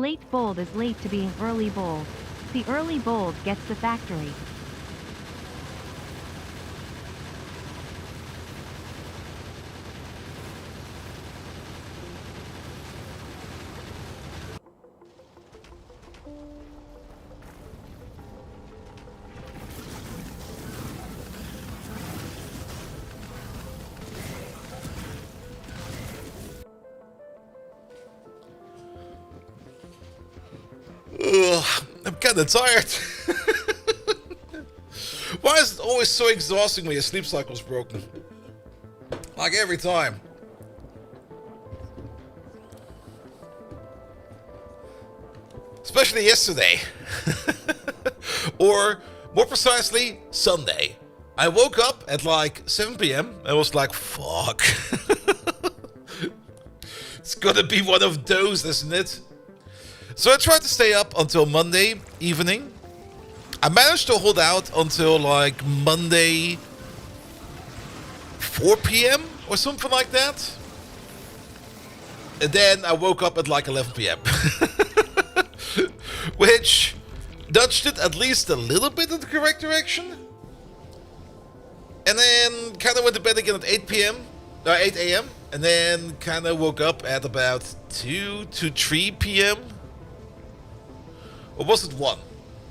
late bold is late to being early bold. The early bold gets the factory. Ugh, I'm kinda tired. Why is it always so exhausting when your sleep cycle's broken? Like every time. Especially yesterday. Or, more precisely, Sunday. I woke up at like 7 p.m. I was like, fuck. It's gonna be one of those, isn't it? So I tried to stay up until Monday evening. I managed to hold out until like Monday 4 p.m. or something like that. And then I woke up at like 11 p.m. Which nudged it at least a little bit in the correct direction. And then kind of went to bed again at 8 p.m. 8 a.m. And then kind of woke up at about 2 to 3 p.m. Or was it 1?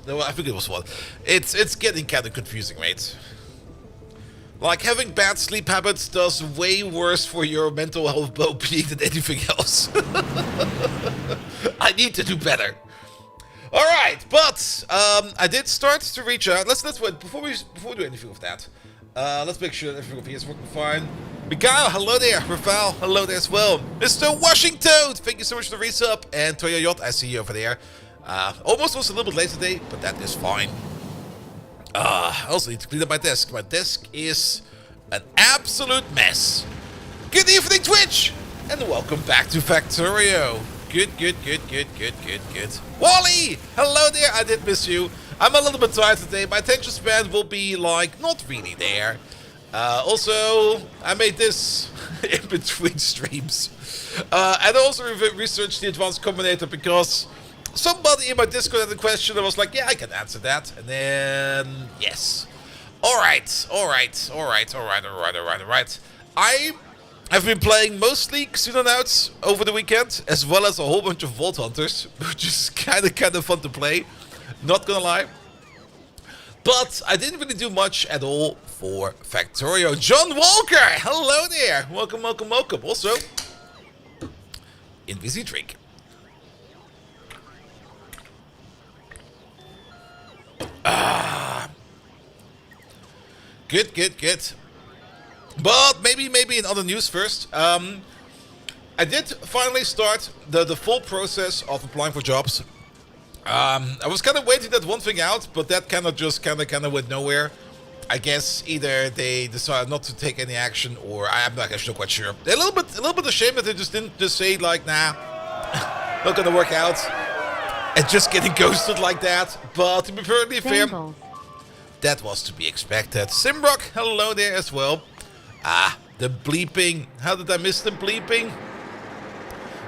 No, I think it was 1. It's getting kind of confusing, mate. Like, having bad sleep habits does way worse for your mental health well-being than anything else. I need to do better. Alright, but I did start to reach out. Let's wait before we do anything with that. Let's make sure that everything over here is working fine. Miguel, hello there. Rafael, hello there as well. Mr. Washington, thank you so much for the resub. And Toya Yacht, I see you over there. Almost was a little bit late today, but that is fine. I also need to clean up my desk. My desk is an absolute mess. Good evening, Twitch! And welcome back to Factorio. Good. Wally! Hello there, I did miss you. I'm a little bit tired today. My attention span will be, like, not really there. Also, I made this in between streams. And also researched the advanced combinator because somebody in my Discord had a question. I was like, yeah, I can answer that. And then, yes. Alright. I've been playing mostly Xenonauts over the weekend, as well as a whole bunch of Vault Hunters, which is kind of fun to play. Not gonna lie. But I didn't really do much at all for Factorio. John Walker! Hello there! Welcome. Also, Invisi Drink. Good. But maybe in other news first. I did finally start the full process of applying for jobs. I was kind of waiting that one thing out, but that kind of went nowhere. I guess either they decided not to take any action, or I'm not actually quite sure. A little bit ashamed that they just didn't just say like, nah, not gonna work out, and just getting ghosted like that. But to be perfectly fair, that was to be expected. Simrock, hello there as well. The bleeping. How did I miss the bleeping?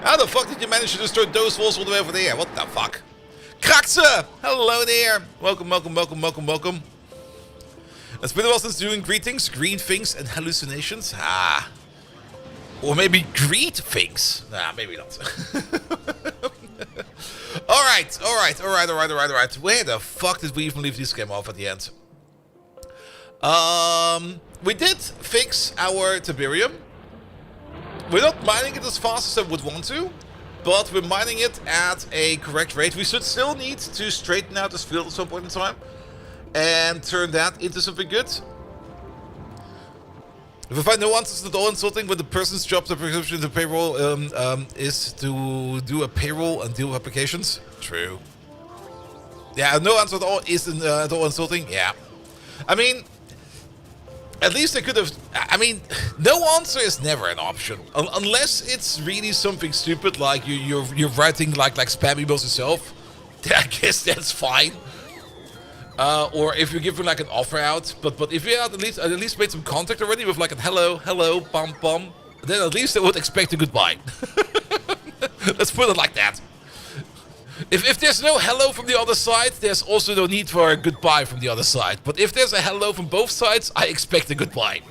How the fuck did you manage to destroy those walls all the way over there? What the fuck? Kraxer! Hello there! Welcome. It's been a while since doing greetings, green things, and hallucinations. Or maybe greet things. Nah, maybe not. Alright. Where the fuck did we even leave this game off at the end? We did fix our Tiberium. We're not mining it as fast as I would want to, but we're mining it at a correct rate. We should still need to straighten out this field at some point in time and turn that into something good. If I find no answers at all insulting when the person's job description in the payroll is to do a payroll and deal with applications. True. Yeah, no answer at all isn't at all insulting. Yeah. I mean, at least they could have. I mean, no answer is never an option unless it's really something stupid like you're writing like spam emails yourself. I guess that's fine. Or if you're giving like an offer out, but if you had at least made some contact already with like a hello, bum, then at least they would expect a goodbye. Let's put it like that. If there's no hello from the other side, there's also no need for a goodbye from the other side. But if there's a hello from both sides, I expect a goodbye.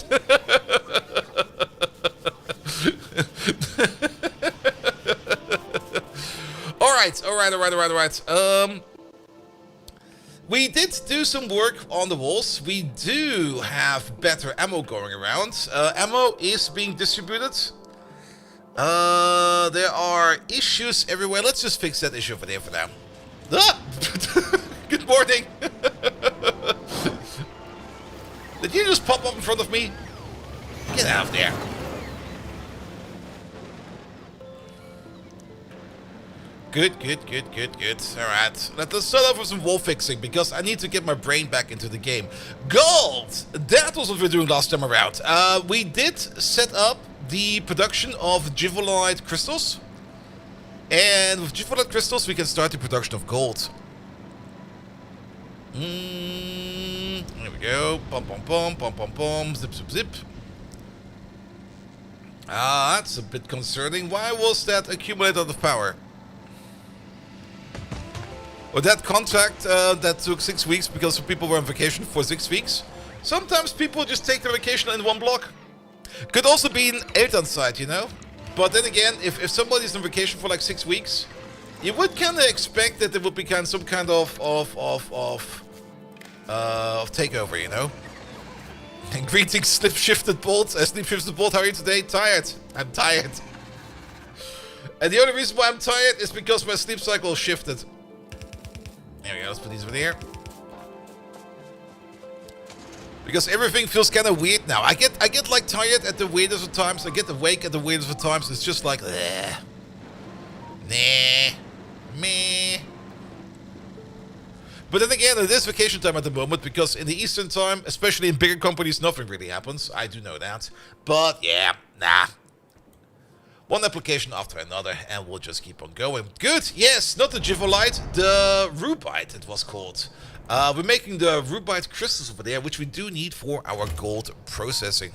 Alright. We did do some work on the walls. We do have better ammo going around. Ammo is being distributed. There are issues everywhere. Let's just fix that issue over there for now. Ah! Good morning. Did you just pop up in front of me? Get out of there. Good. Alright, let us start off with some wall fixing, because I need to get my brain back into the game. Gold! That was what we were doing last time around. We did set up the production of Jivolite crystals. And with Jivolite crystals, we can start the production of gold. There we go. Pom. Zip. Ah, that's a bit concerning. Why was that accumulator of power? Or that contract that took 6 weeks because people were on vacation for 6 weeks. Sometimes people just take their vacation in one block. Could also be an Elternzeit, you know? But then again, if somebody's on vacation for like 6 weeks, you would kind of expect that there would be some kind of takeover, you know? And greetings, Sleep-Shifted Bolt. Sleep-Shifted Bolt, how are you today? Tired. I'm tired. And the only reason why I'm tired is because my sleep cycle shifted. There we go, let's put these over there. Because everything feels kind of weird now. I get like tired at the weirdest of times. I get awake at the weirdest of times. It's just like, meh. But then again, it is vacation time at the moment, because in the Eastern time, especially in bigger companies, nothing really happens. I do know that. But yeah, nah. One application after another, and we'll just keep on going. Good, yes, not the Jivolite, the Rubite it was called. We're making the Rubite crystals over there, which we do need for our gold processing.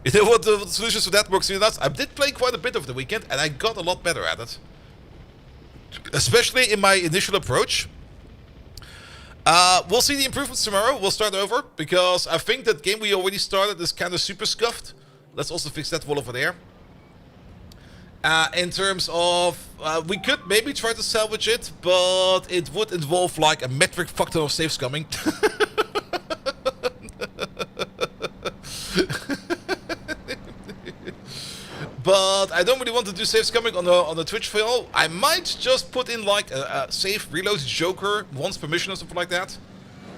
You know what the solutions for that works in that? I did play quite a bit over the weekend, and I got a lot better at it. Especially in my initial approach. We'll see the improvements tomorrow. We'll start over, because I think that game we already started is kind of super scuffed. Let's also fix that wall over there. In terms of, we could maybe try to salvage it, but it would involve like a metric fuck ton of save scumming. But I don't really want to do save scumming on the Twitch file. I might just put in like a save reload joker once per mission or something like that.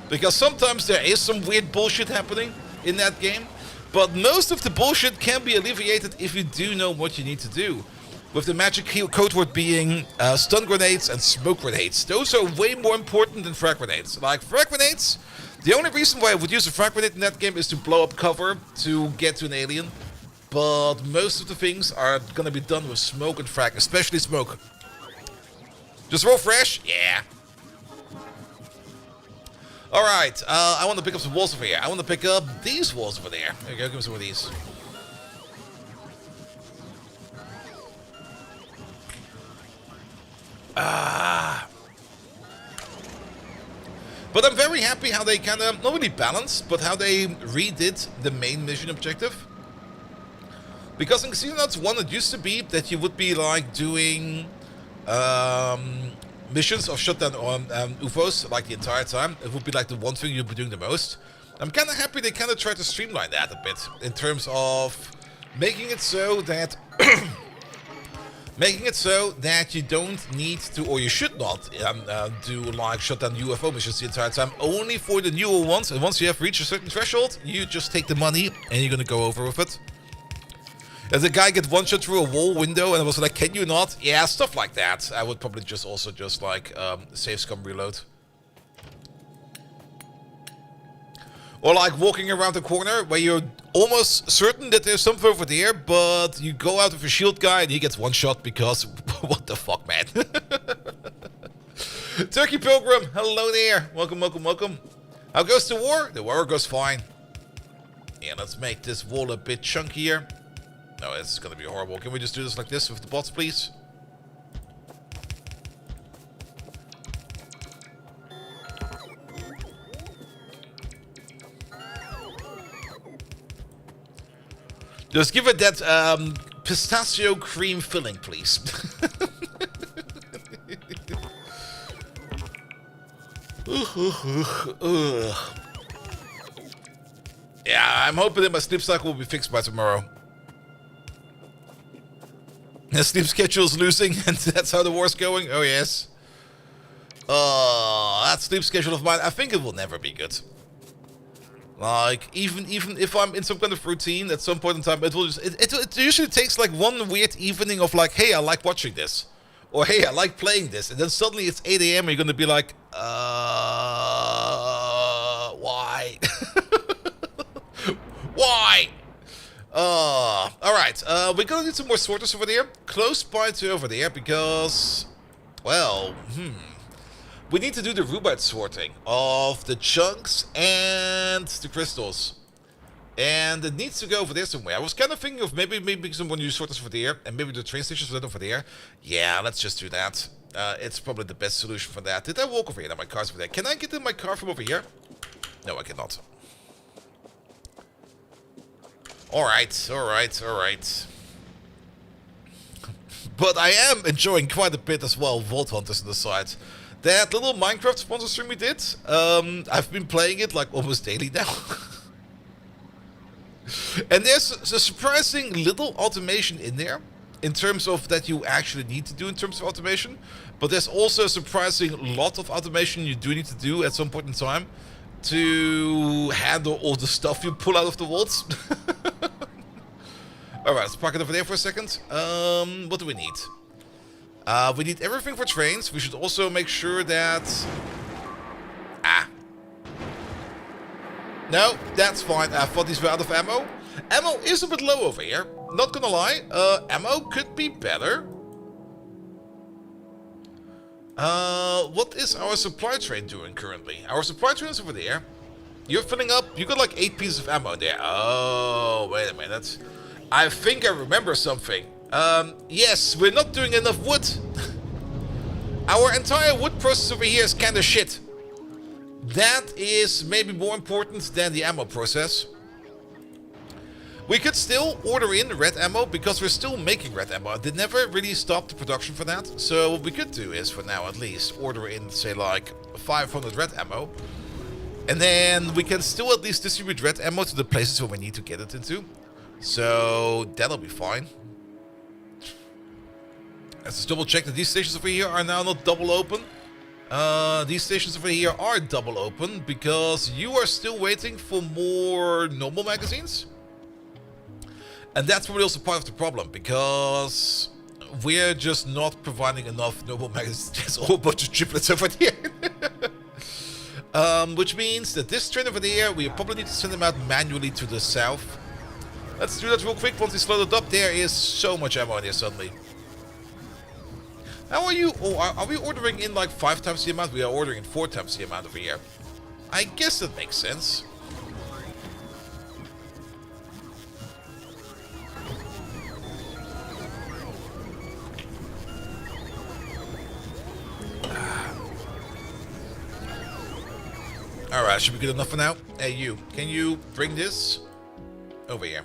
Because sometimes there is some weird bullshit happening in that game. But most of the bullshit can be alleviated if you do know what you need to do. With the magic code word being stun grenades and smoke grenades. Those are way more important than frag grenades. Like frag grenades, the only reason why I would use a frag grenade in that game is to blow up cover to get to an alien. But most of the things are gonna be done with smoke and frag, especially smoke. Just roll fresh? Yeah. Alright, I want to pick up some walls over here. I want to pick up these walls over there. There you go, give me some of these. But I'm very happy how they kind of, not really balanced, but how they redid the main mission objective. Because in Casino Nuts 1, it used to be that you would be like doing missions of shutdown on UFOs like the entire time. It would be like the one thing you'd be doing the most. I'm kind of happy they kind of tried to streamline that a bit in terms of making it so that you don't need to, or you should not, do like shutdown UFO missions the entire time, only for the newer ones. And once you have reached a certain threshold, you just take the money and you're gonna go over with it. As a guy get one shot through a wall window, and I was like, can you not? Yeah, stuff like that. I would probably just also just like save scum reload. Or like walking around the corner where you're almost certain that there's something over there, but you go out with a shield guy and he gets one shot because what the fuck, man? Turkey Pilgrim, hello there. Welcome. How goes the war? The war goes fine. Yeah, let's make this wall a bit chunkier. No, it's gonna be horrible. Can we just do this like this with the bots, please? Just give it that pistachio cream filling, please. Yeah, I'm hoping that my sleep cycle will be fixed by tomorrow. The sleep schedule's losing, and that's how the war's going? Oh, yes. That sleep schedule of mine, I think it will never be good. Like, even if I'm in some kind of routine, at some point in time, it will just... It usually takes, like, one weird evening of, like, hey, I like watching this. Or, hey, I like playing this. And then suddenly it's 8 a.m. and you're going to be like, why? Why? Alright, we're gonna need some more sorters over there. Close by to over there, because... Well, we need to do the rubite sorting of the chunks and the crystals. And it needs to go over there somewhere. I was kind of thinking of maybe some new sorters over there, and maybe the train stations over there. Yeah, let's just do that. It's probably the best solution for that. Did I walk over here? No, my car's over there. Can I get in my car from over here? No, I cannot. Alright. But I am enjoying quite a bit as well, Vault Hunters on the side. That little Minecraft sponsor stream we did, I've been playing it like almost daily now. And there's a surprising little automation in there, in terms of that you actually need to do in terms of automation. But there's also a surprising lot of automation you do need to do at some point in time to handle all the stuff you pull out of the vaults. Alright, let's park it over there for a second. What do we need? We need everything for trains. We should also make sure that... No, that's fine. I thought these were out of ammo. Ammo is a bit low over here. Not gonna lie. Ammo could be better. What is our supply train doing currently? Our supply train is over there. You're filling up. You got like 8 pieces of ammo there. Oh, wait a minute. I think I remember something. Yes, we're not doing enough wood. Our entire wood process over here is kinda shit. That is maybe more important than the ammo process. We could still order in red ammo because we're still making red ammo. They never really stopped the production for that. So what we could do is, for now at least, order in, say, like 500 red ammo. And then we can still at least distribute red ammo to the places where we need to get it into. So that'll be fine. Let's just double check that these stations over here are now not double open. These stations over here are double open because you are still waiting for more normal magazines. And that's probably also part of the problem, because we're just not providing enough normal magazines. There's a whole bunch of triplets over here. Which means that this train over there, we probably need to send them out manually to the south. Let's do that real quick. Once it's loaded up, there is so much ammo in here suddenly. How are you? Oh, are we ordering in like 5 times the amount? We are ordering in 4 times the amount over here. I guess that makes sense. Alright, should be good enough for now. Hey, you. Can you bring this over here?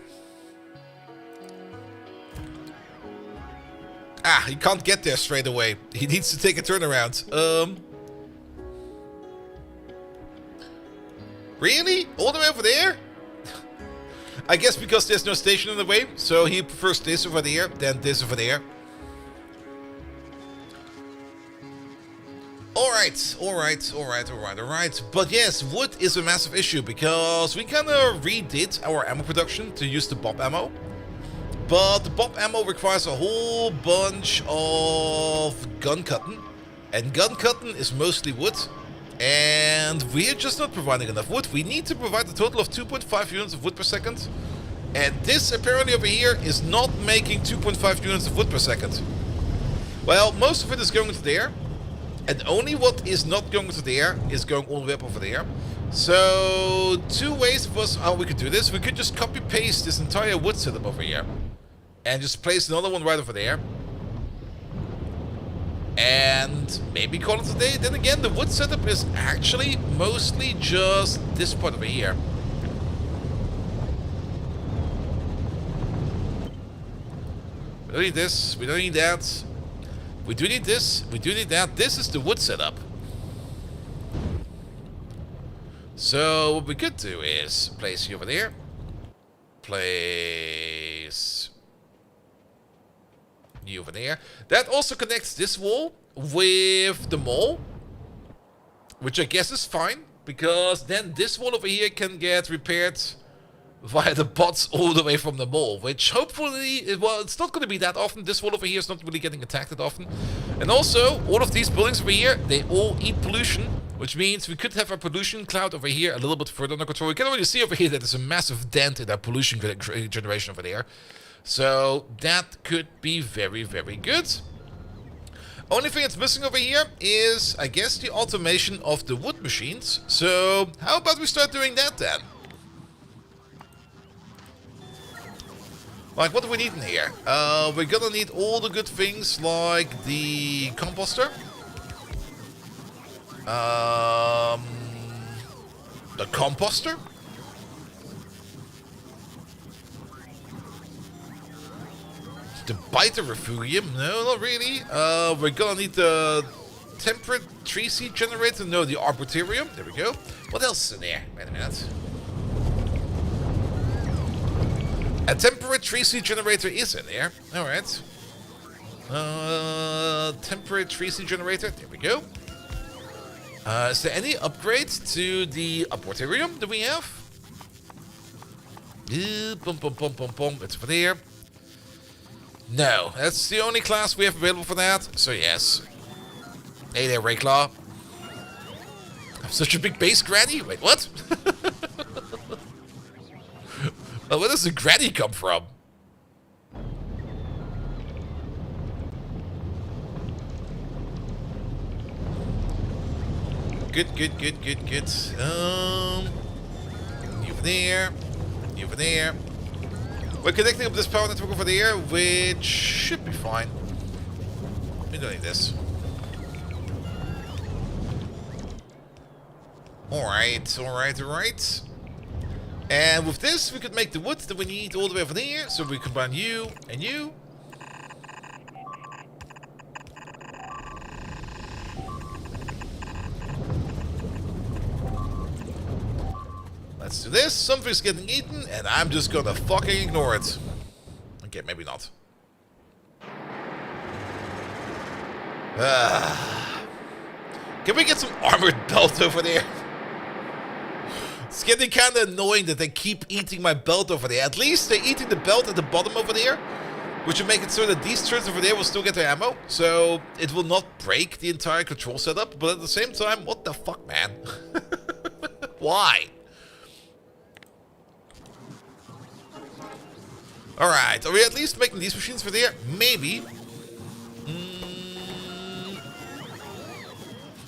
Ah, he can't get there straight away. He needs to take a turnaround. Really? All the way over there? I guess because there's no station in the way, so he prefers this over there than this over there. Alright. But yes, wood is a massive issue because we kind of redid our ammo production to use the bomb ammo. But the bomb ammo requires a whole bunch of gun cotton. And gun cotton is mostly wood. And we're just not providing enough wood. We need to provide a total of 2.5 units of wood per second. And this apparently over here is not making 2.5 units of wood per second. Well, most of it is going to there. And only what is not going to there is going all the way up over there. So, 2 ways of us how we could do this. We could just copy paste this entire wood setup over here. And just place another one right over there. And maybe call it a day. Then again, the wood setup is actually mostly just this part over here. We don't need this. We don't need that. We do need this. We do need that. This is the wood setup. So what we could do is place you over there. Place you over there. That also connects this wall with the mall, which I guess is fine, because then this wall over here can get repaired via the bots all the way from the mall, which hopefully, well, it's not going to be that often. This wall over here is not really getting attacked that often. And also, all of these buildings over here, they all eat pollution, which means we could have a pollution cloud over here a little bit further under control. We can already see over here that there's a massive dent in that pollution generation over there. So that could be very, very good. Only thing that's missing over here is, I guess, the automation of the wood machines. So how about we start doing that then? Like, what do we need in here? We're gonna need all the good things like the composter. The composter? The biter refugium? No, not really. We're gonna need the temperate tree seed generator. No, the arboretum. There we go. What else is in there? Wait a minute. A temperate tree seed generator is in there. Alright. Temperate tree seed generator. There we go. Is there any upgrade to the arboretum that we have? Boom, boom, boom, boom, boom. It's over there. No, that's the only class we have available for that. So yes. Hey there, Rayclaw. I'm such a big base, Granny. Wait, what? Well, where does the Granny come from? Good, good, good, good, good. Over there. Over there. We're connecting up this power network over there, which should be fine. We don't need this. Alright, alright, alright. And with this, we could make the wood that we need all the way over there. So we combine you and you. Let's do this. Something's getting eaten, and I'm just gonna fucking ignore it. Okay, maybe not. Can we get some armored belt over there? It's getting kind of annoying that they keep eating my belt over there. At least they're eating the belt at the bottom over there, which will make it so that these turrets over there will still get their ammo. So it will not break the entire control setup. But at the same time, what the fuck, man? Why? Alright, are we at least making these machines for there? Maybe.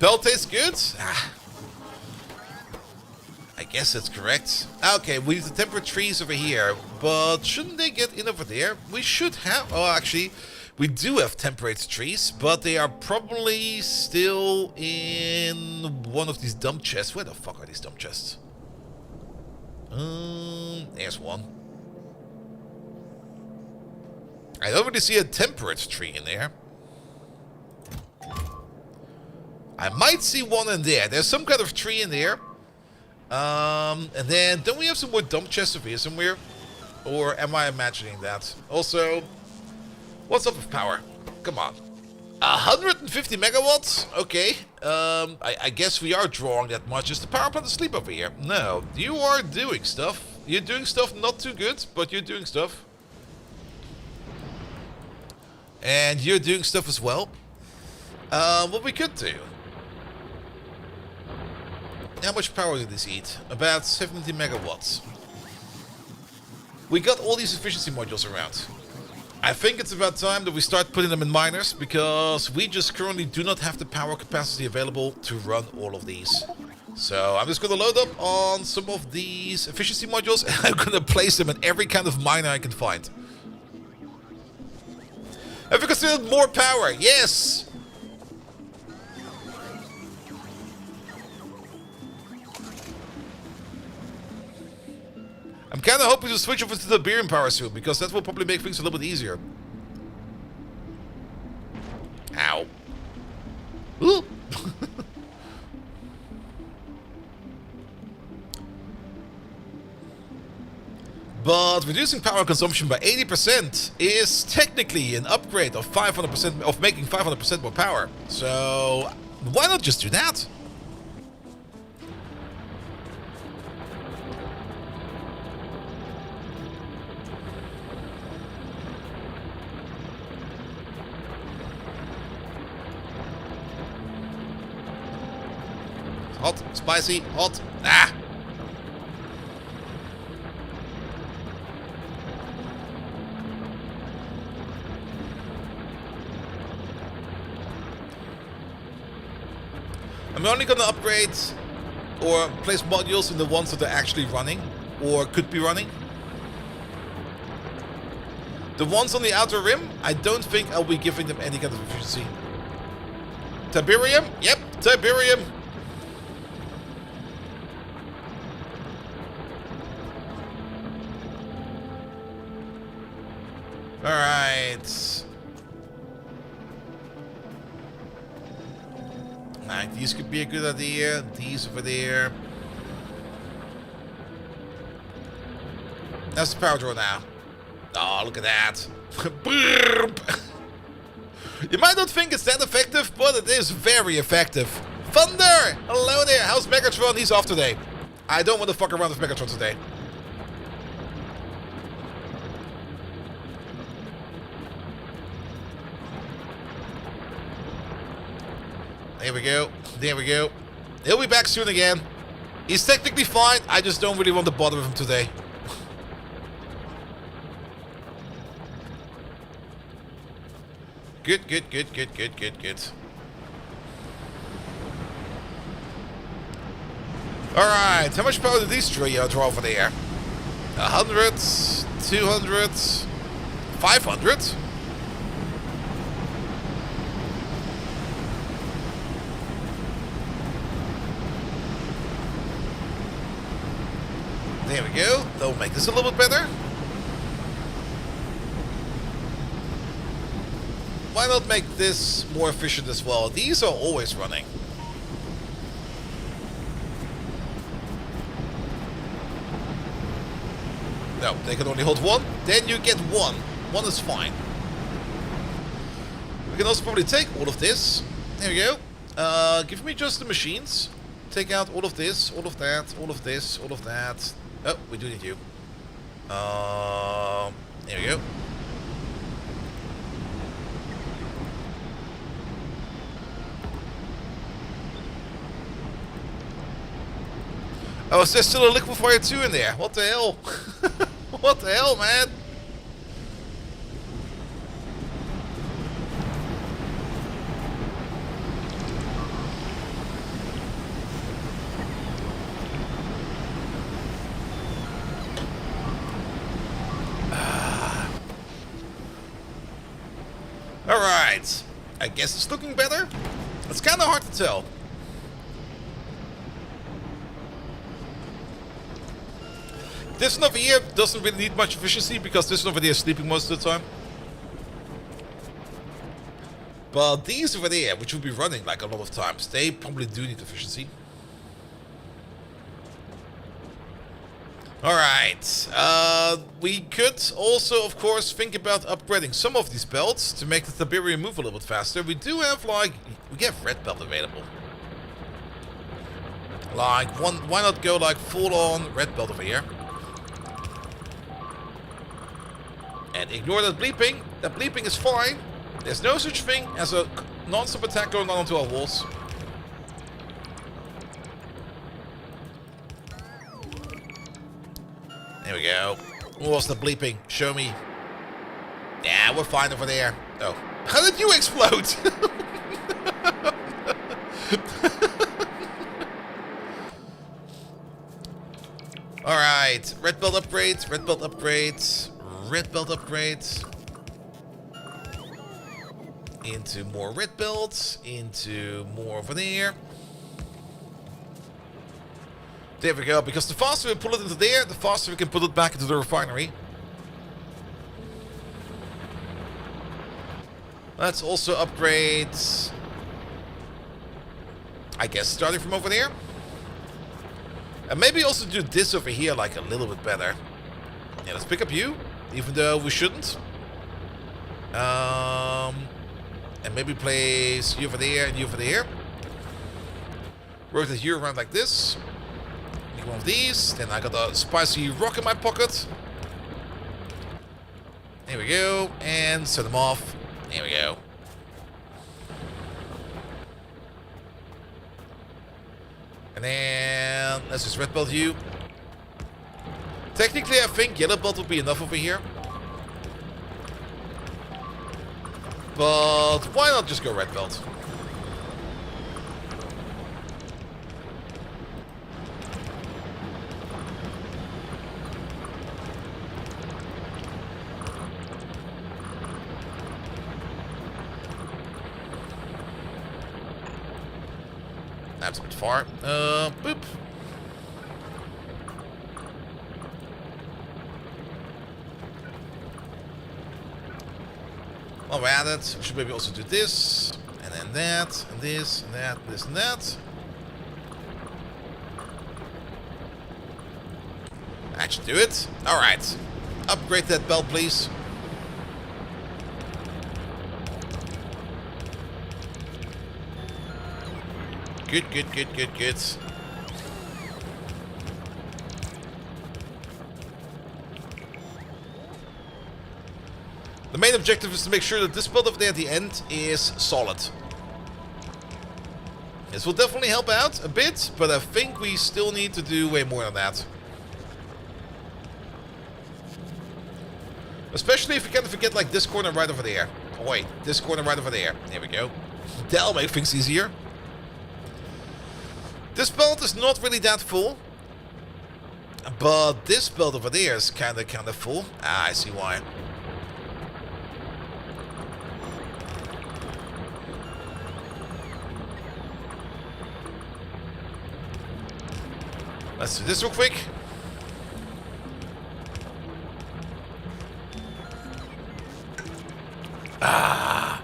Belt tastes good? I guess that's correct. Okay, we need the temperate trees over here, but shouldn't they get in over there? We should have... Oh, actually, we do have temperate trees, but they are probably still in one of these dump chests. Where the fuck are these dump chests? There's one. I don't really see a temperate tree in there. I might see one in there. There's some kind of tree in there. And then, don't we have some more dump chests over here somewhere? Or am I imagining that? Also, what's up with power? Come on. 150 megawatts? Okay. I guess we are drawing that much. Is the power plant asleep over here? No. You are doing stuff. You're doing stuff not too good, but you're doing stuff. And you're doing stuff as well. What we could do. How much power did this eat? About 70 megawatts. We got all these efficiency modules around. I think it's about time that we start putting them in miners, because we just currently do not have the power capacity available to run all of these. So I'm just going to load up on some of these efficiency modules, and I'm going to place them in every kind of miner I can find. Have you considered more power? Yes! I'm kind of hoping to switch over to the Iberian power soon, because that will probably make things a little bit easier. But reducing power consumption by 80% is technically an upgrade of 500% of making 500% more power. So why not just do that? Hot, spicy, hot. Ah! I'm only gonna upgrade or place modules in the ones that are actually running or could be running. The ones on the outer rim, I don't think I'll be giving them any kind of efficiency. Tiberium? Yep, Tiberium. Alright. Alright, these could be a good idea. These over there. That's the power draw now. Oh, look at that. You might not think it's that effective, but it is very effective. Thunder! Hello there. How's Megatron? He's off today. I don't want to fuck around with Megatron today. There we go. There we go. He'll be back soon again. He's technically fine. I just don't really want to bother with him today. Good, good, good, good, good, good, good. Alright, how much power did these draw over there? 100, 200, 500? There we go. That'll make this a little bit better. Why not make this more efficient as well? These are always running. No, they can only hold one. Then you get one. One is fine. We can also probably take all of this. There we go. Give me just the machines. Take out all of this, all of that, all of this, all of that. Oh, we do need you. There we go. Oh, is there still a liquefier 2 in there? What the hell? What the hell, man? Alright. I guess it's looking better. It's kind of hard to tell. This one over here doesn't really need much efficiency because this one over there is sleeping most of the time. But these over there, which will be running like a lot of times, they probably do need efficiency. Alright, we could also, of course, think about upgrading some of these belts to make the Tiberium move a little bit faster. We do have, like, we get red belt available. Like, why not go, like, full-on red belt over here? And ignore that bleeping. That bleeping is fine. There's no such thing as a non-stop attack going on onto our walls. There we go. What was the bleeping? Show me. Yeah, we're fine over there. Oh. How did you explode? Alright. Red belt upgrades. Red belt upgrades. Red belt upgrades. Into more red belts. Into more over there. There we go, because the faster we pull it into there, the faster we can put it back into the refinery. Let's also upgrade, I guess, starting from over there. And maybe also do this over here like a little bit better. Yeah, let's pick up you, even though we shouldn't. And maybe place you over there and you over there. Rotate you around like this. Make one of these. Then I got a spicy rock in my pocket. There we go. And set them off. There we go. And then let's just red belt you. Technically, I think yellow belt will be enough over here. But why not just go red belt? That's a bit far. Boop. While we're at it, we should maybe also do this, and then that, and this, and that, this, and that. That should do it. Alright. Upgrade that belt, please. Good, good, good, good, good. The main objective is to make sure that this build over there at the end is solid. This will definitely help out a bit, but I think we still need to do way more than that. Especially if we can't forget like this corner right over there. Oh wait, this corner right over there. There we go. That'll make things easier. This belt is not really that full. But this belt over there is kinda full. Ah, I see why. Let's do this real quick. Ah.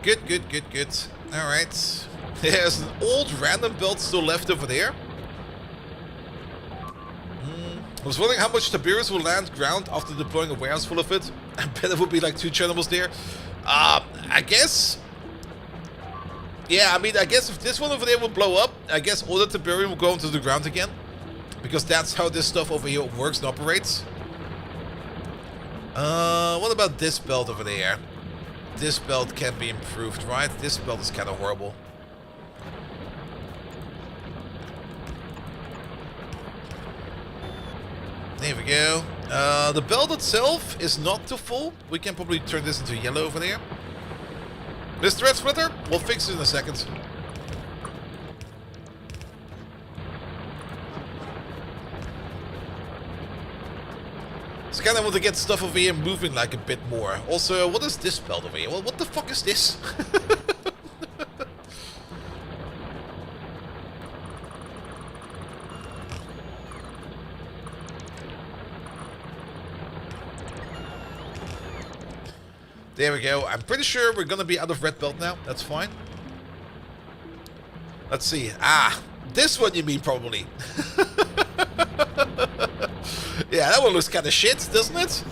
Good, good, good, good. Alright. There's an old random belt still left over there. I was wondering how much Tiberius will land ground after deploying a warehouse full of it. I bet it would be like 2 channels there. I guess... Yeah, I mean, I guess if this one over there will blow up, I guess all the Tiberium will go into the ground again. Because that's how this stuff over here works and operates. What about this belt over there? This belt can be improved, right? This belt is kind of horrible. There we go. The belt itself is not too full. We can probably turn this into yellow over there. Mr. Red Splitter, we'll fix it in a second. Just kind of want to get stuff over here moving like a bit more. Also, what is this belt over here? Well, what the fuck is this? There we go. I'm pretty sure we're gonna be out of red belt now. That's fine. Let's see. Ah, this one you mean probably. Yeah, that one looks kind of shit, doesn't it?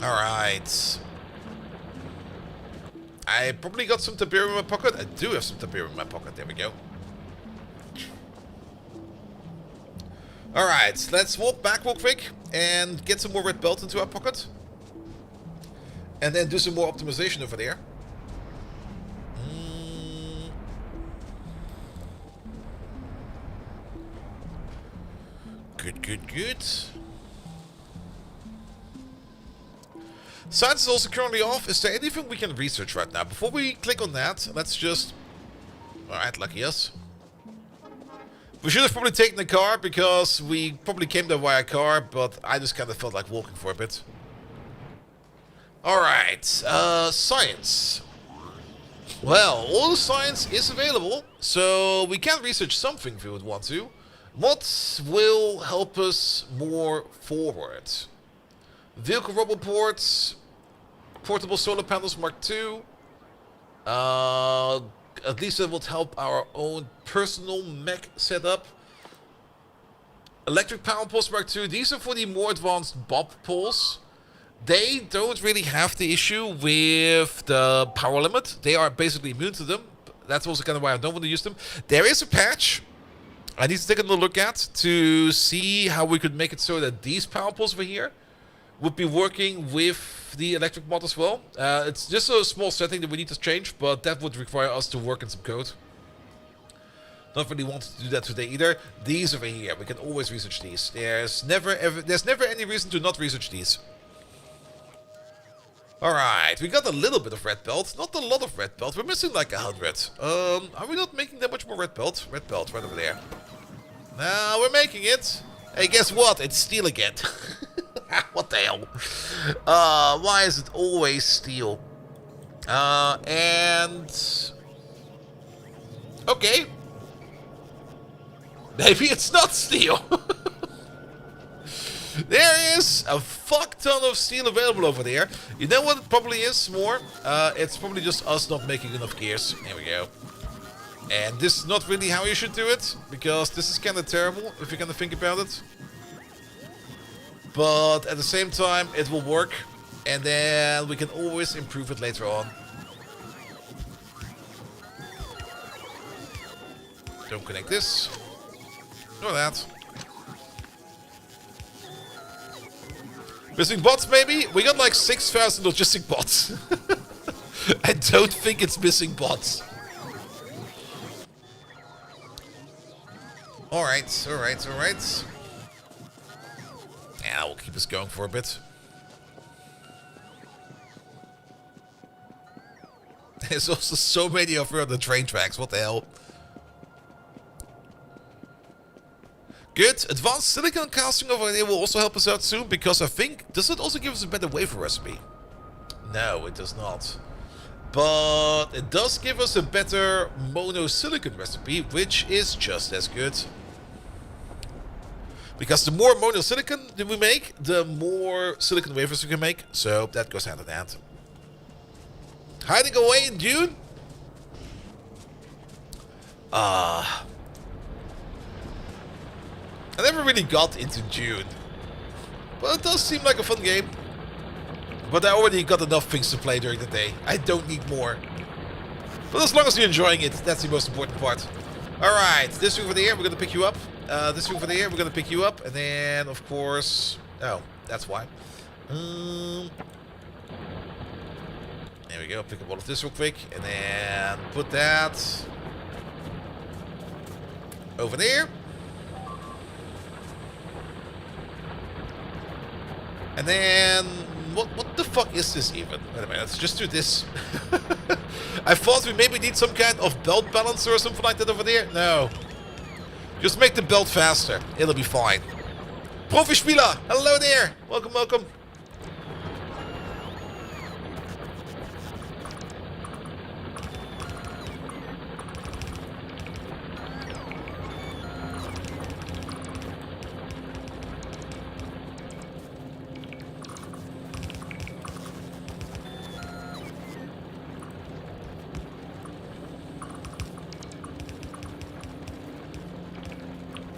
Alright. I probably got some Tiberium in my pocket. I do have some Tiberium in my pocket. There we go. Alright, let's walk back real quick and get some more red belt into our pocket. And then do some more optimization over there. Good, good, good. Science is also currently off. Is there anything we can research right now? Before we click on that, let's just... Alright, lucky us. We should have probably taken the car, because we probably came there via car, but I just kind of felt like walking for a bit. Alright, science. Well, all the science is available, so we can research something if we would want to. What will help us more forward? Vehicle rubber ports, portable solar panels Mark II. At least it would help our own personal mech setup. Electric power poles Mark II. These are for the more advanced bob poles. They don't really have the issue with the power limit. They are basically immune to them. That's also kind of why I don't want to use them. There is a patch I need to take another look at to see how we could make it so that these power poles over here would be working with the electric mod as well. It's just a small setting that we need to change, but that would require us to work in some code. Not really wanted to do that today either. These over here, we can always research these. There's never any reason to not research these. Alright, we got a little bit of red belt, not a lot of red belt. We're missing like 100. Are we not making that much more red belt? Red belt, right over there. Now we're making it. Hey, guess what? It's steel again. What the hell? Why is it always steel? And... okay. Maybe it's not steel. There is a fuck ton of steel available over there. You know what it probably is more? It's probably just us not making enough gears. There we go. And this is not really how you should do it, because this is kind of terrible if you're gonna think about it. But at the same time, it will work, and then we can always improve it later on. Don't connect this. Nor that. Missing bots, maybe? We got like 6,000 logistic bots. I don't think it's missing bots. Alright, alright, alright. Yeah, we'll keep us going for a bit. There's also so many of her on the train tracks, what the hell? Good. Advanced silicon casting over there will also help us out soon, because I think... does it also give us a better wafer recipe? No, it does not. But it does give us a better monosilicon recipe, which is just as good. Because the more monosilicon that we make, the more silicon wafers we can make. So that goes hand in hand. Hiding away in June? I never really got into June. But it does seem like a fun game. But I already got enough things to play during the day. I don't need more. But as long as you're enjoying it, that's the most important part. Alright, this over there, we're gonna pick you up. This over there, we're gonna pick you up. And then, of course... oh, that's why. There we go, pick up all of this real quick. And then put that... over there. And then... what the fuck is this even? Wait a minute, let's just do this. I thought we maybe need some kind of belt balancer or something like that over there. No. Just make the belt faster. It'll be fine. Profi Spieler! Hello there! Welcome, welcome.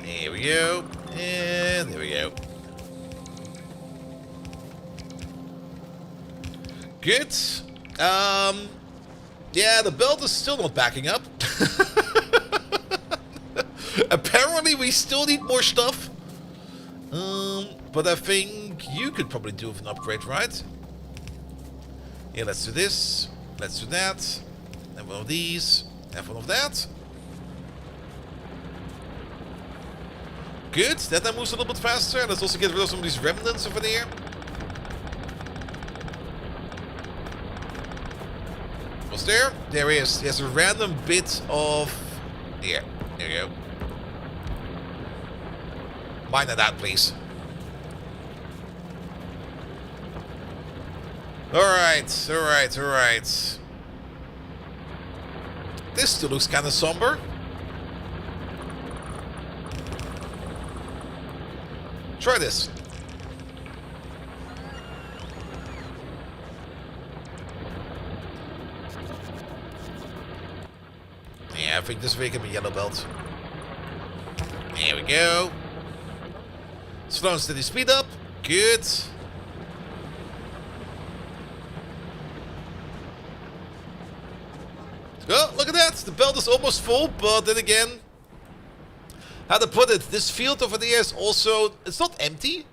There we go. And there we go. Good. Yeah, the belt is still not backing up. Apparently we still need more stuff. But I think you could probably do with an upgrade, right? Yeah, let's do this. Let's do that. And one of these. And one of that. Good, that moves a little bit faster. Let's also get rid of some of these remnants over there. What's there? There is. There's a random bit of... here. There you go. Mine that, please. Alright, alright, alright. This still looks kind of somber. Try this. Yeah, I think this way can be yellow belt. There we go. Slow and steady speed up. Good. Oh, look at that. The belt is almost full, but then again, how to put it, this field over there is also, it's not empty,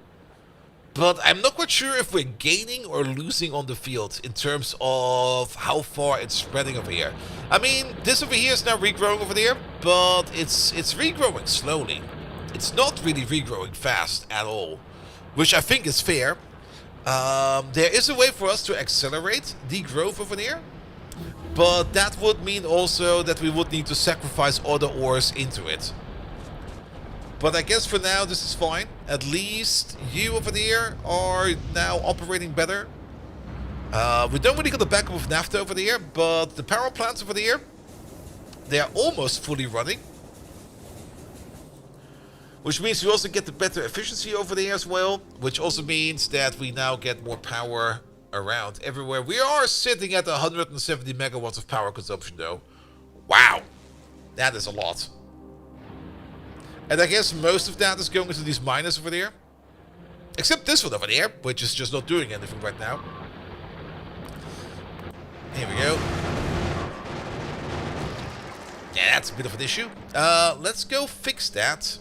but I'm not quite sure if we're gaining or losing on the field in terms of how far it's spreading over here. I mean, this over here is now regrowing over there, but it's regrowing slowly. It's not really regrowing fast at all, which I think is fair. There is a way for us to accelerate the growth over there, but that would mean also that we would need to sacrifice other ores into it. But I guess for now this is fine. At least you over there are now operating better. We don't really got the backup of naphtha over there, but the power plants over there, they are almost fully running. Which means we also get the better efficiency over there as well, which also means that we now get more power around everywhere. We are sitting at 170 megawatts of power consumption though. Wow, that is a lot. And I guess most of that is going into these miners over there. Except this one over there, which is just not doing anything right now. Here we go. Yeah, that's a bit of an issue. Let's go fix that.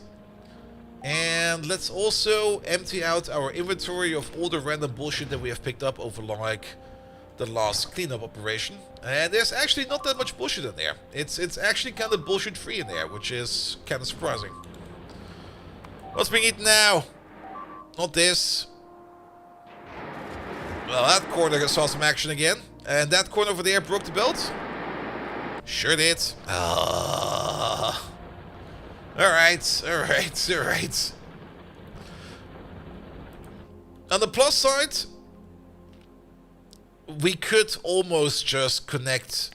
And let's also empty out our inventory of all the random bullshit that we have picked up over like the last cleanup operation. And there's actually not that much bullshit in there. It's actually kind of bullshit free in there, which is kind of surprising. What's being eaten now? Not this. Well, that corner saw some action again. And that corner over there broke the belt. Sure did. Alright. On the plus side, we could almost just connect.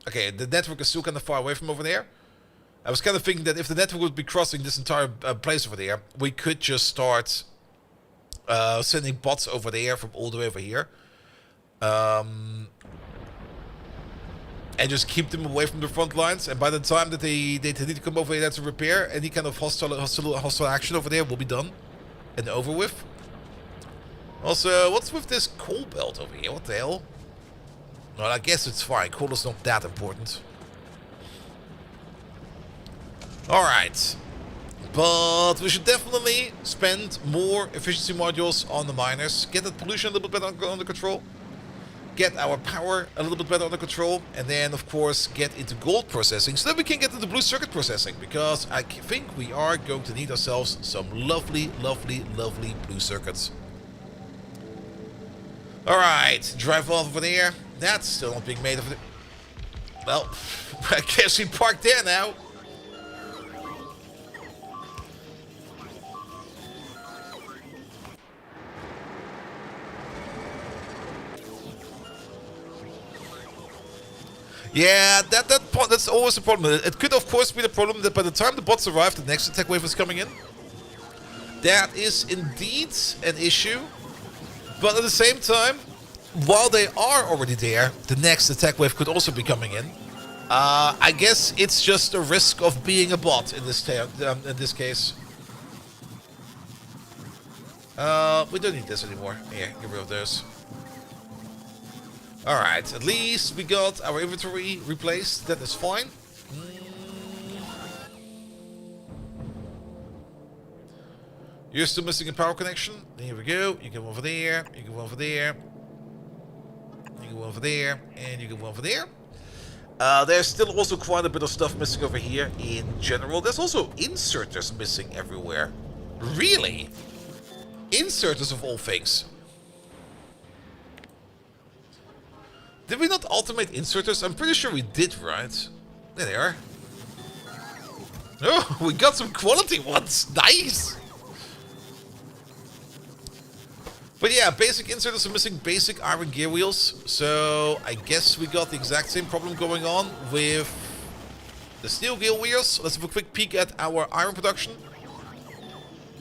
Okay, the network is still kind of far away from over there. I was kind of thinking that if the network would be crossing this entire place over there, we could just start sending bots over there from all the way over here. And just keep them away from the front lines. And by the time that they need to come over here to repair, any kind of hostile action over there will be done and over with. Also, what's with this coal belt over here? What the hell? Well, I guess it's fine. Coal is not that important. Alright. But we should definitely spend more efficiency modules on the miners. Get that pollution a little bit better under control. Get our power a little bit better under control. And then, of course, get into gold processing so that we can get into blue circuit processing. Because I think we are going to need ourselves some lovely, lovely, lovely blue circuits. Alright, drive off over there. That's still not being made of it. Well, I guess we parked there now. Yeah, that's always a problem. It could, of course, be the problem that by the time the bots arrive, the next attack wave is coming in. That is indeed an issue. But at the same time, while they are already there, the next attack wave could also be coming in. I guess it's just a risk of being a bot in this case. We don't need this anymore. Here, get rid of those. Alright, at least we got our inventory replaced. That is fine. You're still missing a power connection. Here we go. You go over there. You go over there. You go over there. And you go over there. There's still also quite a bit of stuff missing over here in general. There's also inserters missing everywhere. Really? Inserters of all things. Did we not automate inserters? I'm pretty sure we did, right? There they are. Oh, we got some quality ones. Nice! But yeah, basic inserters are missing basic iron gear wheels. So I guess we got the exact same problem going on with the steel gear wheels. Let's have a quick peek at our iron production.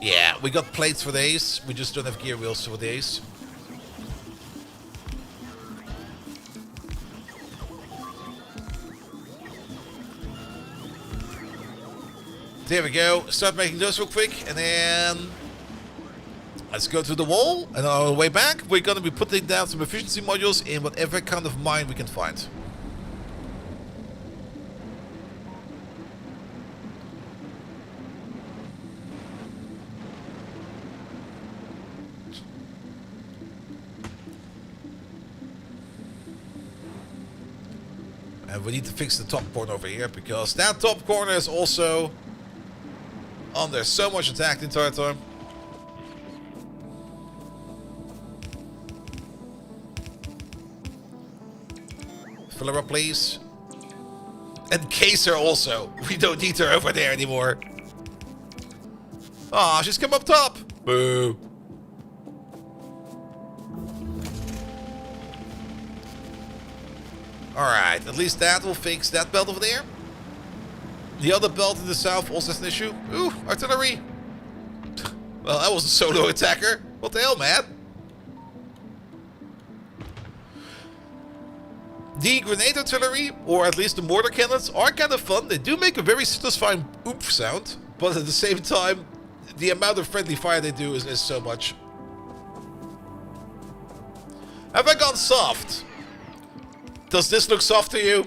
Yeah, we got plates for days. We just don't have gear wheels for days. There we go. Start making those real quick, and then let's go to the wall. And on our way back, we're gonna be putting down some efficiency modules in whatever kind of mine we can find. And we need to fix the top corner over here, because that top corner is also under so much attack the entire time. Fill her up, please. And case her also. We don't need her over there anymore. Aw, she's come up top. Boo. Alright, at least that will fix that belt over there. The other belt in the south also has an issue. Ooh, artillery. Well, that was a solo attacker. What the hell, man? The grenade artillery, or at least the mortar cannons, are kind of fun. They do make a very satisfying oomph sound, but at the same time, the amount of friendly fire they do is so much. Have I gone soft? Does this look soft to you?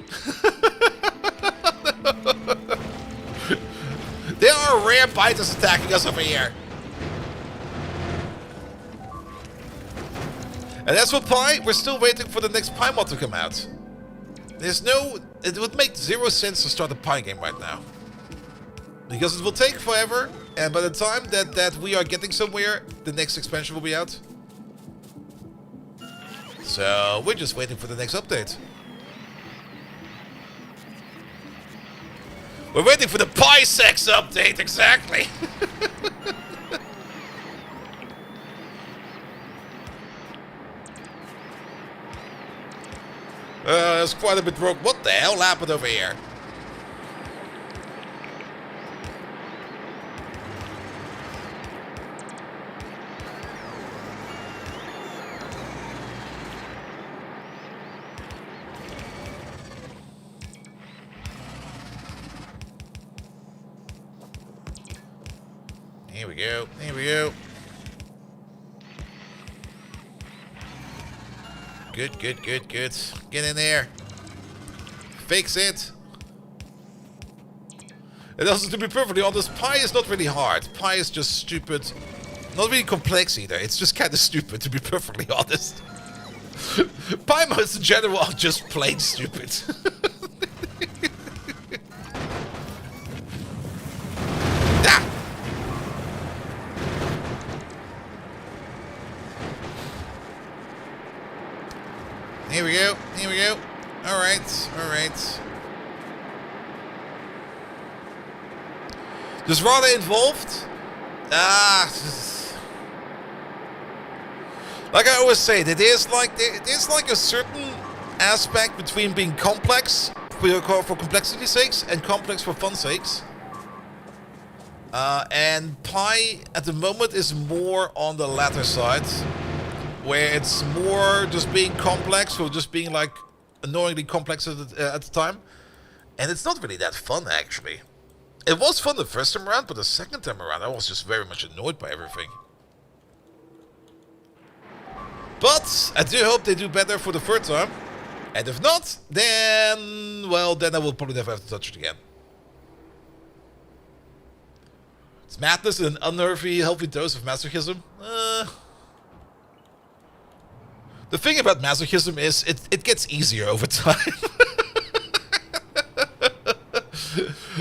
There are rare biters attacking us over here. And as for Pi, we're still waiting for the next Pi mod to come out. There's no... It would make zero sense to start a Pi game right now. Because it will take forever, and by the time that we are getting somewhere, the next expansion will be out. So, we're just waiting for the next update. We're waiting for the Pi Sex update, exactly! It's quite a bit broke. What the hell happened over here? Here we go. Here we go. Good, good, good, good. Get in there. Fix it. And also, to be perfectly honest, Pi is not really hard. Pi is just stupid. Not really complex either. It's just kind of stupid, to be perfectly honest. Pi modes in general are just plain stupid. Here we go. Here we go. Alright. Alright. Just rather involved. Like I always say, there's like a certain aspect between being complex for complexity's sakes and complex for fun's sakes. And Pi at the moment is more on the latter side, where it's more just being complex or just being like annoyingly complex at the time. And it's not really that fun, actually. It was fun the first time around, but the second time around I was just very much annoyed by everything. But I do hope they do better for the third time. And if not, then, well, then I will probably never have to touch it again. It's madness and an unnervy, healthy dose of masochism. The thing about masochism is it gets easier over time.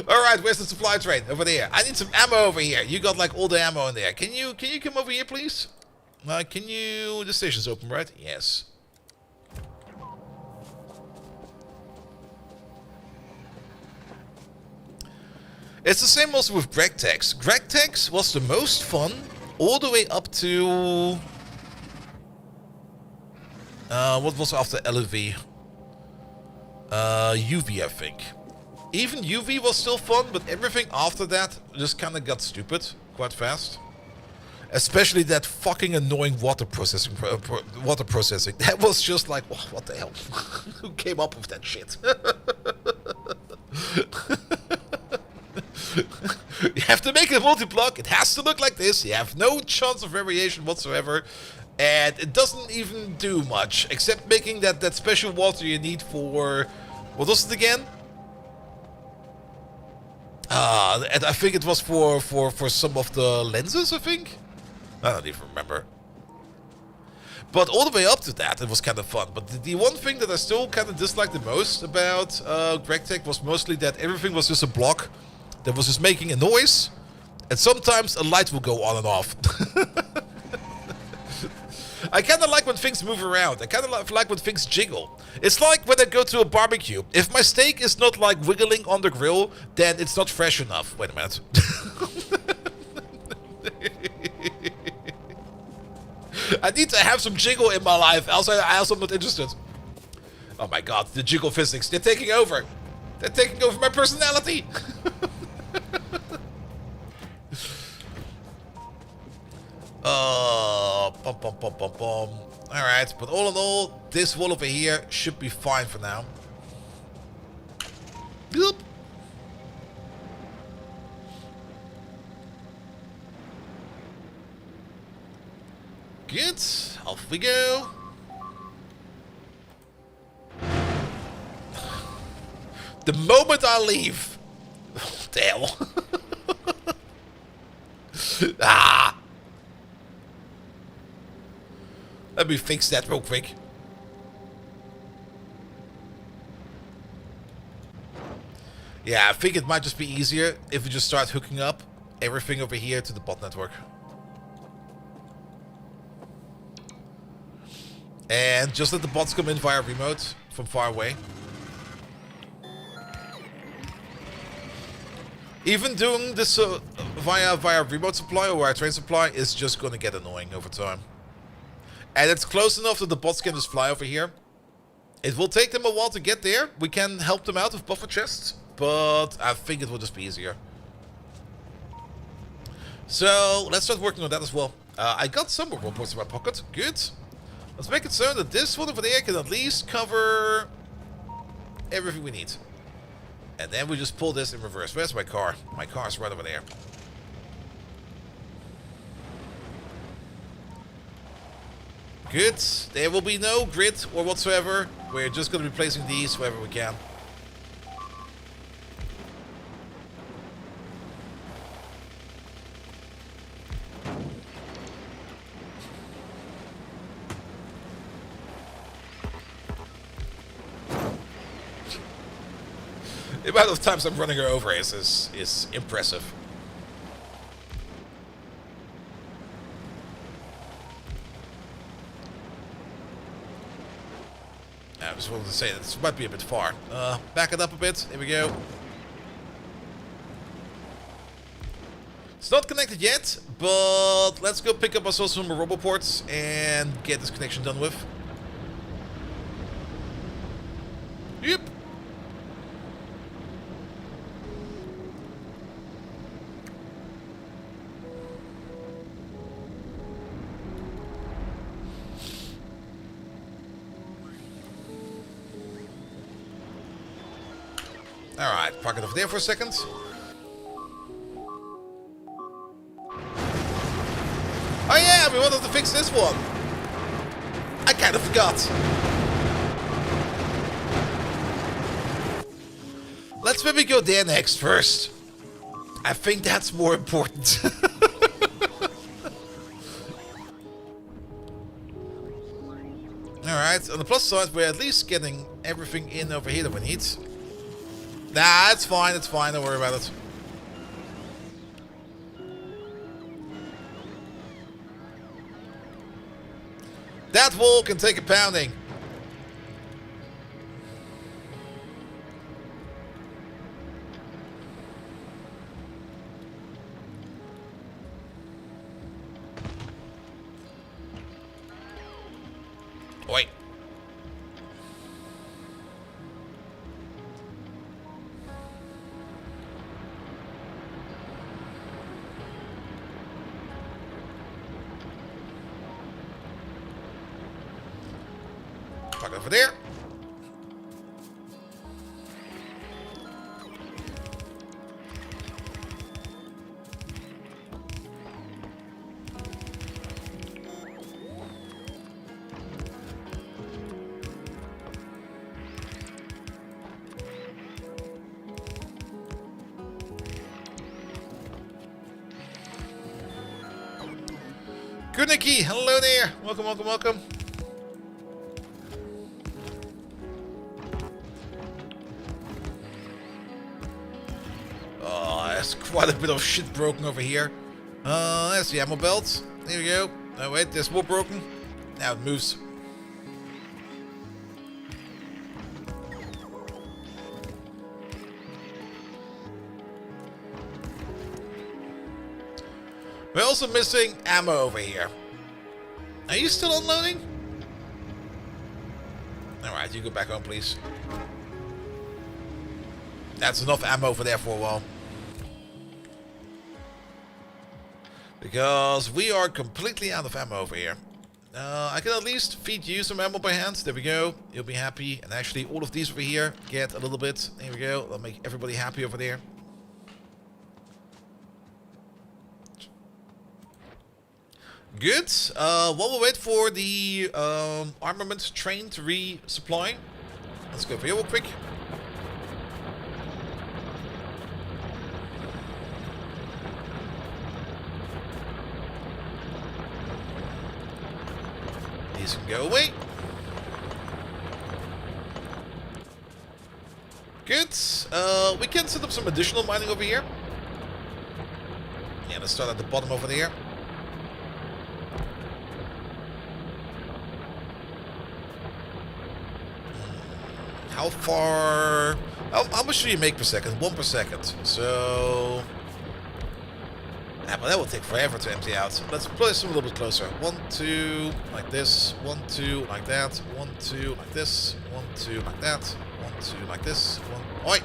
Alright, where's the supply train? Over there. I need some ammo over here. You got like all the ammo in there. Can you come over here, please? Can you... The station's open, right? Yes. It's the same also with Gregtex. Gregtex was the most fun all the way up to... what was after LV? UV, I think. Even UV was still fun, but everything after that just kind of got stupid quite fast. Especially that fucking annoying water processing. Water processing. That was just like, what the hell? Who came up with that shit? You have to make a multi-block. It has to look like this. You have no chance of variation whatsoever. And it doesn't even do much. Except making that special water you need for... What was it again? And I think it was for some of the lenses, I think? I don't even remember. But all the way up to that, it was kind of fun. But the one thing that I still kind of disliked the most about GregTech was mostly that everything was just a block that was just making a noise. And sometimes a light will go on and off. I kind of like when things move around. I kind of like when things jiggle. It's like when I go to a barbecue. If my steak is not like wiggling on the grill, then it's not fresh enough. Wait a minute. I need to have some jiggle in my life, else I'm not interested. Oh my god, the jiggle physics. They're taking over. They're taking over my personality. Alright, but all in all, this wall over here should be fine for now. Yep. Good. Off we go. The moment I leave. Damn. Ah. Let me fix that real quick. Yeah, I think it might just be easier if we just start hooking up everything over here to the bot network. And just let the bots come in via remote from far away. Even doing this via remote supply or via train supply is just going to get annoying over time. And it's close enough that the bots can just fly over here. It will take them a while to get there. We can help them out with buffer chests, but I think it will just be easier. So let's start working on that as well. I got some more robots in my pocket. Good. Let's make it so that this one over there can at least cover everything we need. And then we just pull this in reverse. Where's my car? My car's right over there. Good. There will be no grid or whatsoever. We're just going to be placing these wherever we can. The amount of times I'm running her over is impressive. I just wanted to say that this might be a bit far. Back it up a bit. Here we go. It's not connected yet, but let's go pick up ourselves some roboports and get this connection done with. Yep. Alright, park it over there for a second. Oh yeah, we wanted to fix this one. I kind of forgot. Let's maybe go there next first. I think that's more important. Alright, on the plus side, we're at least getting everything in over here that we need. Nah, it's fine, don't worry about it. That wall can take a pounding. Wait. Park over there. Good Nikki, hello there. Welcome, welcome, welcome. Oh, there's quite a bit of shit broken over here. There's the ammo belt. There we go. Oh wait, there's more broken. Now it moves. We're also missing ammo over here. Are you still unloading? Alright, you go back home, please. That's enough ammo for there for a while. Because we are completely out of ammo over here. I can at least feed you some ammo by hand. There we go. You'll be happy. And actually, all of these over here get a little bit. There we go. That'll make everybody happy over there. Good. While we wait for the armament train to resupply, let's go over here real quick. These can go away. Good. We can set up some additional mining over here. Yeah, let's start at the bottom over there. How far... How much do you make per second? 1 per second. So... Yeah, but that will take forever to empty out. Let's place them a little bit closer. 1, 2, like this. 1, 2, like that. 1, 2, like this. 1, 2, like that. 1, 2, like this. 1... Oi!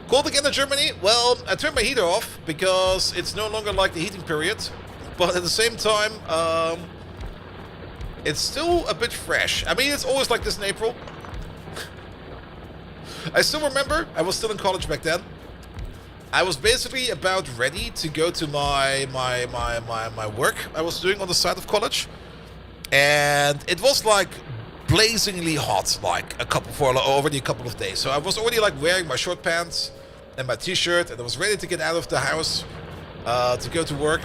Cold again in Germany? Well, I turned my heater off because it's no longer like the heating period. But at the same time, it's still a bit fresh. I mean, it's always like this in April. I still remember, I was still in college back then. I was basically about ready to go to my work I was doing on the side of college. And it was like blazingly hot, like already a couple of days. So I was already like wearing my short pants and my t-shirt, and I was ready to get out of the house to go to work.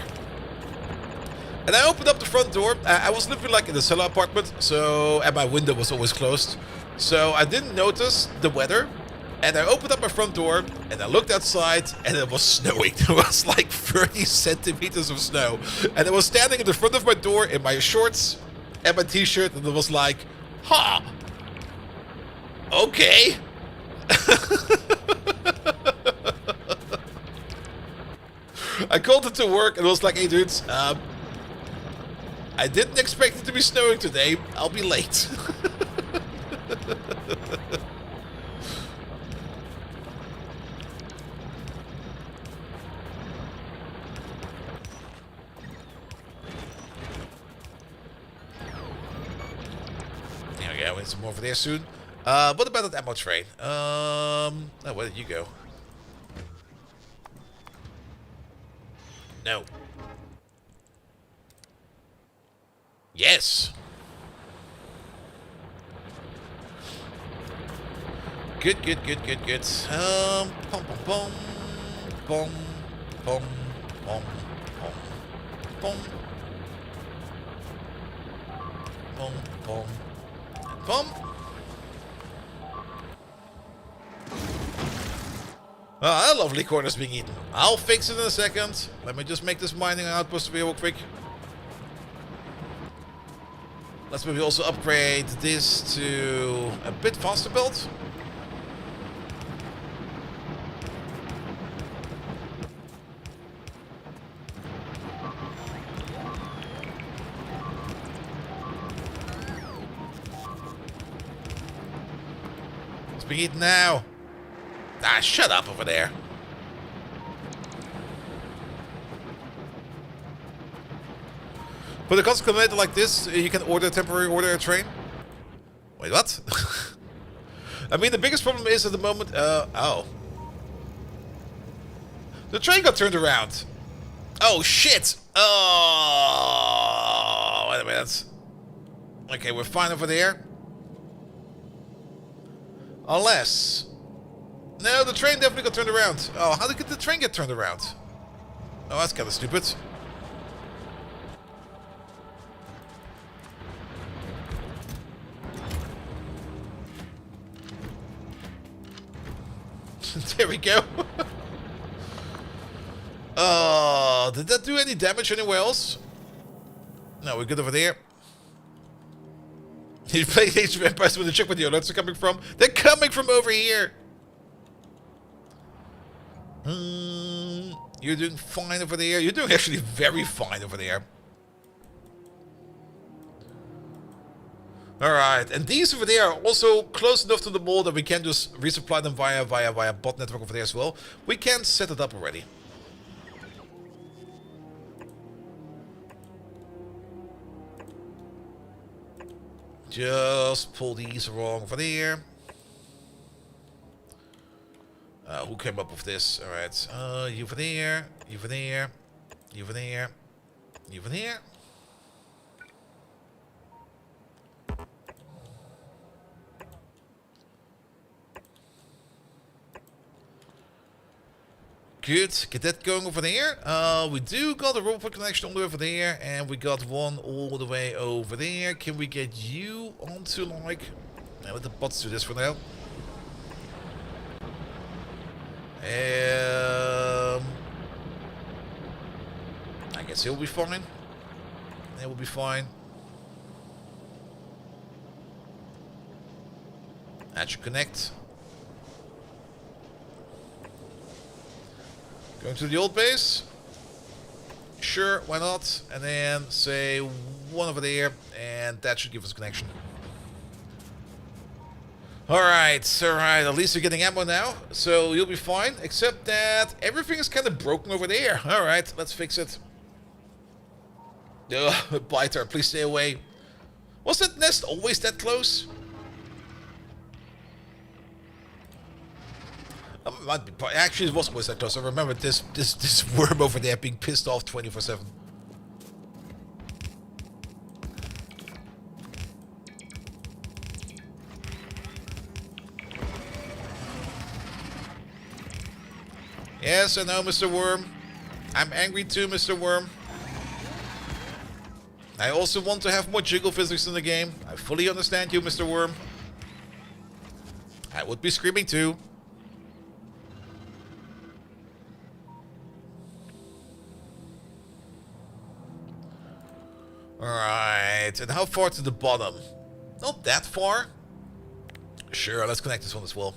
And I opened up the front door. I was living like in a cellar apartment, so and my window was always closed. So I didn't notice the weather. And I opened up my front door, and I looked outside, and it was snowing. There was like 30 centimeters of snow. And I was standing in the front of my door in my shorts and my t-shirt, and it was like, ha! Okay. I called it to work, and it was like, hey dudes, I didn't expect it to be snowing today. I'll be late. There we go. We need some more over there soon. What about that ammo train? Oh, where did you go? No. Yes. Good, good, good, good, good. Pom pom pom, pom pom pom pom pom pom pom. Ah, that lovely corn is being eaten. I'll fix it in a second. Let me just make this mining outpost real quick. Let's maybe also upgrade this to a bit faster build. It's being eaten now. Ah, shut up over there. For the constant commander like this, you can temporary order a train. Wait, what? I mean, the biggest problem is at the moment... oh. The train got turned around. Oh, shit! Oh, wait a minute. Okay, we're fine over there. Unless... No, the train definitely got turned around. Oh, how did the train get turned around? Oh, that's kind of stupid. There we go. Oh, did that do any damage anywhere else? No, we're good over there. You play Age of Empires with the chick with the alerts are coming from? They're coming from over here. You're doing fine over there. You're doing actually very fine over there. Alright, and these over there are also close enough to the mall that we can just resupply them via bot network over there as well. We can set it up already. Just pull these along over there. Who came up with this? Alright, you over there, you over there, you over there, you over there. Good, get that going over there. We do got a robot connection all the way over there, and we got one all the way over there. Can we get you onto like... Now let the bots do this for now. I guess he'll be fine. It will be fine. That should connect. Going to the old base? Sure, why not? And then say one over there, and that should give us a connection. Alright, alright, at least you're getting ammo now, so you'll be fine, except that everything is kind of broken over there. Alright, let's fix it. Ugh, Biter, please stay away. Was that nest always that close? Might be, actually, it was always that close. I remember this worm over there being pissed off 24/7. Yes, I know, Mr. Worm. I'm angry too, Mr. Worm. I also want to have more jiggle physics in the game. I fully understand you, Mr. Worm. I would be screaming too. Alright, and how far to the bottom? Not that far. Sure, let's connect this one as well.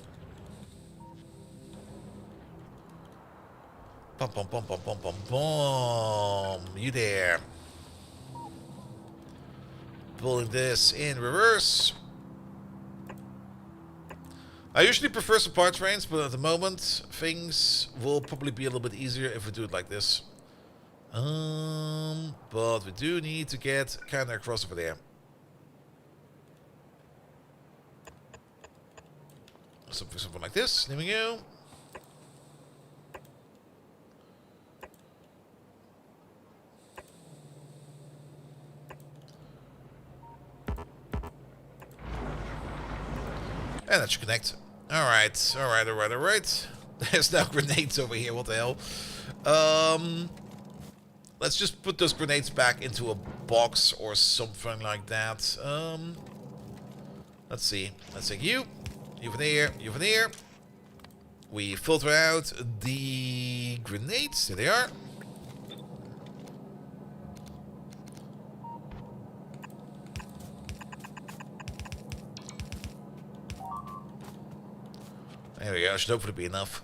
Bum bum bum bum bum bum bum. You there. Pulling this in reverse. I usually prefer supply trains, but at the moment things will probably be a little bit easier if we do it like this. But we do need to get kind of across over there. Something like this. There we go. And that should connect. Alright, alright, alright, alright. There's now grenades over here, what the hell? Let's just put those grenades back into a box or something like that. Let's see. Let's take you. You over there, you over there. We filter out the grenades. There they are. There we go. Should hopefully be enough.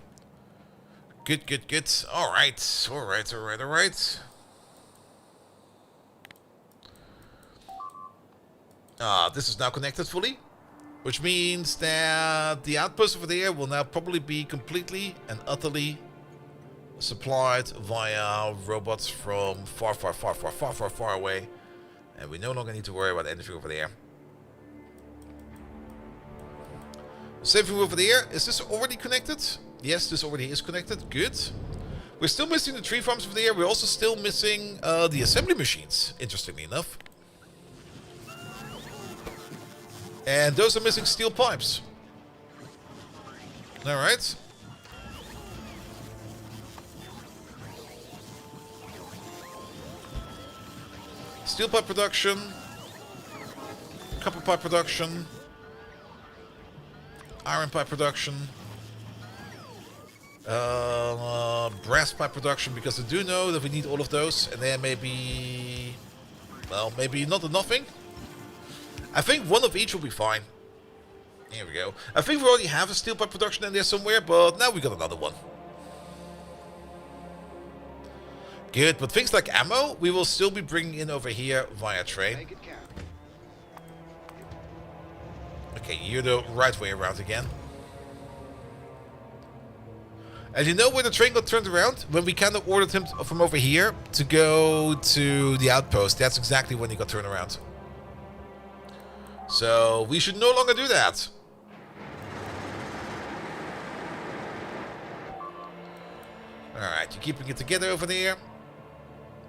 Good, good, good. Alright. Alright, alright, alright. This is now connected fully. Which means that the outpost over there will now probably be completely and utterly supplied via robots from far, far, far, far, far, far, far away. And we no longer need to worry about anything over there. Same thing over there. Is this already connected? Yes, this already is connected. Good. We're still missing the tree farms over there. We're also still missing the assembly machines, interestingly enough. And those are missing steel pipes. Alright. Steel pipe production. Copper pipe production. Iron pipe production. Brass pipe production, because I do know that we need all of those. And then maybe... well, maybe not nothing. I think one of each will be fine. Here we go. I think we already have a steel pipe production in there somewhere, but now we got another one. Good, but things like ammo, we will still be bringing in over here via train. Okay, you're the right way around again. And you know where the train got turned around? When we kind of ordered him from over here to go to the outpost. That's exactly when he got turned around. So, we should no longer do that. Alright, you're keeping it together over there.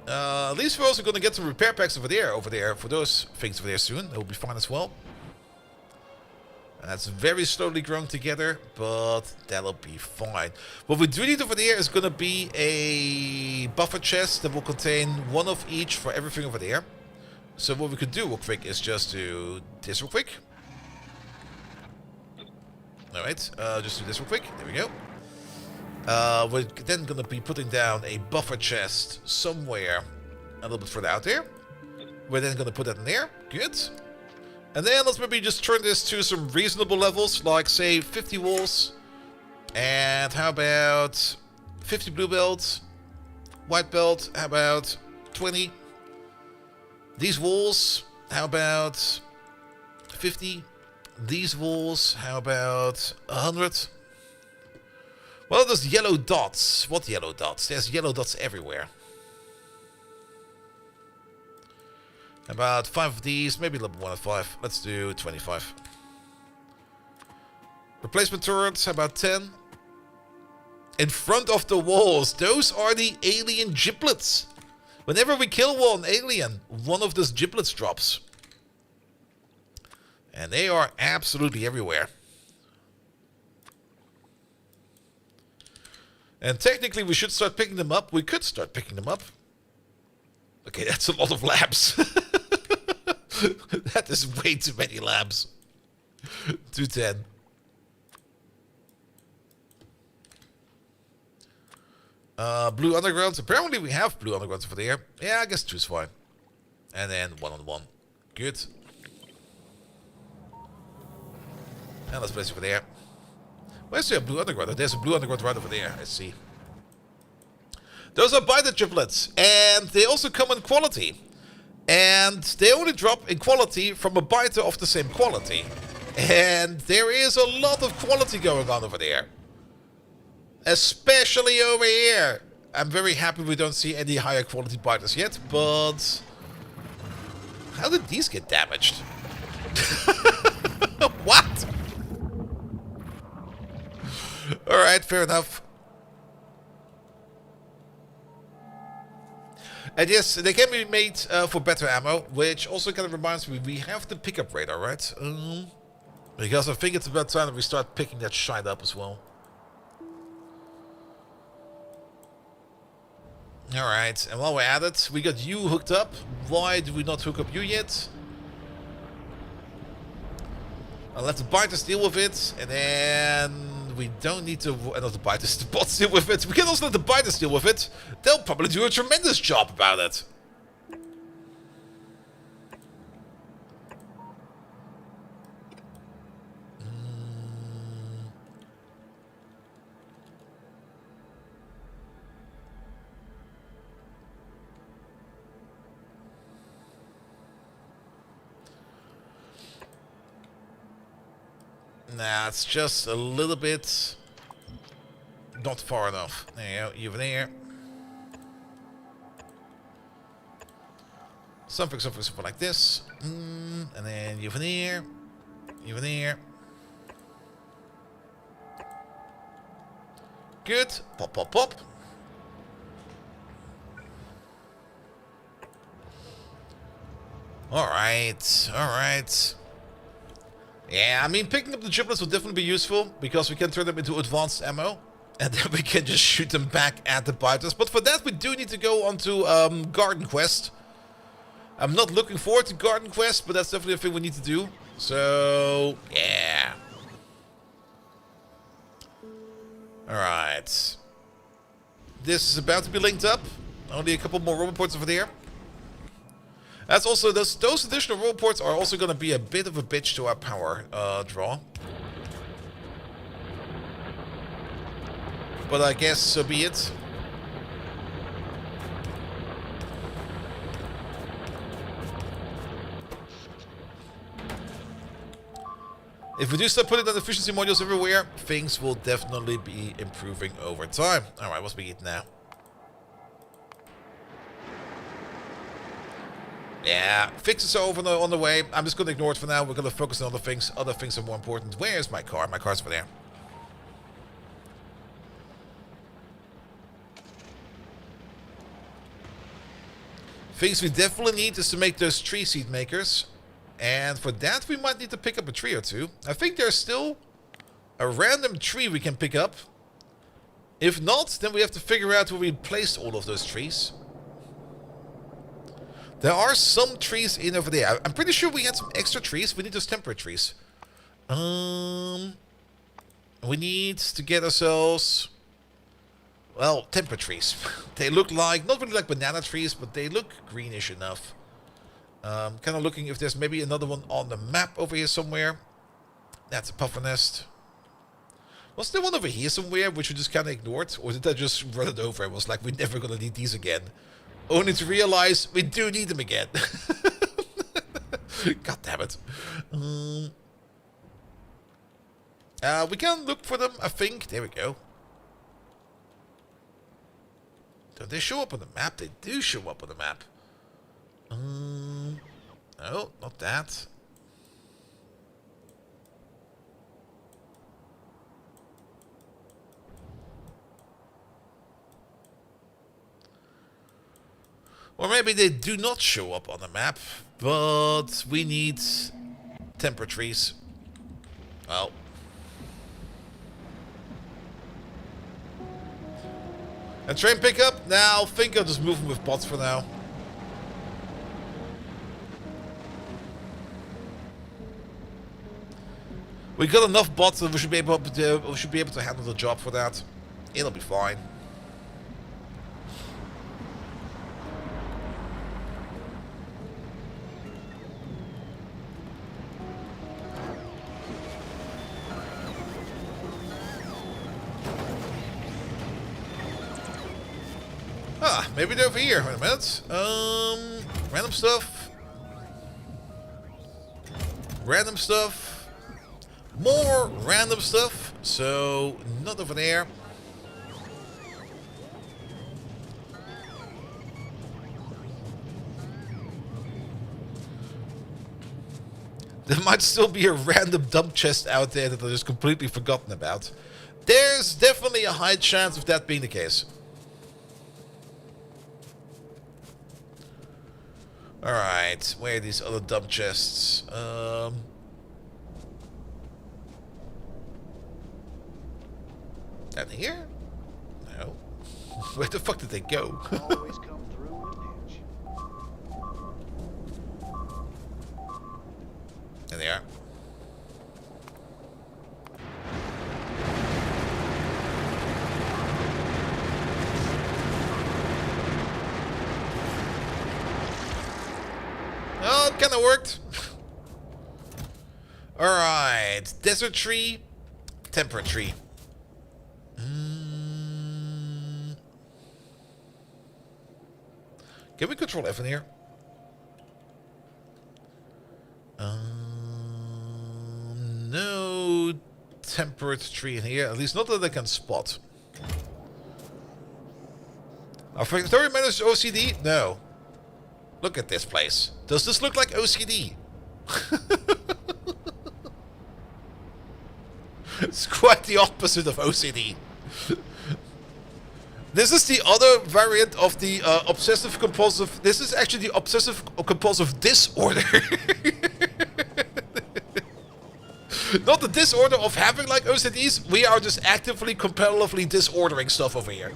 At least we're also going to get some repair packs over there for those things over there soon. That will be fine as well. And that's very slowly growing together, but that'll be fine. What we do need over there is going to be a buffer chest that will contain one of each for everything over there. So what we could do real quick is just do this real quick. Alright, just do this real quick. There we go. We're then going to be putting down a buffer chest somewhere a little bit further out there. We're then going to put that in there. Good. And then let's maybe just turn this to some reasonable levels, like say 50 walls. And how about 50 blue belts? White belt, how about 20? These walls, how about 50? These walls, how about 100? Well, there's yellow dots. What yellow dots? There's yellow dots everywhere. About 5 of these, maybe a little more than 5. Let's do 25. Replacement turrets, how about 10? In front of the walls, those are the alien giblets. Whenever we kill one alien, one of those giblets drops. And they are absolutely everywhere. And technically we should start picking them up. We could start picking them up. Okay, that's a lot of labs. That is way too many labs. 210. Blue undergrounds. Apparently we have blue undergrounds over there. Yeah, I guess 2 is fine. And then 1 on 1. Good. And let's place it over there. Where's the blue underground? There's a blue underground right over there. I see. Those are biter triplets. And they also come in quality. And they only drop in quality from a biter of the same quality. And there is a lot of quality going on over there. Especially over here. I'm very happy we don't see any higher quality biters yet. But how did these get damaged? What? Alright, fair enough. And yes, they can be made for better ammo, which also kind of reminds me, we have the pickup radar, right? Because I think it's about time that we start picking that shite up as well. Alright, and while we're at it, we got you hooked up. Why do we not hook up you yet? I'll let the biters deal with it, and then we don't need to... not the biters, the bots deal with it. We can also let the biters deal with it. They'll probably do a tremendous job about it. Nah, it's just a little bit not far enough. There you go, even there. Something like this. And then even here. Even here. Good. Pop, pop, pop. Alright, alright. Yeah, I mean, picking up the giblets will definitely be useful, because we can turn them into advanced ammo. And then we can just shoot them back at the biters. But for that, we do need to go onto Garden Quest. I'm not looking forward to Garden Quest, but that's definitely a thing we need to do. So, yeah. Alright. This is about to be linked up. Only a couple more robot ports over there. That's also, those additional robot ports are also going to be a bit of a bitch to our power draw. But I guess so be it. If we do start putting on efficiency modules everywhere, things will definitely be improving over time. Alright, what's we eat now? Yeah, fixes are over on the way. I'm just going to ignore it for now. We're going to focus on other things. Other things are more important. Where's my car? My car's over there. Things we definitely need is to make those tree seed makers. And for that, we might need to pick up a tree or two. I think there's still a random tree we can pick up. If not, then we have to figure out where we place all of those trees. There are some trees in over there. I'm pretty sure we had some extra trees. We need those temperate trees. We need to get ourselves... well, temperate trees. They look like, not really like banana trees, but they look greenish enough. Kind of looking if there's maybe another one on the map over here somewhere. That's a puffer nest. Was there one over here somewhere which we just kind of ignored? Or did I just run it over and was like, we're never going to need these again? Only to realize we do need them again. God damn it. We can look for them, I think. There we go. Don't they show up on the map? They do show up on the map. No, not that. Or maybe they do not show up on the map, but we need temperate trees. Well. And train pickup? Now, I think I'll just move them with bots for now. We got enough bots that we should be able to handle the job for that. It'll be fine. Ah, maybe they're over here. Wait a minute. Random stuff. Random stuff. More random stuff. So, not over there. There might still be a random dump chest out there that I just completely forgotten about. There's definitely a high chance of that being the case. Alright, where are these other dump chests? Down here? No. Where the fuck did they go? Always come through in a pinch. There they are. Oh, it kind of worked. Alright. Desert tree. Temperate tree. Can we control F in here? No temperate tree in here. At least not that I can spot. Our factory managed OCD? No. Look at this place. Does this look like OCD? It's quite the opposite of OCD. This is the other variant of the obsessive compulsive. This is actually the obsessive compulsive disorder. Not the disorder of having like OCDs. We are just actively, competitively disordering stuff over here.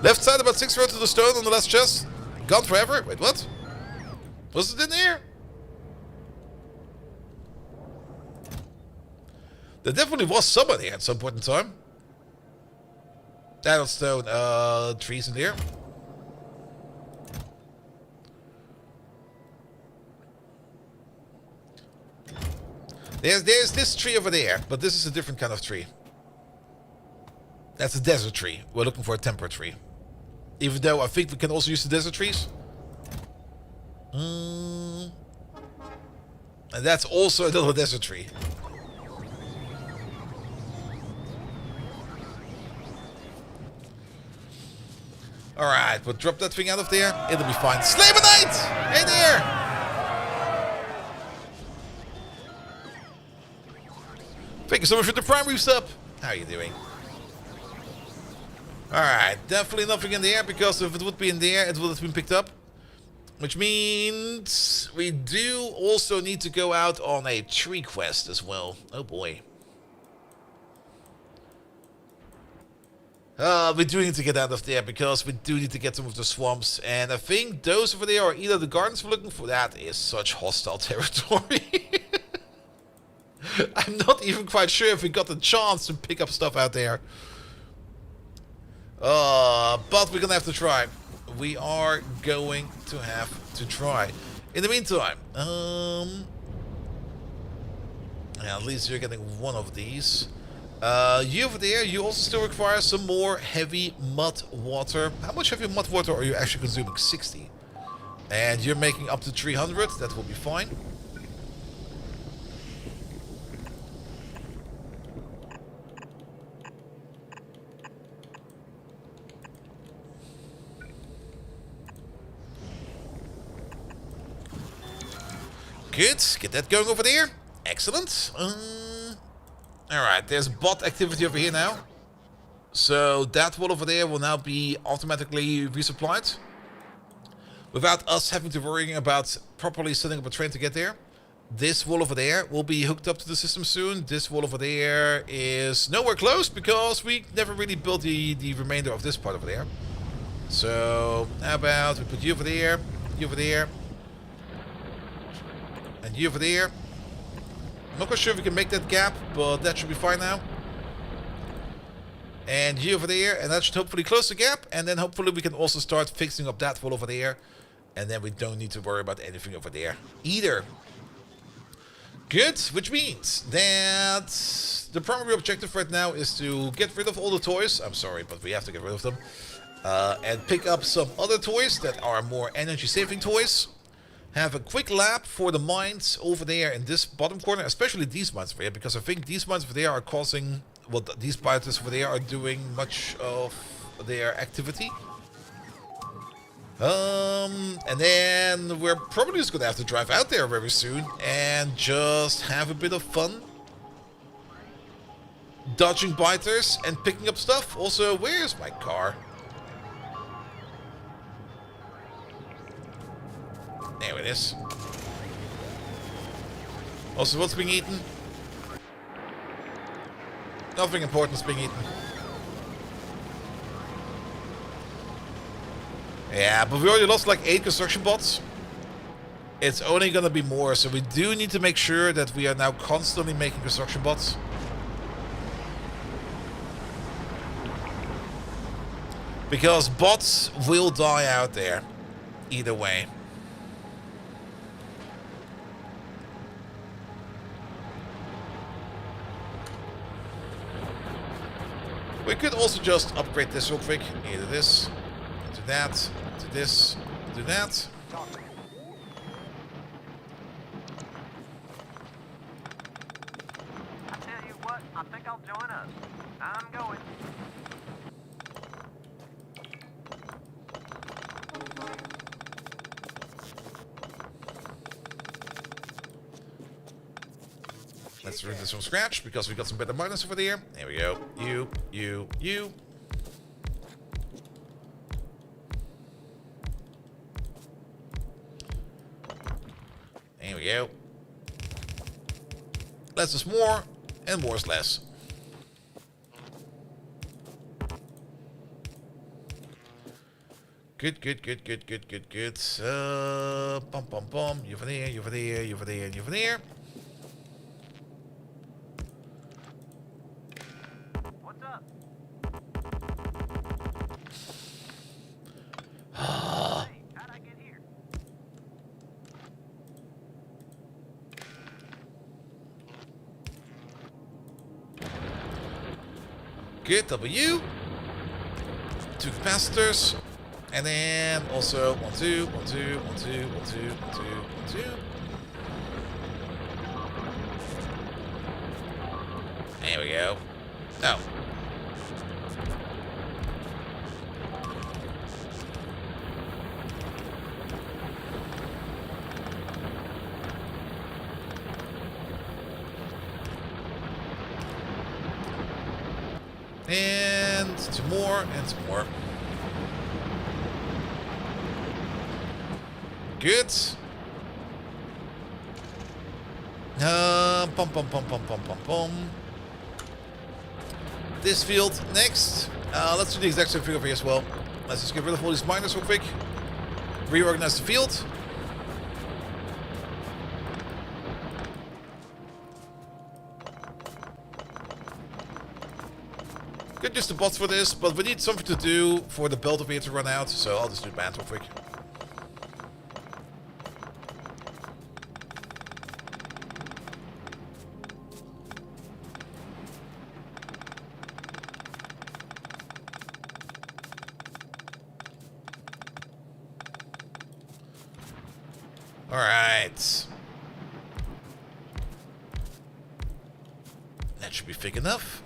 Left side about 6 rows to the stone on the last chest. Gone forever? Wait, what? Was it in here? There definitely was somebody at some point in time. That stone, trees in there. There's this tree over there, but this is a different kind of tree. That's a desert tree. We're looking for a temperate tree. Even though I think we can also use the desert trees. And that's also another desert tree. Alright, but drop that thing out of there. It'll be fine. Slaver Knight! Hey there! Thank you so much for the primary sub. How are you doing? Alright, definitely nothing in the air, because if it would be in the air, it would have been picked up. Which means we do also need to go out on a tree quest as well. Oh boy. We do need to get out of there, because we do need to get some of the swamps. And I think those over there are either the gardens we're looking for. That is such hostile territory. I'm not even quite sure if we got the chance to pick up stuff out there. But we're gonna have to try. We are going to have to try. In the meantime, yeah, at least you're getting one of these. You over there, you also still require some more heavy mud water. How much heavy mud water are you actually consuming? 60. And you're making up to 300. That will be fine. Good, get that going over there. Excellent. Alright, there's bot activity over here now. So that wall over there will now be automatically resupplied. Without us having to worry about properly setting up a train to get there. This wall over there will be hooked up to the system soon. This wall over there is nowhere close, because we never really built the remainder of this part over there. So how about we put you over there, you over there. And you over there. I'm not quite sure if we can make that gap, but that should be fine now. And you over there, and that should hopefully close the gap. And then hopefully we can also start fixing up that wall over there. And then we don't need to worry about anything over there either. Good, which means that the primary objective right now is to get rid of all the toys. I'm sorry, but we have to get rid of them. And pick up some other toys that are more energy-saving toys. Have a quick lap for the mines over there in this bottom corner, especially these mines over here, because I think these mines over there are causing, well, these biters over there are doing much of their activity. And then we're probably just gonna have to drive out there very soon and just have a bit of fun. Dodging biters and picking up stuff. Also, where's my car? There it is. Also, what's being eaten? Nothing important is being eaten. Yeah, but we already lost like 8 construction bots. It's only gonna be more, so we do need to make sure that we are now constantly making construction bots. Because bots will die out there. Either way. We could also just upgrade this real quick. Either this, to that, to this, to that. I tell you what, I think I'll join us. I'm going. Let's do this from scratch because we got some better miners over there. There we go. You. There we go. Less is more, and more is less. Good. Bum. You van here. What's up? Hey, how'd I get here? Good, W. 2 capacitors. And then also 1, 2. There we go. Oh. And 2 more, and 2 more. Good. Pum. This field next. Let's do the exact same thing over here as well. Let's just get rid of all these miners real quick. Reorganize the field. Could use the bots for this, but we need something to do for the belt over here to run out, so I'll just do band real quick. Alright. That should be thick enough.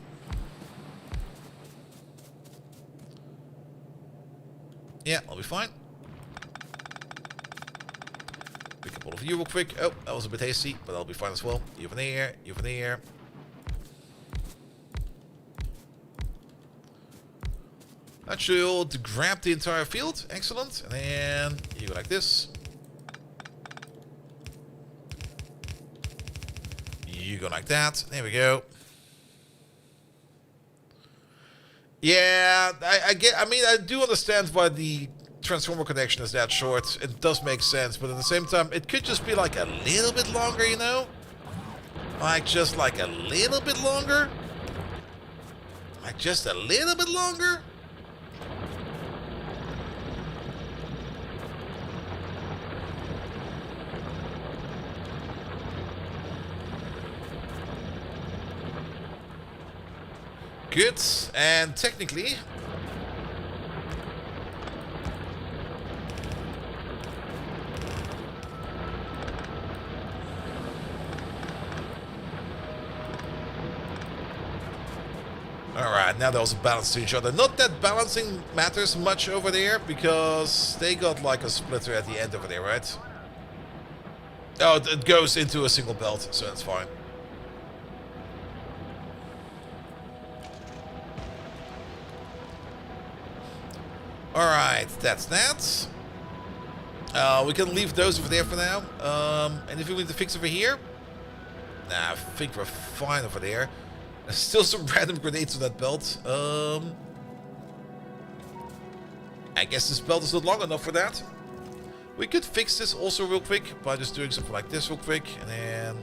Yeah, I'll be fine. Pick up all of you real quick. Oh, that was a bit hasty, but I'll be fine as well. You van here. That should grab the entire field. Excellent. And then you go like this. You go like that. There we go. Yeah, I mean, I do understand why the transformer connection is that short. It does make sense, but at the same time, it could just be like a little bit longer, you know? Like, just like a little bit longer? Like, just a little bit longer? Good, and technically... Alright, now they're also balanced to each other. Not that balancing matters much over there, because they got like a splitter at the end over there, right? Oh, it goes into a single belt, so that's fine. Alright, that's that. We can leave those over there for now. Anything we need to fix over here? Nah, I think we're fine over there. There's still some random grenades on that belt. I guess this belt is not long enough for that. We could fix this also real quick by just doing something like this real quick. And then...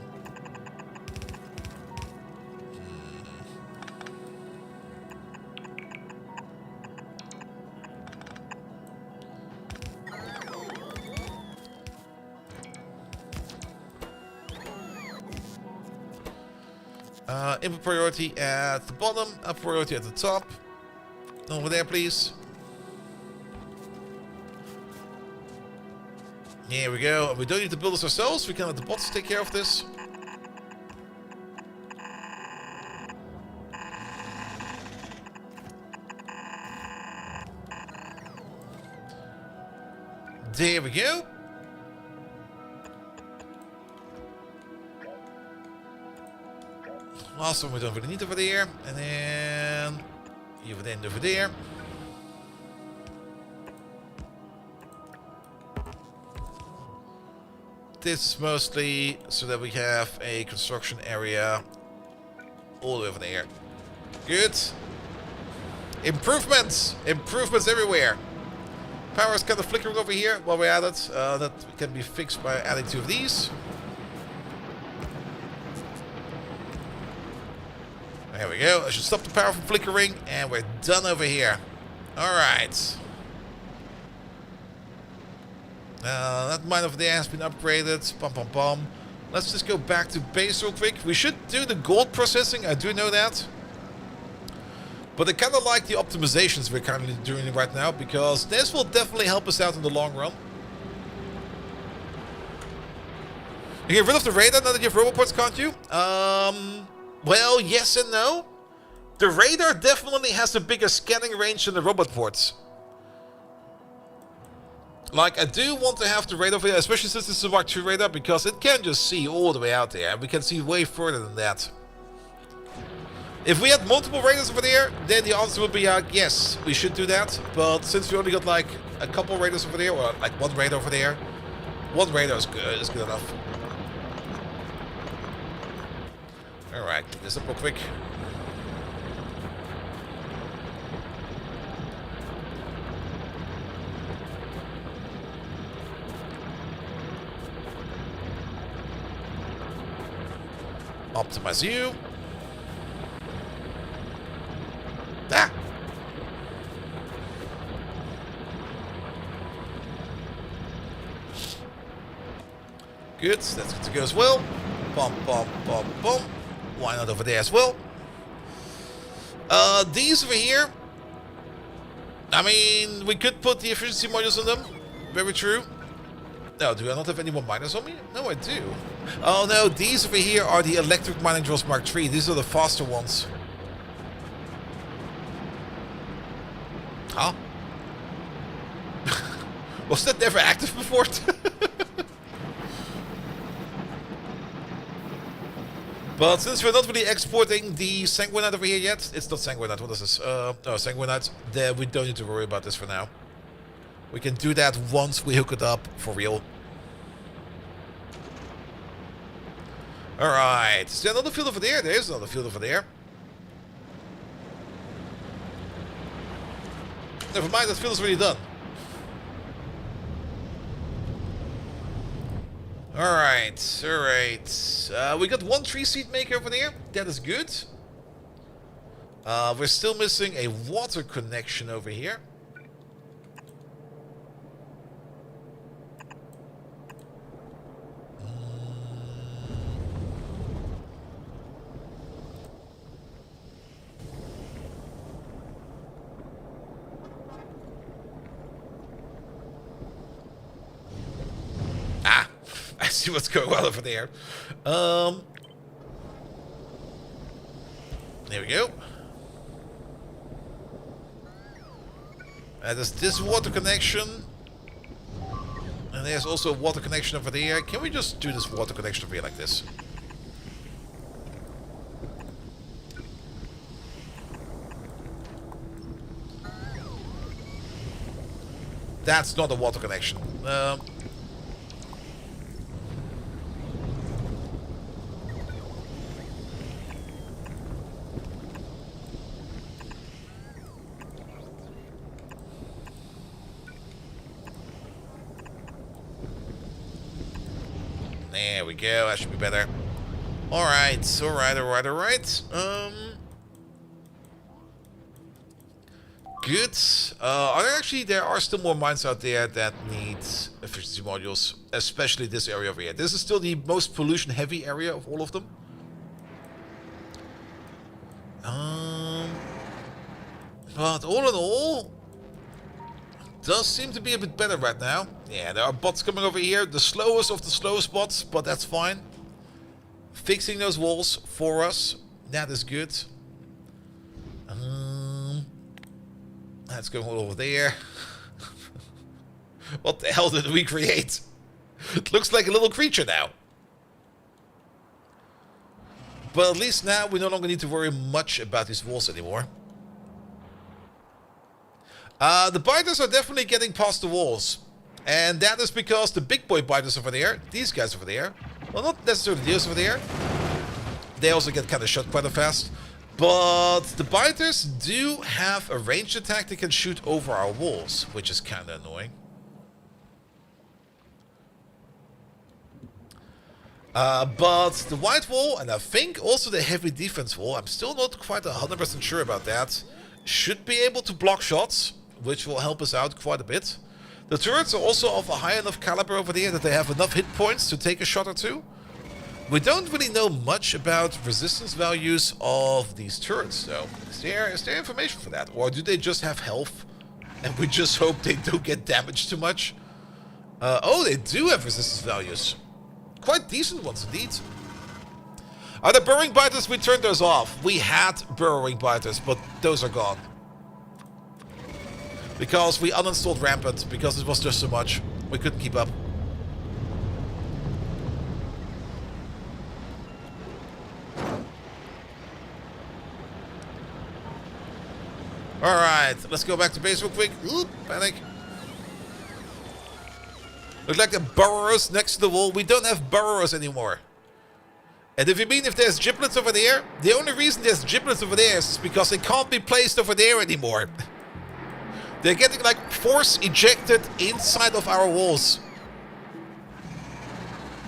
input priority at the bottom, up priority at the top. Over there, please. Here we go. We don't need to build this ourselves. We can let the bots take care of this. There we go. Last one we don't really need over there. And then even then over there. This is mostly so that we have a construction area all the way over there. Good. Improvements! Improvements everywhere. Power is kind of flickering over here while we're at it. That can be fixed by adding 2 of these. There we go. I should stop the power from flickering, and we're done over here. Alright. That mine over there has been upgraded. Pum pum pum. Let's just go back to base real quick. We should do the gold processing, I do know that. But I kind of like the optimizations we're currently doing right now, because this will definitely help us out in the long run. You get rid of the radar now that you have roboports, can't you? Well, yes and no. The radar definitely has a bigger scanning range than the robot ports. Like, I do want to have the radar for you, especially since this is a Mark II radar, because it can just see all the way out there, and we can see way further than that. If we had multiple radars over there, then the answer would be yes, we should do that. But since we only got like a couple radars over there, or like one radar over there, one radar is good enough. Alright, clean this up real quick. Optimize you. Ah! Good, that's good to go as well. Bum, bum, bum, bum. Why not over there as well? These over here. I mean, we could put the efficiency modules on them. Very true. No, do I not have any more miners on me? No, I do. Oh no, these over here are the electric mining drills Mark III. These are the faster ones. Huh? Was that never active before? But since we're not really exporting the Sanguinite over here yet, it's not Sanguinite, what is this? No, Sanguinite, then we don't need to worry about this for now. We can do that once we hook it up for real. Alright, is there another field over there? There is another field over there. Never mind, that field is already done. Alright, alright. We got one tree seed maker over there. That is good. We're still missing a water connection over here. I see what's going on over there. There we go. There's this water connection. And there's also a water connection over there. Can we just do this water connection over here like this? That's not a water connection. There we go, that should be better. Alright, alright. Good. There are still more mines out there that need efficiency modules, especially this area over here. This is still the most pollution heavy area of all of them. But all in all, does seem to be a bit better right now. Yeah, there are bots coming over here. The slowest of the slowest bots, but that's fine. Fixing those walls for us. That is good. Let's go over there. What the hell did we create? It looks like a little creature now. But at least now we no longer need to worry much about these walls anymore. The biters are definitely getting past the walls. And that is because the big boy biters over there, these guys over there, well, not necessarily these over there, they also get kind of shot quite fast. But the biters do have a ranged attack that can shoot over our walls, which is kind of annoying. But the white wall, and I think also the heavy defense wall, I'm still not quite 100% sure about that, should be able to block shots, which will help us out quite a bit. The turrets are also of a high enough caliber over there that they have enough hit points to take a shot or two. We don't really know much about resistance values of these turrets, though. Is there information for that? Or do they just have health, and we just hope they don't get damaged too much? Oh, they do have resistance values. Quite decent ones, indeed. Are the burrowing biters? We turned those off. We had burrowing biters, but those are gone. Because we uninstalled Rampant, because it was just so much. We couldn't keep up. Alright, let's go back to base real quick. Oop, panic. Look like the burrowers next to the wall. We don't have burrowers anymore. And if you mean if there's giblets over there, the only reason there's giblets over there is because they can't be placed over there anymore. They're getting like force ejected inside of our walls.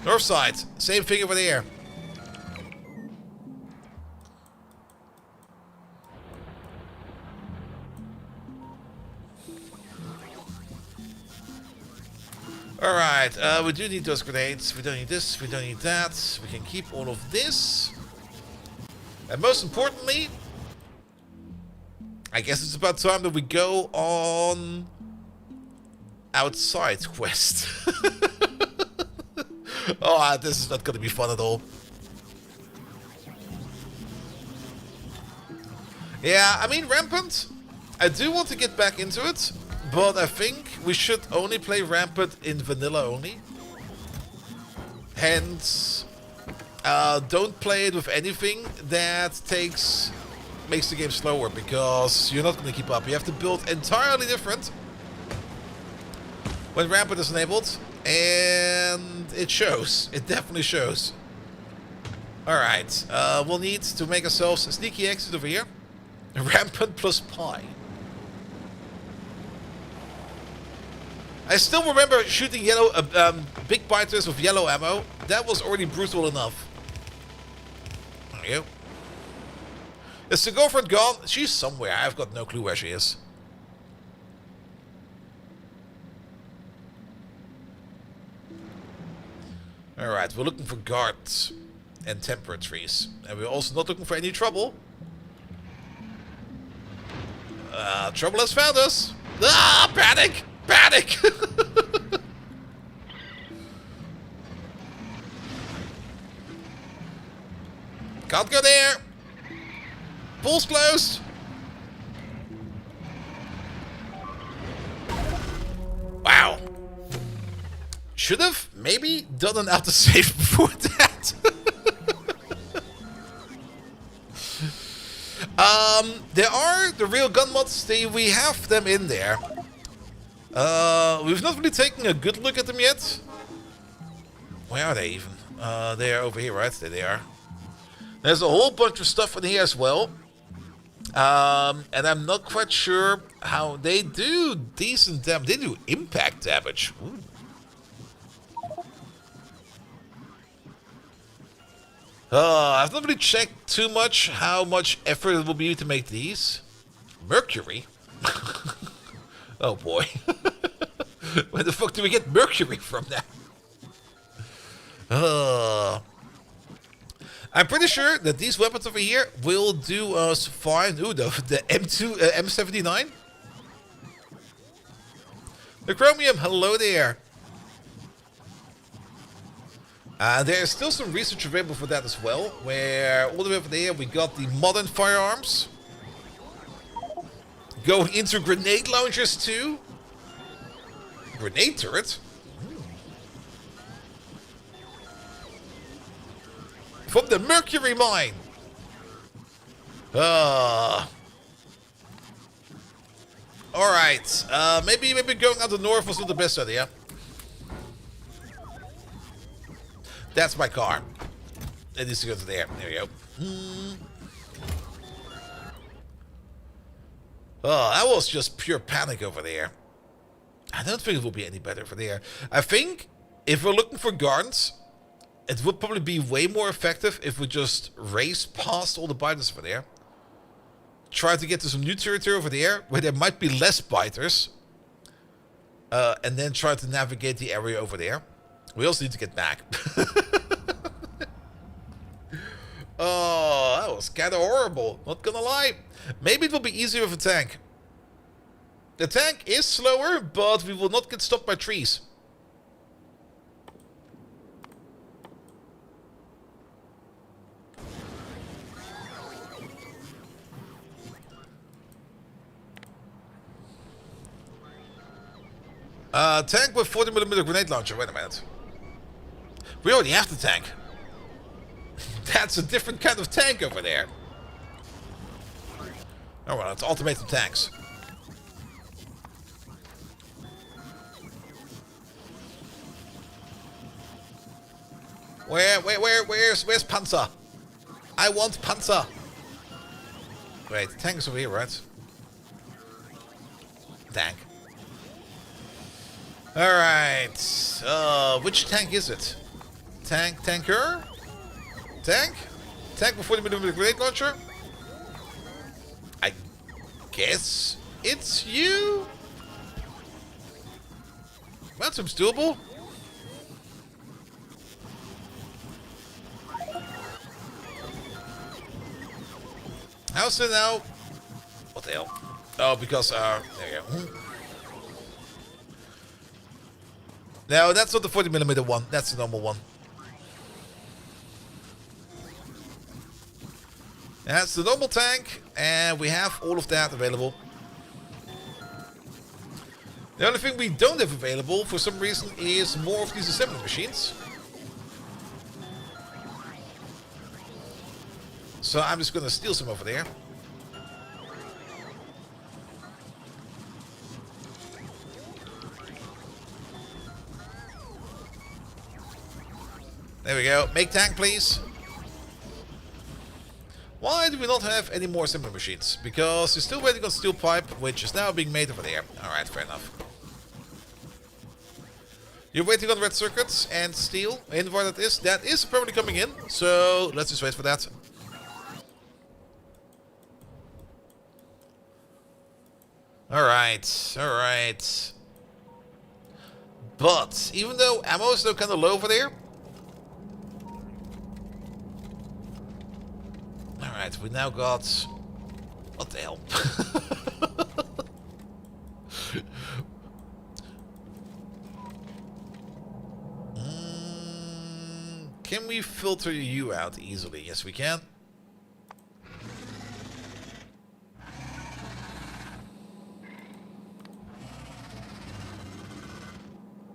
North side, same thing over there. Alright, we do need those grenades. We don't need this, we don't need that. We can keep all of this. And most importantly, I guess it's about time that we go on outside quest. Oh, this is not going to be fun at all. Yeah, I mean, Rampant, I do want to get back into it, but I think we should only play Rampant in vanilla only. Hence, don't play it with anything that makes the game slower, because you're not going to keep up. You have to build entirely different when Rampant is enabled, and it shows. It definitely shows. Alright, we'll need to make ourselves a sneaky exit over here. Rampant plus Pi. I still remember shooting yellow, big biters with yellow ammo. That was already brutal enough. There you go. Is the girlfriend gone? She's somewhere. I've got no clue where she is. Alright, we're looking for guards and temperate trees. And we're also not looking for any trouble. Trouble has found us. Ah, panic! Panic! Can't go there. Pool's closed. Wow. Should have maybe done an autosave before that. There are the real gun mods. We have them in there. We've not really taken a good look at them yet. Where are they even? They are over here, right? There they are. There's a whole bunch of stuff in here as well. And I'm not quite sure how they do decent damage. They do impact damage. Ooh. I've not really checked too much how much effort it will be to make these. Mercury? Oh boy. Where the fuck do we get mercury from that? I'm pretty sure that these weapons over here will do us fine. Ooh, the M79. The chromium, hello there. There's still some research available for that as well, where all the way over there we got the modern firearms. Going into grenade launchers too. Grenade turret? from the mercury mine. Alright, maybe going out the north was not the best idea. That's my car. It needs to go to there. There we go. Oh, that was just pure panic over there. I don't think it will be any better over there. I think if we're looking for gardens, it would probably be way more effective if we just race past all the biters over there. Try to get to some new territory over there where there might be less biters. And then try to navigate the area over there. We also need to get back. Oh, that was kind of horrible. Not gonna lie. Maybe it will be easier with a tank. The tank is slower, but we will not get stopped by trees. Tank with 40mm grenade launcher. Wait a minute. We already have the tank. That's a different kind of tank over there. Oh well, it's ultimatum tanks. Where's Panzer? I want Panzer. Wait, the tank is over here, right? Tank. Alright. Which tank is it? Tanker? Tank? Tank with 40mm grenade launcher? I guess it's you? That seems doable. How's it now? What the hell? Oh, because, there you go. No, that's not the 40mm one. That's the normal one. That's the normal tank, and we have all of that available. The only thing we don't have available, for some reason, is more of these assembly machines. So I'm just gonna steal some over there. There we go. Make tank, please. Why do we not have any more assembly machines? Because we're still waiting on steel pipe, which is now being made over there. Alright, fair enough. You're waiting on red circuits and steel. And where that is probably coming in. So let's just wait for that. Alright, alright. But even though ammo is still kind of low over there. Alright, we now got... What the hell? Can we filter you out easily? Yes, we can.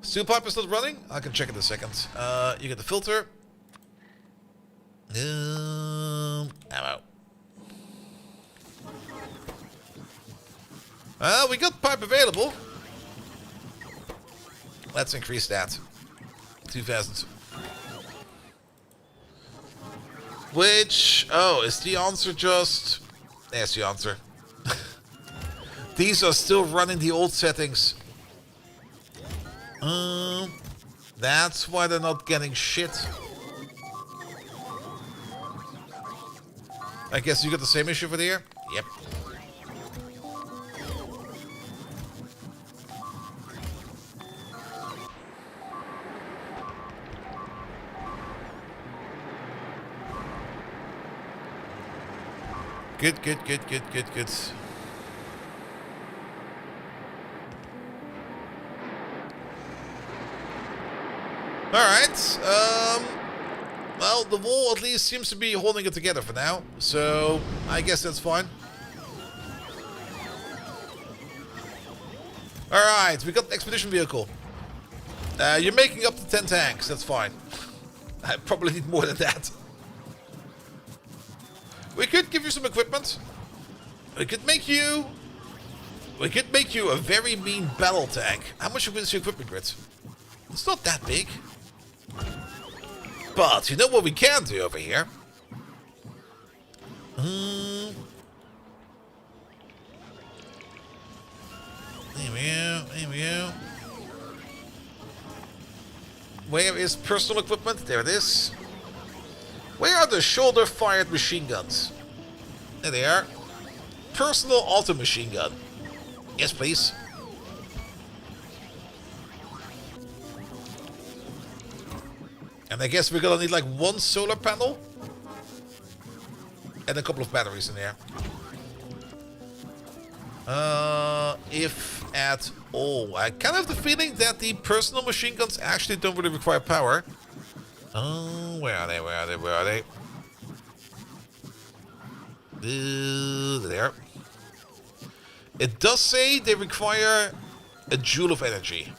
Steel pipe is not running? I can check in a second. You get the filter. Ammo. We got pipe available. Let's increase that. 2,000. Which, oh, is the answer just... There's the answer. These are still running the old settings. That's why they're not getting shit. I guess you got the same issue over there? Yep. Good, good, good, good, good, good. Alright, well, the wall at least seems to be holding it together for now, so I guess that's fine. Alright, we got the expedition vehicle. You're making up to 10 tanks, that's fine. I probably need more than that. We could give you some equipment. We could make you a very mean battle tank. How much is your equipment grid? It's not that big. But you know what we can do over here? Here we go. Where is personal equipment? There it is. Where are the shoulder-fired machine guns? There they are. Personal auto machine gun. Yes, please. And I guess we're gonna need like one solar panel and a couple of batteries in there. If at all. I kind of have the feeling that the personal machine guns actually don't really require power. Where are they? Where are they? Where are they? There. It does say they require a joule of energy.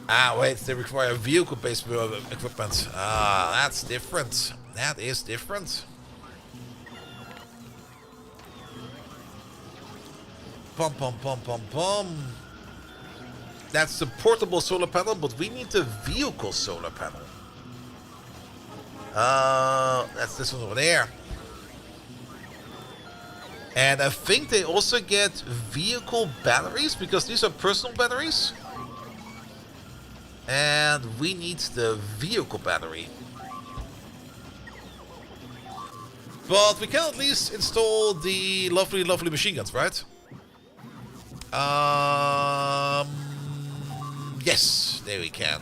Ah, wait, they require vehicle-based equipment. Ah, that's different. That is different. Pum, pum, pum, pum, pum. That's the portable solar panel, but we need the vehicle solar panel. That's this one over there. And I think they also get vehicle batteries, because these are personal batteries. And we need the vehicle battery. But we can at least install the lovely, lovely machine guns, right? Yes, there we can.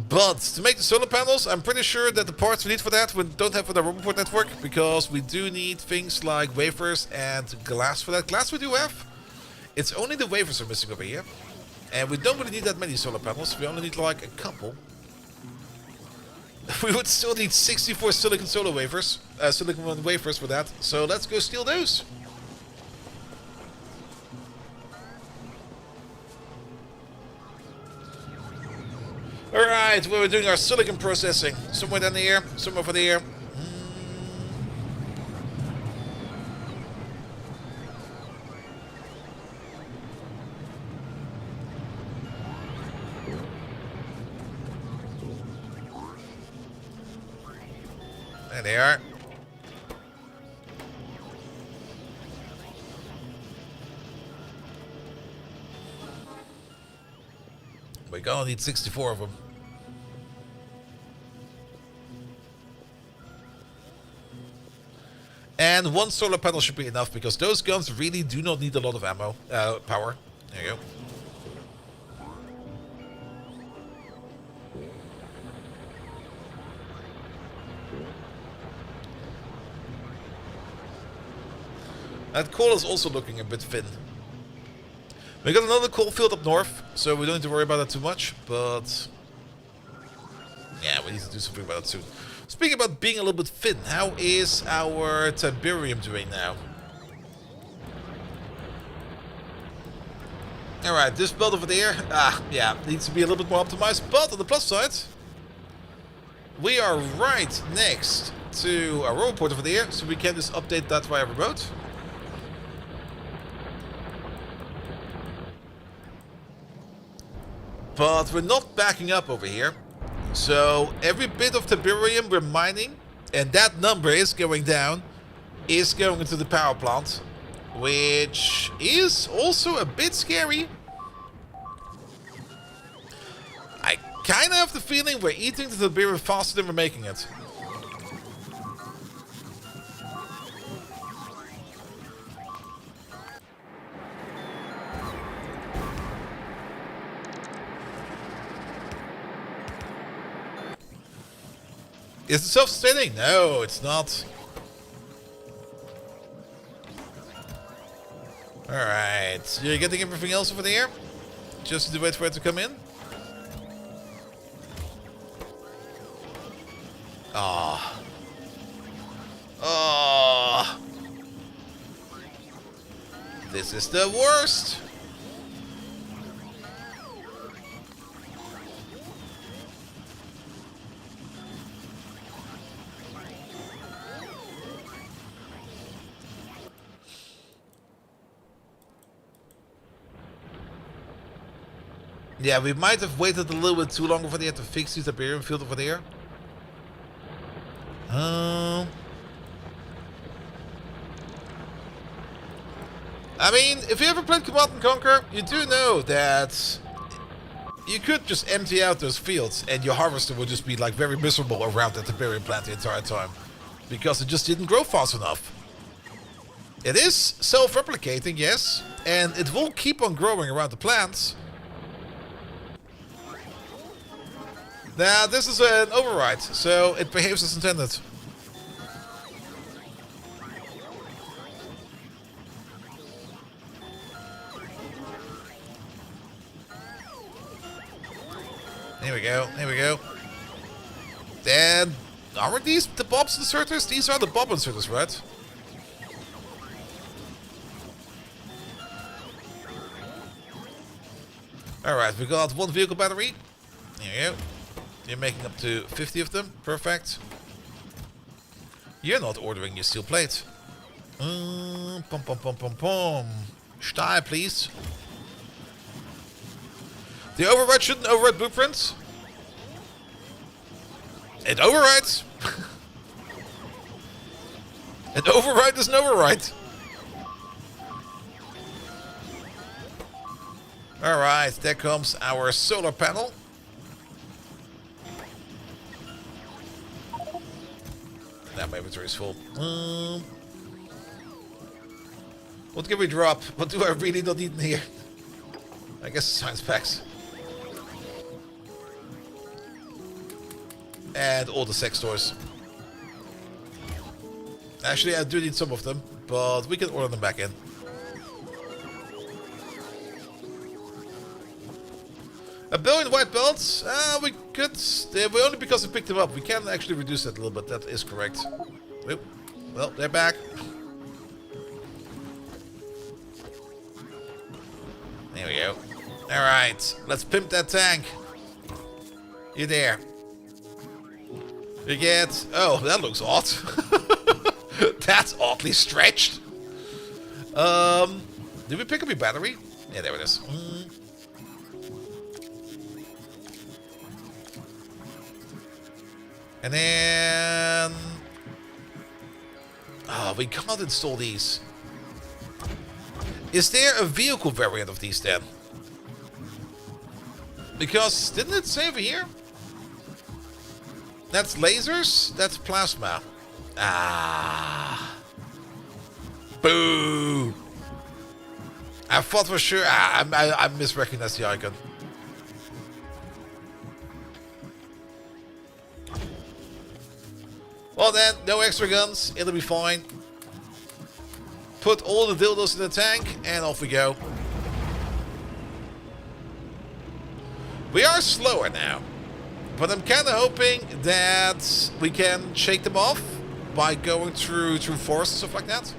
But to make the solar panels, I'm pretty sure that the parts we need for that we don't have for the Roboport network, because we do need things like wafers and glass for that. Glass we do have. It's only the wafers are missing over here. And we don't really need that many solar panels. We only need like a couple. We would still need 64 silicon solar wafers. Silicon wafers for that. So let's go steal those. Alright, we're doing our silicon processing. Somewhere down here, somewhere over there. There they are. We're gonna need 64 of them. And one solar panel should be enough, because those guns really do not need a lot of ammo, power. There you go. That coal is also looking a bit thin. We got another coal field up north, so we don't need to worry about that too much, but yeah, we need to do something about it soon. Speaking about being a little bit thin, how is our Tiberium doing now? Alright, this belt over there, yeah, needs to be a little bit more optimized, but on the plus side, we are right next to our Roboport over there, so we can just update that via remote. But we're not backing up over here. So every bit of Tiberium we're mining, and that number is going down, is going into the power plant. Which is also a bit scary. I kind of have the feeling we're eating the Tiberium faster than we're making it. Is it self-sustaining? No, it's not. Alright, you're getting everything else over there? Just to wait for it to come in? Ah. Oh, this is the worst. Yeah, we might have waited a little bit too long for they had to fix this Iberian field over there. I mean, if you ever played Command and Conquer, you do know that you could just empty out those fields and your harvester would just be like very miserable around that Iberian plant the entire time. Because it just didn't grow fast enough. It is self-replicating, yes, and it will keep on growing around the plants. Now, this is an override, so it behaves as intended. Here we go, here we go. Then, aren't these the Bob inserters? These are the Bob inserters, right? Alright, we got one vehicle battery. Here you go. You're making up to 50 of them. Perfect. You're not ordering your steel plate. Pom pom pom pom pom. Stahl, please. The override shouldn't override blueprints. It overrides. An override is an override. Alright, there comes our solar panel. Now my inventory is full. What can we drop? What do I really not need in here? I guess science packs. And all the sex toys. Actually, I do need some of them, but we can order them back in. A billion white belts? We could. We only because we picked them up. We can actually reduce that a little bit. That is correct. Oop. Well, they're back. There we go. Alright, let's pimp that tank. You there. You get... Oh, that looks odd. That's oddly stretched. Did we pick up your battery? Yeah, there it is. And then... Oh, we can't install these. Is there a vehicle variant of these then? Because, didn't it say over here? That's lasers? That's plasma. Ah. Boo. I thought for sure... I misrecognized the icon. Well then, no extra guns, it'll be fine. Put all the dildos in the tank, and off we go. We are slower now. But I'm kind of hoping that we can shake them off by going through forests and stuff like that.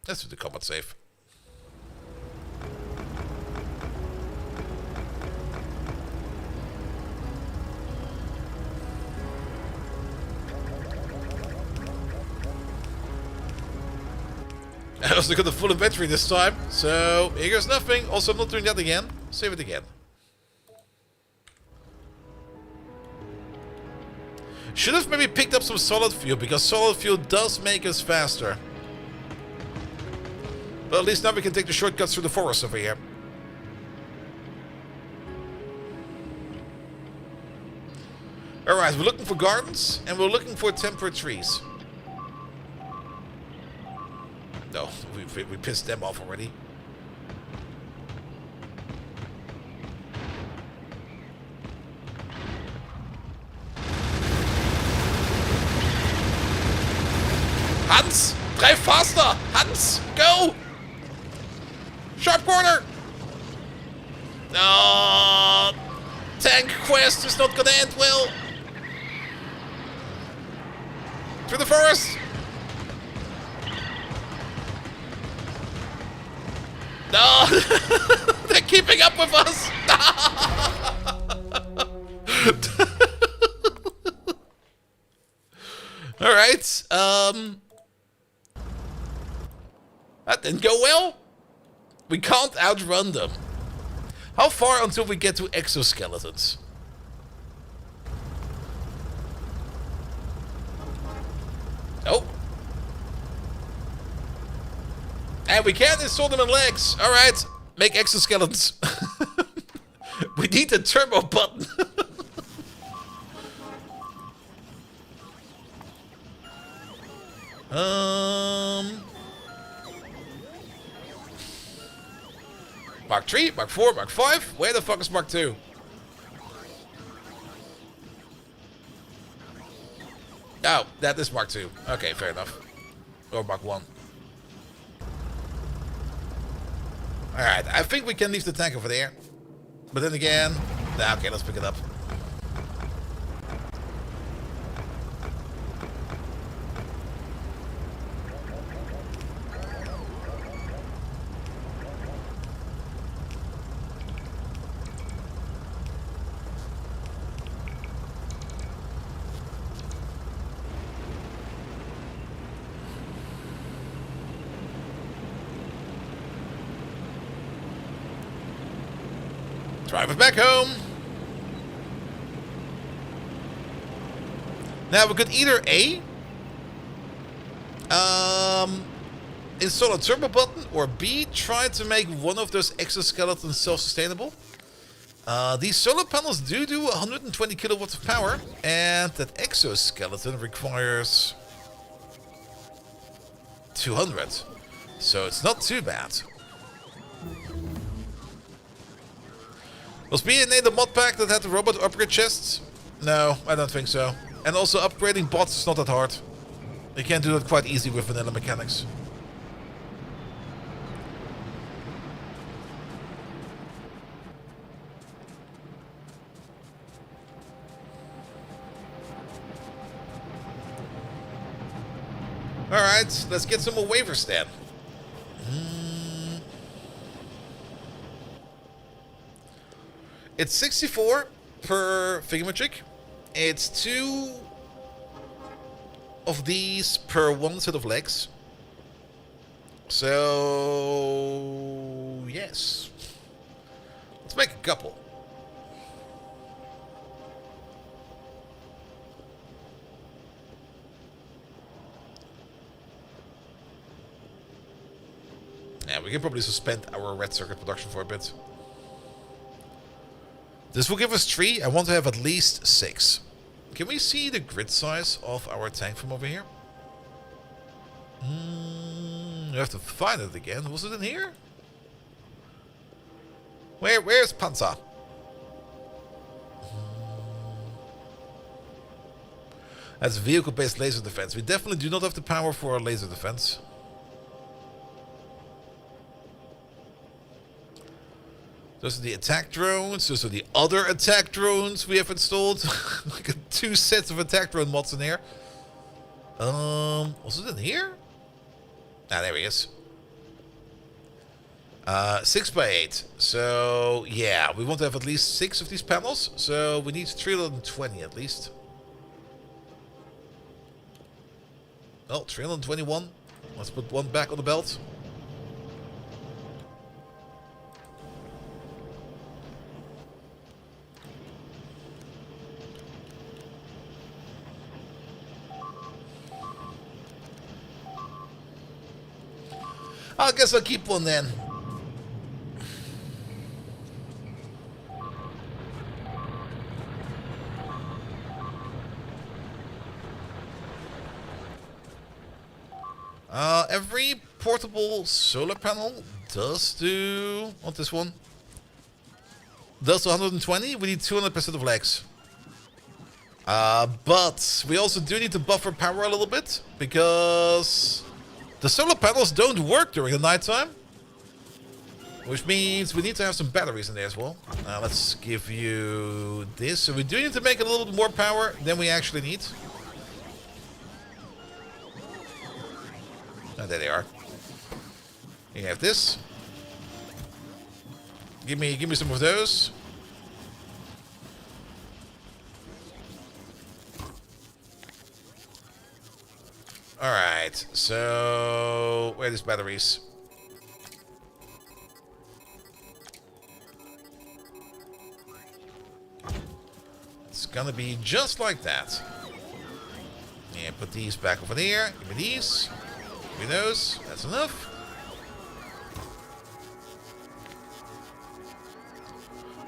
Let's do the combat save. I also got the full inventory this time, so here goes nothing. Also, I'm not doing that again. Save it again. Should have maybe picked up some solid fuel, because solid fuel does make us faster. But at least now we can take the shortcuts through the forest over here. Alright, we're looking for gardens, and we're looking for temperate trees. No, we pissed them off already. Hans, drive faster! Hans, go! Sharp corner! Oh, tank quest is not gonna end well. Through the forest. No, they're keeping up with us. All right. That didn't go well. We can't outrun them. How far until we get to exoskeletons? Oh. And we can't install them in legs. All right. Make exoskeletons. We need the turbo button. Mark 3, Mark 4, Mark 5. Where the fuck is Mark 2? Oh, that is Mark 2. Okay, fair enough. Or Mark 1. Alright, I think we can leave the tank over there. But then again... Nah, okay, let's pick it up. Drive it back home. Now we could either install a turbo button, or B, try to make one of those exoskeletons self-sustainable. These solar panels do 120 kilowatts of power, and that exoskeleton requires 200. So it's not too bad. Was B&A the mod pack that had the robot upgrade chests? No, I don't think so. And also upgrading bots is not that hard. You can do that quite easy with vanilla mechanics. Alright, let's get some more waivers then. It's 64 per Figmatric. It's 2 of these per one set of legs. So, yes. Let's make a couple. Yeah, we can probably suspend our red circuit production for a bit. This will give us 3. I want to have at least 6. Can we see the grid size of our tank from over here? You have to find it again. Was it in here? Where's Panzer? That's vehicle-based laser defense. We definitely do not have the power for our laser defense. Those are the attack drones. Those are the other attack drones we have installed. We got 2 sets of attack drone mods in here. Was it in here? Ah, there he is. 6x8. So, yeah, we want to have at least 6 of these panels. So, we need 320 at least. Oh, 321. Let's put one back on the belt. I guess I'll keep one then. Every portable solar panel does do... What, this one? Does 120. We need 200% of legs. But we also do need to buffer power a little bit, because the solar panels don't work during the nighttime. Which means we need to have some batteries in there as well. Let's give you this. So we do need to make a little bit more power than we actually need. Oh, there they are. You have this. Give me some of those. All right. So where are these batteries? It's gonna be just like that. Yeah, put these back over there. Give me these. Give me those. That's enough.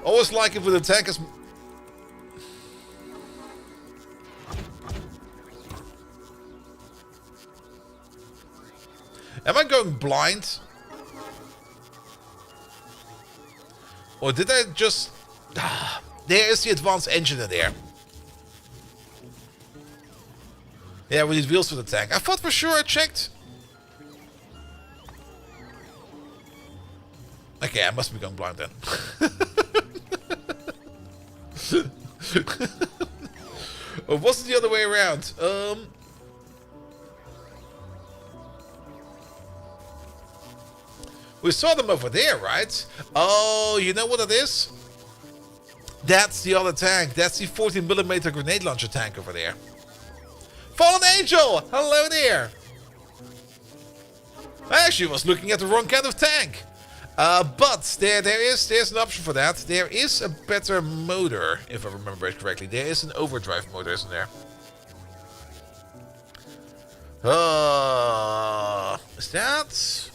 Always like it when the tank is... Am I going blind? Or did I just... there is the advanced engine in there. Yeah, we need wheels for the tank. I thought for sure I checked. Okay, I must be going blind then. Or was it the other way around? We saw them over there, right? Oh, you know what it is? That's the other tank. That's the 14mm grenade launcher tank over there. Fallen Angel! Hello there! I actually was looking at the wrong kind of tank. But there's an option for that. There is a better motor, if I remember it correctly. There is an overdrive motor, isn't there? Is that...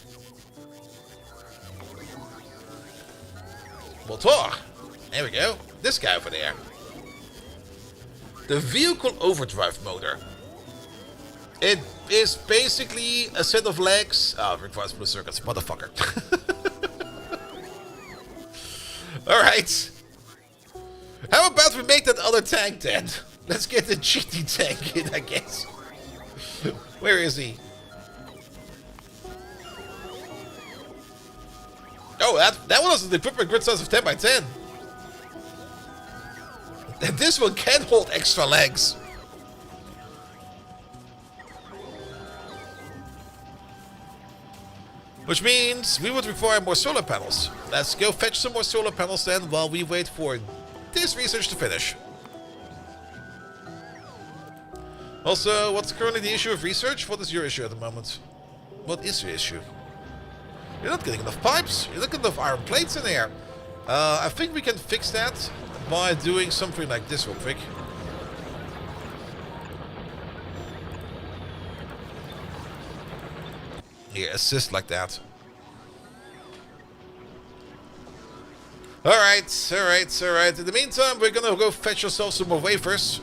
Motor. There we go. This guy over there. The vehicle overdrive motor. It is basically a set of legs. Oh, it requires blue circuits. Motherfucker. Alright. How about we make that other tank then? Let's get the GT tank in, I guess. Where is he? Oh, that one was an equipment grid size of 10 by 10. And this one can hold extra legs. Which means we would require more solar panels. Let's go fetch some more solar panels then while we wait for this research to finish. Also, what's currently the issue of research? What is your issue at the moment? What is your issue? You're not getting enough pipes. You're not getting enough iron plates in there. I think we can fix that by doing something like this real quick. Here, assist like that. Alright, alright, alright. In the meantime, we're gonna go fetch ourselves some more wafers.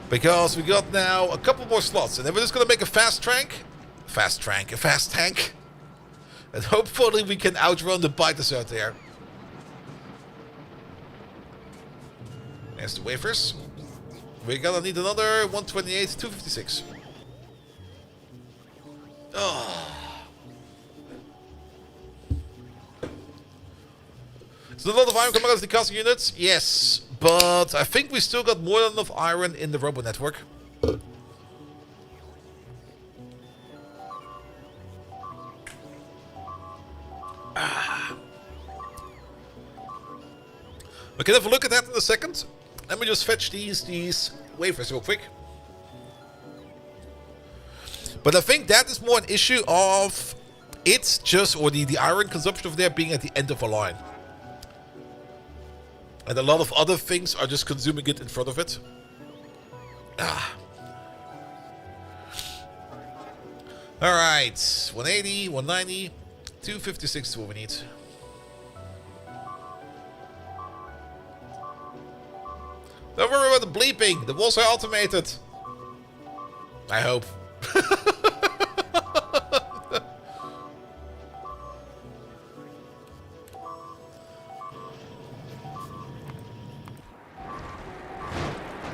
Because we got now a couple more slots. And then we're just gonna make a fast tank. A fast tank. And hopefully we can outrun the biters out there. There's the wafers. We're gonna need another 128, 256. Oh. So a lot of iron coming out of the casting units? Yes. But I think we still got more than enough iron in the robo network. We can have a look at that in a second. Let me just fetch these wafers real quick. But I think that is more an issue of it's just, or the iron consumption of there being at the end of a line. And a lot of other things are just consuming it in front of it. Alright, 180, 190, 256 is what we need. Don't worry about the bleeping. The walls are automated. I hope.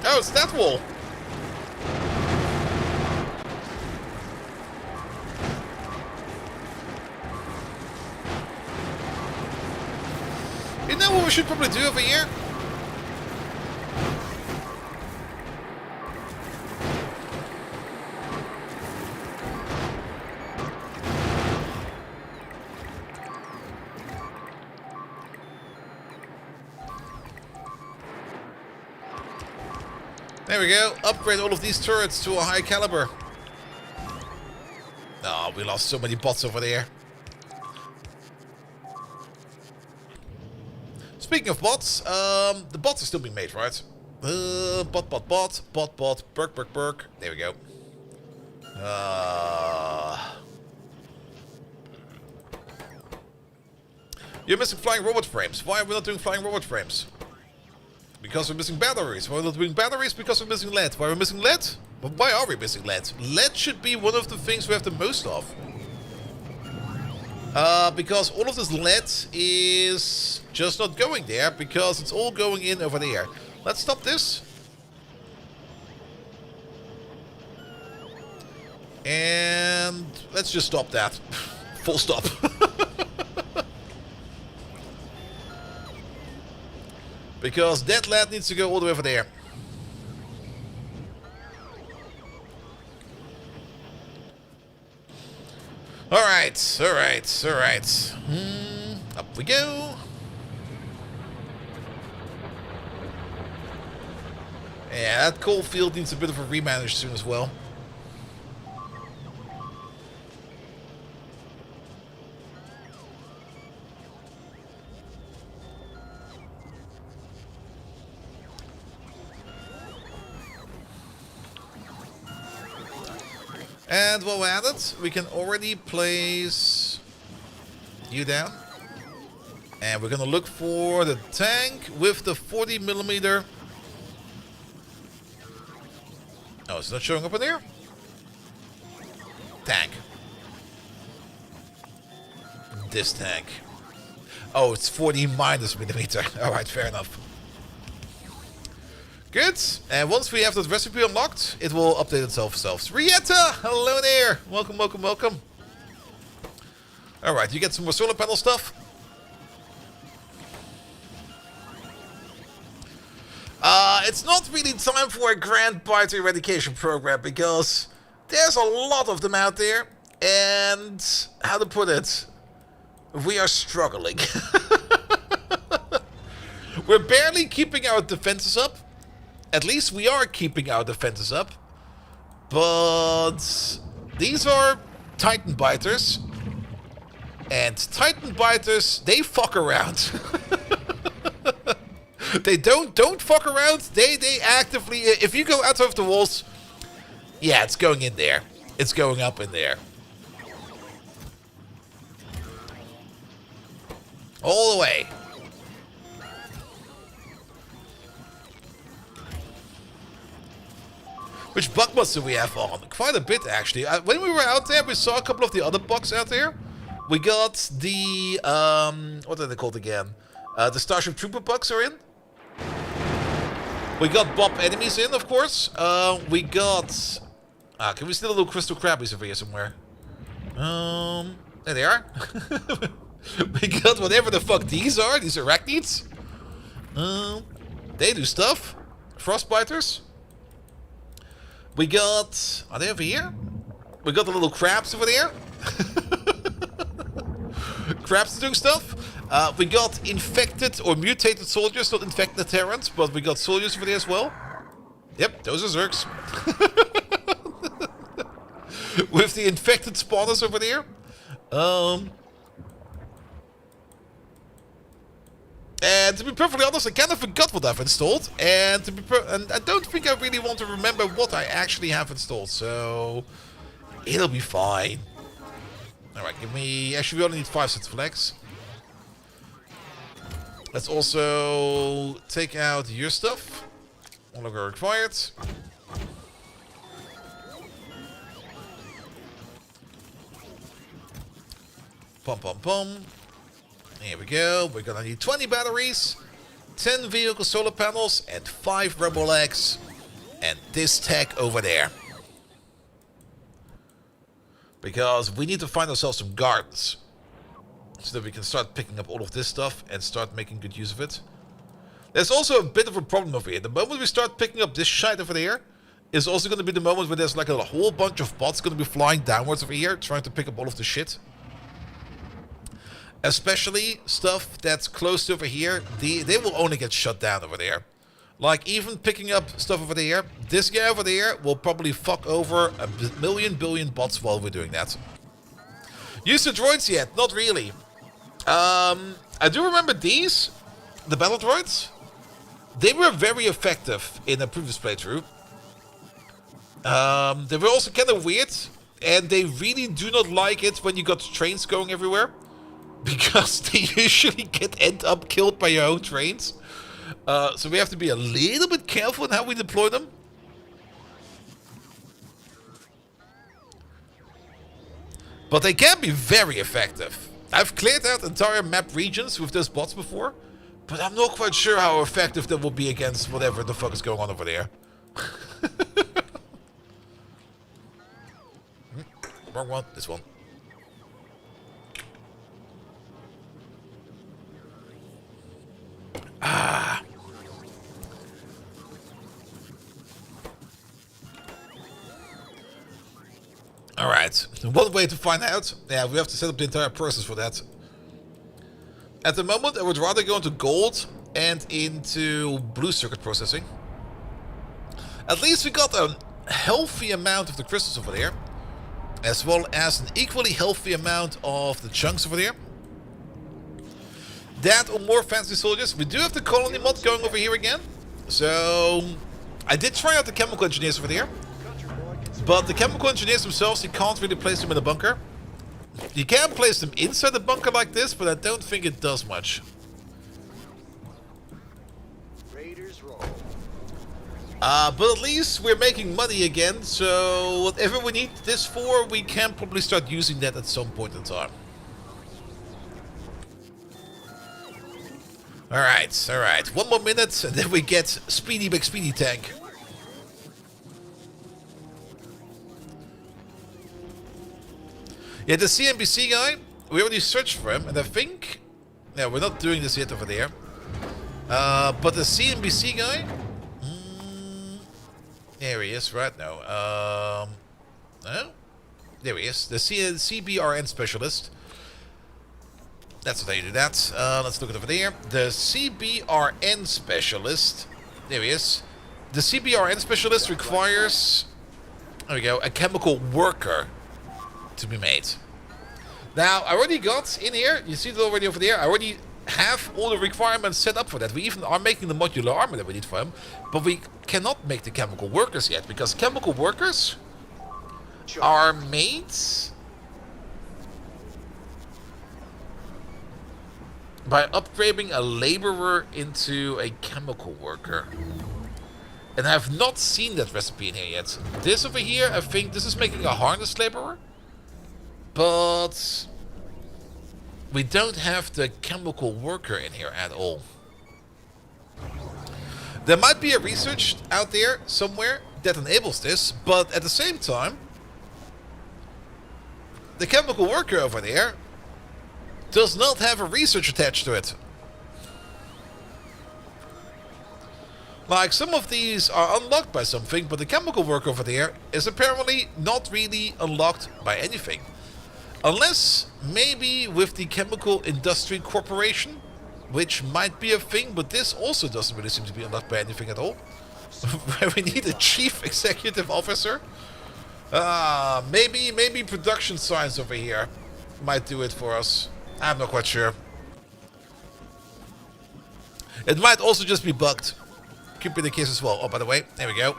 Oh, it's that wall. You know what we should probably do over here? There we go. Upgrade all of these turrets to a high caliber. Oh, we lost so many bots over there. Speaking of bots, the bots are still being made, right? Bot, Burk. There we go. You're missing flying robot frames. Why are we not doing flying robot frames? Because we're missing batteries. Why are we not doing batteries? Because we're missing lead. Why are we missing lead? But why are we missing lead? Lead should be one of the things we have the most of. Because all of this lead is just not going there, because it's all going in over there. Let's stop this. And let's just stop that. Full stop. Because that lead needs to go all the way over there. Alright. Up we go. Yeah, that coal field needs a bit of a remanage soon as well. And while we're at it, we can already place you down. And we're gonna look for the tank with the 40mm. Oh, it's not showing up in there? Tank. This tank. Oh, it's 40mm. Alright, fair enough. Good. And once we have that recipe unlocked, it will update itself. Rietta! Hello there! Welcome. Alright, you get some more solar panel stuff. It's not really time for a grand biter eradication program, because there's a lot of them out there. And, how to put it, we are struggling. We're barely keeping our defenses up. At least we are keeping our defenses up. But these are Titan biters. And Titan biters, they fuck around. They don't fuck around. They actively, if you go out of the walls, yeah, it's going in there. It's going up in there. All the way. Which bug mods do we have on? Quite a bit, actually. When we were out there, we saw a couple of the other bugs out there. We got the, what are they called again? The Starship Trooper bugs are in. We got Bob enemies in, of course. We got... can we steal a little crystal crabbies over here somewhere? There they are. We got whatever the fuck these arachnids. They do stuff. Frostbiters. We got... Are they over here? We got the little crabs over there. Crabs doing stuff. We got infected or mutated soldiers, not infected Terrans, but we got soldiers over there as well. Yep, those are Zergs. With the infected spawners over there. And to be perfectly honest, I kind of forgot what I've installed. And I don't think I really want to remember what I actually have installed. So it'll be fine. Alright, give me... Actually, we only need 5 sets of legs. Let's also take out your stuff. No longer required. Pum. Here we go. We're gonna need 20 batteries, 10 vehicle solar panels, and 5 rebel legs. And this tech over there. Because we need to find ourselves some gardens. so that we can start picking up all of this stuff and start making good use of it. There's also a bit of a problem over here. The moment we start picking up this shite over there is also going to be the moment where there's like a whole bunch of bots going to be flying downwards over here, trying to pick up all of the shit. Especially stuff that's close to over here, they will only get shut down over there. Like, even picking up stuff over there, this guy over there will probably fuck over a billion bots while we're doing that. Use the droids yet? Not really. I do remember these, the battle droids. They were very effective in a previous playthrough. They were also kind of weird, and they really do not like it when you got trains going everywhere, because they usually end up killed by your own trains. So we have to be a little bit careful in how we deploy them. But they can be very effective. I've cleared out entire map regions with those bots before, but I'm not quite sure how effective that will be against whatever the fuck is going on over there. Wrong one, this one. Ah. Alright, one way to find out. Yeah, we have to set up the entire process for that. At the moment, I would rather go into gold and into blue circuit processing. At least we got a healthy amount of the crystals over there, as well as an equally healthy amount of the chunks over there. That or more fancy soldiers. We do have the colony mod going over here again. So I did try out the chemical engineers over there. But the chemical engineers themselves, you can't really place them in a bunker. You can place them inside the bunker like this, but I don't think it does much. Raiders roll. But at least we're making money again, so whatever we need this for, we can probably start using that at some point in time. Alright, alright. One more minute, and then we get Speedy McSpeedy Tank. Yeah, the CNBC guy, we already searched for him, and I think... Yeah, we're not doing this yet over there. But the CNBC guy... there he is, right? No. No? There he is. The CBRN specialist. That's how you do that. Let's look at over there. The CBRN specialist. There he is. The CBRN specialist requires... There we go. A chemical worker to be made. Now, I already got in here, you see it already over there, I already have all the requirements set up for that. We even are making the modular armor that we need for him, but we cannot make the chemical workers yet, because chemical workers are made by upgrading a laborer into a chemical worker. And I have not seen that recipe in here yet. This over here, I think this is making a harness laborer. But we don't have the chemical worker in here at all. There might be a research out there somewhere that enables this, but at the same time, the chemical worker over there does not have a research attached to it. Like, some of these are unlocked by something, but the chemical worker over there is apparently not really unlocked by anything. Unless, maybe with the Chemical Industry Corporation, which might be a thing, but this also doesn't really seem to be unlocked by anything at all. Where we need a Chief Executive Officer. Maybe Production Science over here might do it for us. I'm not quite sure. It might also just be bugged. Could be the case as well. Oh, by the way, there we go.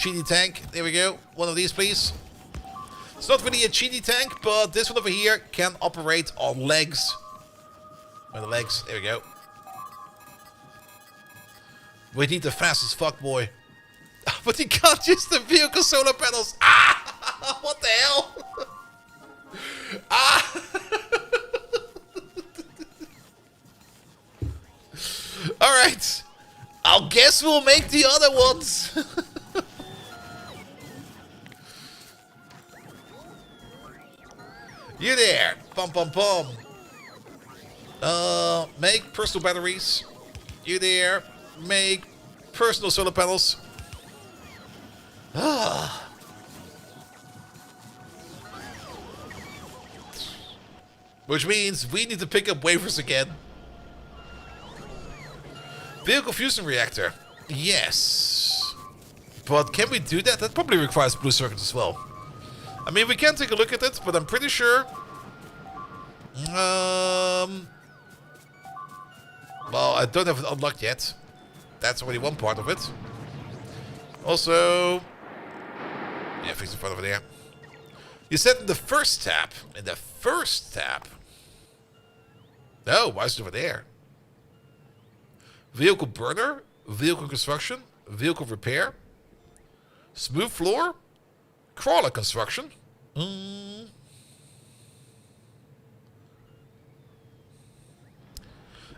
Cheaty tank, there we go. One of these, please. It's not really a cheaty tank, but this one over here can operate on legs. On the legs, there we go. We need the fastest fuck boy. But he can't use the vehicle solar panels. Ah! What the hell? Ah! Alright. I'll guess we'll make the other ones. You there. Pum pum pum. Make personal batteries. You there. Make personal solar panels. Which means we need to pick up wafers again. Vehicle fusion reactor. Yes. But can we do that? That probably requires blue circuits as well. I mean, we can take a look at it, but I'm pretty sure... Well, I don't have it unlocked yet. That's already one part of it. Also... Yeah, fix in front over there. You said in the first tab. In the first tab. No, why is it over there? Vehicle burner, vehicle construction, vehicle repair, smooth floor, crawler construction.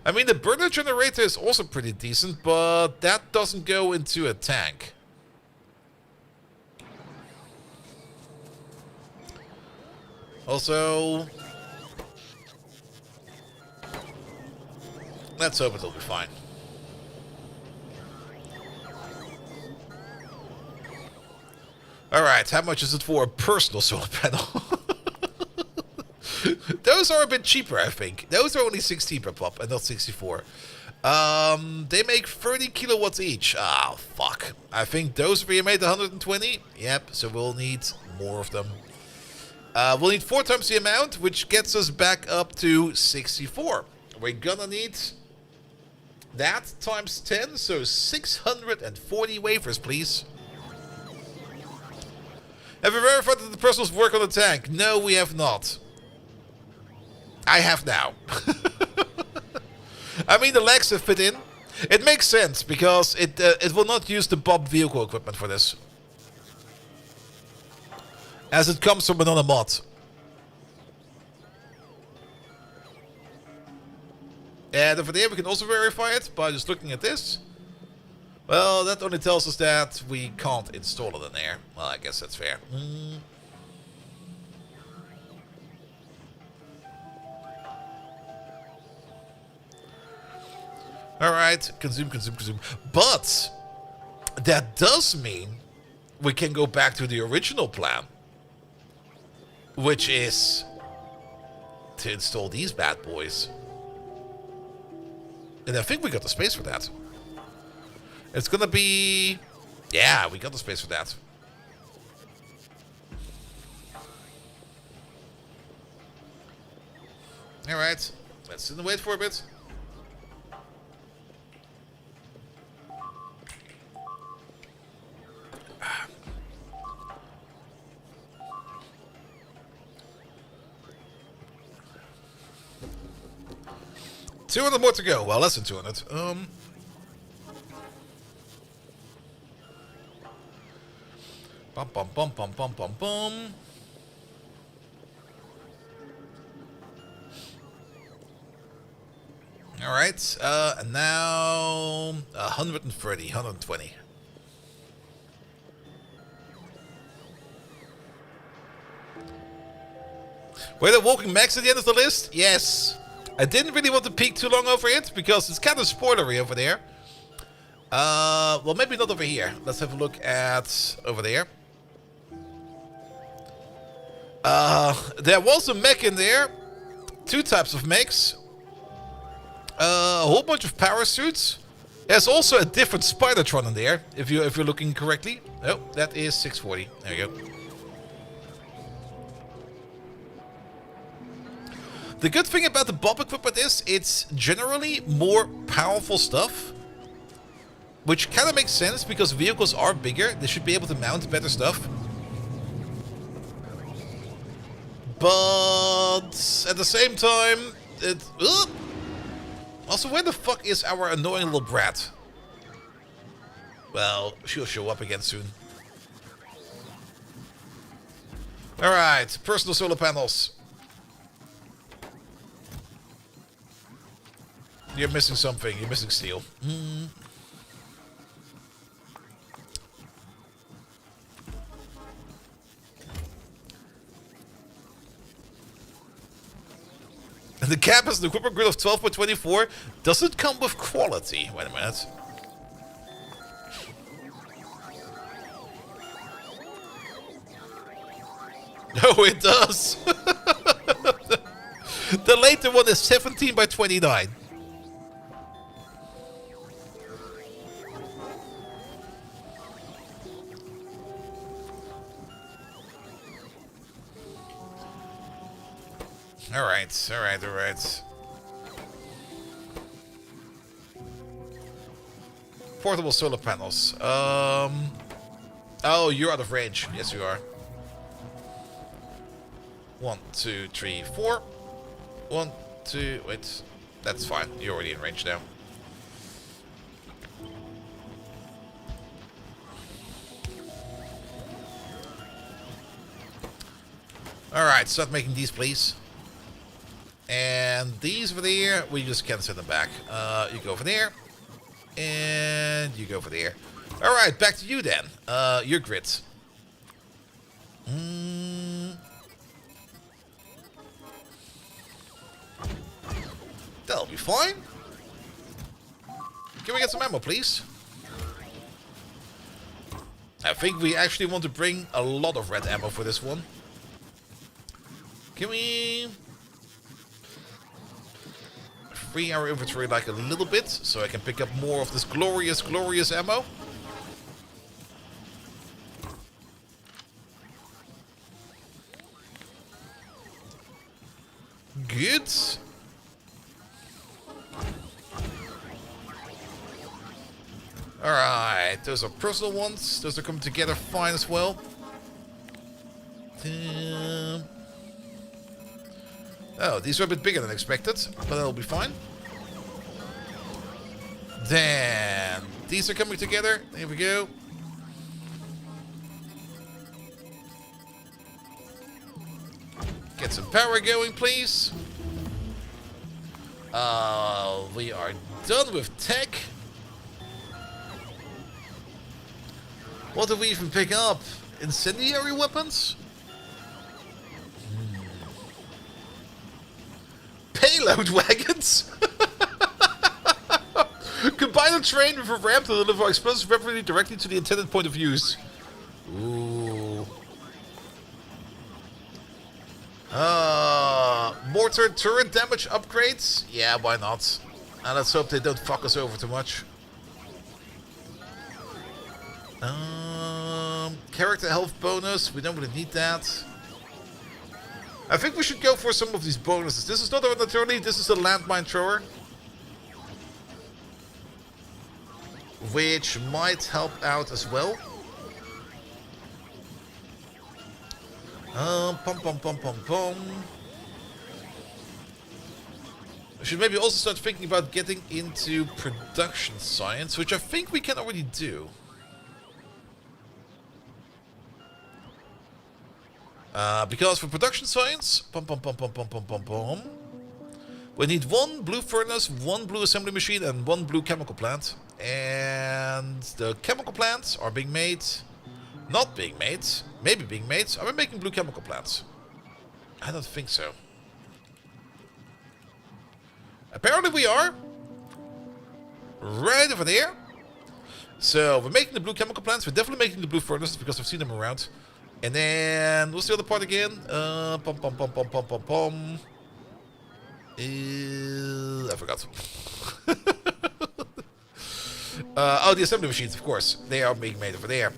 I mean, the burner generator is also pretty decent, but that doesn't go into a tank. Also, let's hope it'll be fine. Alright, how much is it for a personal solar panel? Those are a bit cheaper, I think. Those are only 16 per pop and not 64. They make 30 kilowatts each. Ah, fuck. I think those we made 120. Yep, so we'll need more of them. We'll need 4 times the amount, which gets us back up to 64. We're gonna need that times 10, so 640 wafers, please. Have you verified that the personals work on the tank? No, we have not. I have now. I mean, the legs have fit in. It makes sense, because it will not use the Bob vehicle equipment for this. As it comes from another mod. And over there we can also verify it by just looking at this. Well, that only tells us that we can't install it in there. Well, I guess that's fair. Alright, consume. But that does mean we can go back to the original plan. Which is to install these bad boys. And I think we got the space for that. It's gonna be... Yeah, we got the space for that. Alright, let's sit and wait for a bit. $200 more to go. Well, less than 200. Bum. All right. And now 130, 120. Were there walking mechs at the end of the list? Yes. I didn't really want to peek too long over it because it's kind of spoilery over there. Well, maybe not over here. Let's have a look at over there. There was a mech in there. 2 types of mechs. A whole bunch of power suits. There's also a different Spidertron in there, if you're looking correctly. Oh, that is 640. There you go. The good thing about the Bob equipment is it's generally more powerful stuff. Which kind of makes sense because vehicles are bigger. They should be able to mount better stuff. But at the same time, it... Also, where the fuck is our annoying little brat? Well, she'll show up again soon. Alright, personal solar panels. You're missing something. You're missing steel. And the cap has an equipment grid of 12 by 24. Does it come with quality? Wait a minute. No, it does. The later one is 17 by 29. Alright, alright, alright. Portable solar panels. Oh, you're out of range. Yes, you are. 1, 2, 3, 4. 1, 2, wait. That's fine. You're already in range now. Alright, start making these, please. And these over there, we just can't send them back. You go over there. And you go over there. Alright, back to you then. Your grids. That'll be fine. Can we get some ammo, please? I think we actually want to bring a lot of red ammo for this one. Can we free our inventory like a little bit so I can pick up more of this glorious, glorious ammo? Good. Alright, those are personal ones. Those are coming together fine as well. Oh, these are a bit bigger than expected, but that'll be fine. Then, these are coming together. Here we go. Get some power going, please. We are done with tech. What did we even pick up? Incendiary weapons? Payload wagons? Combine a train with a ramp to deliver explosive weaponry directly to the intended point of use. Ooh. Mortar turret damage upgrades? Yeah, why not? And let's hope they don't fuck us over too much. Character health bonus. We don't really need that. I think we should go for some of these bonuses. This is not a naturally, this is a landmine thrower. Which might help out as well. Pom pom pom pom pom. We should maybe also start thinking about getting into production science, which I think we can already do. Because for production science, we need 1 blue furnace, 1 blue assembly machine, and 1 blue chemical plant. And the chemical plants are being made, not being made, maybe being made. Are we making blue chemical plants? I don't think so. Apparently we are. Right over there. So we're making the blue chemical plants. We're definitely making the blue furnaces because I've seen them around. And then, what's the other part again? I forgot. Oh, the assembly machines, of course. They are being made over there.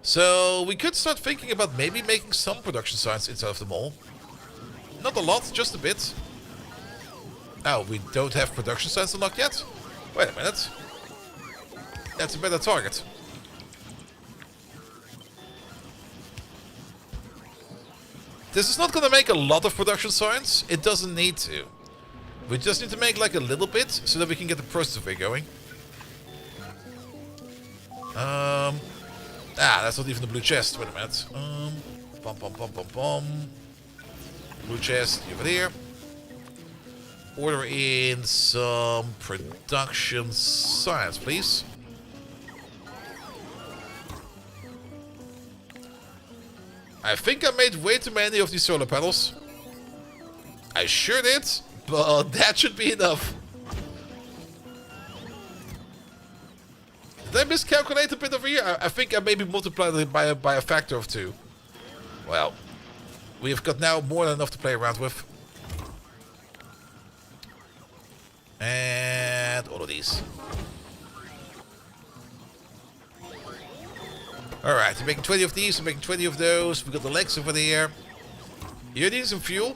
So, we could start thinking about maybe making some production science inside of the mall. Not a lot, just a bit. Oh, we don't have production science unlocked yet? Wait a minute. That's a better target. This is not going to make a lot of production science. It doesn't need to. We just need to make like a little bit so that we can get the process going. That's not even the blue chest. Wait a minute. Blue chest over there. Order in some production science, please. I think I made way too many of these solar panels. I sure did, but that should be enough. Did I miscalculate a bit over here? I think I maybe multiplied it by a factor of 2. Well, we've got now more than enough to play around with. And all of these. Alright, we're making 20 of these, we're making 20 of those. We've got the legs over there. You need some fuel.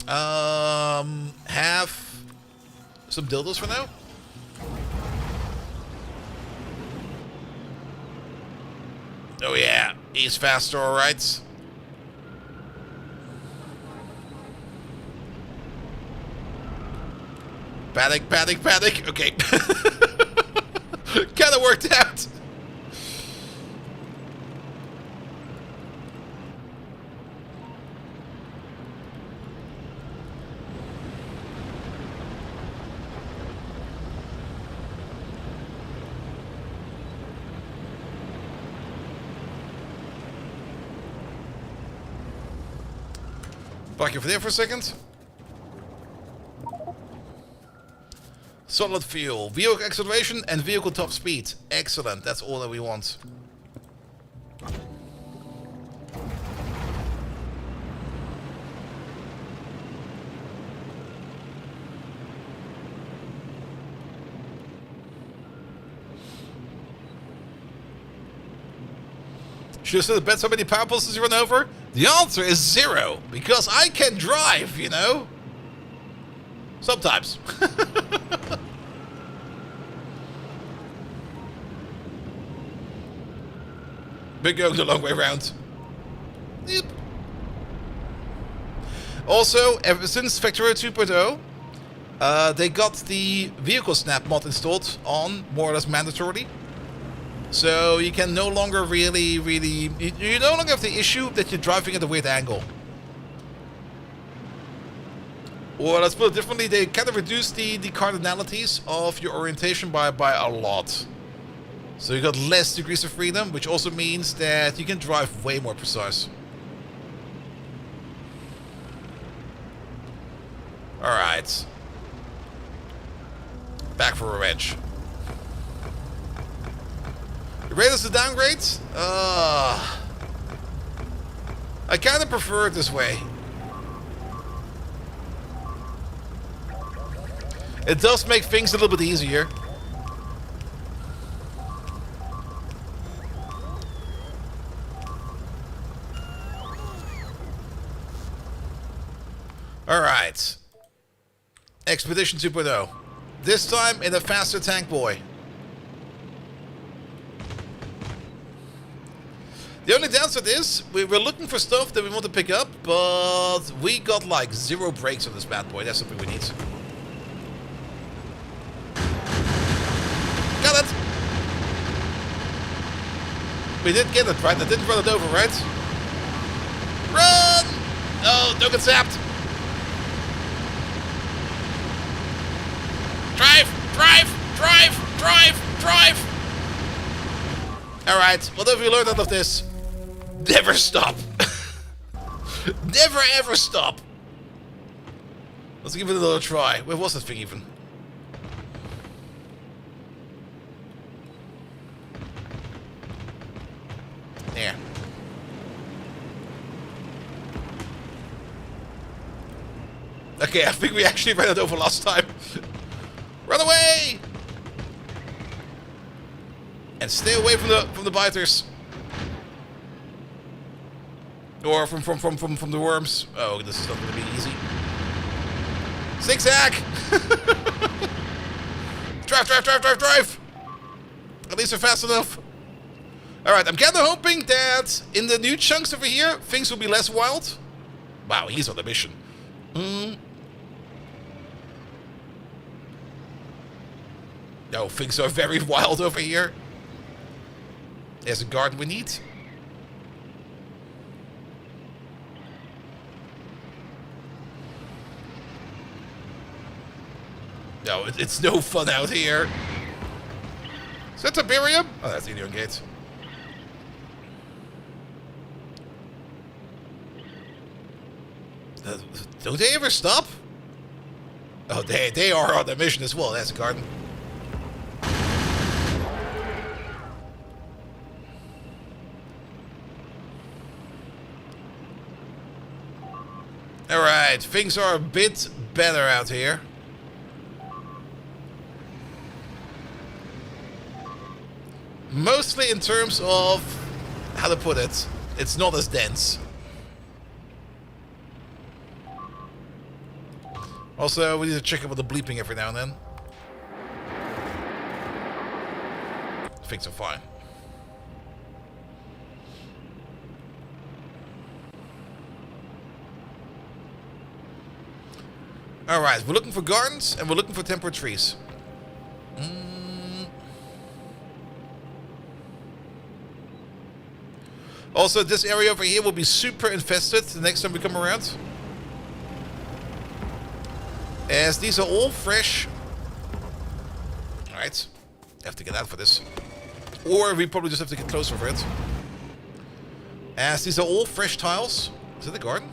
Have some dildos for now. Oh yeah, he's faster, alright. Panic, panic, panic. Okay. Kinda worked out. Park you for there for a second. Solid fuel, vehicle acceleration and vehicle top speed. Excellent, that's all that we want. Should have bet so many power pulses you run over? The answer is 0, because I can drive, you know? Sometimes. Been going the long way around. Yep. Also, ever since Factorio 2.0, they got the vehicle snap mod installed on more or less mandatorily. So you can no longer really, you no longer have the issue that you're driving at a weird angle. Or let's put it differently, they kind of reduce the cardinalities of your orientation by a lot. So you got less degrees of freedom, which also means that you can drive way more precise. Alright. Back for revenge. You rate us to downgrade? I kind of prefer it this way. It does make things a little bit easier. Alright. Expedition 2.0. This time in a faster tank boy. The only downside is, we're looking for stuff that we want to pick up, but we got like 0 brakes on this bad boy. That's something we need. Got it! We did get it, right? I didn't run it over, right? Run! Oh, don't get zapped! Drive! Drive! Drive! Drive! Drive! Alright, what have we learned out of this? Never stop! Never ever stop! Let's give it another try. Where was that thing even? There. Okay, I think we actually ran it over last time. Run away! And stay away from the biters. Or from the worms. Oh, this is not gonna be easy. Zigzag! Drive, drive, drive, drive, drive! At least they're fast enough. Alright, I'm kinda hoping that in the new chunks over here, things will be less wild. Wow, he's on a mission. No, things are very wild over here. There's a guard we need. No, it's no fun out here. Is that Tiberium? Oh, that's the Indian Gate. Don't they ever stop? Oh, they are on the mission as well. That's a garden. Alright, things are a bit better out here. Mostly in terms of, how to put it, it's not as dense. Also, we need to check out with the bleeping every now and then. Things are fine. Alright, we're looking for gardens and we're looking for temperate trees. Also, this area over here will be super infested the next time we come around. As these are all fresh. Alright. Have to get out for this. Or we probably just have to get closer for it. As these are all fresh tiles. Is it the garden?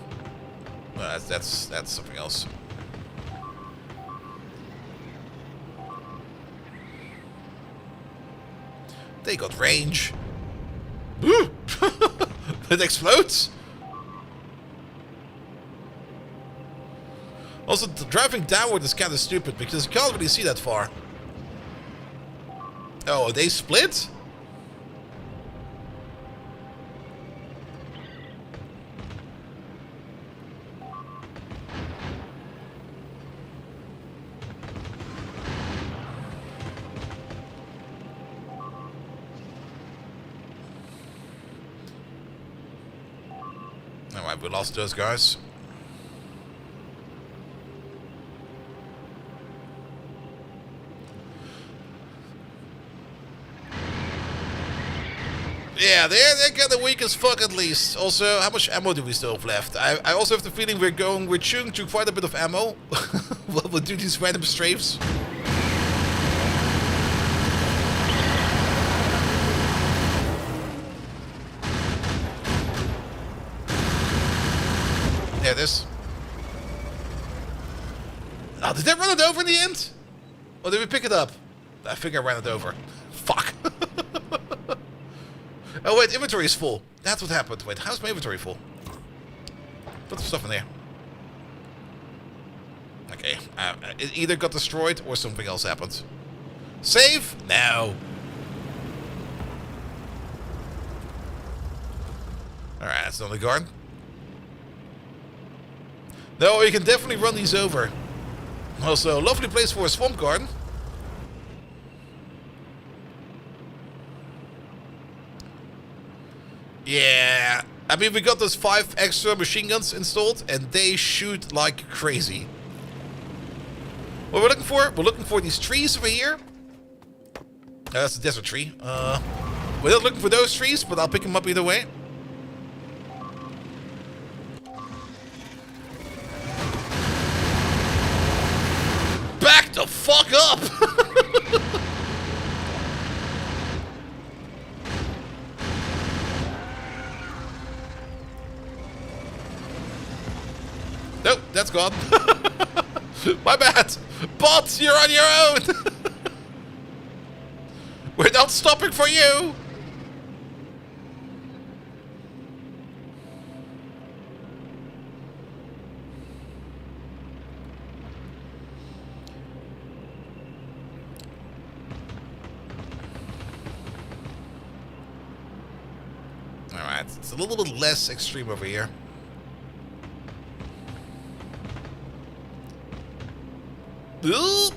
No, that's something else. They got range. Woo! It explodes. Also, driving downward is kind of stupid because you can't really see that far. Oh, they split? Alright, we lost those guys. Yeah, they're kind of weak as fuck at least. Also, how much ammo do we still have left? I also have the feeling we're chewing through quite a bit of ammo. We'll do these random strafes. There it is. Oh, did they run it over in the end? Or did we pick it up? I think I ran it over. Fuck. Oh wait, inventory is full. That's what happened. Wait, how's my inventory full? Put some stuff in there. Okay, it either got destroyed or something else happened. Save? No. Alright, that's another garden. No, you can definitely run these over. Also, lovely place for a swamp garden. Yeah, I mean, we got those 5 extra machine guns installed, and they shoot like crazy. What we're looking for? We're looking for these trees over here. That's a desert tree. We're not looking for those trees, but I'll pick them up either way. Back the fuck up! Nope, that's gone. My bad. Bots, you're on your own. We're not stopping for you. Alright, it's a little bit less extreme over here. Ooh.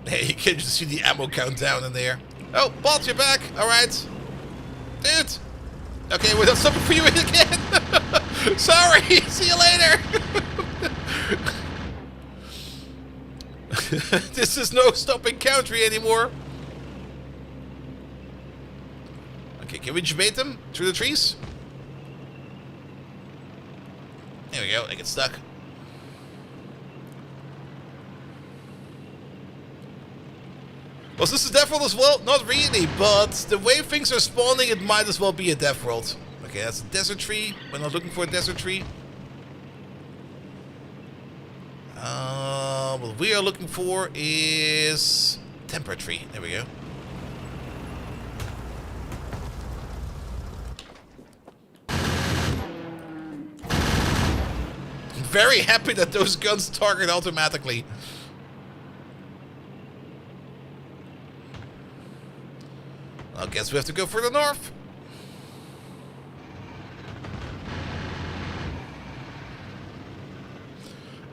Hey, you can just see the ammo count down in there. Oh, Bolt, you're back. All right. Dude. Okay, we're not stopping for you again. Sorry. See you later. This is no stopping country anymore. Okay, can we debate them through the trees? There we go, they get stuck. Was this a death world as well? Not really, but the way things are spawning, it might as well be a death world. Okay, that's a desert tree. We're not looking for a desert tree. What we are looking for is temperate tree. There we go. I'm very happy that those guns target automatically. I guess we have to go further north.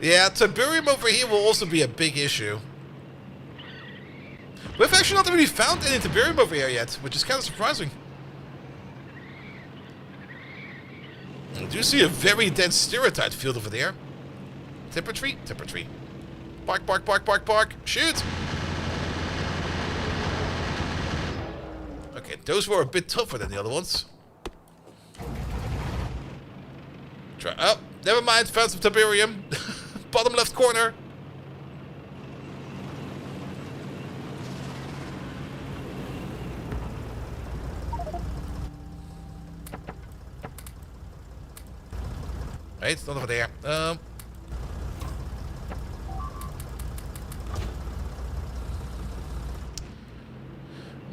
Yeah, Tiberium over here will also be a big issue. We've actually not really found any Tiberium over here yet, which is kind of surprising. I do see a very dense stereotype field over there. Timber tree, timber tree. Bark, bark, bark, bark, bark. Shoot! Okay, those were a bit tougher than the other ones. Try. Oh, never mind. Found some Tiberium. Bottom left corner. Right, it's not over there.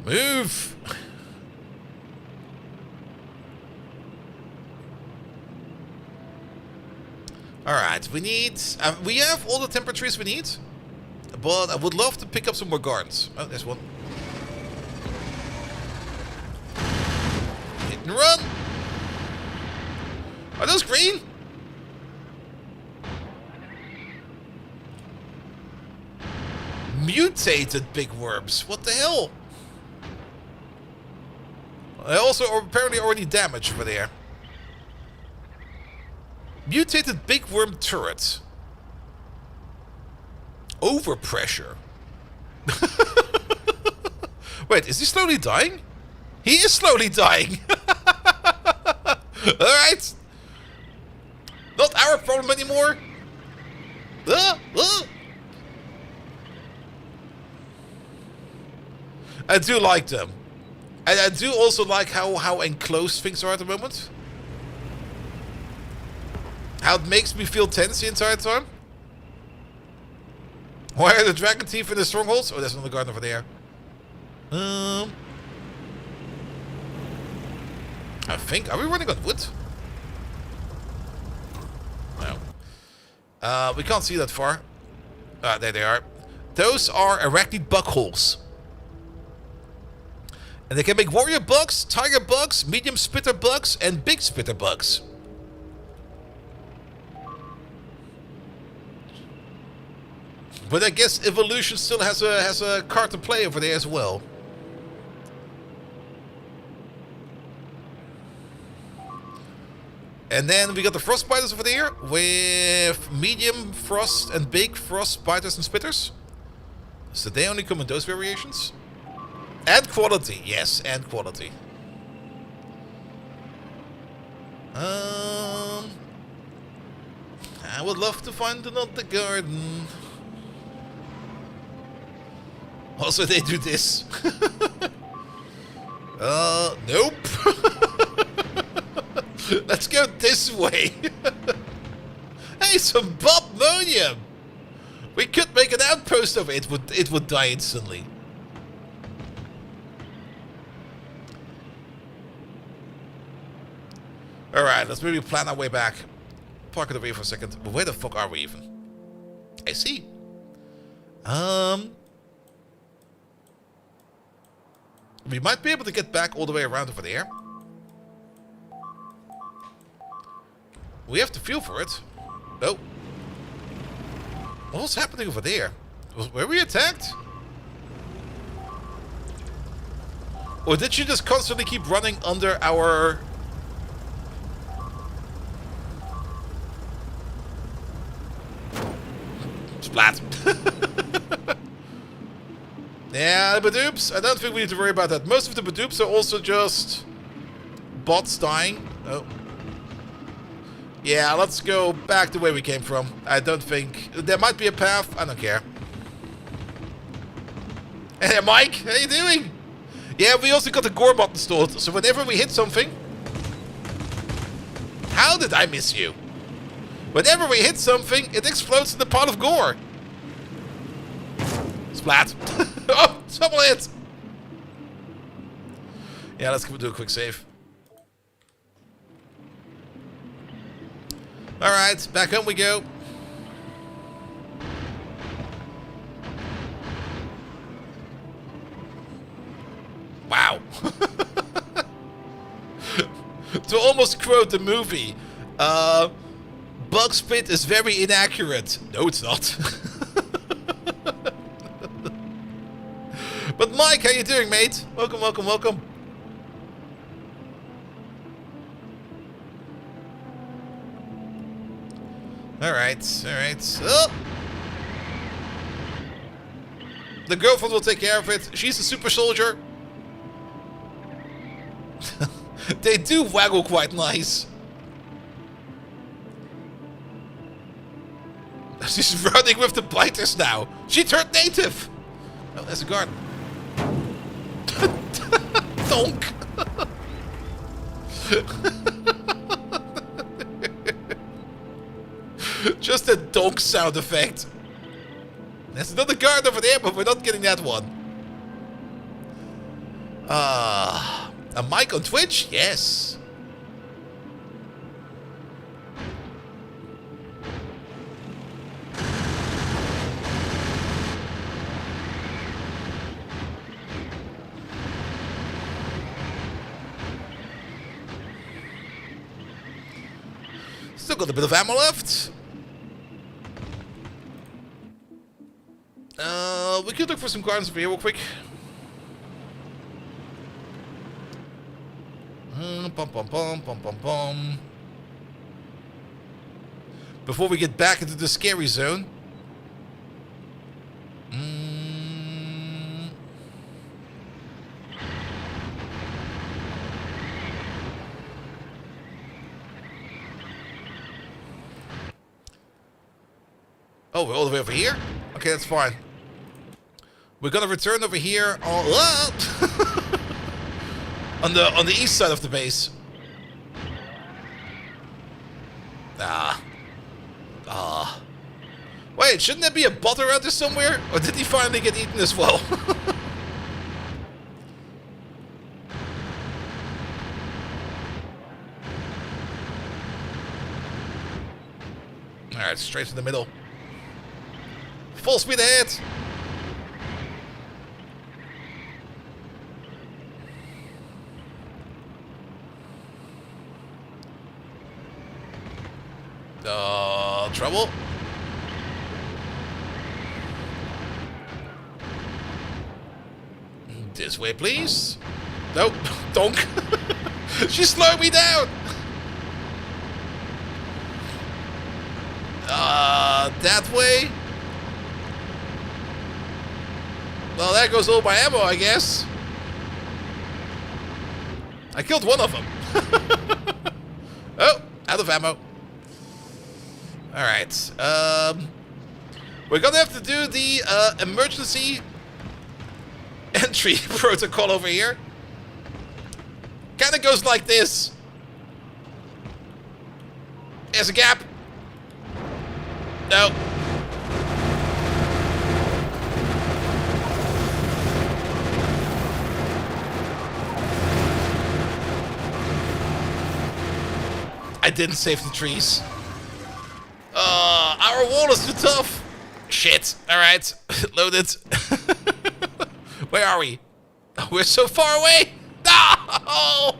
Move. Alright, we have all the temperatures we need, but I would love to pick up some more gardens. Oh, there's one. Hit and run. Are those green? Mutated big worms. What the hell? They also are apparently already damaged over there. Mutated big worm turret. Overpressure. Wait, is he slowly dying? He is slowly dying. Alright. Not our problem anymore. I do like them. And I do also like how enclosed things are at the moment. How it makes me feel tense the entire time. Why are the dragon teeth in the strongholds? Oh, there's another garden over there. I think. Are we running on wood? No. We can't see that far. There they are. Those are arachnid bug holes. And they can make warrior bugs, tiger bugs, medium spitter bugs, and big spitter bugs. But I guess evolution still has a card to play over there as well. And then we got the frost biters over there with medium frost and big frost biters and spitters. So they only come in those variations. And quality, yes, and quality. I would love to find another garden. Also, they do this. Nope. Let's go this way. Hey, some bobmonium. We could make an outpost of it. It would die instantly. Alright, let's maybe plan our way back. Park it away for a second. But where the fuck are we even? I see. We might be able to get back all the way around over there. We have to feel for it. Oh. What's happening over there? Were we attacked? Or did she just constantly keep running under our... Splat. Yeah, the Badoops. I don't think we need to worry about that. Most of the Badoops are also just bots dying. Oh. Yeah, let's go back the way we came from. I don't think... There might be a path. I don't care. Hey, Mike, how you doing? Yeah, we also got the gore button installed, so whenever we hit something... How did I miss you? Whenever we hit something, it explodes in the pot of gore. Splat. Oh, someone hit. Yeah, let's do a quick save. Alright, back home we go. Wow. To almost quote the movie, Bug's Pit is very inaccurate. No, it's not. But Mike, how you doing, mate? Welcome, welcome, welcome. Alright, alright. Oh! The girlfriend will take care of it. She's a super soldier. They do waggle quite nice. She's running with the biters now. She turned native. Oh, there's a guard. Donk. Just a donk sound effect. There's another guard over there, but we're not getting that one. A mic on Twitch? Yes. Still got a bit of ammo left. We could look for some gardens over here real quick. Bum, bum, bum, bum, bum, bum. Before we get back into the scary zone. Oh, we're all the way over here? Okay, that's fine. We're gonna return over here on on the east side of the base. Wait, shouldn't there be a bot around there somewhere? Or did he finally get eaten as well? Alright, straight to the middle. Full speed ahead! Trouble? This way, please. Nope, donk. She slowed me down. That way. Well, there goes all my ammo, I guess. I killed one of them. Oh, out of ammo. Alright, we're gonna have to do the emergency entry protocol over here. Kinda goes like this. There's a gap. No. I didn't save the trees. Our wall is too tough. Shit. Alright. Loaded. Where are we? Oh, we're so far away. No!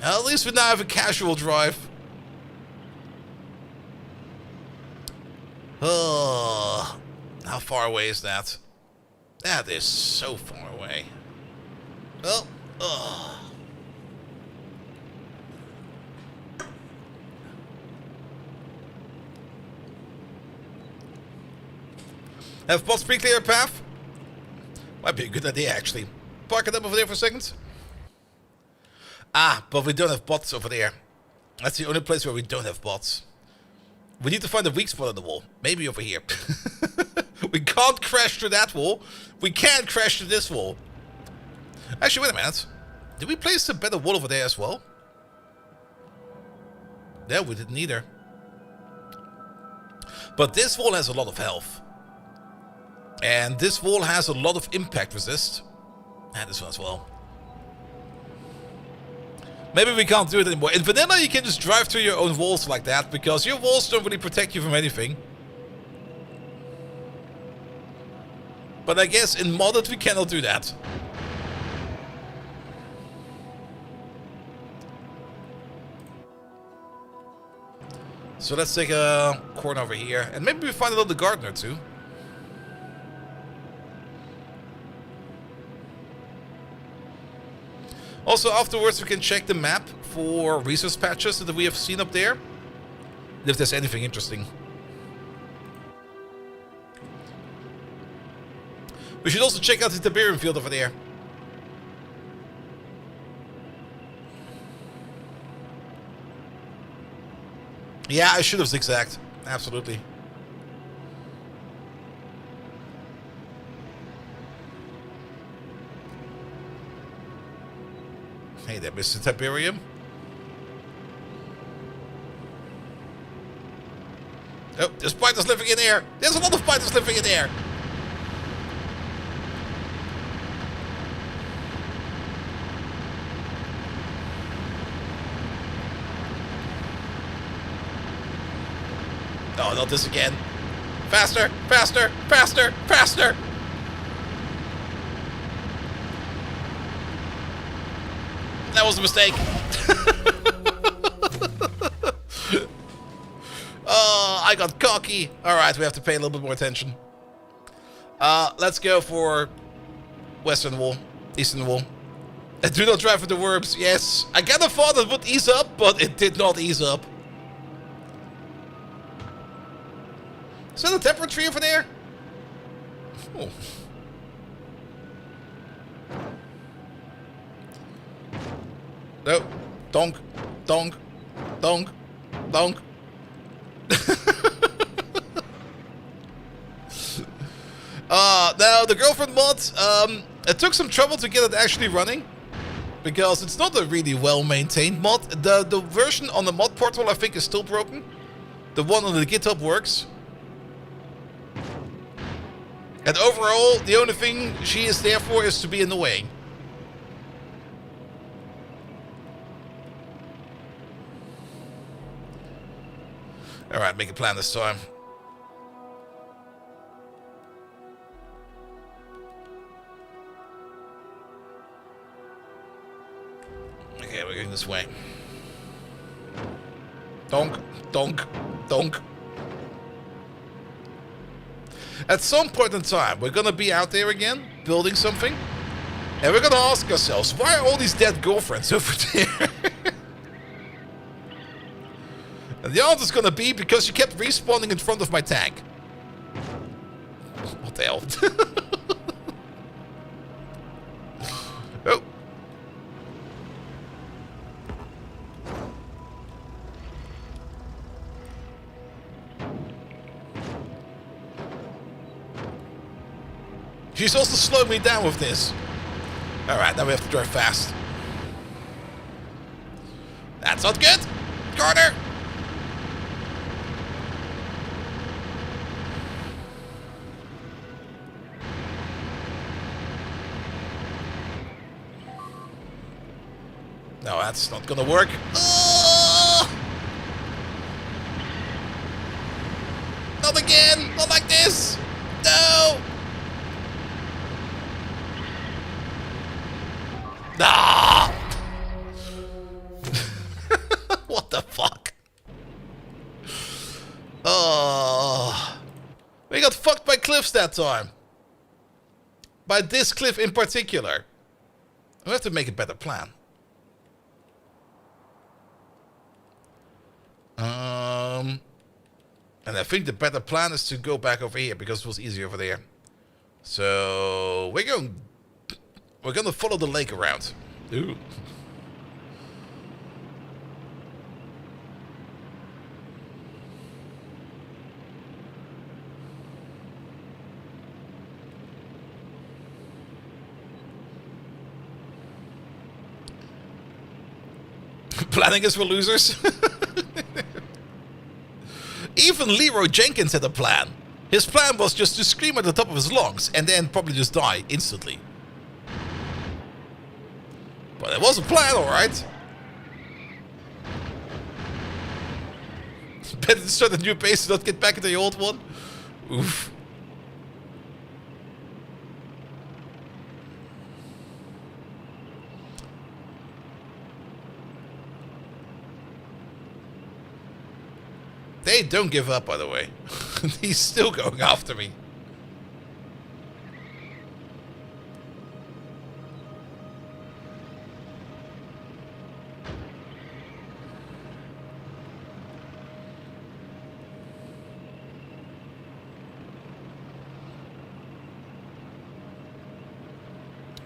At least we now have a casual drive. How far away is that? That is so far away. Oh. Have bots pre-clear a path? Might be a good idea, actually. Park it up over there for a second. Ah, but we don't have bots over there. That's the only place where we don't have bots. We need to find a weak spot on the wall. Maybe over here. We can't crash through that wall. We can't crash through this wall. Actually, wait a minute. Did we place a better wall over there as well? No, we didn't either. But this wall has a lot of health. And this wall has a lot of impact resist. And this one as well. Maybe we can't do it anymore. In vanilla, you can just drive through your own walls like that, because your walls don't really protect you from anything. But I guess in modded, we cannot do that. So let's take a corner over here. And maybe we find a little gardener too. Also, afterwards we can check the map for resource patches that we have seen up there. If there's anything interesting. We should also check out the Tiberium field over there. Yeah, I should have zigzagged. Absolutely. Hey there, Mr. Tiberium. Oh, there's spiders living in there. There's a lot of spiders living in there. Oh, not this again. Faster, faster, faster, faster. That was a mistake. Oh, I got cocky. Alright, we have to pay a little bit more attention. Let's go for Western Wall, Eastern Wall. And do not drive with the worms. Yes, I kind of thought it would ease up, but it did not ease up. Is that a temperate tree over there? Oh. No. Donk. Donk. Donk. Donk. Now, the girlfriend mod, it took some trouble to get it actually running. Because it's not a really well-maintained mod. The version on the mod portal, I think, is still broken. The one on the GitHub works. And overall, the only thing she is there for is to be annoying. Alright, make a plan this time. Okay, we're going this way. Donk, donk, donk. At some point in time, we're gonna be out there again, building something. And we're gonna ask ourselves, why are all these dead girlfriends over there? And the answer's gonna be because you kept respawning in front of my tank. What the hell? Oh. She's also slowed me down with this. Alright, now we have to drive fast. That's not good! Corner! No, that's not gonna work. Oh! Not again! Not like this! No! Ah! What the fuck? Oh, we got fucked by cliffs that time. By this cliff in particular. We have to make a better plan. And I think the better plan is to go back over here because it was easier over there. So we're gonna follow the lake around. Ooh. Planning is for losers. Even Leroy Jenkins had a plan. His plan was just to scream at the top of his lungs and then probably just die instantly. But it was a plan, alright. Better to start a new base and not get back into the old one. Oof. They don't give up, by the way. He's still going after me.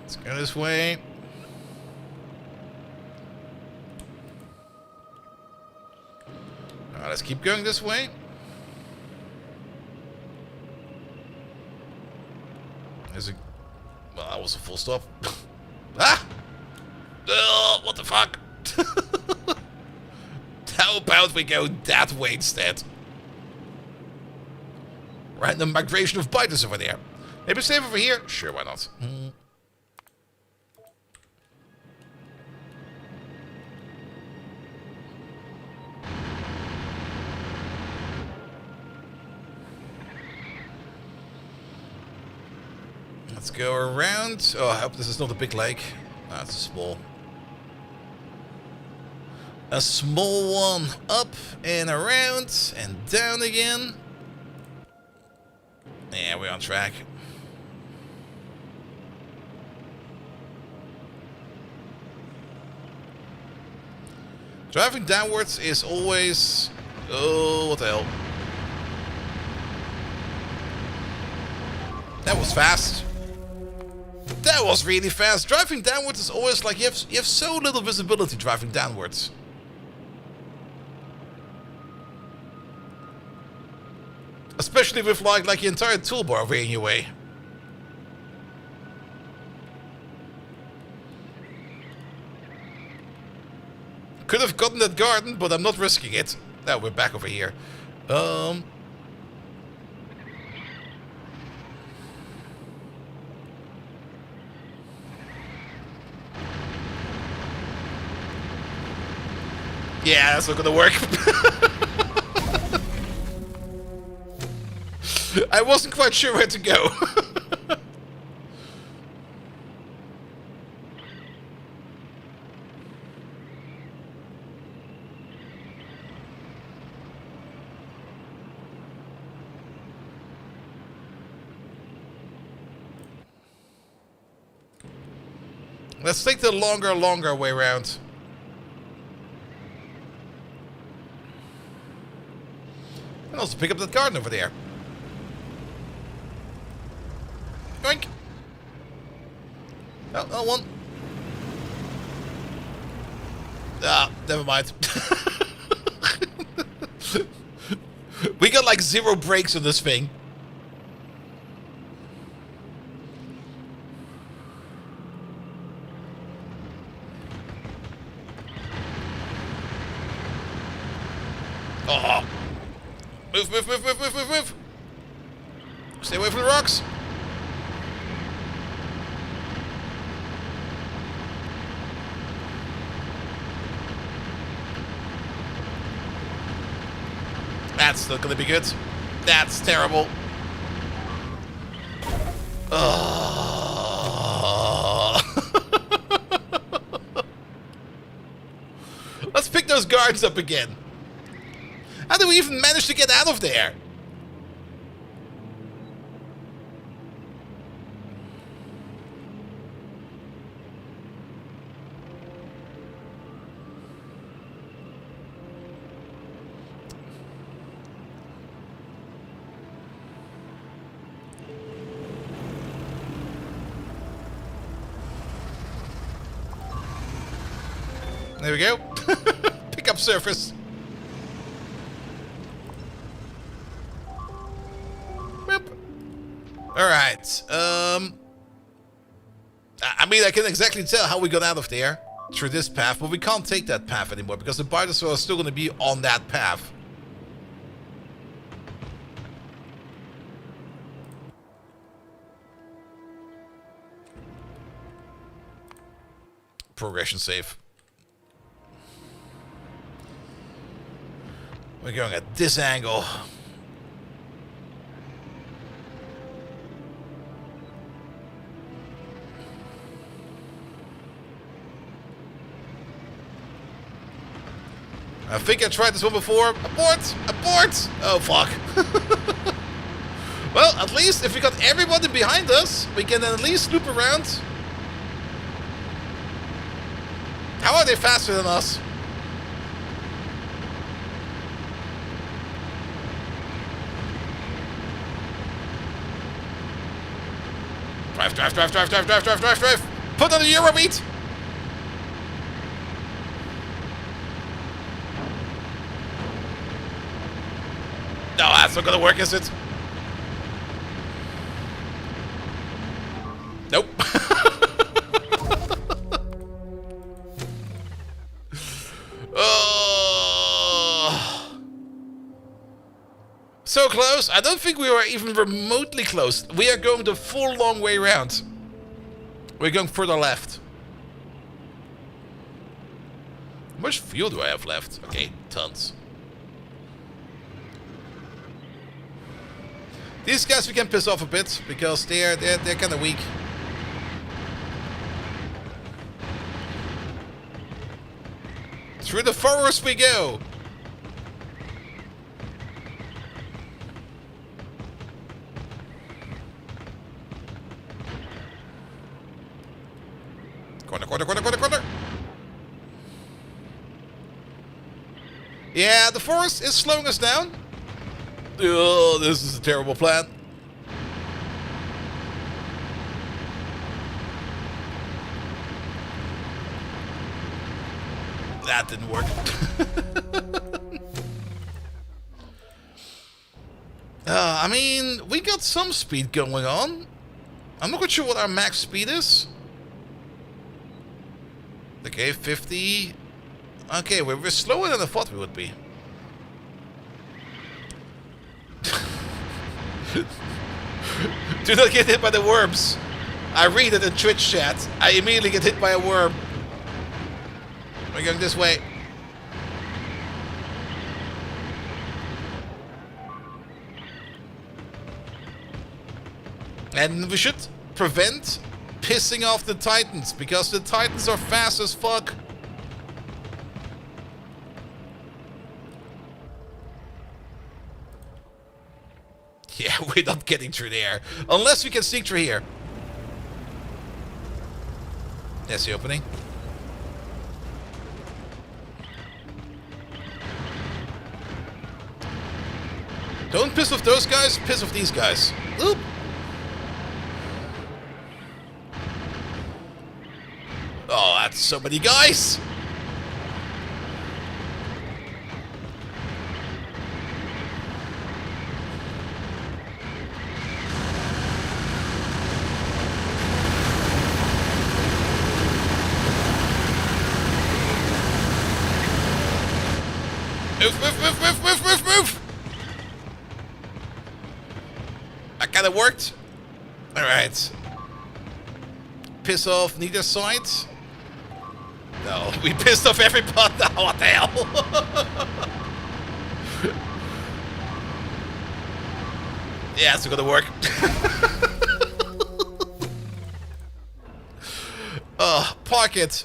Let's go this way. Let's keep going this way. There's a... Well, that was a full stop. Ah! Oh, what the fuck? How about we go that way instead? Random migration of biters over there. Maybe save over here? Sure, why not? Let's go around. Oh, I hope this is not a big lake. No, it's small. A small one. Up and around and down again. Yeah, we're on track. Driving downwards is always... Oh, what the hell. That was fast. That was really fast. Driving downwards is always like you have so little visibility driving downwards. Especially with like the entire toolbar over in your way. Could have gotten that garden, but I'm not risking it. Now we're back over here. Yeah, that's not gonna work. I wasn't quite sure where to go. Let's take the longer way around. And also pick up that garden over there. Yoink. Oh, no one. Ah, never mind. We got like 0 brakes on this thing. Oh. Move. Stay away from the rocks. That's not gonna be good. That's terrible. Oh. Let's pick those guards up again. How do we even manage to get out of there? There we go. Pick up surface. Alright, I mean, I can exactly tell how we got out of there. through this path, but we can't take that path anymore because the Bitosaur is still going to be on that path. Progression save. We're going at this angle. I think I tried this one before. Abort! Abort! Oh, fuck. Well, at least if we got everybody behind us, we can at least loop around. How are they faster than us? Drive, drive, drive, drive, drive, drive, drive, drive, drive! Put on the Eurobeat! No, that's not gonna work, is it? Nope. Oh. So close. I don't think we were even remotely close. We are going the full long way around. We're going further left. How much fuel do I have left? Okay, tons. These guys we can piss off a bit because they're kind of weak. Through the forest we go. Corner, corner, corner, corner, corner. Yeah, the forest is slowing us down. Oh, this is a terrible plan. That didn't work. I mean, we got some speed going on. I'm not quite sure what our max speed is. Okay, 50. Okay, we're slower than I thought we would be. Do not get hit by the worms. I read it in Twitch chat. I immediately get hit by a worm. We're going this way. And we should prevent pissing off the Titans, because the Titans are fast as fuck. Yeah, we're not getting through there. Unless we can sneak through here. That's the opening. Don't piss off those guys, piss off these guys. Oop. Oh, that's so many guys. Move, move, move, move, move, move, move! That kind of worked. Alright. Piss off neither side. No, we pissed off everybody. Oh, what the hell? Yeah, it's gonna work. Park it.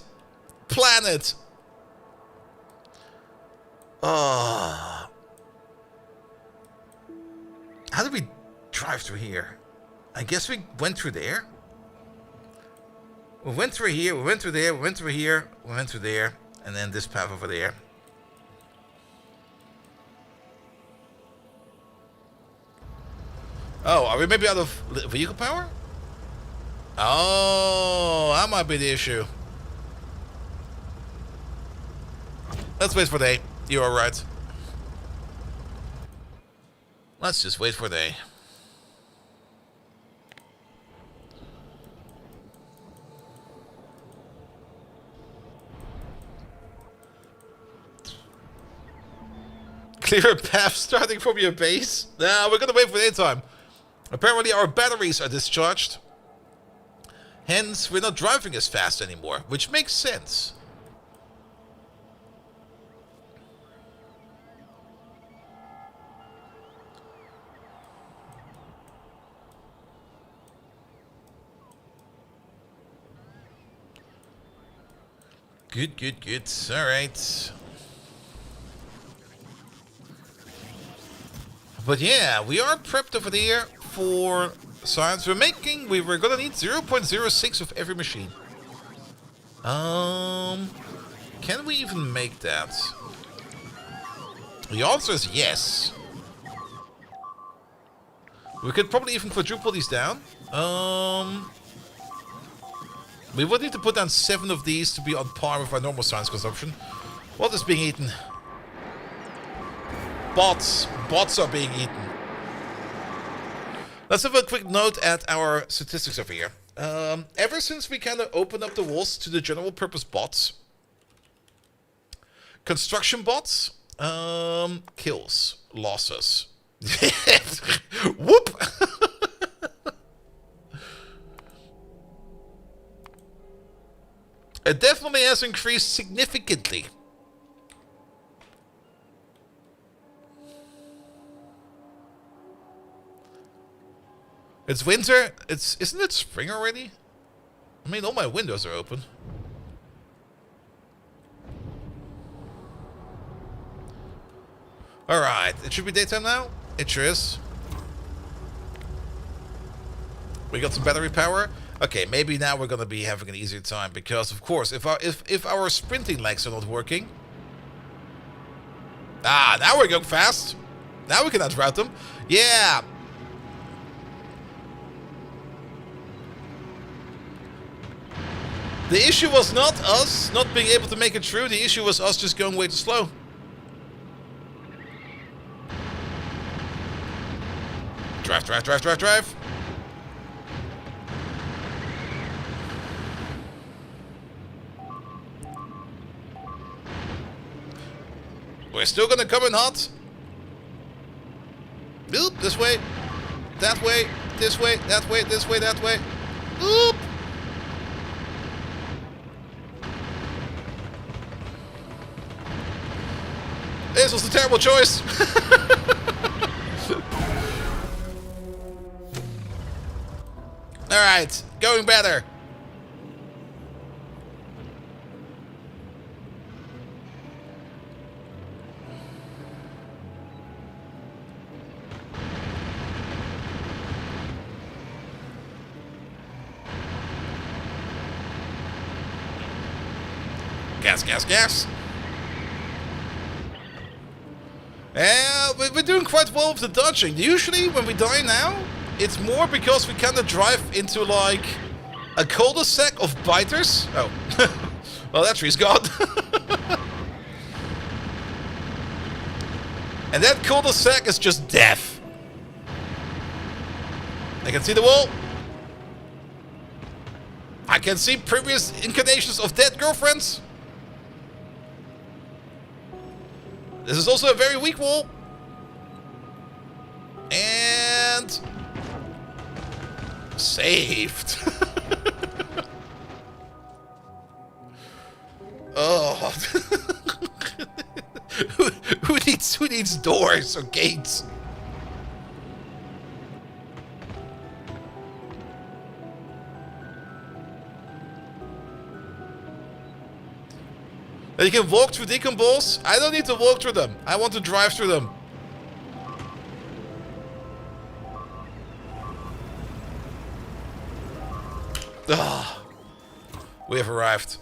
Plan it. How did we drive through here? I guess we went through there. We went through here, we went through there, we went through here, we went through there, and then this path over there. Oh, are we maybe out of vehicle power? Oh, that might be the issue. Let's wait for day. You're alright. Let's just wait for day. Clear a path starting from your base? Nah, we're gonna wait for daytime. Apparently our batteries are discharged. Hence, we're not driving as fast anymore, which makes sense. Good, good, good. Alright. But yeah, we are prepped over there for science. We were gonna need 0.06 of every machine. Can we even make that? The answer is yes. We could probably even quadruple these down. We would need to put down 7 of these to be on par with our normal science consumption. What is being eaten? Bots. Bots are being eaten. Let's have a quick note at our statistics over here. Ever since we kind of opened up the walls to the general purpose bots, construction bots, kills, losses. Whoop! It definitely has increased significantly. It's winter. Isn't it spring already? I mean, all my windows are open. Alright, it should be daytime now. It sure is. We got some battery power. Okay, maybe now we're gonna be having an easier time because, of course, if our sprinting legs are not working. Ah, now we're going fast. Now we can outroute them. Yeah. The issue was not us not being able to make it through. The issue was us just going way too slow. Drive, drive, drive, drive, drive. We're still gonna come in hot. Oop, this way, that way, this way, that way, this way, that way. Oop. This was a terrible choice. Alright, going better. Gas, gas, gas. We're doing quite well with the dodging. Usually when we die now, it's more because we kind of drive into like a cul-de-sac of biters. Oh, well, that tree's gone. And that cul-de-sac is just death. I can see the wall. I can see previous incarnations of dead girlfriends. This is also a very weak wall. And saved. Oh. who needs doors or gates? And you can walk through decon balls? I don't need to walk through them. I want to drive through them. Ah, we have arrived.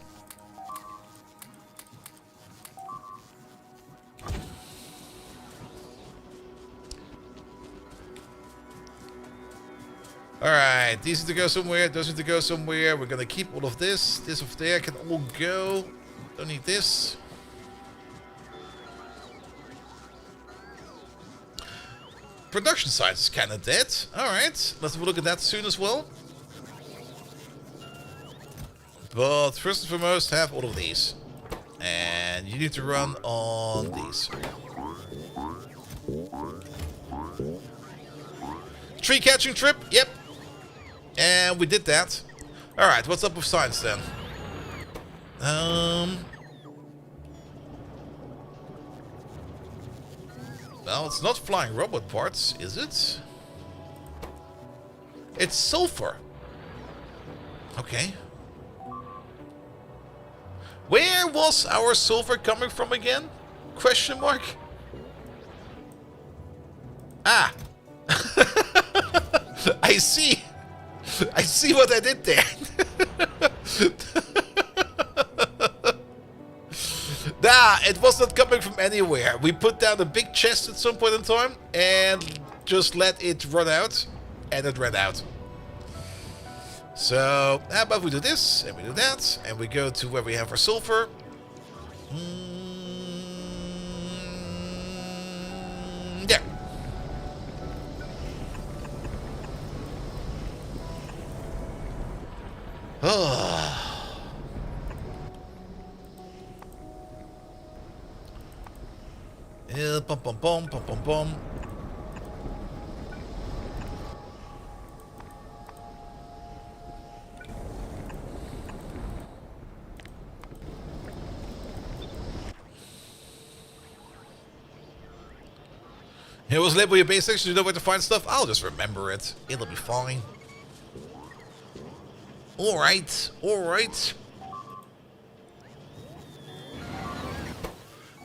Alright, these need to go somewhere, those need to go somewhere. We're gonna keep all of this. This over there can all go. Don't need this. Production science is kinda dead. Alright, let's have a look at that soon as well. But first and foremost, have all of these. And And you need to run on these. Tree catching trip, yep. And we did that. Alright, what's up with science then? Well, it's not flying robot parts, is it? It's sulfur. Okay. Where was our sulfur coming from again? Question mark? Ah. I see. I see what I did there. Nah, it was not coming from anywhere. We put down a big chest at some point in time and just let it run out. And it ran out. So, how about we do this, and we do that, and we go to where we have our sulfur. Yeah. Yeah, bum bum bum bum bum bum. It was labeled your basics, you know where to find stuff? I'll just remember it. It'll be fine. Alright, alright.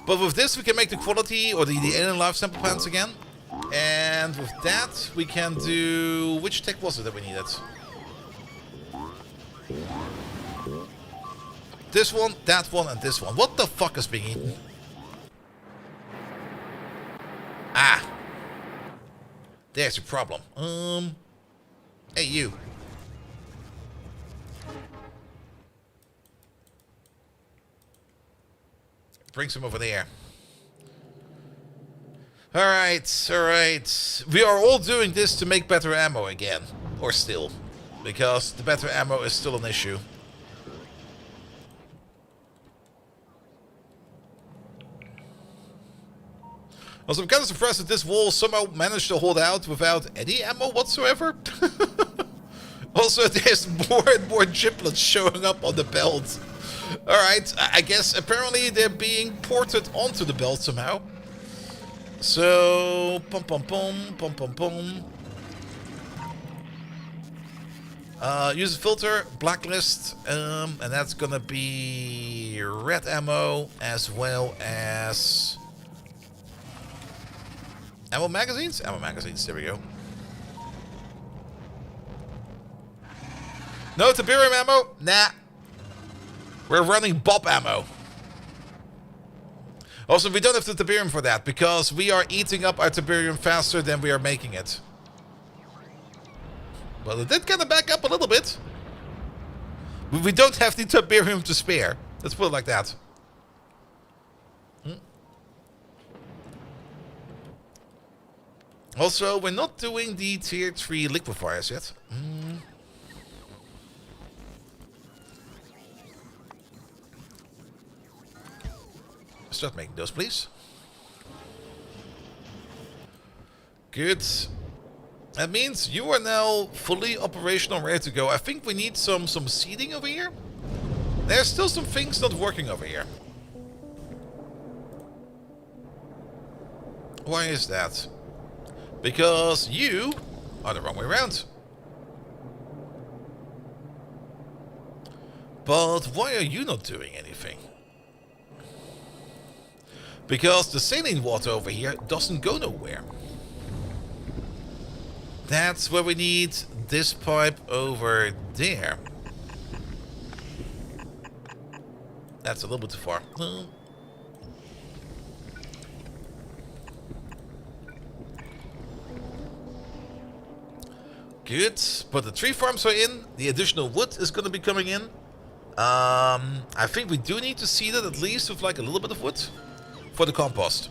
But with this we can make the quality or the alien life sample plans again. And with that we can do... Which tech was it that we needed? This one, that one, and this one. What the fuck is being eaten? Ah. There's your problem. Hey, you. Bring some over there. Alright, alright. We are all doing this to make better ammo again. Or still. Because the better ammo is still an issue. Also, I'm kind of surprised that this wall somehow managed to hold out without any ammo whatsoever. Also, there's more and more giblets showing up on the belt. Alright, I guess apparently they're being ported onto the belt somehow. So, pum pum pum, pum pum pum. Use a filter, blacklist, and that's gonna be red ammo as well as... Ammo magazines? Ammo magazines, there we go. No Tiberium ammo? Nah. We're running Bob ammo. Also, we don't have the Tiberium for that, because we are eating up our Tiberium faster than we are making it. Well, it did kind of back up a little bit. We don't have the Tiberium to spare. Let's put it like that. Also, we're not doing the tier 3 liquefiers yet. Start making those, please. Good. That means you are now fully operational, ready to go. I think we need some seeding over here. There's still some things not working over here. Why is that? Because you are the wrong way around. But why are you not doing anything? Because the saline water over here doesn't go nowhere. That's where we need this pipe over there. That's a little bit too far. Good, but the tree farms are in. The additional wood is going to be coming in. I think we do need to seed it at least with like a little bit of wood for the compost.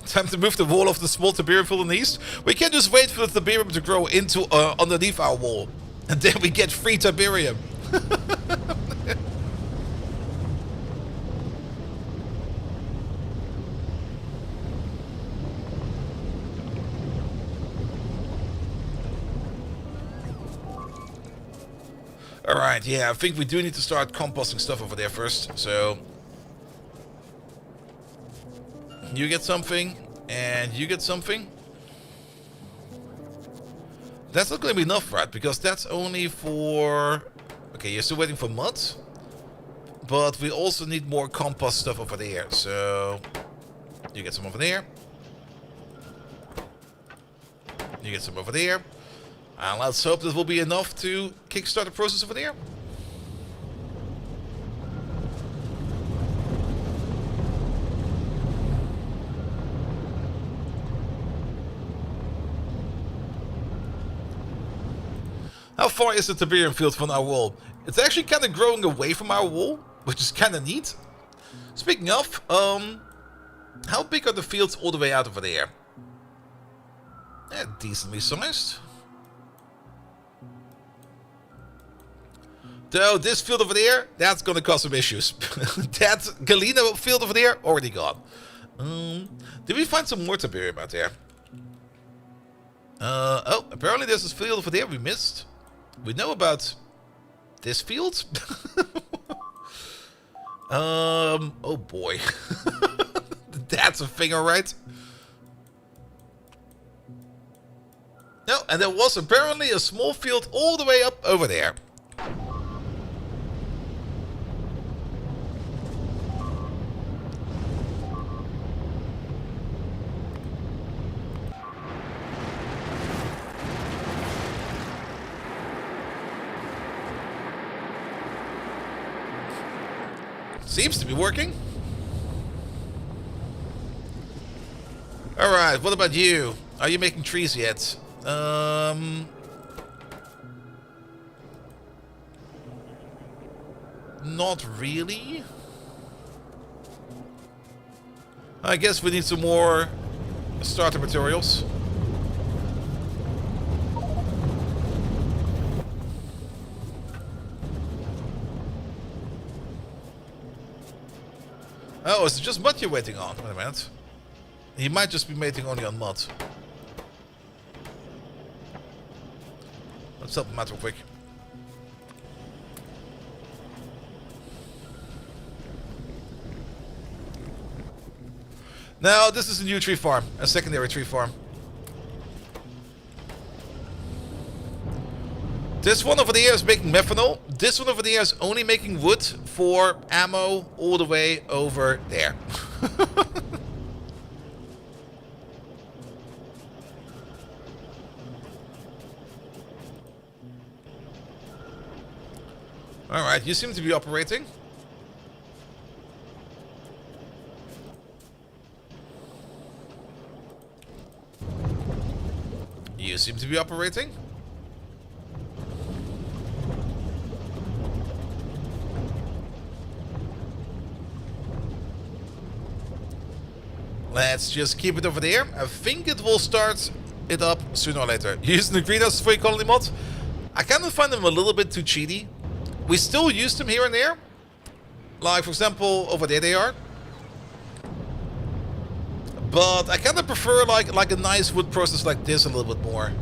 Time to move the wall of the small Tiberium field in the east. We can just wait for the Tiberium to grow into underneath our wall. And then we get free Tiberium. Alright, yeah, I think we do need to start composting stuff over there first. So, you get something, and you get something. That's not going to be enough, right? Because that's only for... Okay, you're still waiting for mud. But we also need more compost stuff over there. So, you get some over there. You get some over there. And let's hope this will be enough to kickstart the process over there. How far is the Tiberium field from our wall? It's actually kind of growing away from our wall, which is kind of neat. Speaking of, how big are the fields all the way out over there? Yeah, decently sized. Though this field over there, that's gonna cause some issues. That Galena field over there, already gone. Did we find some more Tiberium out there? Oh, apparently there's this field over there we missed. We know about this field. Oh boy. That's a thing, alright. No, and there was apparently a small field all the way up over there. Seems to be working. Alright, what about you? Are you making trees yet? Not really. I guess we need some more starter materials. Oh, is it just mud you're waiting on? Wait a minute. He might just be waiting only on mud. Let's help him out real quick. Now, this is a new tree farm. A secondary tree farm. This one over there is making methanol. This one over there is only making wood for ammo all the way over there. Alright, you seem to be operating. You seem to be operating. Let's just keep it over there. I think it will start it up sooner or later. Using the greenhouse for your colony mod. I kind of find them a little bit too cheaty. We still use them here and there. Like, for example, over there they are. But I kind of prefer like a nice wood process like this a little bit more.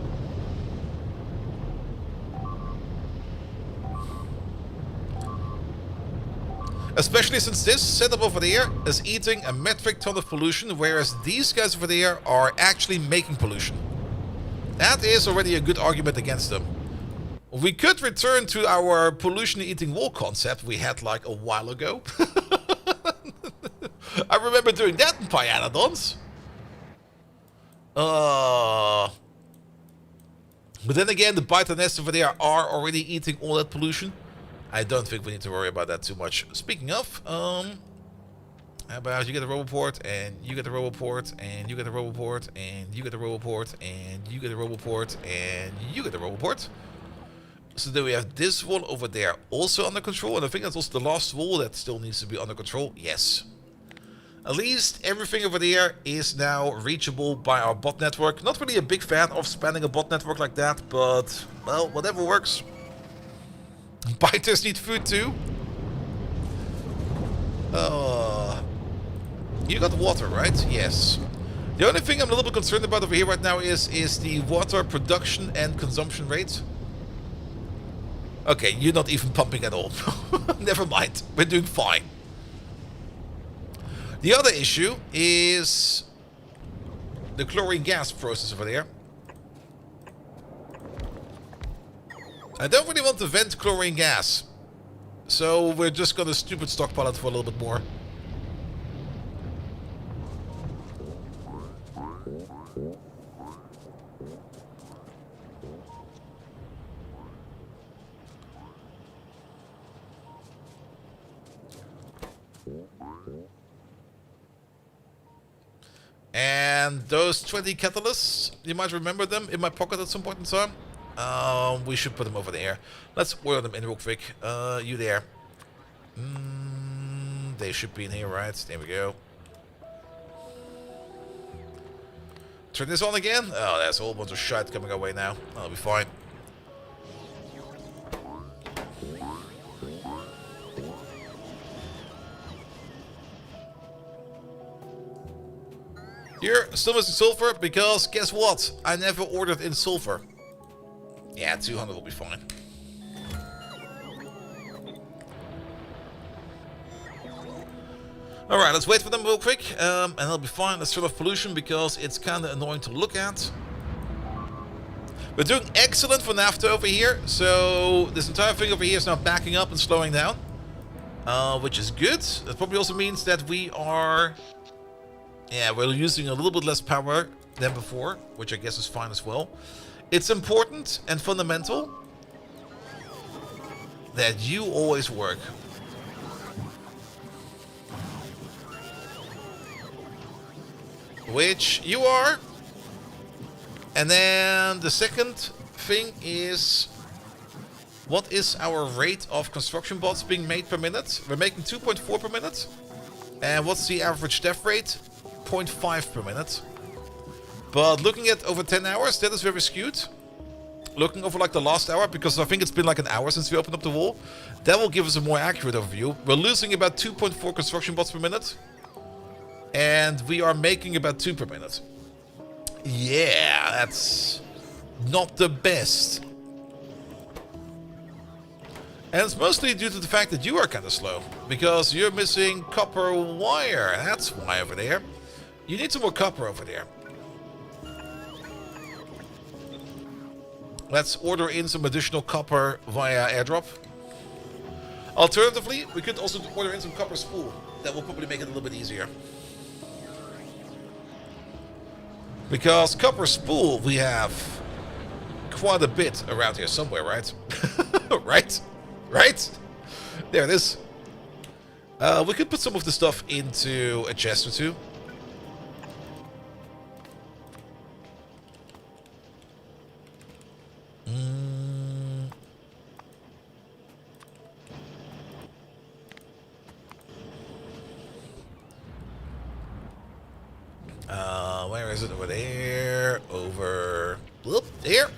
Especially since this setup over there is eating a metric ton of pollution, whereas these guys over there are actually making pollution. That is already a good argument against them. We could return to our pollution-eating wall concept we had like a while ago. I remember doing that in Pyanodons. But then again, the bite nests over there are already eating all that pollution. I don't think we need to worry about that too much. Speaking of, how about you get a roboport, and you get a roboport, and you get a roboport, and you get a roboport, and you get a roboport, and you get a roboport. So then we have this wall over there also under control, and I think that's also the last wall that still needs to be under control. Yes. At least everything over there is now reachable by our bot network. Not really a big fan of spanning a bot network like that, but, well, whatever works. Biters need food too. You got water, right? Yes. The only thing I'm a little bit concerned about over here right now is the water production and consumption rate. Okay, you're not even pumping at all. Never mind. We're doing fine. The other issue is the chlorine gas process over there. I don't really want to vent chlorine gas. So we're just gonna stupid stockpile it for a little bit more. And those 20 catalysts, you might remember them in my pocket at some point in time. We should put them over there. Let's order them in real quick. You there. They should be in here, right? There we go. Turn this on again. Oh, there's a whole bunch of shite coming our way now. That'll be fine. Here, still missing sulfur, because guess what? I never ordered in sulfur. Yeah, 200 will be fine. Alright, let's wait for them real quick, and that'll be fine. Let's turn off pollution, because it's kind of annoying to look at. We're doing excellent for naphtha over here, so this entire thing over here is now backing up and slowing down. Which is good. That probably also means that we are... Yeah, we're using a little bit less power than before, which I guess is fine as well. It's important and fundamental that you always work. Which you are. And then the second thing is, what is our rate of construction bots being made per minute? We're making 2.4 per minute. And what's the average death rate? 0.5 per minute. But looking at over 10 hours, that is very skewed. Looking over like the last hour, because I think it's been like an hour since we opened up the wall, that will give us a more accurate overview. We're losing about 2.4 construction bots per minute. And we are making about 2 per minute. Yeah, that's not the best. And it's mostly due to the fact that you are kind of slow, because you're missing copper wire. That's why over there. You need some more copper over there. Let's order in some additional copper via airdrop. Alternatively, we could also order in some copper spool. That will probably make it a little bit easier. Because copper spool, we have quite a bit around here somewhere, right? Right? Right? There it is. We could put some of the stuff into a chest or two. Where is it? Over there. Over. Whoop, there.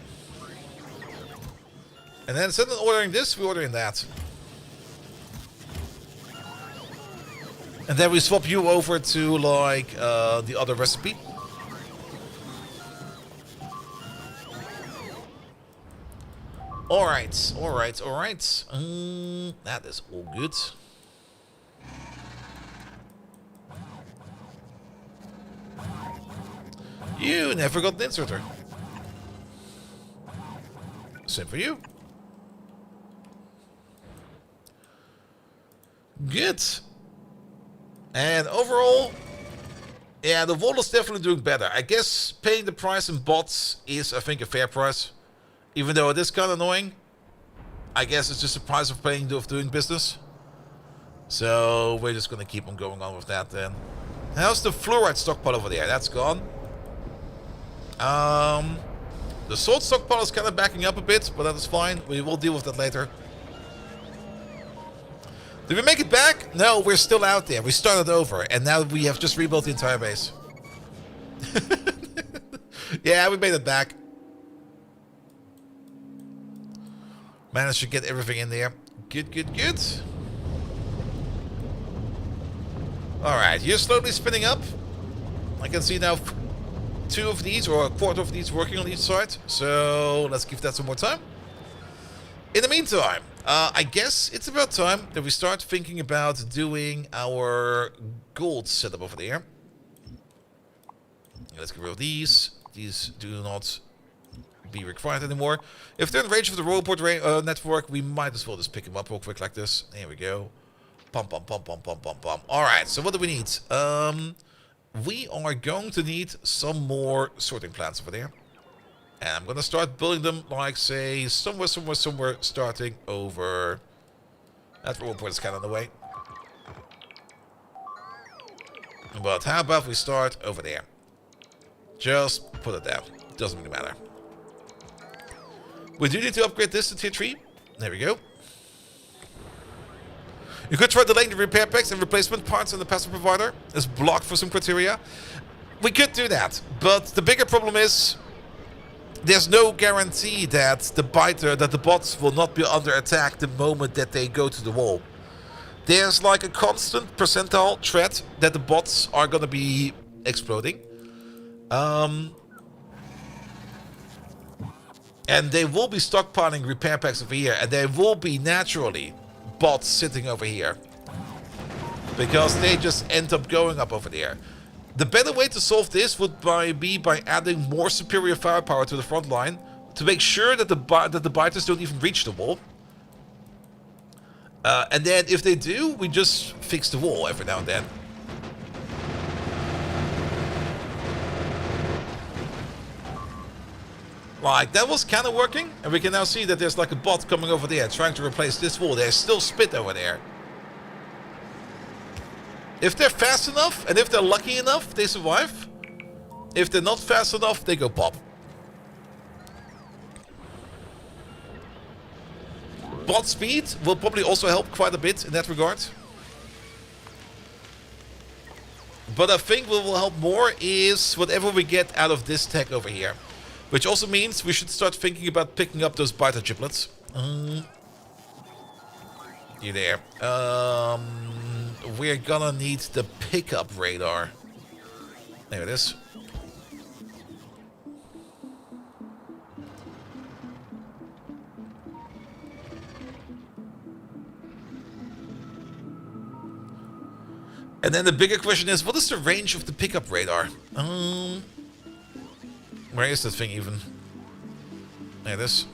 And then instead of ordering this, we're ordering that. And then we swap you over to, like, the other recipe. Alright, alright, alright. That is all good. You never got an inserter. Same for you. Good. And overall, yeah, the wall is definitely doing better. I guess paying the price in bots is, I think, a fair price. Even though it is kind of annoying. I guess it's just the price of paying of doing business. So we're just going to keep on going on with that then. How's the fluoride stockpile over there? That's gone. The salt stockpile is kind of backing up a bit, but that is fine. We will deal with that later. Did we make it back? No, we're still out there. We started over, and now we have just rebuilt the entire base. Yeah, we made it back. Managed to get everything in there. Good, good, good. Alright, you're slowly spinning up. I can see now 2 of these, or a quarter of these working on each side. So, let's give that some more time. In the meantime, I guess it's about time that we start thinking about doing our gold setup over there. Let's get rid of these. These do not be required anymore. If they're in range of the robot network, we might as well just pick them up real quick like this. There we go. Pum, pum, pum, pum, pum, pum, pum. Alright, so what do we need? We are going to need some more sorting plants over there. And I'm going to start building them, like, say, somewhere, starting over... That robot is kind of in the way. But how about we start over there? Just put it down. Doesn't really matter. We do need to upgrade this to tier 3. There we go. You could try delaying the repair packs and replacement parts on the passive provider. It's blocked for some criteria. We could do that. But the bigger problem is... There's no guarantee that the bots will not be under attack the moment that they go to the wall. There's like a constant percentile threat that the bots are going to be exploding. And they will be stockpiling repair packs over here. And there will be naturally bots sitting over here. Because they just end up going up over there. The better way to solve this would be by adding more superior firepower to the front line to make sure that the biters don't even reach the wall. And then if they do, we just fix the wall every now and then. Like, that was kind of working. And we can now see that there's like a bot coming over there trying to replace this wall. There's still spit over there. If they're fast enough, and if they're lucky enough, they survive. If they're not fast enough, they go pop. Bot speed will probably also help quite a bit in that regard. But I think what will help more is whatever we get out of this tech over here. Which also means we should start thinking about picking up those biter giblets. You there. We're gonna need the pickup radar. There it is. And then the bigger question is, what is the range of the pickup radar? Where is that thing even? There it is.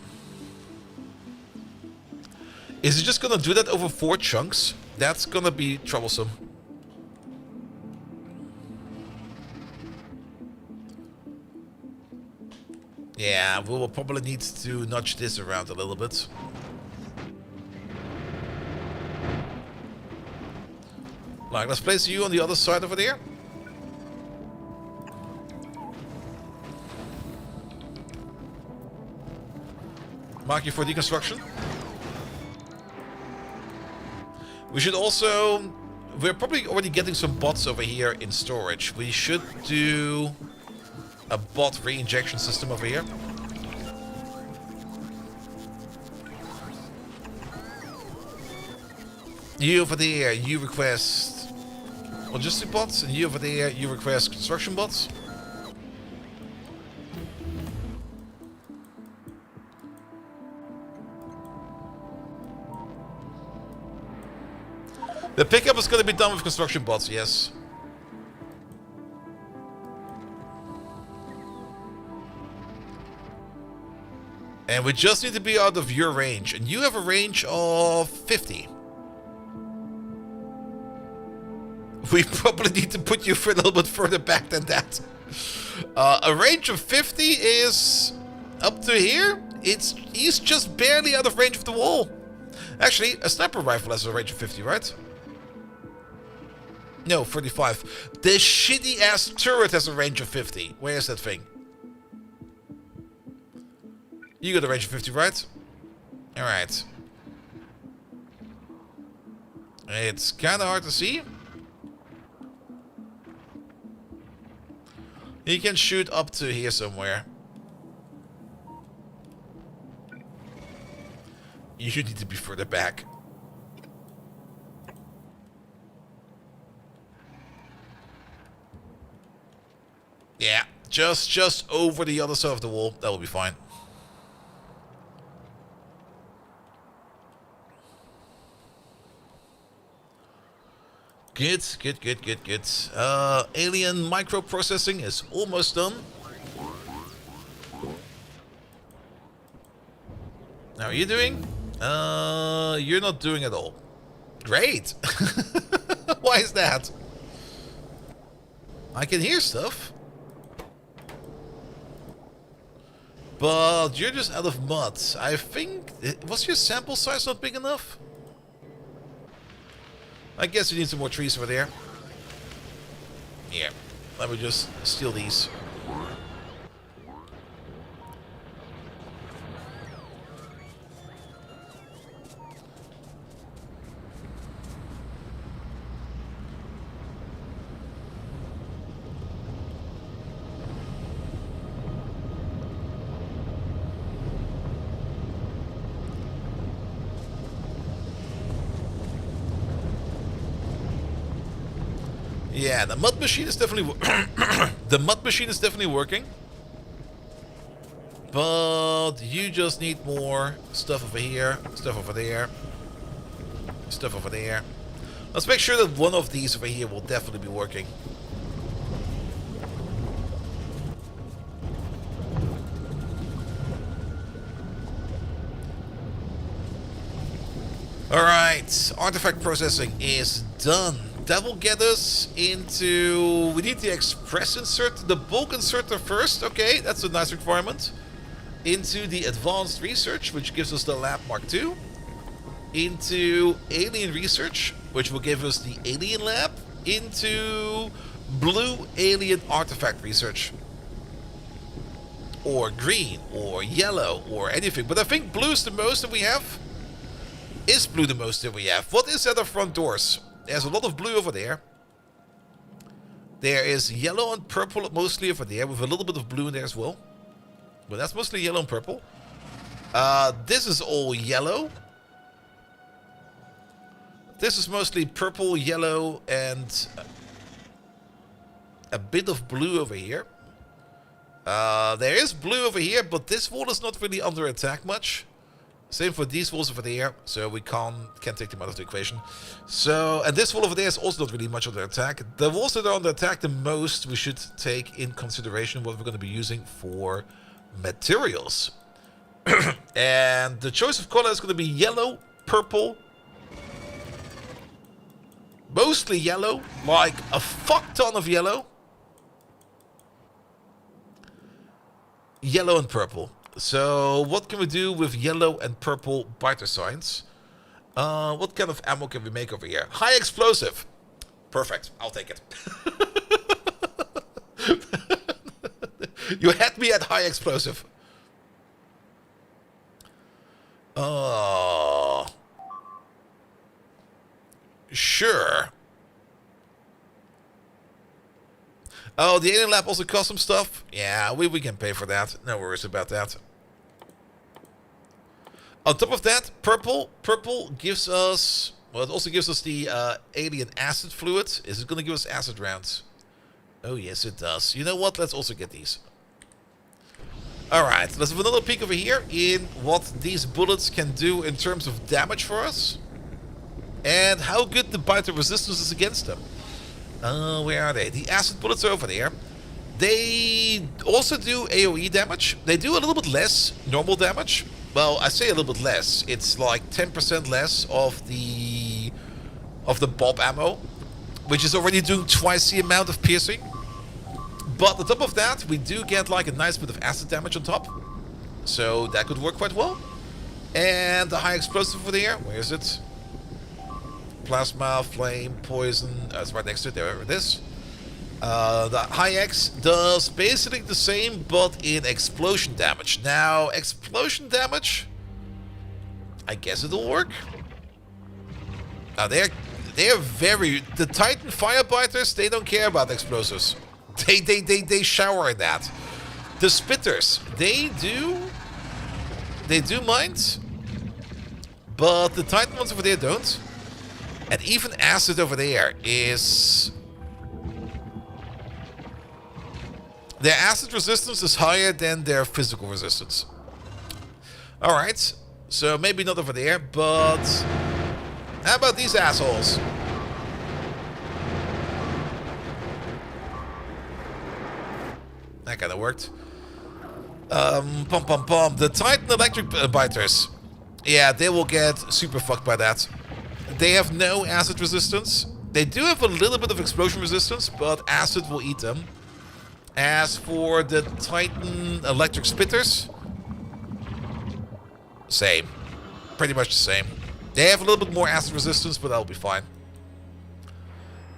Is it just gonna do that over 4 chunks? That's gonna be troublesome. Yeah, we will probably need to nudge this around a little bit. Like, let's place you on the other side over there. Mark you for deconstruction. We should also... We're probably already getting some bots over here in storage. We should do a bot re-injection system over here. You over there, you request logistic bots, and you over there, you request construction bots. The pickup is going to be done with construction bots, yes. And we just need to be out of your range. And you have a range of 50. We probably need to put you for a little bit further back than that. A range of 50 is up to here. He's just barely out of range of the wall. Actually, a sniper rifle has a range of 50, right? No, 35. The shitty-ass turret has a range of 50. Where is that thing? You got a range of 50, right? Alright. It's kind of hard to see. He can shoot up to here somewhere. You need to be further back. Yeah, just over the other side of the wall. That will be fine. Good. Alien microprocessing is almost done. How are you doing? You're not doing at all. Great. Why is that? I can hear stuff. But you're just out of mud. I think... Was your sample size not big enough? I guess you need some more trees over there. Yeah. Let me just steal these. Yeah, the mud machine is definitely the mud machine is definitely working. But you just need more stuff over here, stuff over there, stuff over there. Let's make sure that one of these over here will definitely be working. Alright, artifact processing is done. That will get us into... We need the express insert, the bulk inserter first. Okay, that's a nice requirement. Into the advanced research, which gives us the lab Mark II. Into alien research, which will give us the alien lab. Into blue alien artifact research. Or green, or yellow, or anything. But I think blue is the most that we have. Is blue the most that we have? What is at our front doors? There's a lot of blue over there. There is yellow and purple mostly over there, with a little bit of blue in there as well. But that's mostly yellow and purple. This is all yellow. This is mostly purple, yellow, and a bit of blue over here. There is blue over here, but this wall is not really under attack much. Same for these walls over there, so we can't take them out of the equation. So, and this wall over there is also not really much under attack. The walls that are under attack the most, we should take in consideration what we're going to be using for materials. And the choice of color is going to be yellow, purple, mostly yellow, like a fuck ton of yellow. Yellow and purple. So, what can we do with yellow and purple biter signs? What kind of ammo can we make over here? High explosive. Perfect. I'll take it. You had me at high explosive. Sure. Oh, the alien lab also costs some stuff? Yeah, we can pay for that. No worries about that. On top of that, purple gives us... Well, it also gives us the alien acid fluid. Is it going to give us acid rounds? Oh, yes, it does. You know what? Let's also get these. Alright, let's have another peek over here in what these bullets can do in terms of damage for us. And how good the biter resistance is against them. Where are they? The acid bullets are over there. They also do AoE damage. They do a little bit less normal damage. Well, I say a little bit less. It's like 10% less of the bob ammo, which is already doing twice the amount of piercing. But on top of that, we do get like a nice bit of acid damage on top. So that could work quite well. And the high explosive over there. Where is it? Plasma, flame, poison. It's right next to it. There it is. The high X does basically the same, but in explosion damage. Now, explosion damage, I guess it'll work. Now, there They are very... The Titan Firebiters, they don't care about explosives. They shower in that. The Spitters, they do mind. But the Titan ones over there don't. And even Acid over there is... Their acid resistance is higher than their physical resistance. Alright, so maybe not over there, but... How about these assholes? That kinda worked. The Titan Electric Biters. Yeah, they will get super fucked by that. They have no acid resistance. They do have a little bit of explosion resistance, but acid will eat them. As for the Titan Electric Spitters, same. Pretty much the same. They have a little bit more acid resistance, but that'll be fine.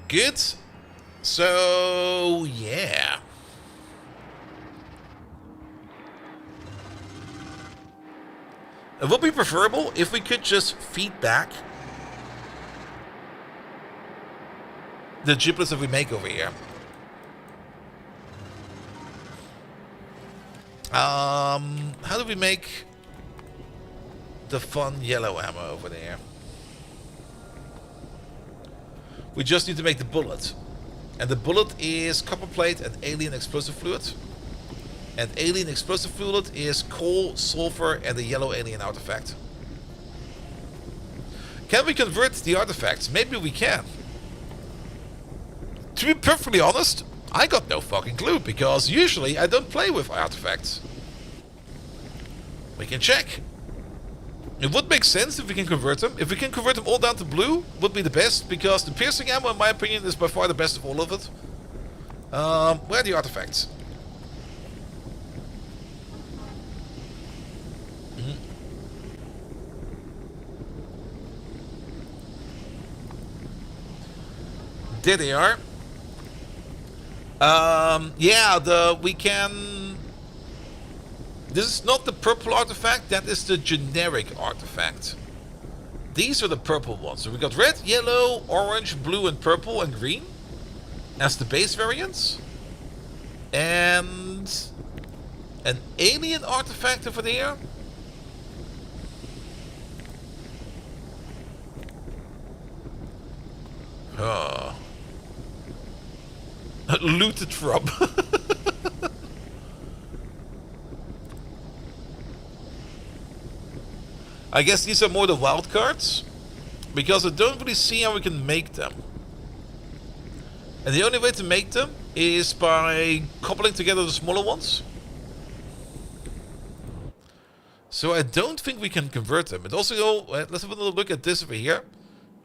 Good. So, yeah. It would be preferable if we could just feed back the giblets that we make over here. How do we make the fun yellow ammo over there? We just need to make the bullet. And the bullet is copper plate and alien explosive fluid. And alien explosive fluid is coal, sulfur, and the yellow alien artifact. Can we convert the artifacts? Maybe we can. To be perfectly honest, I got no fucking clue, because usually I don't play with artifacts. We can check. It would make sense if we can convert them. If we can convert them all down to blue, would be the best, because the piercing ammo, in my opinion, is by far the best of all of it. Where are the artifacts? There they are. Yeah, we can... This is not the purple artifact, that is the generic artifact. These are the purple ones. So we got red, yellow, orange, blue, and purple, and green as the base variants. And an alien artifact over there. Oh. Looted from. I guess these are more the wild cards, because I don't really see how we can make them. And the only way to make them is by coupling together the smaller ones. So I don't think we can convert them. And also, let's have a little look at this over here.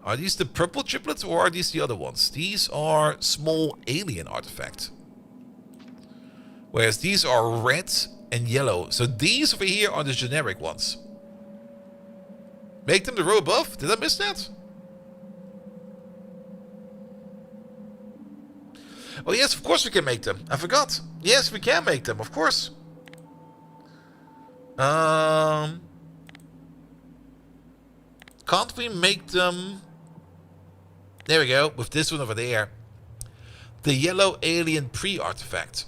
Are these the purple giblets or are these the other ones? These are small alien artifacts. Whereas these are red and yellow. So these over here are the generic ones. Make them the row above? Did I miss that? Oh yes, of course we can make them. I forgot. Yes, we can make them, of course. Can't we make them... There we go, with this one over there. The yellow alien pre-artifact.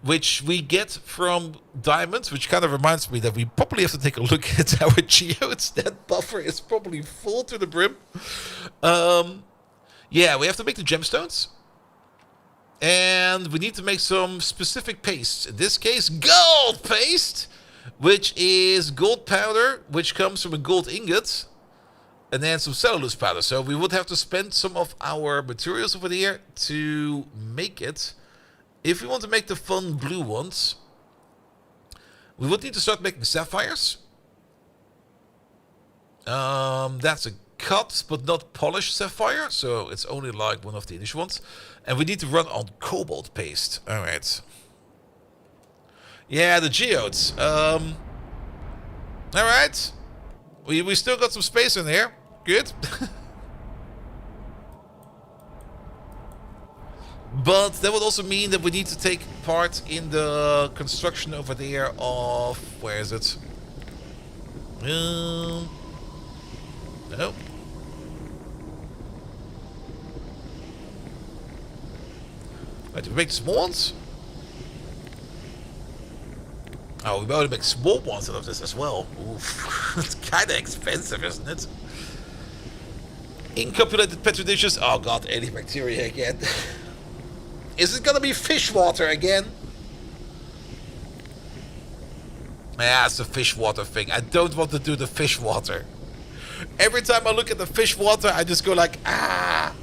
Which we get from diamonds, which kind of reminds me that we probably have to take a look at our geodes. That buffer is probably full to the brim. Yeah, we have to make the gemstones. And we need to make some specific pastes. In this case, gold paste, which is gold powder, which comes from a gold ingot. And then some cellulose powder. So we would have to spend some of our materials over there to make it. If we want to make the fun blue ones, we would need to start making sapphires. That's a cut but not polished sapphire, so it's only like one of the initial ones. And we need to run on cobalt paste. Alright. Yeah, the geodes. Alright. We still got some space in here. Good. But that would also mean that we need to take part in the construction over there of... Where is it? No. Wait, do we make small ones? Oh, we better make small ones out of this as well. Oof. It's kind of expensive, isn't it? Incopulated petri dishes. Oh god, antibacteria again. Is it gonna be fish water again? Yeah, it's the fish water thing. I don't want to do the fish water. Every time I look at the fish water, I just go like, ah.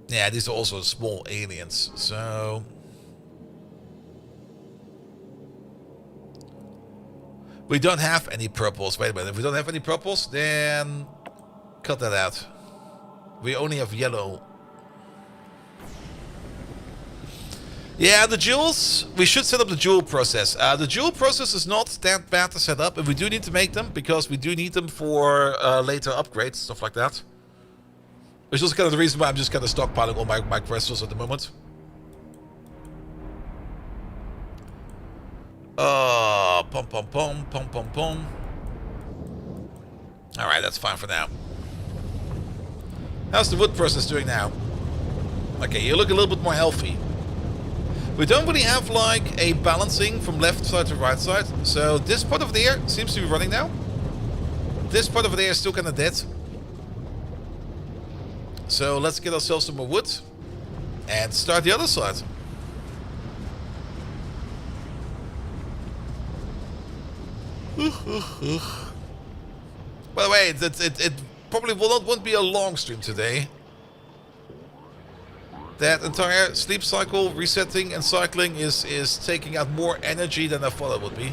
Yeah, these are also small aliens, so... We don't have any purples. Wait a minute, if we don't have any purples, then... Cut that out. We only have yellow. Yeah, the jewels, we should set up the jewel process. The jewel process is not that bad to set up, and we do need to make them, because we do need them for later upgrades, stuff like that. Which is kind of the reason why I'm just kind of stockpiling all my crystals at the moment. Pom pom pom, pom pom pom. Alright, that's fine for now. How's the wood process doing now? Okay, you look a little bit more healthy. We don't really have like a balancing from left side to right side. So this part of the air seems to be running now. This part of the air is still kind of dead. So let's get ourselves some more wood and start the other side. By the way, it probably won't be a long stream today. That entire sleep cycle, resetting and cycling is taking out more energy than I thought it would be.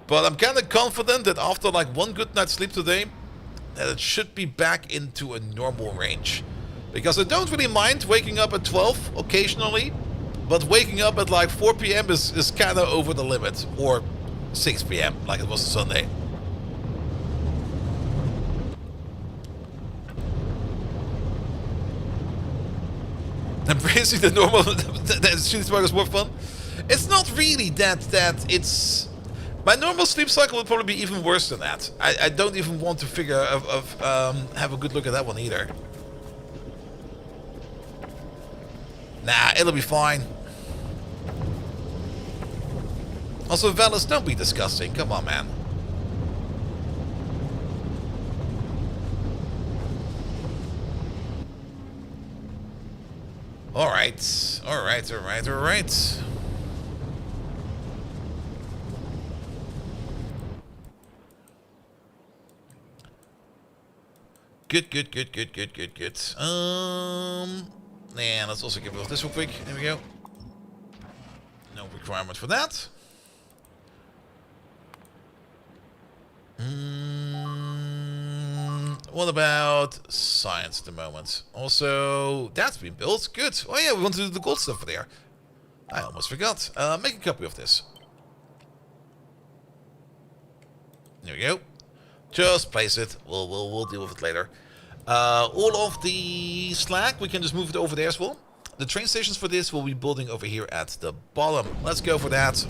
But I'm kind of confident that after like one good night's sleep today, that it should be back into a normal range. Because I don't really mind waking up at 12 occasionally, but waking up at like 4 PM is kind of over the limit. Or 6 PM, like it was Sunday. Embracing the normal, the street spark is more fun. It's not really that it's... My normal sleep cycle would probably be even worse than that. I don't even want to have a good look at that one either. Nah, it'll be fine. Also, Valis, don't be disgusting. Come on, man. Alright. Alright. Good. And let's also get rid of this real quick. There we go. No requirement for that. What about science at the moment? Also, that's been built. Good. Oh yeah, we want to do the gold stuff there. I almost forgot. Make a copy of this. There we go. Just place it. We'll deal with it later. All of the slag, we can just move it over there as well. The train stations for this will be building over here at the bottom. Let's go for that.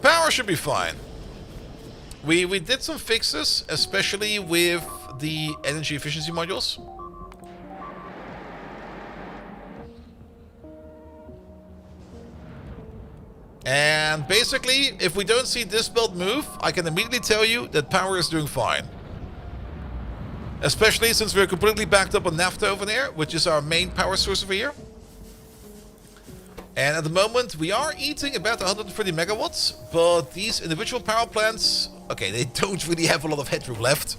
Power should be fine. We did some fixes, especially with the energy efficiency modules. And basically, if we don't see this build move, I can immediately tell you that power is doing fine. Especially since we're completely backed up on naphtha over there, which is our main power source over here. And at the moment, we are eating about 130 megawatts, but these individual power plants, okay, they don't really have a lot of headroom left.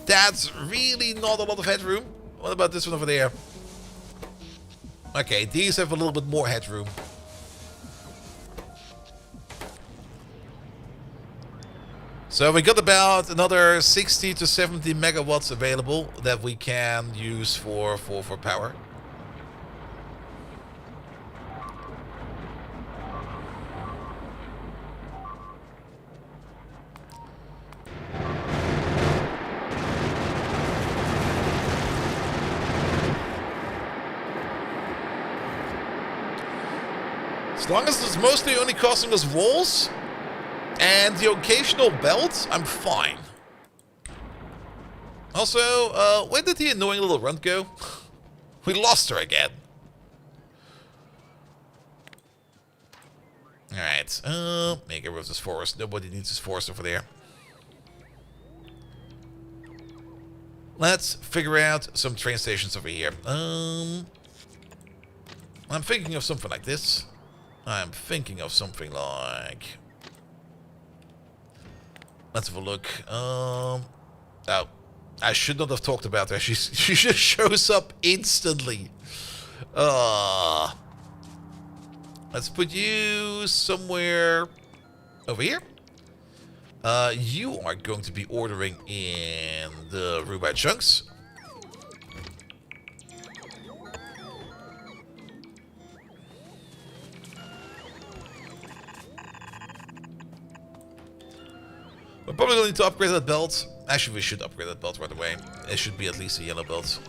That's really not a lot of headroom. What about this one over there? Okay, these have a little bit more headroom. So we got about another 60 to 70 megawatts available that we can use for power. As long as it's mostly only costing us walls and the occasional belt, I'm fine. Also, where did the annoying little runt go? We lost her again. Alright, make it with this forest. Nobody needs this forest over there. Let's figure out some train stations over here. I'm thinking of something like this. I'm thinking of something like... Let's have a look. Oh, I should not have talked about her. She just shows up instantly. Let's put you somewhere over here. You are going to be ordering in the Rubite chunks. We're probably going to need to upgrade that belt. Actually, we should upgrade that belt right away. It should be at least a yellow belt.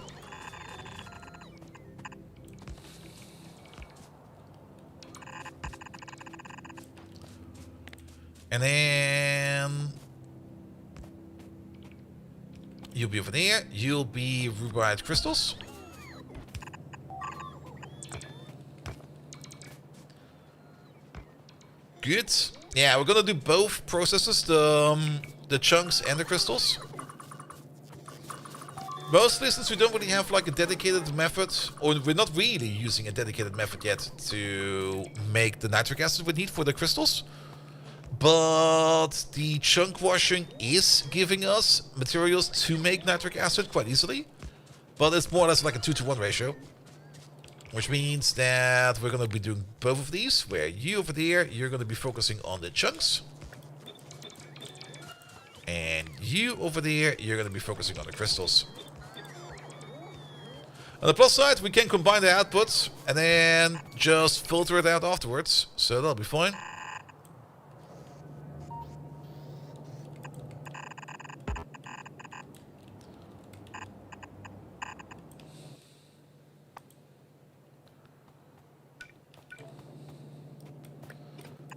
And then... You'll be over there. You'll be Rubite crystals. Good. Yeah, we're gonna do both processes, the chunks and the crystals. Mostly since we don't really have like a dedicated method, or we're not really using a dedicated method yet to make the nitric acid we need for the crystals. But the chunk washing is giving us materials to make nitric acid quite easily. But it's more or less like a 2-to-1 ratio. Which means that we're going to be doing both of these, where you over there, you're going to be focusing on the chunks. And you over there, you're going to be focusing on the crystals. On the plus side, we can combine the outputs and then just filter it out afterwards. So that'll be fine.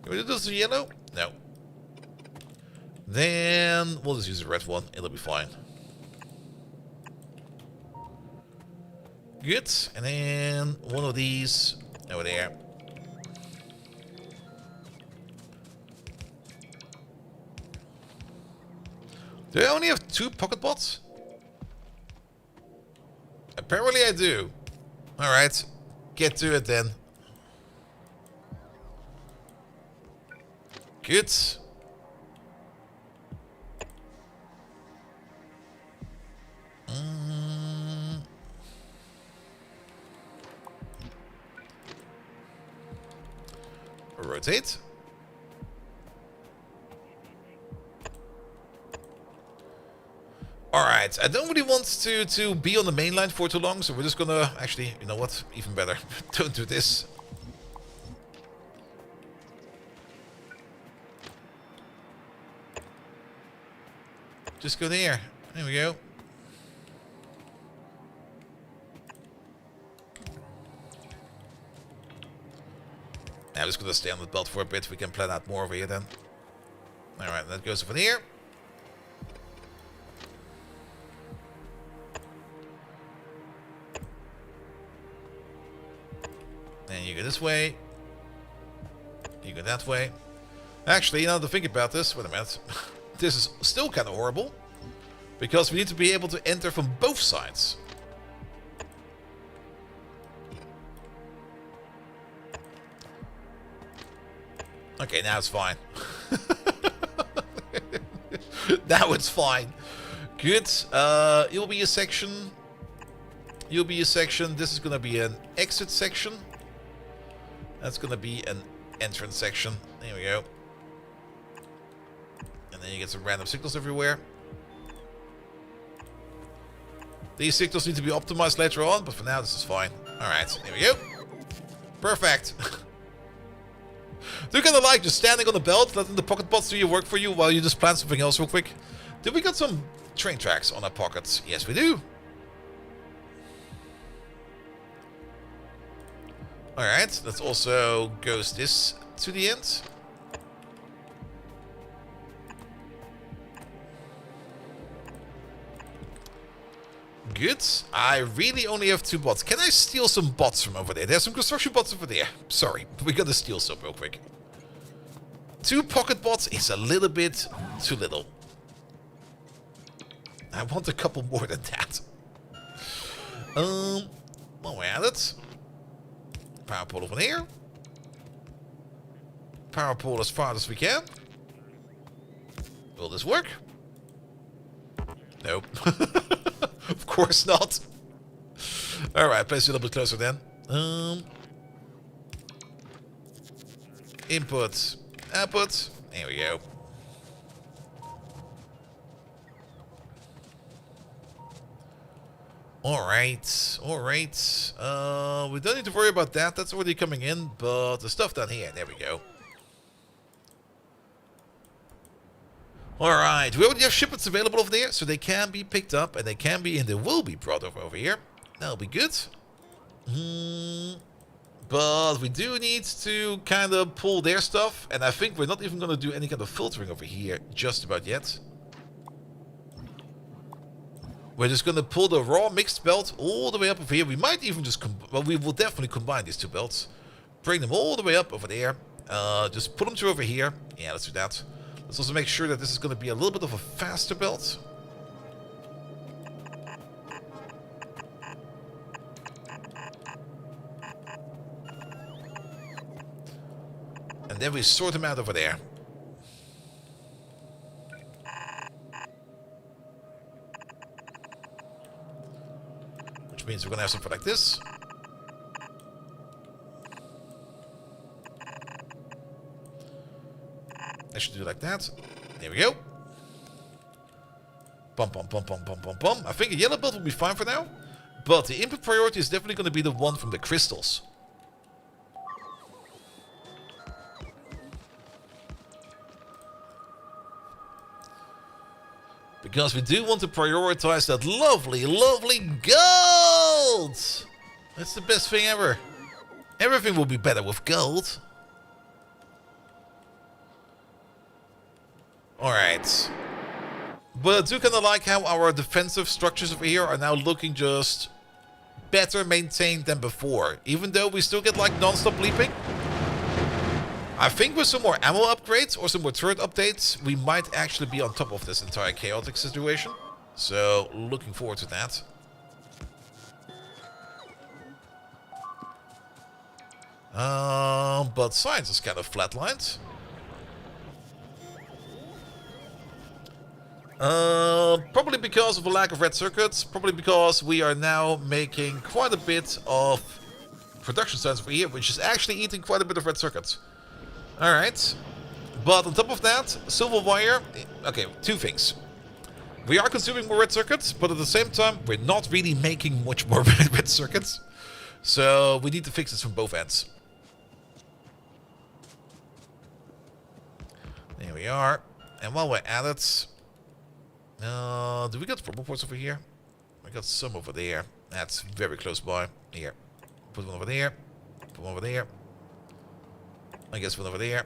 Can we do this in yellow? No. Then we'll just use a red one. It'll be fine. Good. And then one of these over there. Do I only have 2 pocket pots? Apparently I do. Alright. Get to it then. Good. Rotate. Alright, I don't really want to be on the main line for too long, so we're just gonna... Actually, you know what? Even better. Don't do this. Just go there. There we go. I'm just gonna stay on the belt for a bit. We can plan out more over here then. Alright, that goes over here. And you go this way. You go that way. Actually, now to think about this, wait a minute. This is still kind of horrible. Because we need to be able to enter from both sides. Okay, now it's fine. Now it's fine. Good. You'll be a section. You'll be a section. This is going to be an exit section. That's going to be an entrance section. There we go. And then you get some random signals everywhere. These signals need to be optimized later on, but for now this is fine. Alright, here we go. Perfect. Do you kind of like just standing on the belt, letting the pocket pots do your work for you while you just plan something else real quick? Did we got some train tracks on our pockets? Yes, we do. Alright, let's also ghost this to the end. Good. I really only have 2 bots. Can I steal some bots from over there? There's some construction bots over there. Sorry, we gotta steal some real quick. 2 pocket bots is a little bit too little. I want a couple more than that. Well, we're at it. Power pole over here. Power pole as far as we can. Will this work? Nope. Of course not. Alright, place it a little bit closer then. Input. Output. There we go. Alright, alright. We don't need to worry about that. That's already coming in. But the stuff down here, there we go. Alright, we already have shipments available over there, so they can be picked up, and they can be, and they will be brought over here. That'll be good. But we do need to kind of pull their stuff, and I think we're not even going to do any kind of filtering over here just about yet. We're just going to pull the raw mixed belt all the way up over here. We might even just, well, we will definitely combine these 2 belts. Bring them all the way up over there. Just put them through over here. Yeah, let's do that. Let's also make sure that this is going to be a little bit of a faster belt. And then we sort them out over there. Which means we're going to have something like this. I should do it like that. There we go. Bum, bum, bum, bum, bum, bum, bum. I think a yellow belt will be fine for now. But the input priority is definitely going to be the one from the crystals. Because we do want to prioritize that lovely, lovely gold! That's the best thing ever. Everything will be better with gold. Alright. But I do kind of like how our defensive structures over here are now looking just better maintained than before. Even though we still get like non-stop leaping. I think with some more ammo upgrades or some more turret updates, we might actually be on top of this entire chaotic situation. So, looking forward to that. But science is kind of flatlined. Probably because of a lack of red circuits. Probably because we are now making quite a bit of production science over here, which is actually eating quite a bit of red circuits. Alright. But on top of that, silver wire. Okay, 2 things. We are consuming more red circuits, but at the same time, we're not really making much more red circuits. So we need to fix this from both ends. There we are. And while we're at it... do we got promo ports over here? I got some over there. That's very close by. Here. Put one over there. Put one over there. I guess one over there.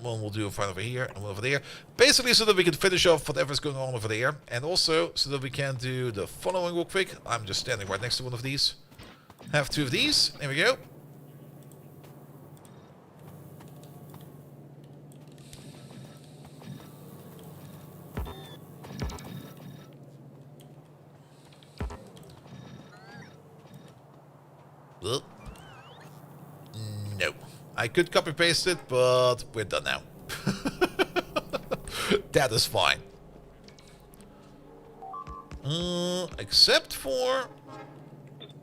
One will do a fight over here and one over there. Basically so that we can finish off whatever's going on over there. And also so that we can do the following real quick. I'm just standing right next to one of these. Have 2 of these. There we go. Well, no. I could copy paste it, but we're done now. That is fine. Except for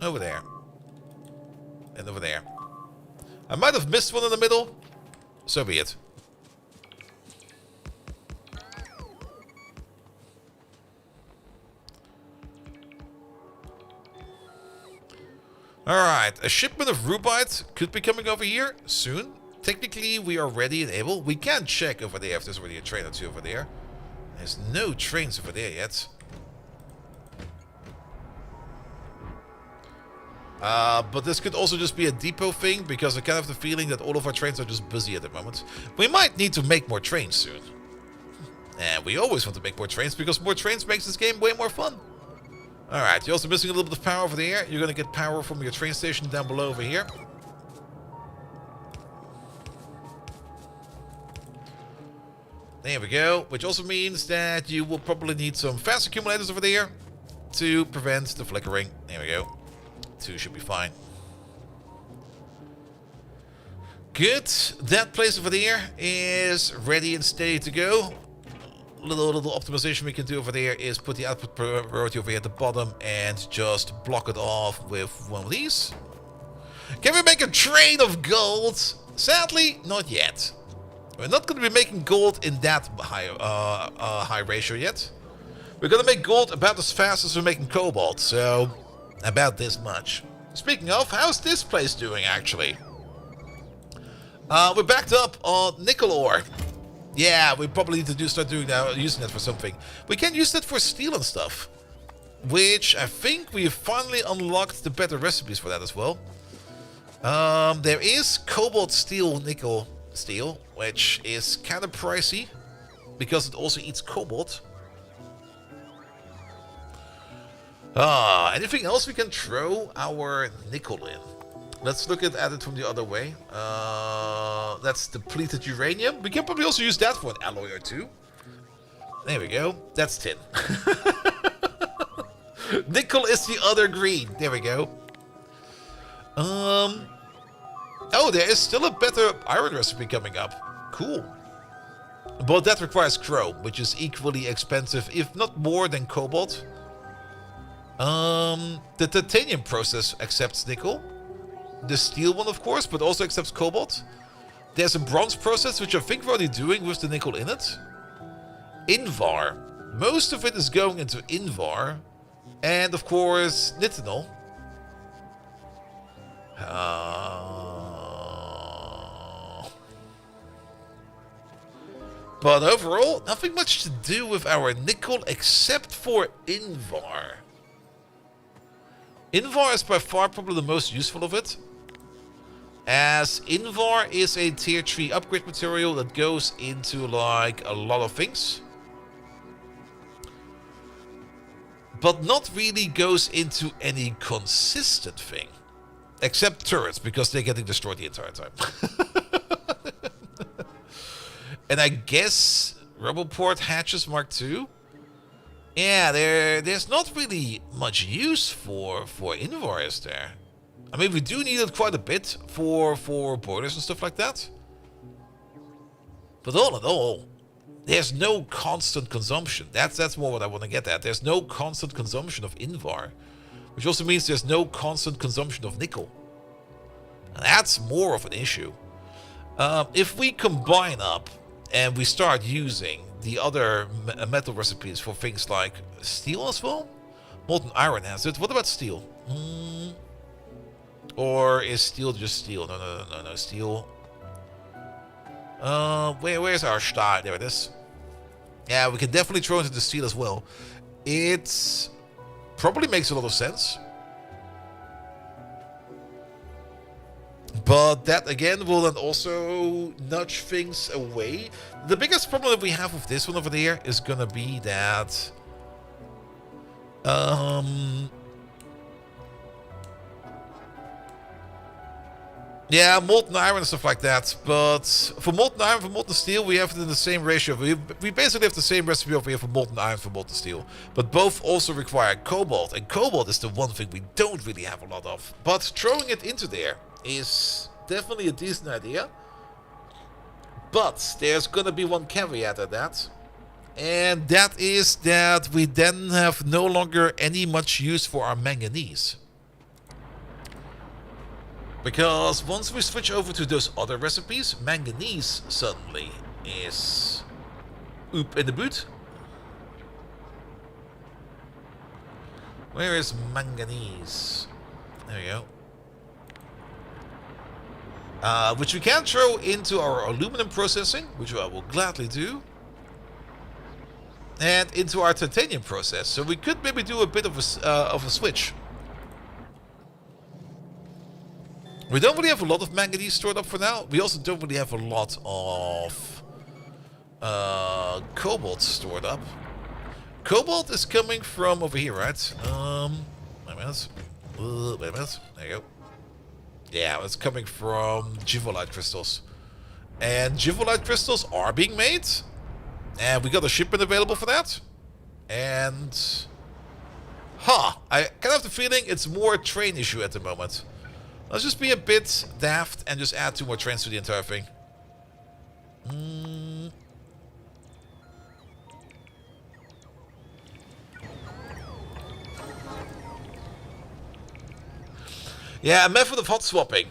over there. And over there. I might have missed one in the middle. So be it. Alright, a shipment of rubite could be coming over here soon. Technically, we are ready and able. We can check over there if there's already a train or 2 over there. There's no trains over there yet. But this could also just be a depot thing, because I kind of have the feeling that all of our trains are just busy at the moment. We might need to make more trains soon. And we always want to make more trains, because more trains makes this game way more fun. Alright, you're also missing a little bit of power over there. You're going to get power from your train station down below over here. There we go, which also means that you will probably need some fast accumulators over there to prevent the flickering. There we go. 2 should be fine. Good. That place over there is ready and steady to go. Little optimization we can do over there is put the output priority over here at the bottom and just block it off with one of these. Can we make a train of gold? Sadly, not yet. We're not going to be making gold in that high ratio yet. We're going to make gold about as fast as we're making cobalt, so about this much. Speaking of, how's this place doing actually? We're backed up on nickel ore. Yeah, we probably need to start using that for something. We can use that for steel and stuff, which I think we have finally unlocked the better recipes for that as well. There is cobalt, steel, nickel, steel, which is kind of pricey because it also eats cobalt. Anything else we can throw our nickel in? Let's look at it from the other way. That's depleted uranium. We can probably also use that for an alloy or two. There we go. That's tin. Nickel is the other green. There we go. Oh, there is still a better iron recipe coming up. Cool. But that requires chrome, which is equally expensive, if not more than cobalt. The titanium process accepts nickel. The steel one, of course, but also accepts cobalt. There's a bronze process, which I think we're already doing with the nickel in it. Invar. Most of it is going into Invar. And, of course, nitinol. But overall, nothing much to do with our nickel except for Invar. Invar is by far probably the most useful of it, as Invar is a tier 3 upgrade material that goes into like a lot of things, but not really goes into any consistent thing, except turrets, because they're getting destroyed the entire time. And I guess Roboport hatches Mark II. Yeah, there's not really much use for Invar, is there? I mean, we do need it quite a bit for boilers and stuff like that. But all in all, there's no constant consumption. That's more what I want to get at. There's no constant consumption of Invar, which also means there's no constant consumption of nickel. And that's more of an issue. If we combine up and we start using the other metal recipes for things like steel as well. Molten iron has it. What about steel? Or is steel just steel? No. Steel. Where's our star? There it is. Yeah, we can definitely throw into the steel as well. It probably makes a lot of sense. But that again will then also nudge things away. The biggest problem that we have with this one over there is gonna be that yeah, molten iron and stuff like that. But for molten iron, for molten steel, we have it in the same ratio. We basically have the same recipe over here for molten iron, for molten steel. But both also require cobalt, and cobalt is the one thing we don't really have a lot of. But throwing it into there is definitely a decent idea. But there's gonna be one caveat at that. And that is that we then have no longer any much use for our manganese. Because once we switch over to those other recipes, manganese suddenly is oop in the boot. Where is manganese? There we go. Which we can throw into our aluminum processing, which I will gladly do. And into our titanium process. So we could maybe do a bit of a switch. We don't really have a lot of manganese stored up for now. We also don't really have a lot of cobalt stored up. Cobalt is coming from over here, right? Wait a minute. Wait a minute. There you go. Yeah, it's coming from Givolite crystals. And Givolite crystals are being made. And we got a shipment available for that. And... I kind of have the feeling it's more a train issue at the moment. Let's just be a bit daft and just add 2 more trains to the entire thing. Yeah, a method of hot swapping.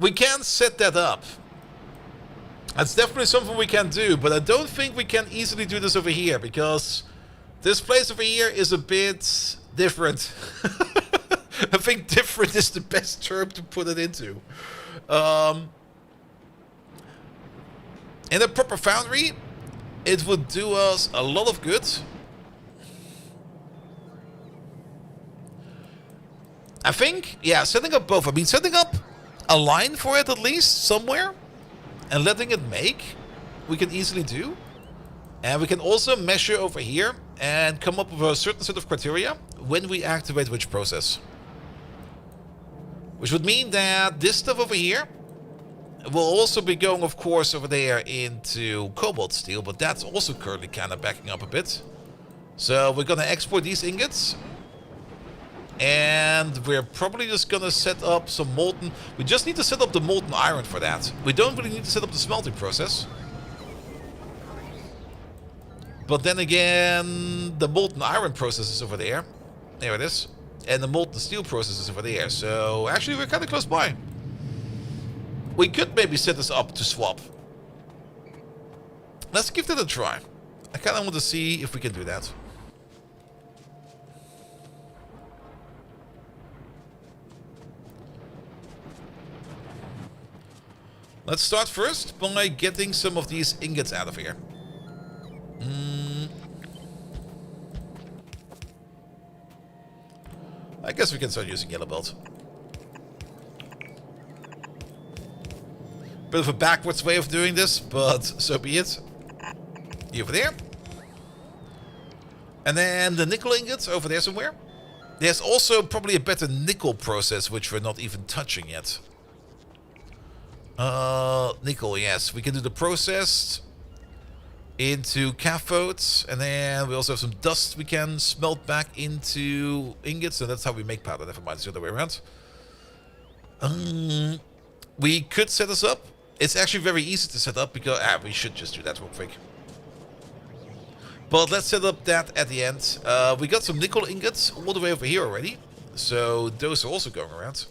We can set that up. That's definitely something we can do, but I don't think we can easily do this over here, because this place over here is a bit different. I think different is the best term to put it into. In a proper foundry, it would do us a lot of good. I think, yeah, setting up both. I mean, setting up a line for it at least somewhere and letting it make, we can easily do. And we can also measure over here and come up with a certain set of criteria when we activate which process. Which would mean that this stuff over here will also be going, of course, over there into cobalt steel, but that's also currently kind of backing up a bit. So we're going to export these ingots. And we're probably just going to set up some molten... We just need to set up the molten iron for that. We don't really need to set up the smelting process. But then again, the molten iron process is over there. There it is. And the molten steel process is over there. So actually we're kind of close by. We could maybe set this up to swap. Let's give that a try. I kind of want to see if we can do that. Let's start first by getting some of these ingots out of here. I guess we can start using yellow belt. Bit of a backwards way of doing this, but so be it. Over there. And then the nickel ingots over there somewhere. There's also probably a better nickel process, which we're not even touching yet. Nickel, yes. We can do the processed into cathodes, and then we also have some dust we can smelt back into ingots, and that's how we make powder. Never mind, it's the other way around. We could set this up. It's actually very easy to set up because we should just do that real quick. But let's set up that at the end. We got some nickel ingots all the way over here already, so those are also going around.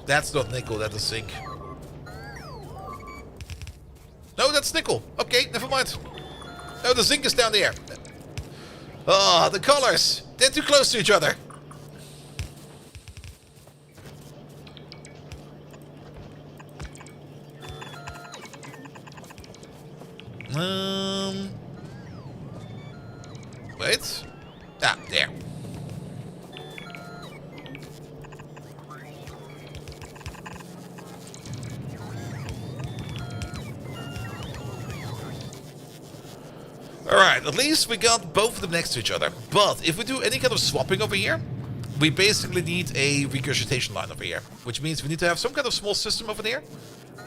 That's not nickel, that's zinc. No, that's nickel. Okay, never mind. No, the zinc is down there. Oh, the colors. They're too close to each other. Wait. Ah, there. Alright, at least we got both of them next to each other. But if we do any kind of swapping over here, we basically need a regurgitation line over here. Which means we need to have some kind of small system over there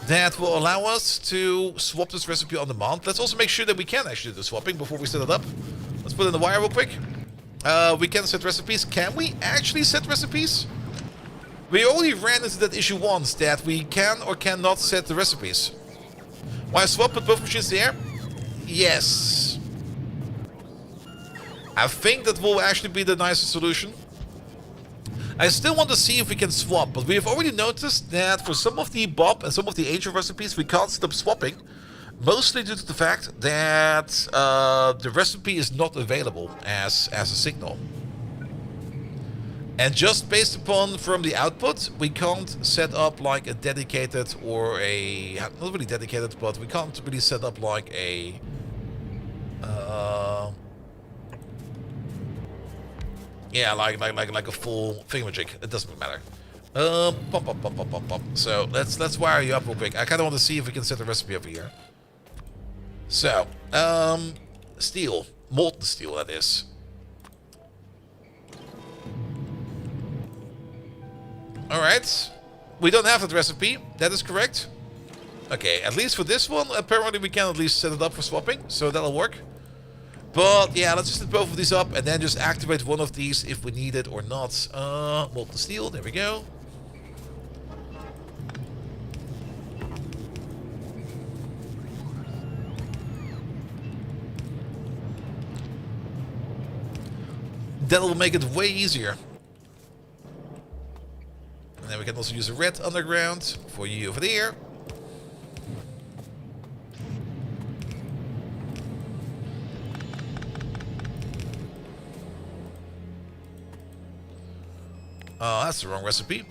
that will allow us to swap this recipe on demand. Let's also make sure that we can actually do the swapping before we set it up. Let's put in the wire real quick. We can set recipes. Can we actually set recipes? We already ran into that issue once, that we can or cannot set the recipes. Why swap with both machines there? Yes. I think that will actually be the nicest solution. I still want to see if we can swap, but we have already noticed that for some of the Bob and some of the Angel recipes, we can't stop swapping. Mostly due to the fact that the recipe is not available as a signal. And just based upon from the output, we can't set up like a dedicated or a... Not really dedicated, but we can't really set up like a... Yeah, like a full thingamajig. It doesn't matter. Pop, pop, pop, pop, pop, pop. So let's wire you up real quick. I kind of want to see if we can set the recipe over here. So, steel, molten steel, that is. All right, we don't have that recipe. That is correct. Okay, at least for this one, apparently we can at least set it up for swapping, so that'll work. But yeah, let's just set both of these up and then just activate one of these if we need it or not. Molten steel, there we go. That'll make it way easier. And then we can also use a red underground for you over there. Oh, that's the wrong recipe.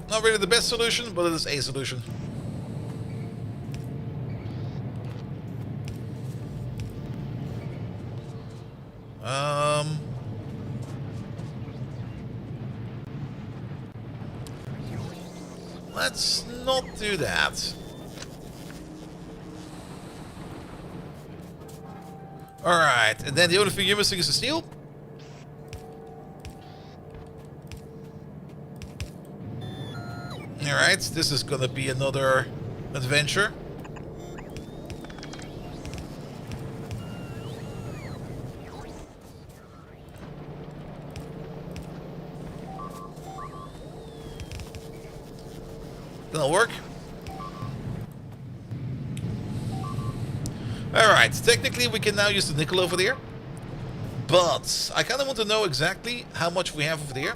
Not really the best solution, but it is a solution. Let's not do that. Alright, and then the only thing you're missing is the steel. Alright, this is gonna be another adventure. That'll work. Alright, technically we can now use the nickel over there. But I kind of want to know exactly how much we have over there.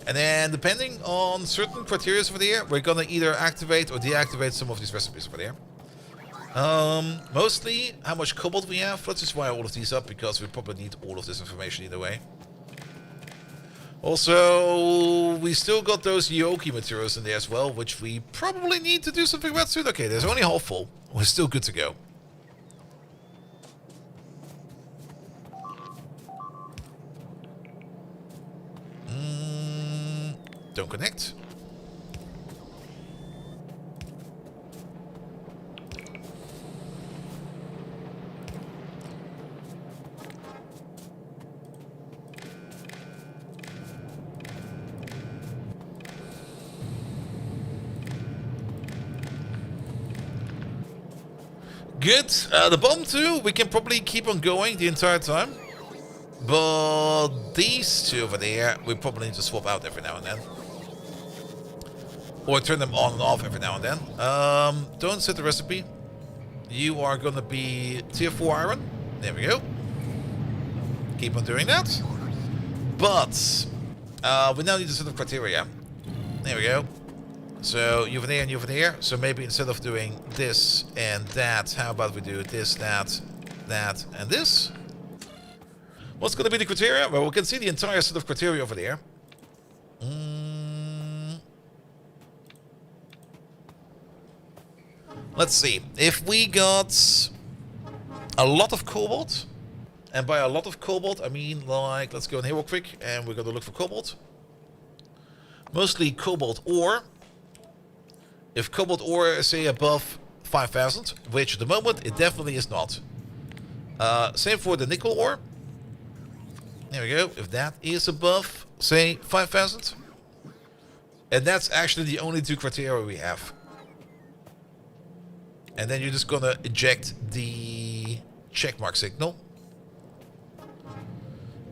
And then, depending on certain criteria over there, we're gonna either activate or deactivate some of these recipes over there. Mostly, how much cobalt we have. Let's just wire all of these up, because we probably need all of this information either way. Also, we still got those Yoki materials in there as well, which we probably need to do something about soon. Okay, there's only half full. We're still good to go. Don't connect. Good. The bomb too, we can probably keep on going the entire time. But these two over there, we probably need to swap out every now and then. Or turn them on and off every now and then. Don't set the recipe. You are going to be tier 4 iron. There we go. Keep on doing that. But we now need to set the criteria. There we go. So you over there and you over there. So maybe instead of doing this and that, how about we do this, that, that, and this? What's going to be the criteria? Well, we can see the entire set of criteria over there. Let's see. If we got a lot of cobalt, and by a lot of cobalt, I mean like, let's go in here real quick, and we're going to look for cobalt. Mostly cobalt ore. If cobalt ore is, say, above 5,000, which at the moment it definitely is not. Same for the nickel ore. There we go. If that is above, say, 5,000. And that's actually the only two criteria we have. And then you're just gonna eject the checkmark signal.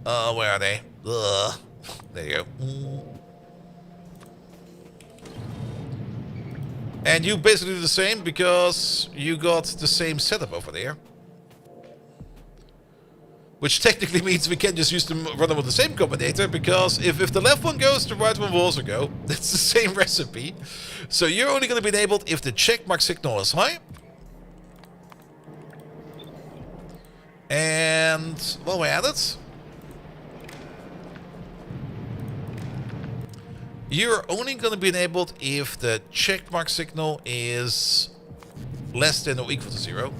Where are they? Ugh. There you go. And you basically do the same because you got the same setup over there. Which technically means we can just use them, run them with the same combinator, because if the left one goes, the right one will also go. It's the same recipe. So you're only going to be enabled if the checkmark signal is high. And while we're at it, you're only going to be enabled if the checkmark signal is less than or equal to 0.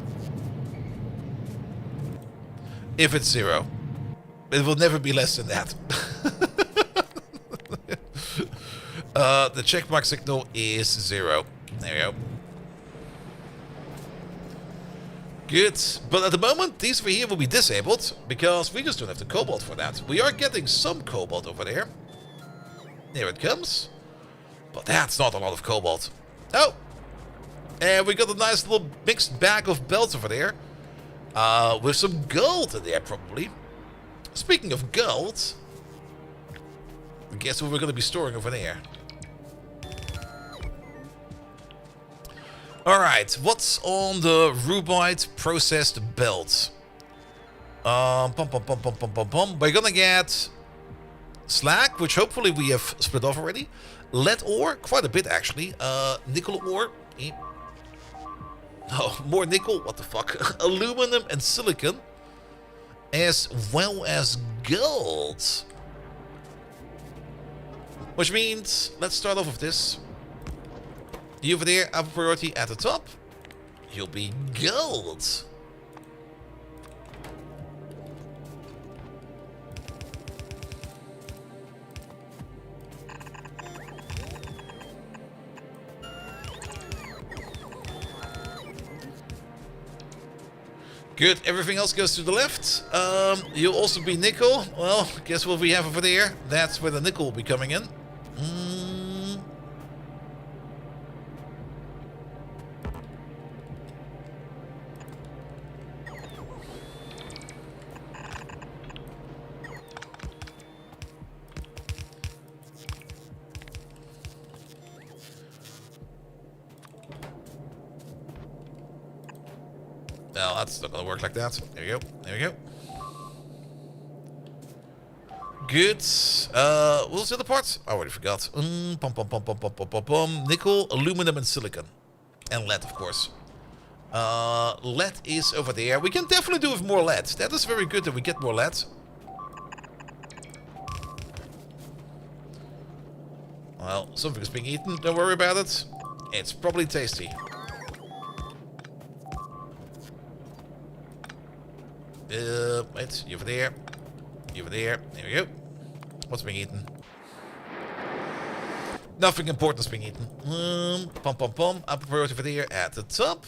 If it's 0. It will never be less than that. The checkmark signal is 0. There we go. Good. But at the moment, these over here will be disabled, because we just don't have the cobalt for that. We are getting some cobalt over there. Here it comes. But that's not a lot of cobalt. Oh! And we got a nice little mixed bag of belts over there. With some gold in there, probably. Speaking of gold, guess what we're going to be storing over there? Alright, what's on the rubite processed belt? We're going to get slag, which hopefully we have split off already. Lead ore, quite a bit actually. Nickel ore. Oh, more nickel, what the fuck. Aluminum and silicon. As well as gold. Which means, let's start off with this. You over there, upper priority at the top. You'll be gold. Good, everything else goes to the left. You'll also be nickel. Well, guess what we have over there? That's where the nickel will be coming in. No, that's not gonna work like that. There we go. There we go. Good. What was the other parts? I already forgot. Nickel, aluminum, and silicon. And lead, of course. Lead is over there. We can definitely do with more lead. That is very good that we get more lead. Well, something is being eaten. Don't worry about it. It's probably tasty. Wait, you over there. You over there. There we go. What's being eaten? Nothing important is being eaten. Upper priority over there at the top.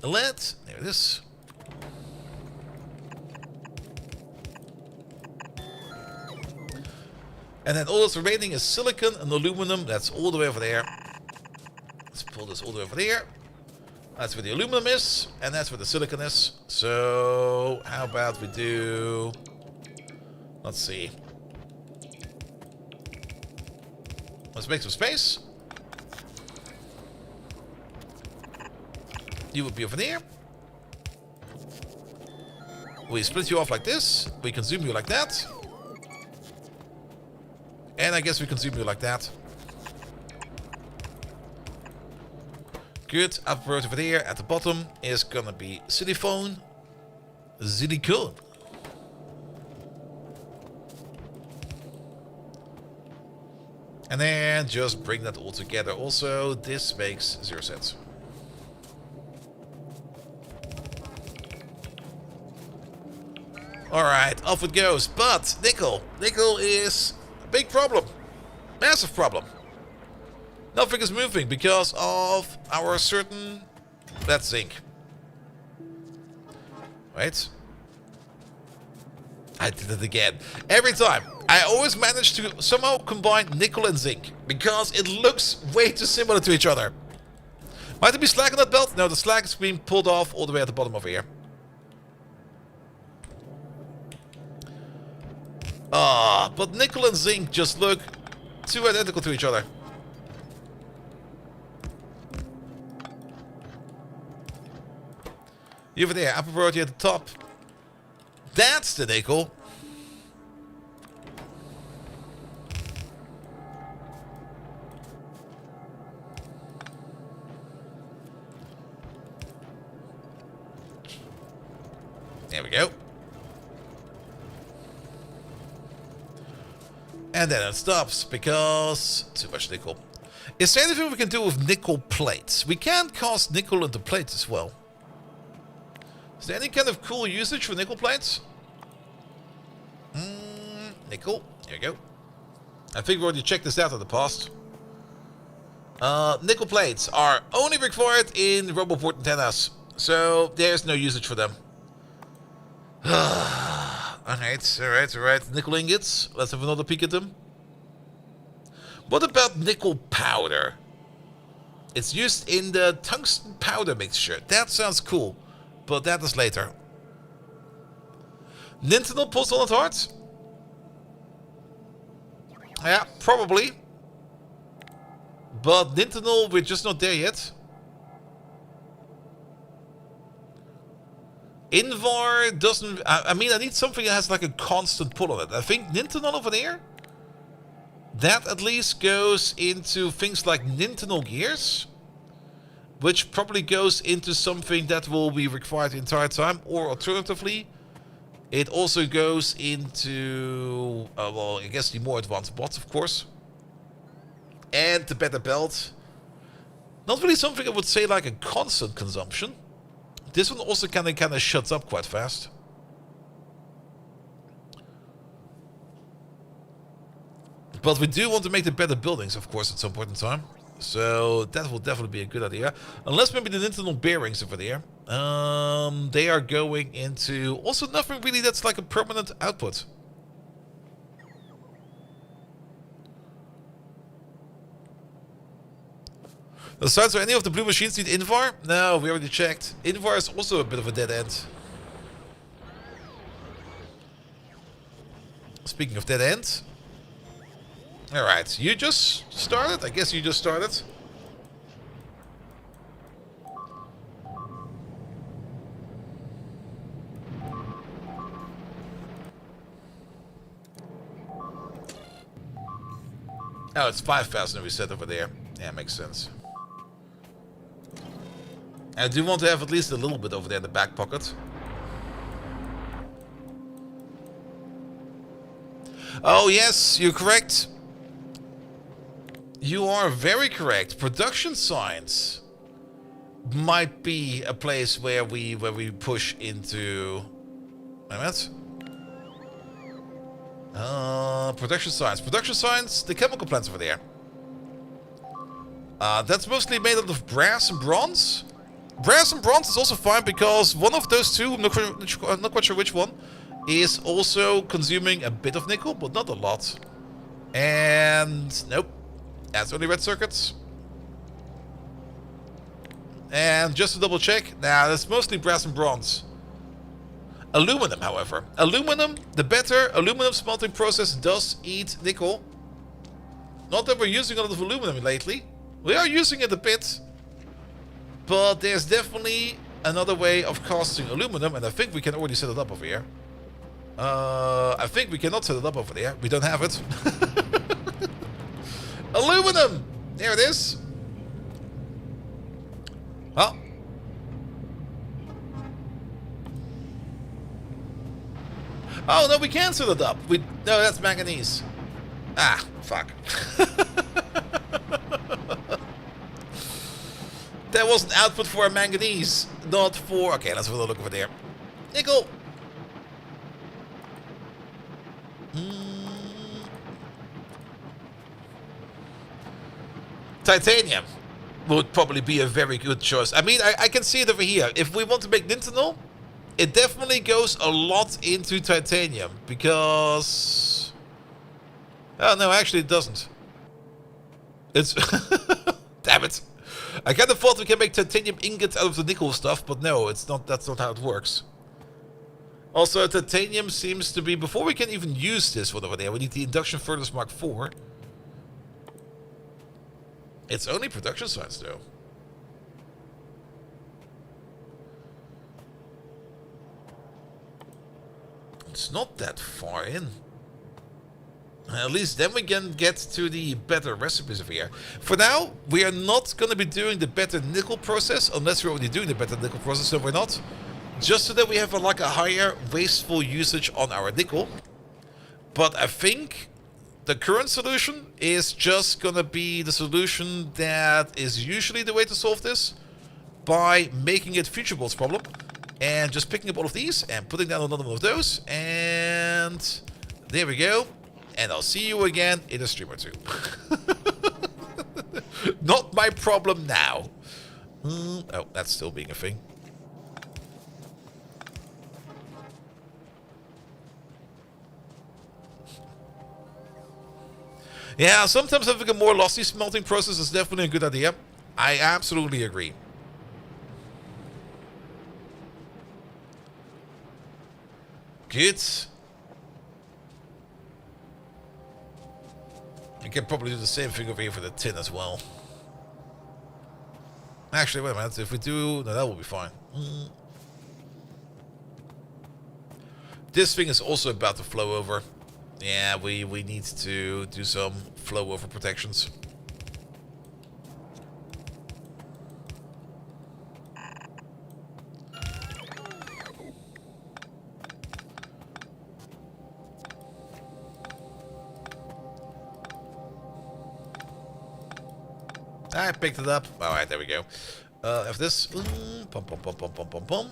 Lead. There it is. And then all that's remaining is silicon and aluminum. That's all the way over there. Let's pull this all the way over there. That's where the aluminum is, and that's where the silicon is. So, how about we do... Let's see. Let's make some space. You would be over there. We split you off like this. We consume you like that. And I guess we consume you like that. Good. Upper priority over there at the bottom is gonna be silicone. Silicone. And then just bring that all together. Also, this makes 0 sense. Alright, off it goes. But nickel. Nickel is a big problem. Massive problem. Nothing is moving because of our certain... That's zinc. Wait. I did it again. Every time. I always manage to somehow combine nickel and zinc. Because it looks way too similar to each other. Might there be slag on that belt? No, the slag is being pulled off all the way at the bottom over here. Ah, but nickel and zinc just look too identical to each other. You over there, upper priority at the top. That's the nickel. There we go. And then it stops because too much nickel. Is there anything we can do with nickel plates? We can cast nickel into plates as well. Is there any kind of cool usage for nickel plates? Nickel. Here we go. I think we already checked this out in the past. Nickel plates are only required in Roboport antennas, so there's no usage for them. Alright. Nickel ingots. Let's have another peek at them. What about nickel powder? It's used in the tungsten powder mixture. That sounds cool, but that is later. Nintenal pulse on hearts? Yeah, probably. But Nintenal, we're just not there yet. Invar doesn't... I mean, I need something that has like a constant pull on it. I think Nintenal over there, that at least goes into things like Nintenal gears, which probably goes into something that will be required the entire time. Or alternatively, it also goes into, well, I guess the more advanced bots, of course. And the better belt. Not really something I would say like a constant consumption. This one also kind of shuts up quite fast. But we do want to make the better buildings, of course, at some point in time. So that will definitely be a good idea. Unless maybe the Nintendo bearings over there. They are going into also nothing really that's like a permanent output. Besides, are any of the blue machines need Invar? No, we already checked. Invar is also a bit of a dead end. Speaking of dead end. Alright, you just started? I guess you just started. Oh, it's 5,000 we set over there. Yeah, makes sense. I do want to have at least a little bit over there in the back pocket. Oh yes, you're correct. You are very correct. Production science might be a place where we push into. Wait a minute. Production science. Production science. The chemical plants over there. That's mostly made out of brass and bronze. Brass and bronze is also fine because one of those two, I'm not quite sure which one, is also consuming a bit of nickel, but not a lot. And nope, that's only red circuits. And just to double check, nah, that's mostly brass and bronze. Aluminum, however. Aluminum, the better aluminum smelting process does eat nickel. Not that we're using a lot of aluminum lately. We are using it a bit. But there's definitely another way of casting aluminum, and I think we can already set it up over here. I think we cannot set it up over there. We don't have it. Aluminum! There it is. Oh. Oh, no, we can set it up. No, that's manganese. Ah, fuck. That was an output for a manganese, not for... Okay, let's have a look over there. Nickel! Titanium would probably be a very good choice. I mean, I can see it over here. If we want to make Nintendo, it definitely goes a lot into titanium, because... Oh, no, actually it doesn't. It's... Damn it. I kind of thought we can make titanium ingots out of the nickel stuff, but no, it's not. That's not how it works. Also, titanium seems to be... Before we can even use this one over there, we need the induction furnace Mark IV. It's only production science, though. It's not that far in. At least then we can get to the better recipes over here. For now, we are not going to be doing the better nickel process, unless we're already doing the better nickel process, so we're not. Just so that we have like a higher wasteful usage on our nickel. But I think the current solution is just going to be the solution that is usually the way to solve this. By making it Future Bolt's problem. And just picking up all of these and putting down another one of those. And there we go. And I'll see you again in a stream or two. Not my problem now. Oh, that's still being a thing. Yeah, sometimes having a more lossy smelting process is definitely a good idea. I absolutely agree. Good. You can probably do the same thing over here for the tin as well. Actually, wait a minute. If we do... No, that will be fine. This thing is also about to flow over. Yeah, we need to do some flow over protections. I picked it up. Alright, there we go. Have this. Pum, pum, pum, pum, pum, pum, pum.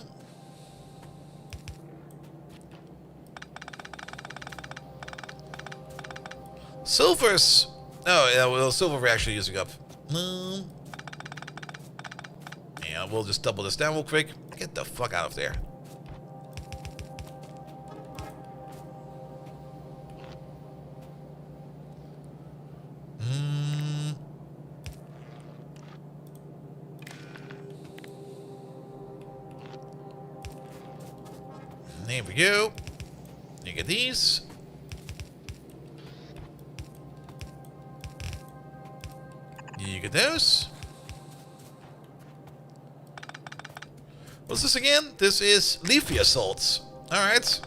Silver's... Oh, yeah, well, silver we're actually using up. Yeah, we'll just double this down real quick. Get the fuck out of there. There we go. You get these. You get those. What's this again? This is leafy assaults. Alright.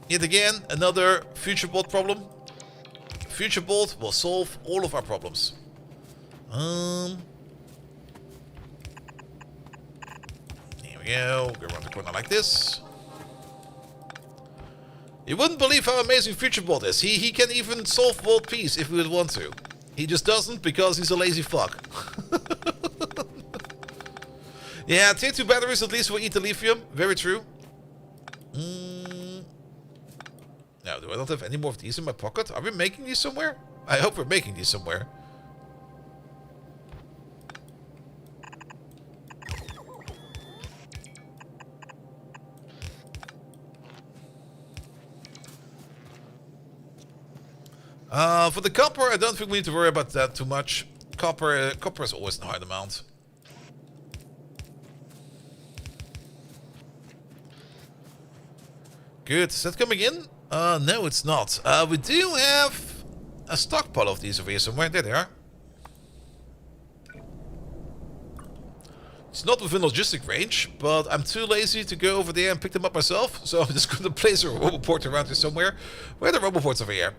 Yet again, another Future Bolt problem. Future Bolt will solve all of our problems. Here we go. Go around the corner like this. You wouldn't believe how amazing Future Bolt is. He can even solve World Peace if we would want to. He just doesn't because he's a lazy fuck. Yeah, tier 2 batteries at least will eat the lithium. Very true. Now, do I not have any more of these in my pocket? Are we making these somewhere? I hope we're making these somewhere. For the copper, I don't think we need to worry about that too much. Copper is always in high demand. Good. Is that coming in? No, it's not. We do have a stockpile of these over here somewhere. There they are. It's not within logistic range, but I'm too lazy to go over there and pick them up myself. So I'm just going to place a roboport around here somewhere. Where are the roboports over here?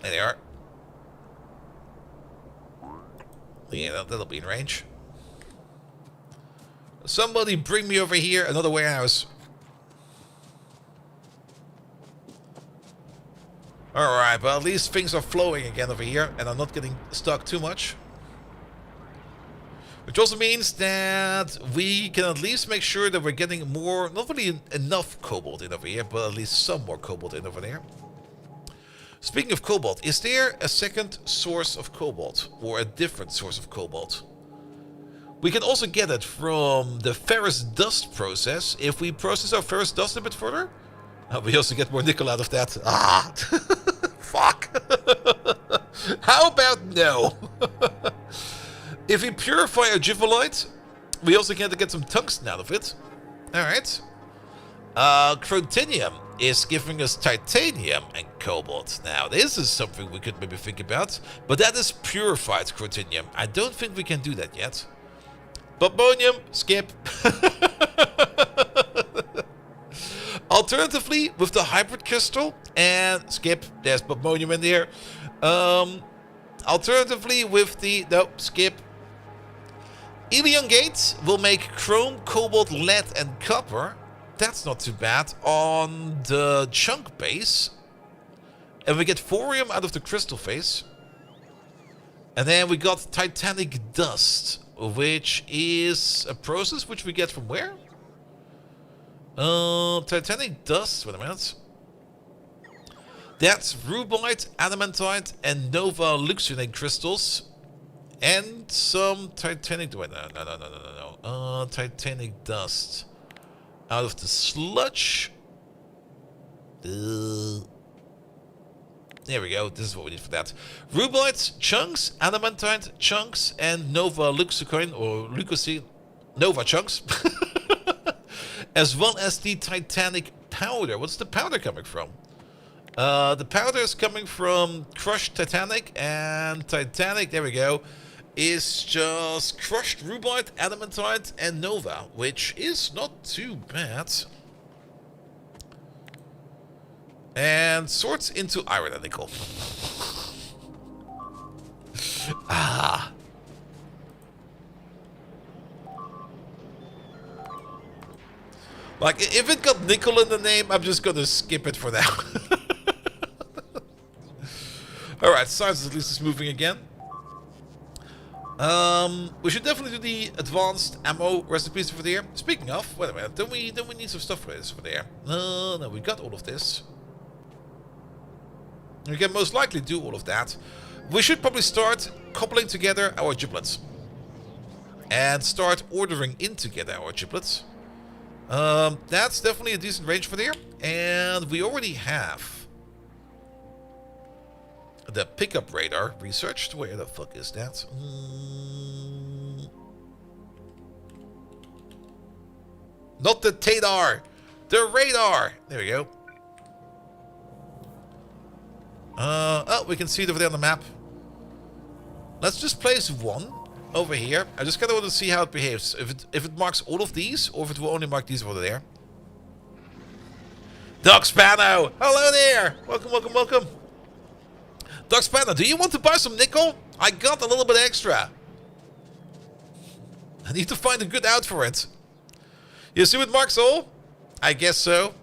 There they are. Yeah, that'll be in range. Somebody bring me over here another warehouse. Alright, but at least things are flowing again over here, and I'm not getting stuck too much. Which also means that we can at least make sure that we're getting more, not really enough cobalt in over here, but at least some more cobalt in over there. Speaking of cobalt, is there a second source of cobalt? Or a different source of cobalt? We can also get it from the ferrous dust process. If we process our ferrous dust a bit further, we also get more nickel out of that. Ah! Fuck! How about no? If we purify our jivolite, we also get some tungsten out of it. Alright. Crotinium is giving us titanium, and cobalt. Now, this is something we could maybe think about, but that is purified chrotinium. I don't think we can do that yet. Bobonium, skip. Alternatively, with the hybrid crystal, and skip, there's bobonium in there. Alternatively, with the, no, skip. Ilion Gates will make chrome, cobalt, lead, and copper. That's not too bad on the chunk base. And we get thorium out of the crystal phase. And then we got titanic dust, which is a process which we get from where? Titanic dust, wait a minute. That's rubite, adamantite, and nova luxionate crystals. And some titanic, wait, no. Titanic dust out of the sludge. There we go. This is what we need for that. Rubites, chunks, adamantite, chunks, and nova luxicine or leucocene, nova chunks. As well as the titanic powder. What's the powder coming from? The powder is coming from crushed titanic, and titanic, there we go, is just crushed rubite, adamantite, and nova, which is not too bad. And sorts into iron and nickel. Ah. Like, if it got nickel in the name, I'm just gonna skip it for now. Alright, science at least is moving again. We should definitely do the advanced ammo recipes over there. Speaking of, wait a minute, don't we need some stuff for this over there? No, we got all of this. We can most likely do all of that. We should probably start coupling together our giblets. And start ordering in together our giblets. That's definitely a decent range for there. And we already have the pickup radar researched. Where the fuck is that? Not the TADAR! The radar! There we go. Oh, we can see it over there on the map. Let's just place one over here. I just kind of want to see how it behaves. If it marks all of these, or if it will only mark these over there. Doc Spano! Hello there! Welcome. Doc Spano, do you want to buy some nickel? I got a little bit extra. I need to find a good out for it. You see what marks all? I guess so.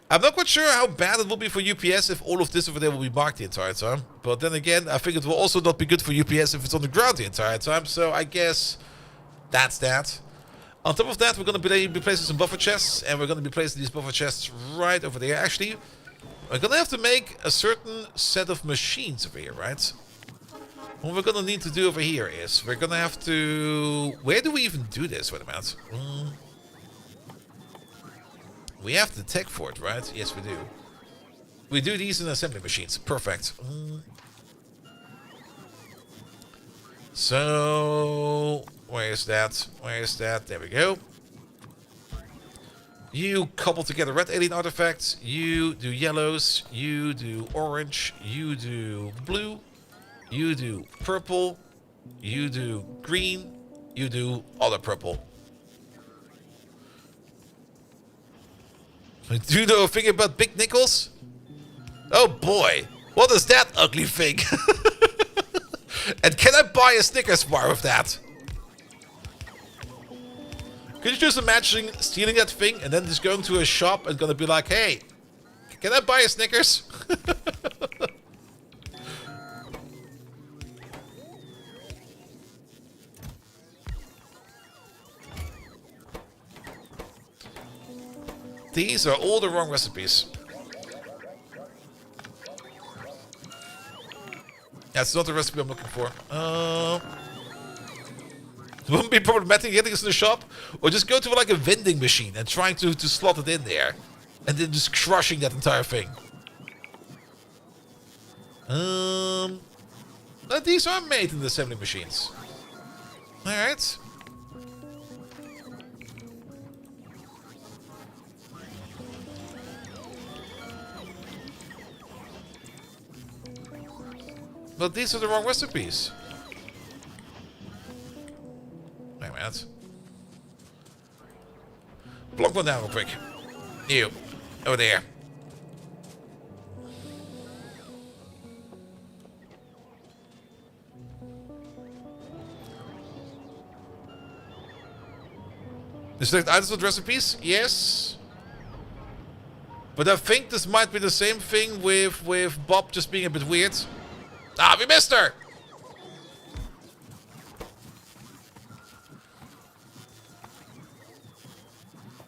I'm not quite sure how bad it will be for UPS if all of this over there will be marked the entire time. But then again, I think it will also not be good for UPS if it's on the ground the entire time. So I guess that's that. On top of that, we're going to be placing some buffer chests. And we're going to be placing these buffer chests right over there. Actually, we're going to have to make a certain set of machines over here, right? What we're going to need to do over here is we're going to have to... Where do we even do this? Wait a minute. We have the tech for it, right? Yes, we do. We do these in assembly machines. Perfect. So, where is that? There we go. You couple together red alien artifacts. You do yellows. You do orange. You do blue. You do purple. You do green. You do other purple. Do you know a thing about big nickels? Oh boy, what is that ugly thing? And can I buy a Snickers bar with that? Could you just imagine stealing that thing and then just going to a shop and gonna be like, hey, can I buy a Snickers? These are all the wrong recipes. That's not the recipe I'm looking for. It wouldn't be problematic getting this in the shop, or just go to like a vending machine and trying to slot it in there, and then just crushing that entire thing. These are made in the assembly machines. All right. But these are the wrong recipes. Wait a minute. Block one down real quick. You. Over there. You select items with recipes? Yes. But I think this might be the same thing with Bob just being a bit weird. Ah, we missed her!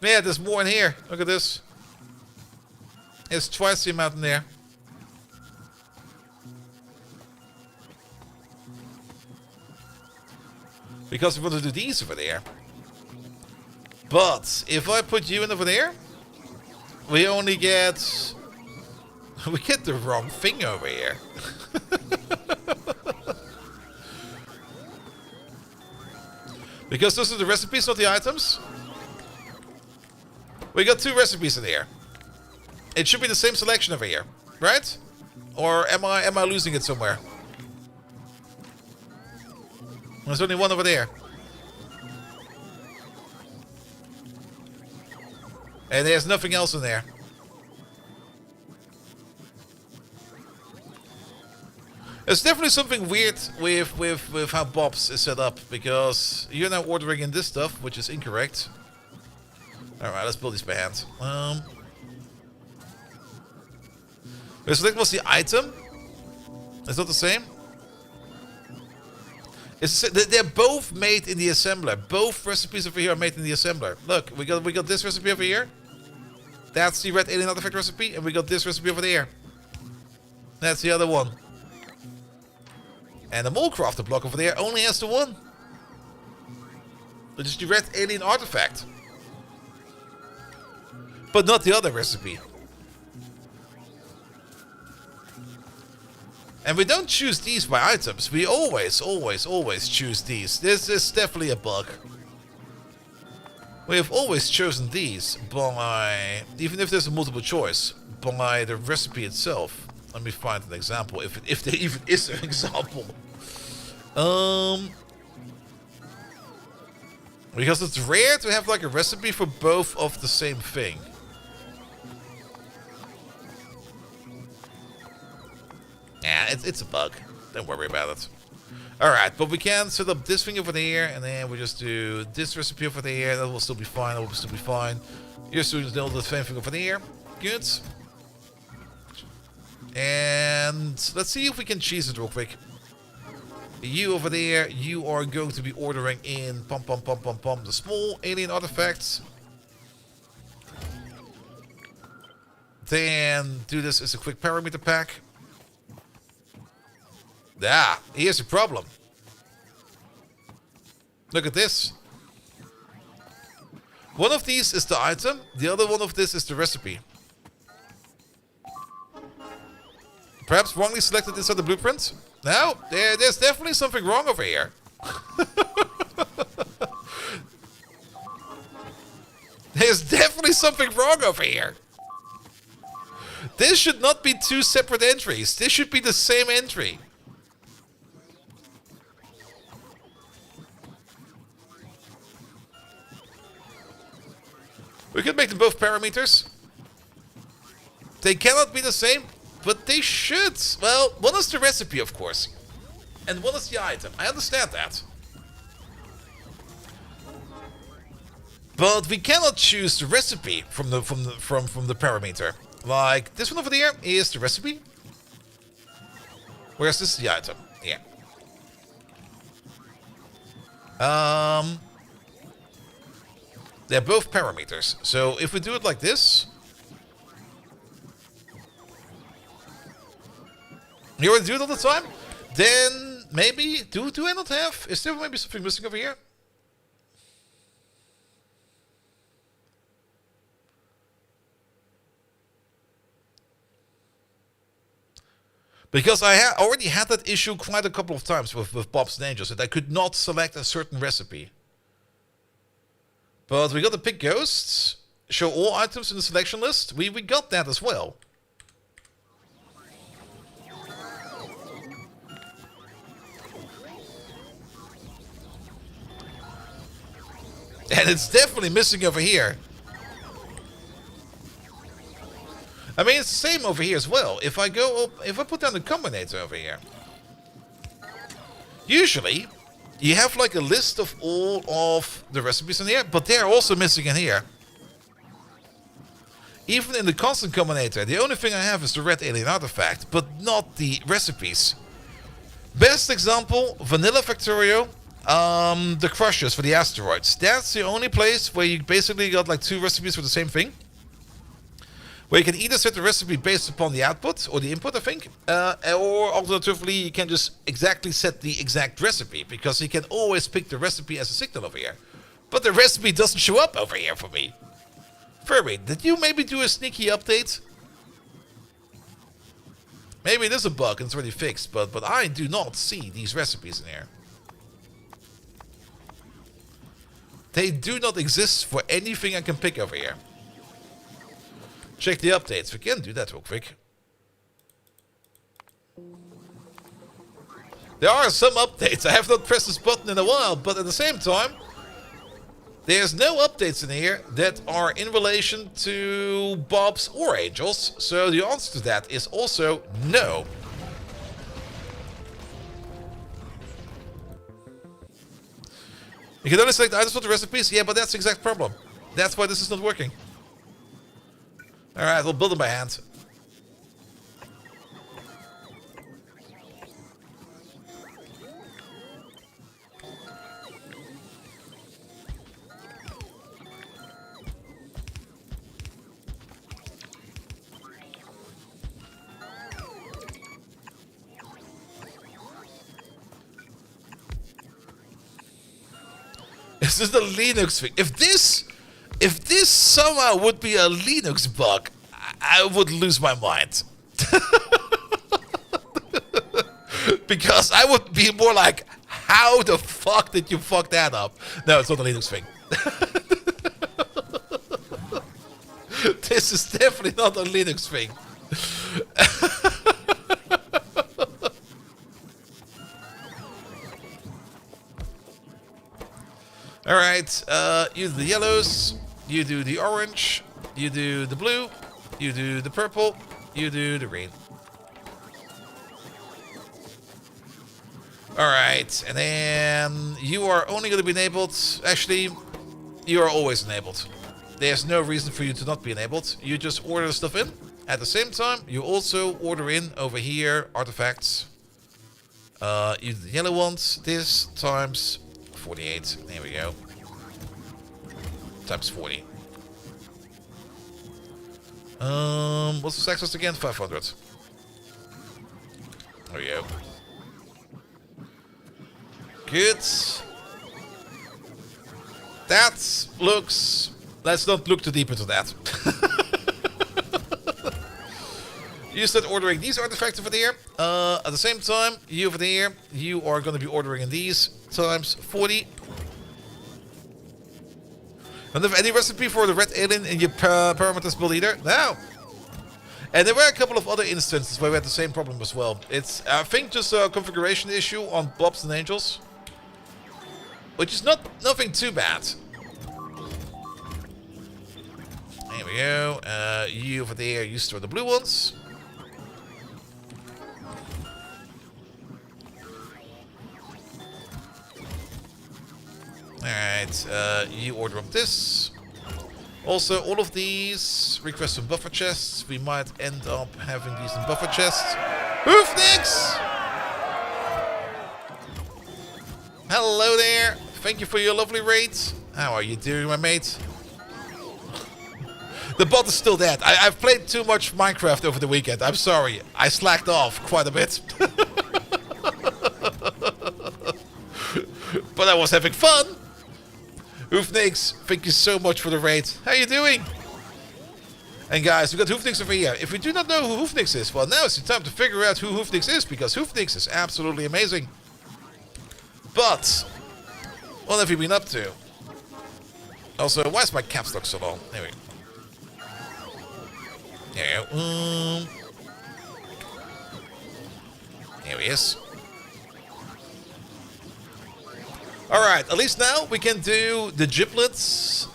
Yeah, there's more in here. Look at this. It's twice the amount in there. Because we want to do these over there. But if I put you in over there, we only get... we get the wrong thing over here. Because those are the recipes, not the items. We got 2 recipes in here. It should be the same selection over here, right? Or am I losing it somewhere? There's only one over there. And there's nothing else in there. There's definitely something weird with how Bob's is set up, because you're now ordering in this stuff, which is incorrect. Alright, let's build these by hand. Select was the item. It's not the same. They're both made in the assembler. Both recipes over here are made in the assembler. Look, we got this recipe over here. That's the red alien artifact recipe, and we got this recipe over there. That's the other one. And the mole crafter block over there only has the one, which is the red alien artifact, but not the other recipe. And we don't choose these by items. We always choose these. This is definitely a bug. We have always chosen these by, even if there's a multiple choice, by the recipe itself. Let me find an example, if there even is an example. Because it's rare to have like a recipe for both of the same thing. Yeah, it's a bug. Don't worry about it. Alright, but we can set up this thing over there, and then we just do this recipe over there. That will still be fine. That will still be fine. Your students know the same thing over there. Good. And let's see if we can cheese it real quick. You over there, you are going to be ordering in the small alien artifacts. Then do this as a quick parameter pack. Ah, here's the problem. Look at this. One of these is the item, the other one of this is the recipe. Perhaps wrongly selected inside the blueprint? No, there's definitely something wrong over here. There's definitely something wrong over here. This should not be 2 separate entries. This should be the same entry. We could make them both parameters. They cannot be the same, but they should. Well, one is the recipe, of course, and one is the item. I understand that. But we cannot choose the recipe from the parameter. Like this one over there is the recipe, whereas this is the item. Yeah. They're both parameters. So if we do it like this, you already do it all the time, then maybe do I not have? Is there maybe something missing over here? Because I already had that issue quite a couple of times with Bob's Angels, that I could not select a certain recipe. But we got the pick ghosts, show all items in the selection list. We got that as well. And it's definitely missing over here. I mean, it's the same over here as well. If I go up, if I put down the combinator over here, usually you have like a list of all of the recipes in here, but they're also missing in here. Even in the constant combinator, the only thing I have is the red alien artifact, but not the recipes. Best example, Vanilla Factorio, the crushers for the asteroids. That's the only place where you basically got like 2 recipes for the same thing. Where you can either set the recipe based upon the output or the input, I think, or alternatively you can just exactly set the exact recipe, because you can always pick the recipe as a signal over here. But the recipe doesn't show up over here for me. Furby, did you maybe do a sneaky update? Maybe it is a bug and it's already fixed, but I do not see these recipes in here. They do not exist for anything I can pick over here. Check the updates. We can do that real quick. There are some updates. I have not pressed this button in a while, but at the same time, there's no updates in here that are in relation to Bobs or Angels. So the answer to that is also no. You can only select items for the recipes. Yeah, but that's the exact problem. That's why this is not working. Alright, we'll build them by hand. This is the Linux thing. If this somehow would be a Linux bug, I would lose my mind. Because I would be more like, how the fuck did you fuck that up? No, it's not a Linux thing. This is definitely not a Linux thing. Alright, you do the yellows, you do the orange, you do the blue, you do the purple, you do the green. Alright, and then you are only going to be enabled. Actually, you are always enabled. There's no reason for you to not be enabled. You just order the stuff in. At the same time, you also order in over here artifacts. You do the yellow ones, this times 48. There we go. Times 40. What's the sex cost again? 500. There we go. Good. That looks... Let's not look too deep into that. You start ordering these artifacts over there. At the same time, you over there, you are going to be ordering in these times 40. Don't have any recipe for the red alien in your parameters build either? No. And there were a couple of other instances where we had the same problem as well. It's, I think, just a configuration issue on Bobs and Angels, which is nothing too bad. There we go. You over there, you store the blue ones. Alright, you order up this. Also, all of these request some buffer chests. We might end up having these in buffer chests. Hoofnix! Hello there. Thank you for your lovely raid. How are you doing, my mate? The bot is still dead. I've played too much Minecraft over the weekend. I'm sorry. I slacked off quite a bit. But I was having fun. Hoofnix, thank you so much for the raid. How you doing? And guys, we got Hoofnix over here. If you do not know who Hoofnix is, well, now it's the time to figure out who Hoofnix is, because Hoofnix is absolutely amazing. But what have you been up to? Also, why is my caps lock so long? There we go. There we go. There he is. Alright, at least now we can do the giblets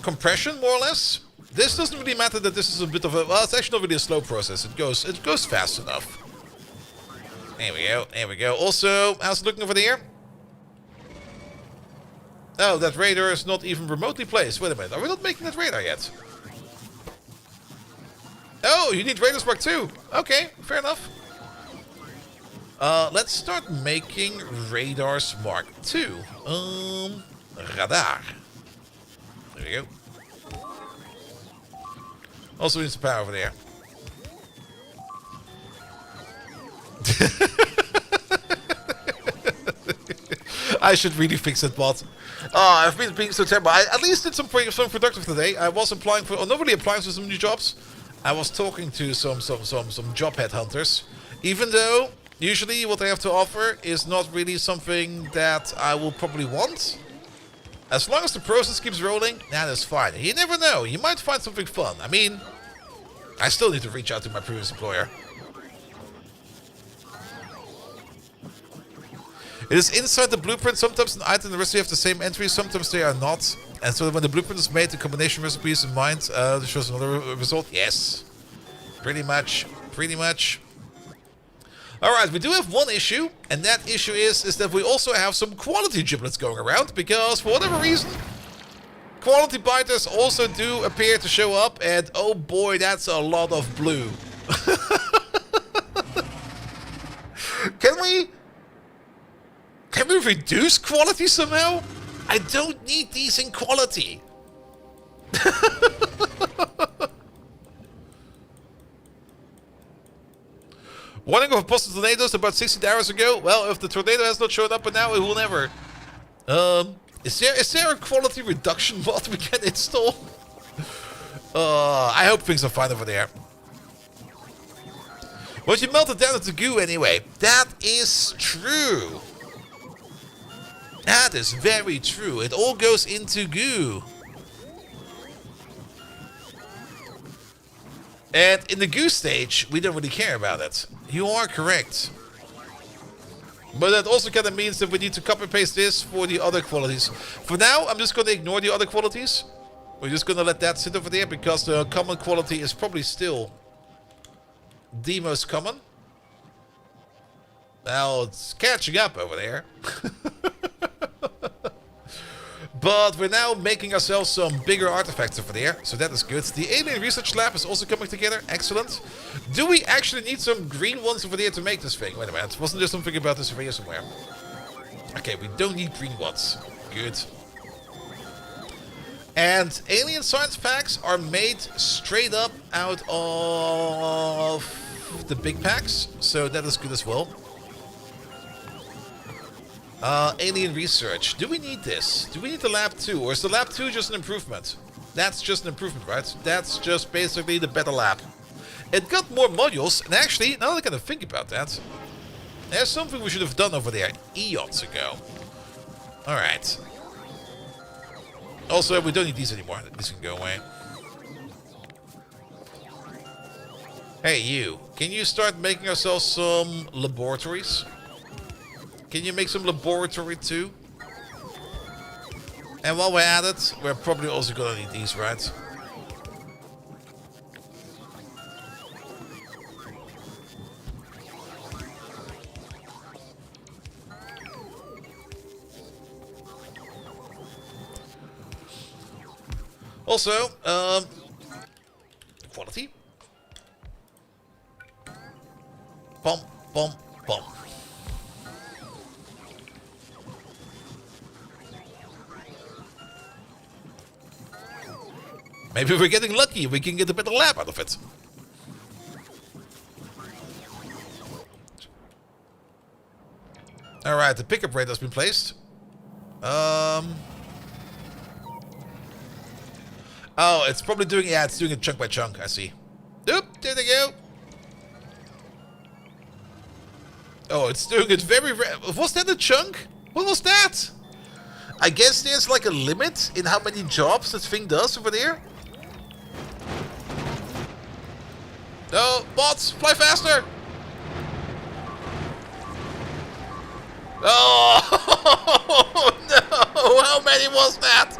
compression, more or less. This doesn't really matter that this is a bit of a... Well, it's actually not really a slow process. It goes fast enough. There we go, there we go. Also, how's it looking over there? Oh, that radar is not even remotely placed. Wait a minute, are we not making that radar yet? Oh, you need radars Mark II. Okay, fair enough. Let's start making radars Mark II. Radar. There we go. Also needs some power over there. I should really fix that bot. Oh, I've been being so terrible. I at least did some productive today. I was applying for, not really applying for some new jobs. I was talking to some job headhunters. Even though usually what they have to offer is not really something that I will probably want. As long as the process keeps rolling, that is fine. You never know. You might find something fun. I mean, I still need to reach out to my previous employer. It is inside the blueprint. Sometimes an item and the recipe have the same entry. Sometimes they are not. And so when the blueprint is made, the combination recipe is in mind. This shows another result. Yes. Pretty much. Pretty much. Alright, we do have one issue. And that issue is that we also have some quality giblets going around. Because for whatever reason, quality biters also do appear to show up. And oh boy, that's a lot of blue. Can we reduce quality somehow? I don't need these in quality. Warning of a possible tornadoes about 16 hours ago. Well, if the tornado has not shown up by now, it will never. Is there a quality reduction mod we can install? I hope things are fine over there. But you melt it down into goo anyway. That is true. That is very true. It all goes into goo. And in the goo stage, we don't really care about it. You are correct. But that also kind of means that we need to copy paste this for the other qualities. For now, I'm just going to ignore the other qualities. We're just going to let that sit over there because the common quality is probably still the most common. Now it's catching up over there. But we're now making ourselves some bigger artifacts over there, so that is good. The alien research lab is also coming together. Excellent. Do we actually need some green ones over there to make this thing? Wait a minute. Wasn't there something about this over here somewhere? Okay, we don't need green ones. Good. And alien science packs are made straight up out of the big packs, so that is good as well. Alien research. Do we need this? Do we need the lab 2? Or is the lab 2 just an improvement? That's just an improvement, right? That's just basically the better lab. It got more modules, and actually, now that I kind of think about that, there's something we should have done over there eons ago. Alright. Also, we don't need these anymore. This can go away. Hey, you. Can you start making ourselves some laboratories? Can you make some laboratory too? And while we're at it, we're probably also gonna need these, right? Also, quality. Bum, bum, bum. Maybe we're getting lucky. We can get a better lab out of it. Alright, the pickup rate has been placed. Oh, it's probably doing... Yeah, it's doing it chunk by chunk. I see. Oop, there they go. Oh, it's doing it very... Was that a chunk? What was that? I guess there's like a limit in how many jobs this thing does over there. No, bots, fly faster! Oh no! How many was that?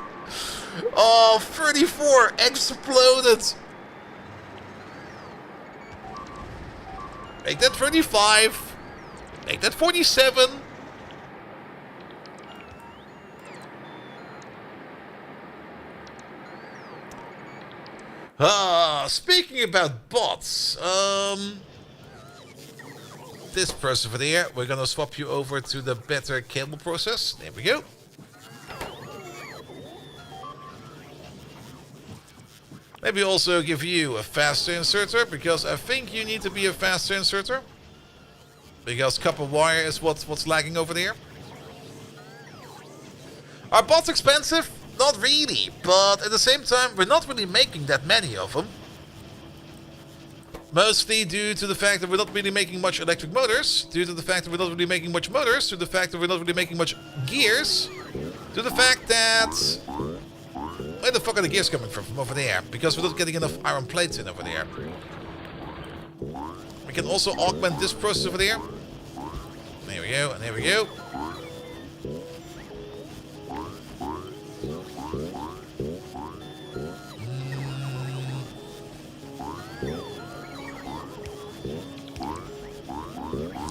Oh, 34 exploded. Make that 35. Make that 47. Speaking about bots, this person over there, we're gonna swap you over to the better cable process. There we go. Maybe also give you a faster inserter, because I think you need to be a faster inserter. Because copper wire is what's lagging over there. Are bots expensive? Not really, but at the same time, we're not really making that many of them. Mostly due to the fact that we're not really making much electric motors, due to the fact that we're not really making much motors, to the fact that we're not really making much gears, to the fact that... Where the fuck are the gears coming from? From over there? Because we're not getting enough iron plates in over there. We can also augment this process over there. There we go, and there we go.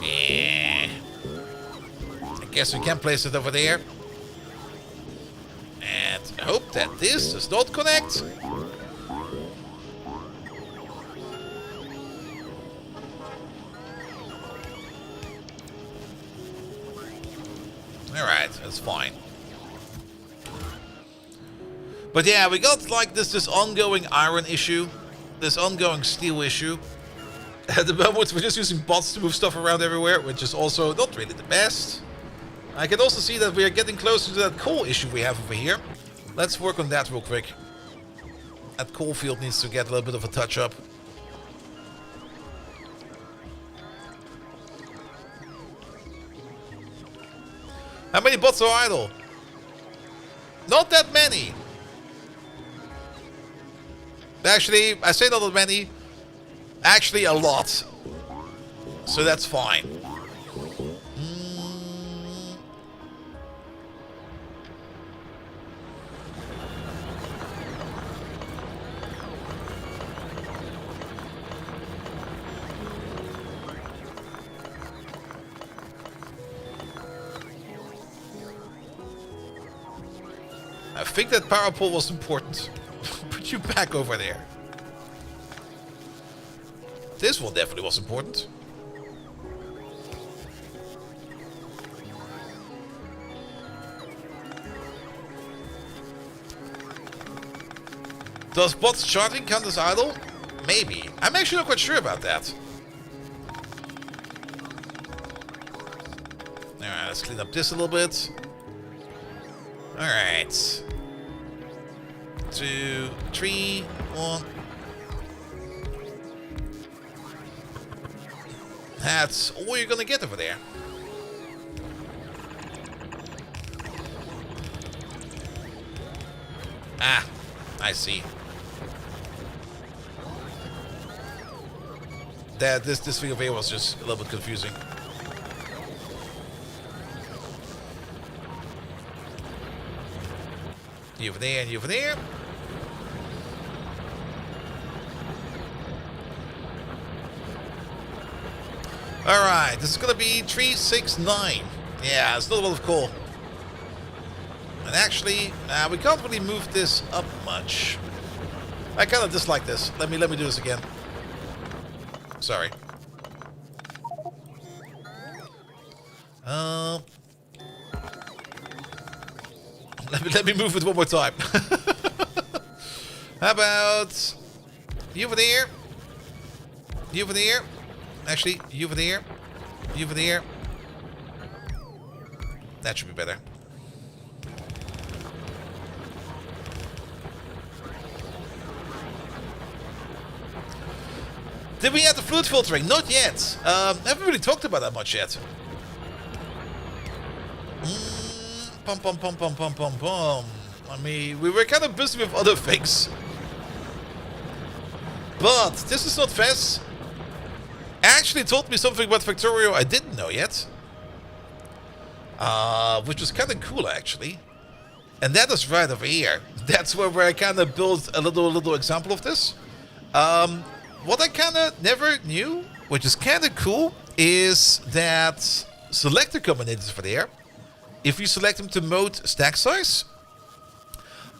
Yeah. I guess we can place it over there. And hope that this does not connect. Alright, that's fine. But yeah, we got like this ongoing iron issue. This ongoing steel issue. At the moment, we're just using bots to move stuff around everywhere, which is also not really the best. I can also see that we are getting closer to that coal issue we have over here. Let's work on that real quick. That coal field needs to get a little bit of a touch-up. How many bots are idle? Not that many. Actually, I say not that many. Actually, a lot. So that's fine. I think that power pole was important. Put you back over there. This one definitely was important. Does bots charging count as idle? Maybe. I'm actually not quite sure about that. Alright, let's clean up this a little bit. Alright. 2, 3, 1. That's all you're gonna get over there. Ah, I see. That this thing over here was just a little bit confusing. You over there and you over there. Alright, this is gonna be 369. Yeah, it's not a lot of coal. And actually, we can't really move this up much. I kinda dislike this. Let me do this again. Sorry. Let me move it one more time. How about you over there? You over there? Actually, you over there. You over there. That should be better. Did we add the fluid filtering? Not yet. Haven't really talked about that much yet. Pum pum pum pum pum pum pum. I mean, we were kind of busy with other things. But this is not fast. Actually told me something about Factorio I didn't know yet. which was kind of cool actually. And that is right over here. That's where I kind of built a little example of this. What I kind of never knew, which is kind of cool, is that selector combinators over there, if you select them to mode stack size,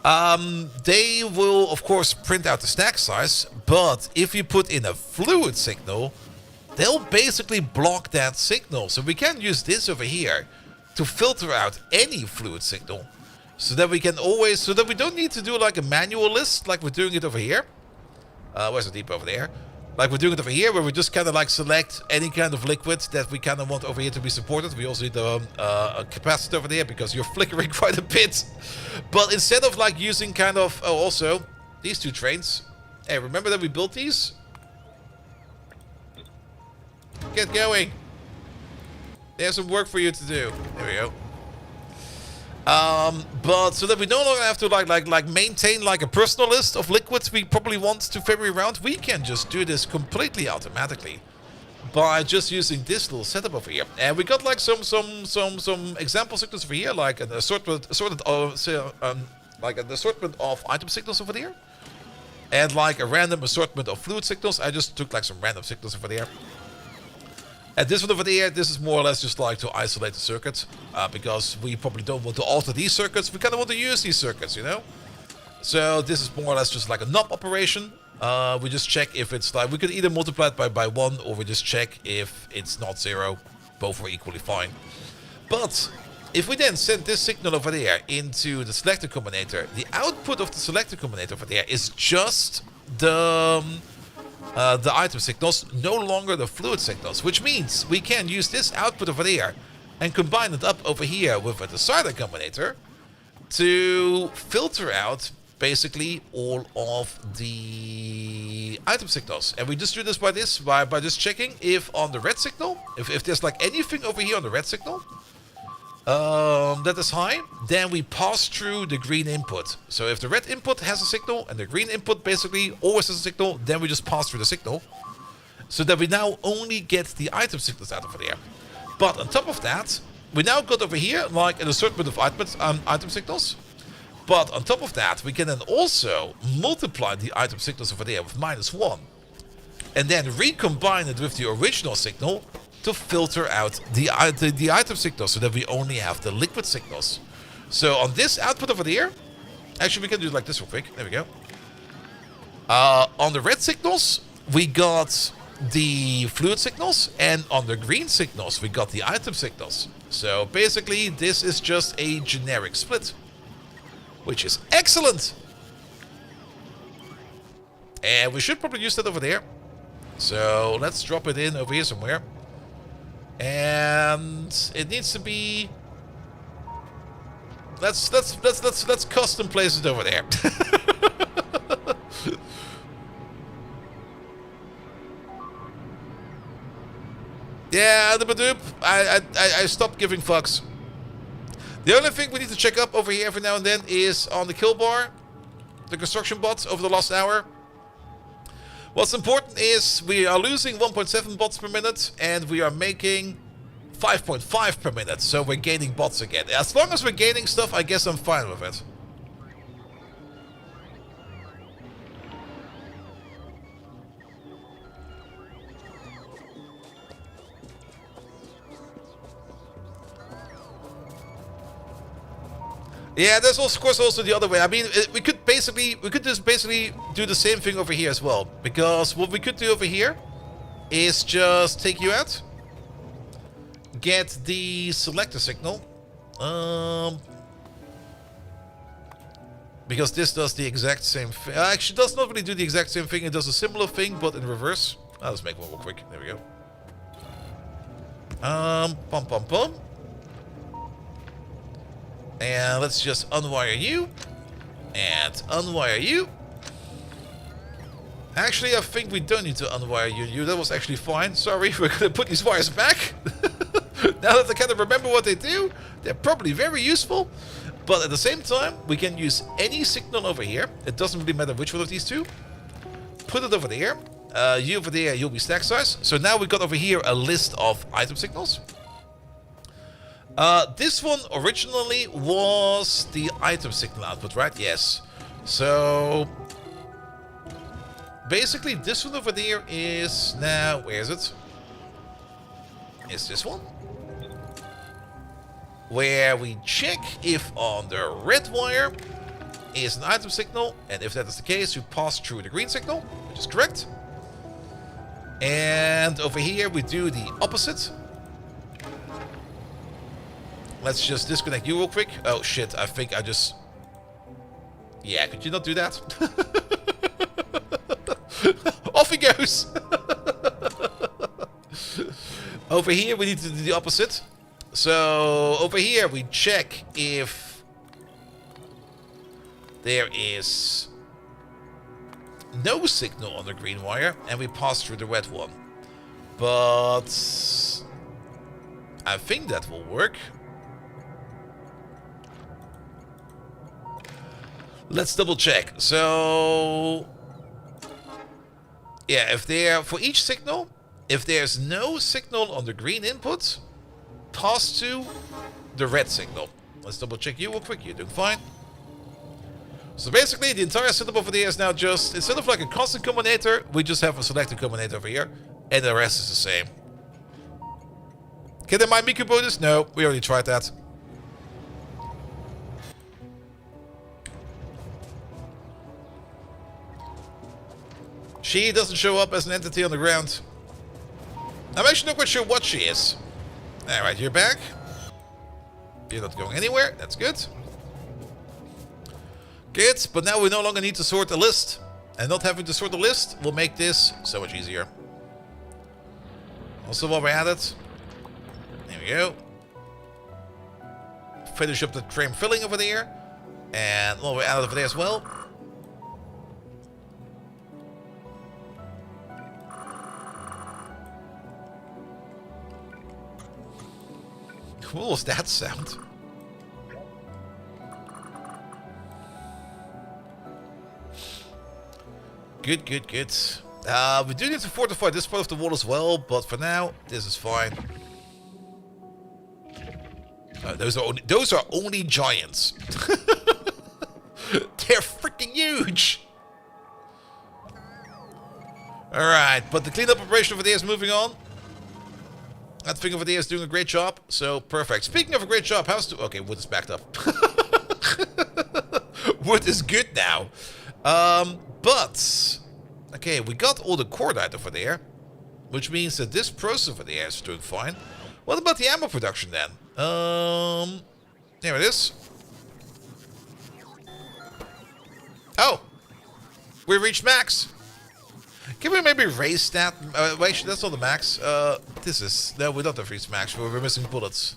they will of course print out the stack size, but if you put in a fluid signal, they'll basically block that signal. So we can use this over here to filter out any fluid signal, so that we can always, so that we don't need to do like a manual list like we're doing it over here. Where's the depot over there? Like we're doing it over here, where we just kind of like select any kind of liquid that we kind of want over here to be supported. We also need a capacitor over there because you're flickering quite a bit. But instead of like using kind of, oh, also these two trains. Hey, remember that we built these? Get going. There's some work for you to do. There we go. But so that we no longer have to like maintain like a personal list of liquids we probably want to ferry around, we can just do this completely automatically by just using this little setup over here. And we got like some example signals over here, like an assortment of item signals over there, and like a random assortment of fluid signals. I just took like some random signals over there. And this one over there, this is more or less just like to isolate the circuit, because we probably don't want to alter these circuits. We kind of want to use these circuits, you know? So this is more or less just like a knob operation. We just check if it's like, we could either multiply it by 1, or we just check if it's not 0. Both are equally fine. But if we then send this signal over there into the selector combinator, the output of the selector combinator over there is just the item signals, no longer the fluid signals, which means we can use this output over there and combine it up over here with a decider combinator to filter out basically all of the item signals. And we just do this by just checking if on the red signal, if there's like anything over here on the red signal that is high, then we pass through the green input. So if the red input has a signal and the green input basically always has a signal, then we just pass through the signal, so that we now only get the item signals out of there. But on top of that, we now got over here like an assortment of item signals. But on top of that, we can then also multiply the item signals over there with -1, and then recombine it with the original signal to filter out the item signals, so that we only have the liquid signals. So on this output over here, actually we can do it like this real quick. There we go. On the red signals, we got the fluid signals, and on the green signals, we got the item signals. So basically, this is just a generic split, which is excellent. And we should probably use that over there. So let's drop it in over here somewhere. And it needs to be, let's custom place it over there. Yeah, the Badoop, I stopped giving fucks. The only thing we need to check up over here every now and then is on the kill bar, the construction bots over the last hour. What's important is we are losing 1.7 bots per minute, and we are making 5.5 per minute, so we're gaining bots again. As long as we're gaining stuff, I guess I'm fine with it. Yeah, there's also, of course, also the other way. I mean, we could just basically do the same thing over here as well. Because what we could do over here is just take you out, get the selector signal, because this does the exact same thing. Actually, does not really do the exact same thing. It does a similar thing, but in reverse. Let's make one real quick. There we go. Pum pum pum. And let's just unwire you. And unwire you. Actually, I think we don't need to unwire you. That was actually fine. Sorry, we're going to put these wires back. Now that I kind of remember what they do, they're probably very useful. But at the same time, we can use any signal over here. It doesn't really matter which one of these two. Put it over there. You over there, you'll be stack size. So now we've got over here a list of item signals. This one originally was the item signal output, right? Yes. So basically this one over there is now, where is it? Is this one? Where we check if on the red wire is an item signal, and if that is the case, we pass through the green signal, which is correct. And over here we do the opposite. Let's just disconnect you real quick. Oh shit, I think I just... Yeah, could you not do that? Off he goes! Over here we need to do the opposite. So over here we check if there is no signal on the green wire, and we pass through the red one. But I think that will work. Let's double check. So yeah, if there, for each signal, if there's no signal on the green input, pass to the red signal. Let's double check you real quick. You're doing fine. So basically the entire setup over there is now just, instead of like a constant combinator, we just have a selected combinator over here, and the rest is the same. Can they mine Miku bonus? No, we already tried that. She doesn't show up as an entity on the ground. I'm actually not quite sure what she is. Alright, you're back. You're not going anywhere. That's good. Good, but now we no longer need to sort the list. And not having to sort the list will make this so much easier. Also, while we're at it, there we go. Finish up the frame filling over there. And while we're at it over there as well. What was that sound? Good, good, good. We do need to fortify this part of the wall as well, but for now, this is fine. Those are only giants. They're freaking huge. Alright, but the cleanup operation over there is moving on. That thing over there is doing a great job, so perfect. Speaking of a great job, how's the... Okay, wood is backed up. Wood is good now. But... Okay, we got all the cordite over there, which means that this process over there is doing fine. What about the ammo production then? There it is. Oh! We reached max! Can we maybe raise that? Wait, that's not the max. This is... No, we don't have reached max. We're missing bullets.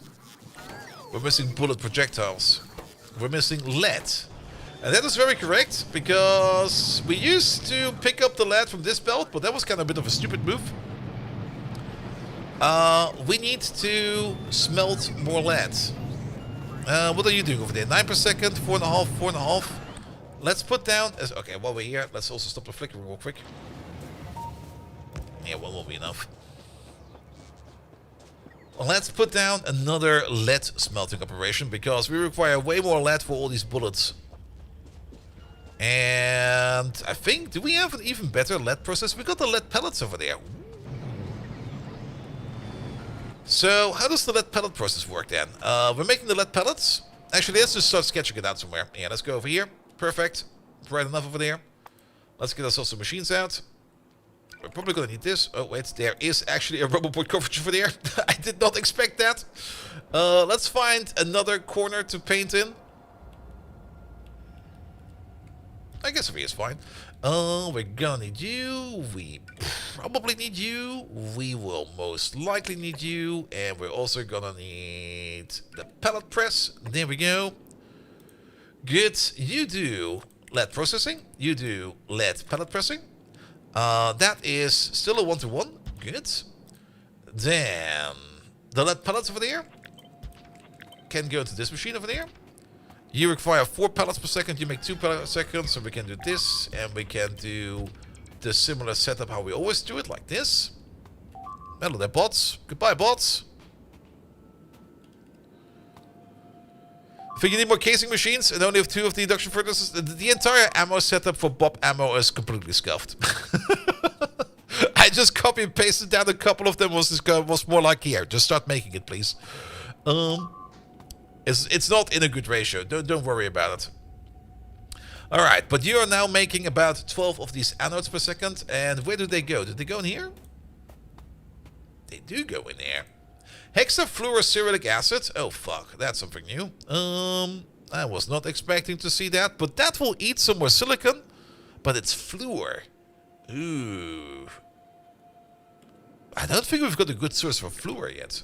We're missing bullet projectiles. We're missing lead. And that is very correct, because we used to pick up the lead from this belt, but that was kind of a bit of a stupid move. We need to smelt more lead. What are you doing over there? 9 per second, 4.5, 4.5. Let's put down... Okay, while we're here, let's also stop the flickering real quick. Yeah, one won't be enough. Let's put down another lead smelting operation, because we require way more lead for all these bullets. And I think, do we have an even better lead process? We got the lead pellets over there. So, how does the lead pellet process work then? We're making the lead pellets. Actually, let's just start sketching it out somewhere. Yeah, let's go over here. Perfect. Bright enough over there. Let's get ourselves some machines out. We're probably going to need this. Oh, wait, there is actually a rubber board coverage over there. I did not expect that. Let's find another corner to paint in. I guess over here is fine. We're gonna need you. We probably need you. We will most likely need you. And we're also gonna need the pallet press. There we go. Good. You do lead processing. You do lead pallet pressing. That is still a 1-to-1. Good. Then the lead pellets over there can go to this machine over there. You require 4 pellets per second. You make 2 pellets per second. So we can do this, and we can do the similar setup how we always do it, like this. Hello there, bots. Goodbye, bots. Think you need more casing machines and only have 2 of the induction furnaces? The entire ammo setup for Bob ammo is completely scuffed. I just copy and pasted down a couple of them. Was more like, here, just start making it, please. It's not in a good ratio. Don't worry about it. All right, but you are now making about 12 of these anodes per second. And where do they go? Did they go in here? They do go in there. Hexafluorocyrillic acid. Oh, fuck. That's something new. I was not expecting to see that. But that will eat some more silicon. But it's fluor. Ooh. I don't think we've got a good source for fluor yet.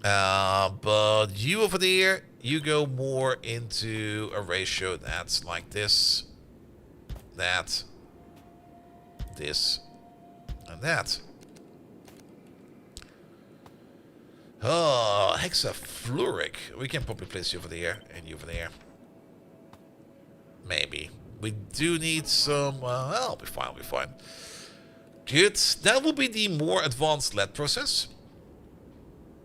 But you over there, you go more into a ratio that's like this. That. This. And that. Oh, hexafluoric. We can probably place you over there and you over there. Maybe. We do need some... well, I'll be fine, I'll be fine. Good. That will be the more advanced lead process.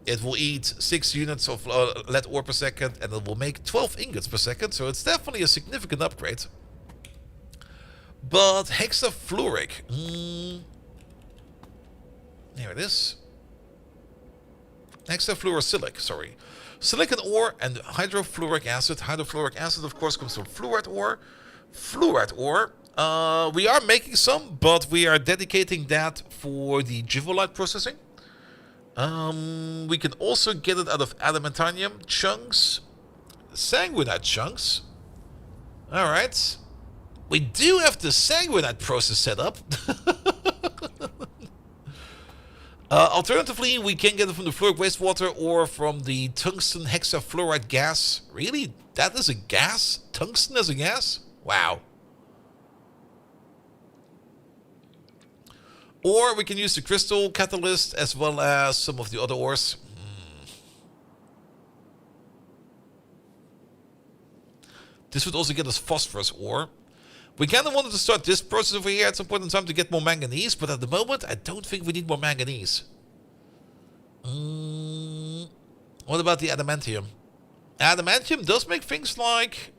It will eat 6 units of lead ore per second and it will make 12 ingots per second. So it's definitely a significant upgrade. But hexafluoric... Here it is. Hexafluorocylic, sorry. Silicon ore and hydrofluoric acid. Hydrofluoric acid, of course, comes from fluoride ore. Fluoride ore. We are making some, but we are dedicating that for the jivolite processing. We can also get it out of adamantium chunks. Sanguinite chunks. Alright. We do have the sanguinite process set up. Alternatively, we can get it from the fluoric wastewater or from the tungsten hexafluoride gas. Really? That is a gas? Tungsten as a gas? Wow. Or we can use the crystal catalyst as well as some of the other ores. This would also get us phosphorus ore. We kind of wanted to start this process over here at some point in time to get more manganese, but at the moment, I don't think we need more manganese. What about the adamantium? Adamantium does make things like...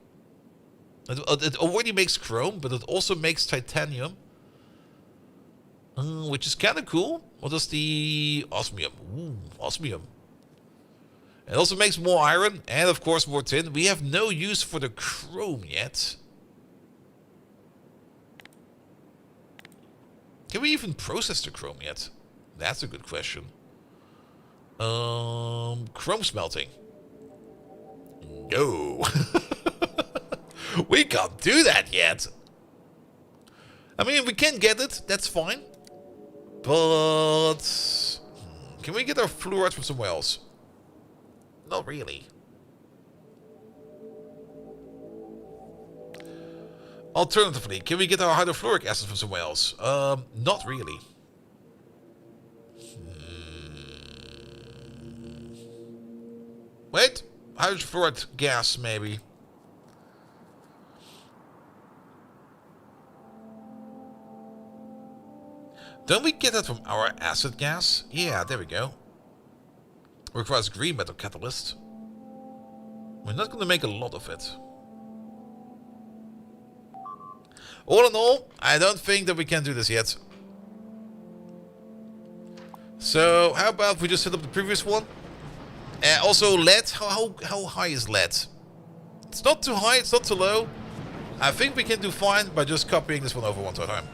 It already makes chrome, but it also makes titanium. Which is kind of cool. What is the osmium? Ooh, osmium. It also makes more iron and, of course, more tin. We have no use for the chrome yet. Can we even process the chrome yet? That's a good question. Chrome smelting. No. We can't do that yet. I mean, we can get it. That's fine. But... can we get our fluoride from somewhere else? Not really. Alternatively, can we get our hydrofluoric acid from somewhere else? Not really. Wait, hydrofluoride gas, maybe. Don't we get that from our acid gas? Yeah, there we go. Requires green metal catalyst. We're not going to make a lot of it. All in all, I don't think that we can do this yet. So, how about we just set up the previous one? Also, lead. How high is lead? It's not too high, it's not too low. I think we can do fine by just copying this one over one time.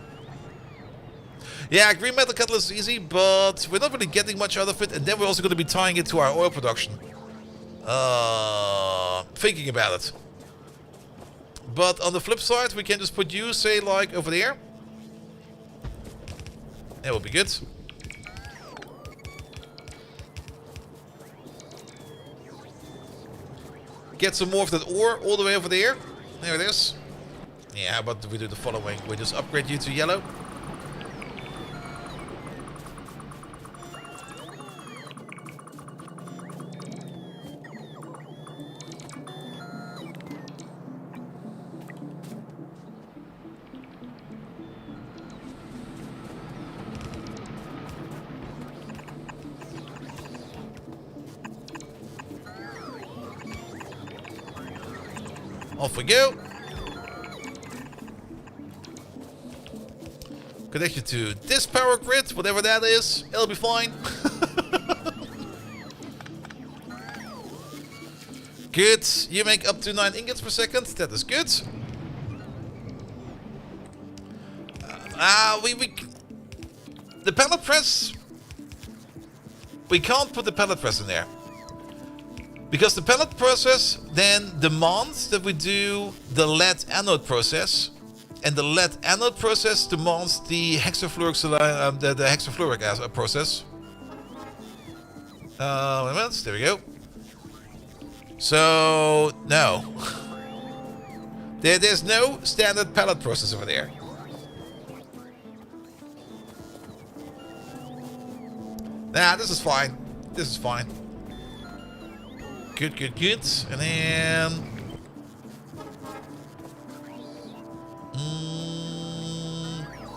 Yeah, green metal catalyst is easy, but we're not really getting much out of it. And then we're also going to be tying it to our oil production. Thinking about it. But on the flip side, we can just put you, say, like, over there. That will be good. Get some more of that ore all the way over there. There it is. Yeah, how about we do the following? We just upgrade you to yellow. Off we go. Connect you to this power grid, whatever that is. It'll be fine. Good. You make up to 9 ingots per second. That is good. The pallet press. We can't put the pallet press in there. Because the pellet process then demands that we do the lead anode process. And the lead anode process demands the hexafluoric, the hexafluoric acid process. Wait a minute, there we go. So, no. There's no standard pellet process over there. Nah, this is fine. This is fine. Good, good, good. And then...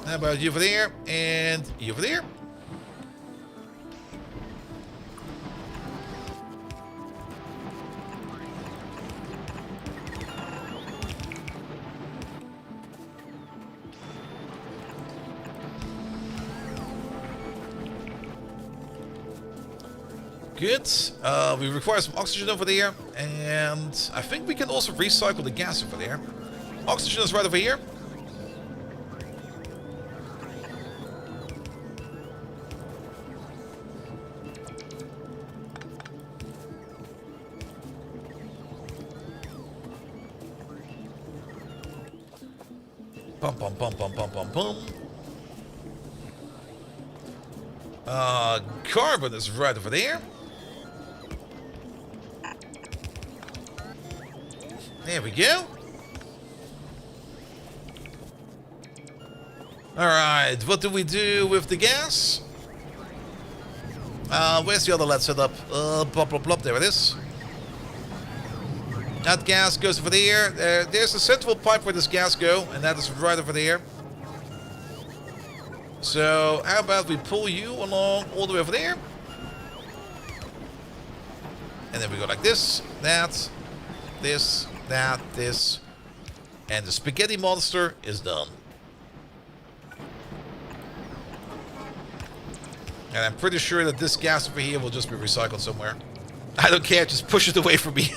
how about you over there? And you over there? Good. We require some oxygen over there, and I think we can also recycle the gas over there. Oxygen is right over here. Pum pum pum pum pum pum pum. Carbon is right over there. There we go. Alright, what do we do with the gas? Where's the other lead setup? Plop, plop, plop, there it is. That gas goes over there. There's a central pipe where this gas go, and that is right over there. So, how about we pull you along all the way over there? And then we go like this, that, this, that, this. And the spaghetti monster is done. And I'm pretty sure that this gas over here will just be recycled somewhere. I don't care, just push it away from me.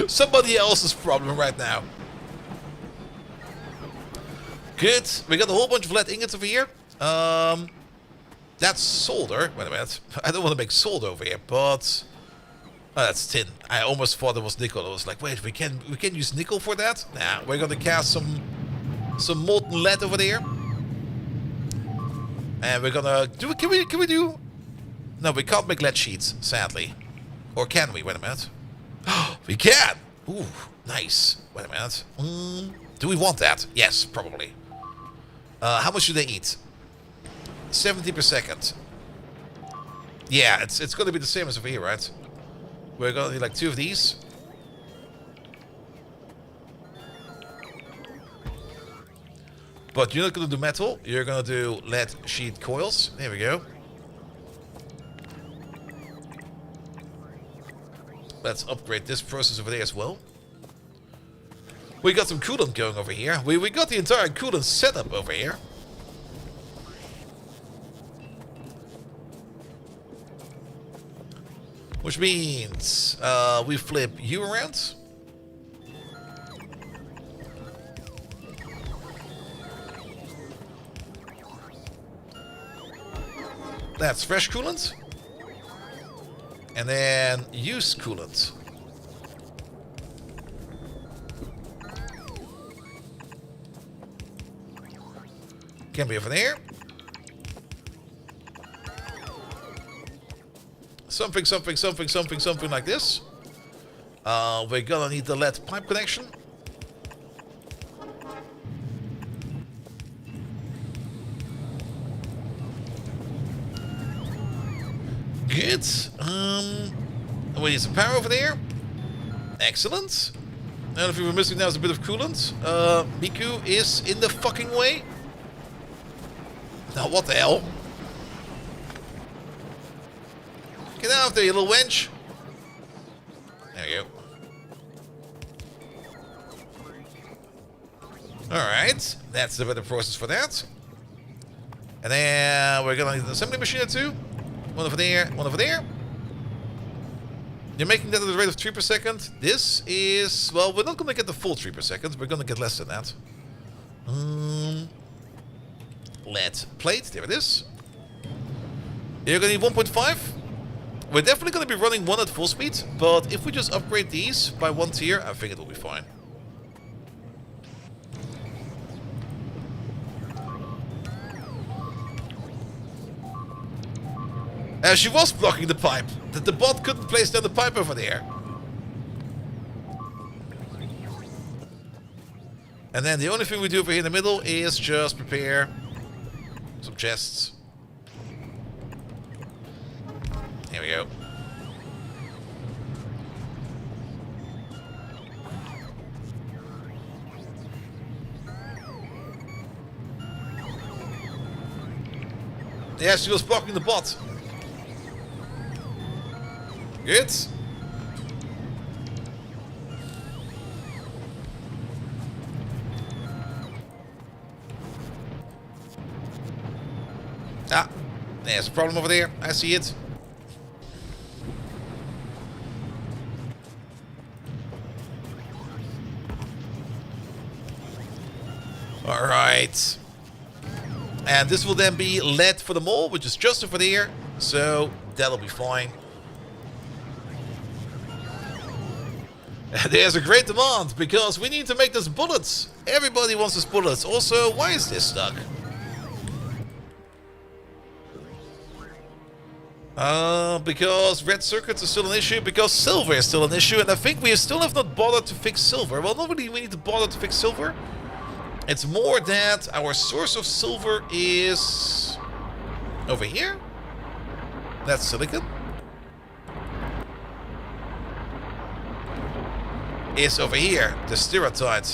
Somebody else's problem right now. Good. We got a whole bunch of lead ingots over here. That's solder. Wait a minute. I don't want to make solder over here, but... oh, that's tin. I almost thought it was nickel. I was like, wait, we can use nickel for that? Nah, we're gonna cast some molten lead over there. And we're gonna do... Can we do... No, we can't make lead sheets, sadly. Or can we? Wait a minute. We can! Ooh, nice. Wait a minute. Do we want that? Yes, probably. How much do they eat? 70 per second. Yeah, it's gonna be the same as over here, right? We're gonna need like 2 of these. But you're not gonna do metal, you're gonna do lead sheet coils. There we go. Let's upgrade this process over there as well. We got some coolant going over here. We got the entire coolant setup over here. Which means we flip you around. That's fresh coolant. And then used coolant. Can be over there. Something, something, something, something, something like this. We're gonna need the lead pipe connection. Good. We need some power over there. Excellent. And if we were missing now is a bit of coolant. Miku is in the fucking way. Now what the hell? Get out of there, you little wench. There we go. Alright, that's the better process for that. And then we're gonna need an assembly machine or two. One over there, one over there. You're making that at the rate of 3 per second. This is, well, we're not gonna get the full 3 per second. We're gonna get less than that. Lead plate, there it is. You're gonna need 1.5. We're definitely gonna be running one at full speed, but if we just upgrade these by 1 tier, I think it will be fine. She was blocking the pipe. The bot couldn't place down the pipe over there. And then the only thing we do over here in the middle is just prepare some chests. Here we go. Yeah, she was blocking the bot. Good. Ah, there's a problem over there. I see it. All right. And this will then be lead for the mole, which is just over there. So that'll be fine. There's a great demand, because we need to make these bullets. Everybody wants these bullets. Also, why is this stuck? Because red circuits are still an issue, because silver is still an issue, and I think we still have not bothered to fix silver. Well, not really we need to bother to fix silver. It's more that our source of silver is over here. That's silicon. Is over here, the stereotype.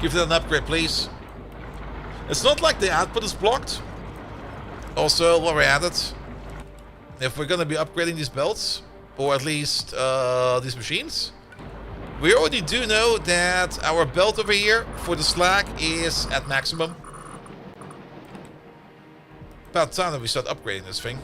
Give that an upgrade, please. It's not like the output is blocked. Also, while we're at it, if we're gonna be upgrading these belts, or at least these machines, we already do know that our belt over here for the slag is at maximum. About time that we start upgrading this thing.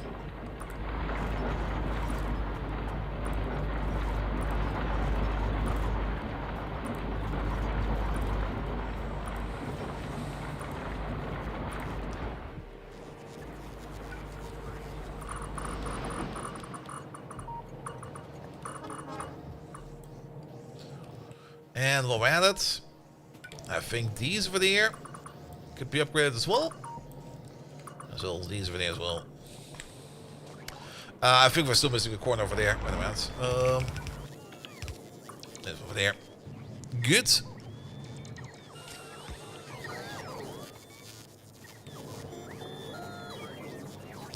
And while we're at it, I think these over there could be upgraded as well. As well as these over there as well. I think we're still missing a corner over there. Wait a minute. There's over there. Good.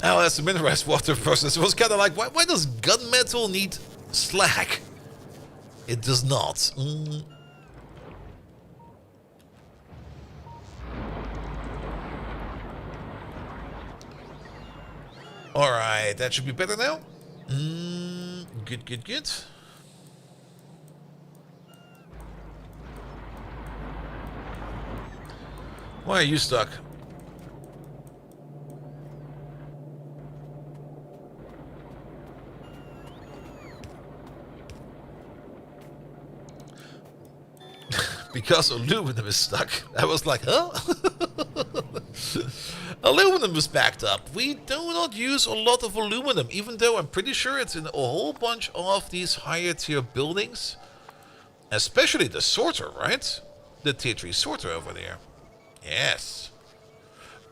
Oh, that's the mineralized water process. It was kind of like, why does gunmetal need slag? It does not. Alright, that should be better now. Good, good, good. Why are you stuck? Because aluminum is stuck. I was like, huh? Aluminum is backed up. We do not use a lot of aluminum, even though I'm pretty sure it's in a whole bunch of these higher tier buildings. Especially the sorter, right? The tier 3 sorter over there. Yes.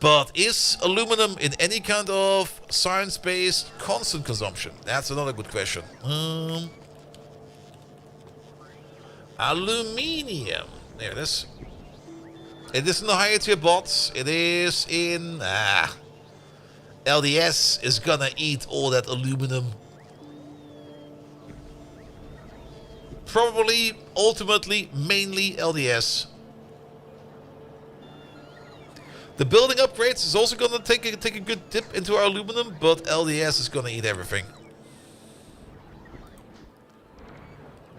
But is aluminum in any kind of science-based constant consumption? That's another good question. Aluminium. There it is. It is in the higher tier bots. It is in... LDS is gonna eat all that aluminum. Probably, ultimately, mainly LDS. The building upgrades is also gonna take a good dip into our aluminum, but LDS is gonna eat everything.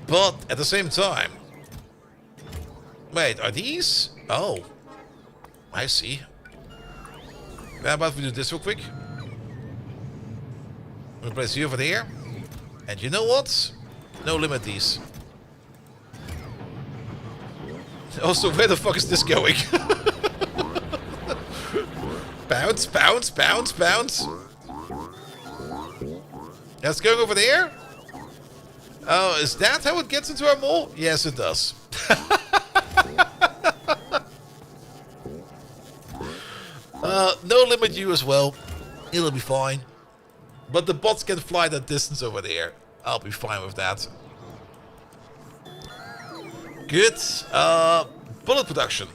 But at the same time, wait, are these? Oh, I see. How about we do this real quick? We'll place you over there, and you know what? No limit these. Also, where the fuck is this going? Bounce, bounce, bounce, bounce. That's going over there? Oh, is that how it gets into our mall? Yes, it does. No limit you as well. It'll be fine. But the bots can fly that distance over there. I'll be fine with that. Good. Bullet production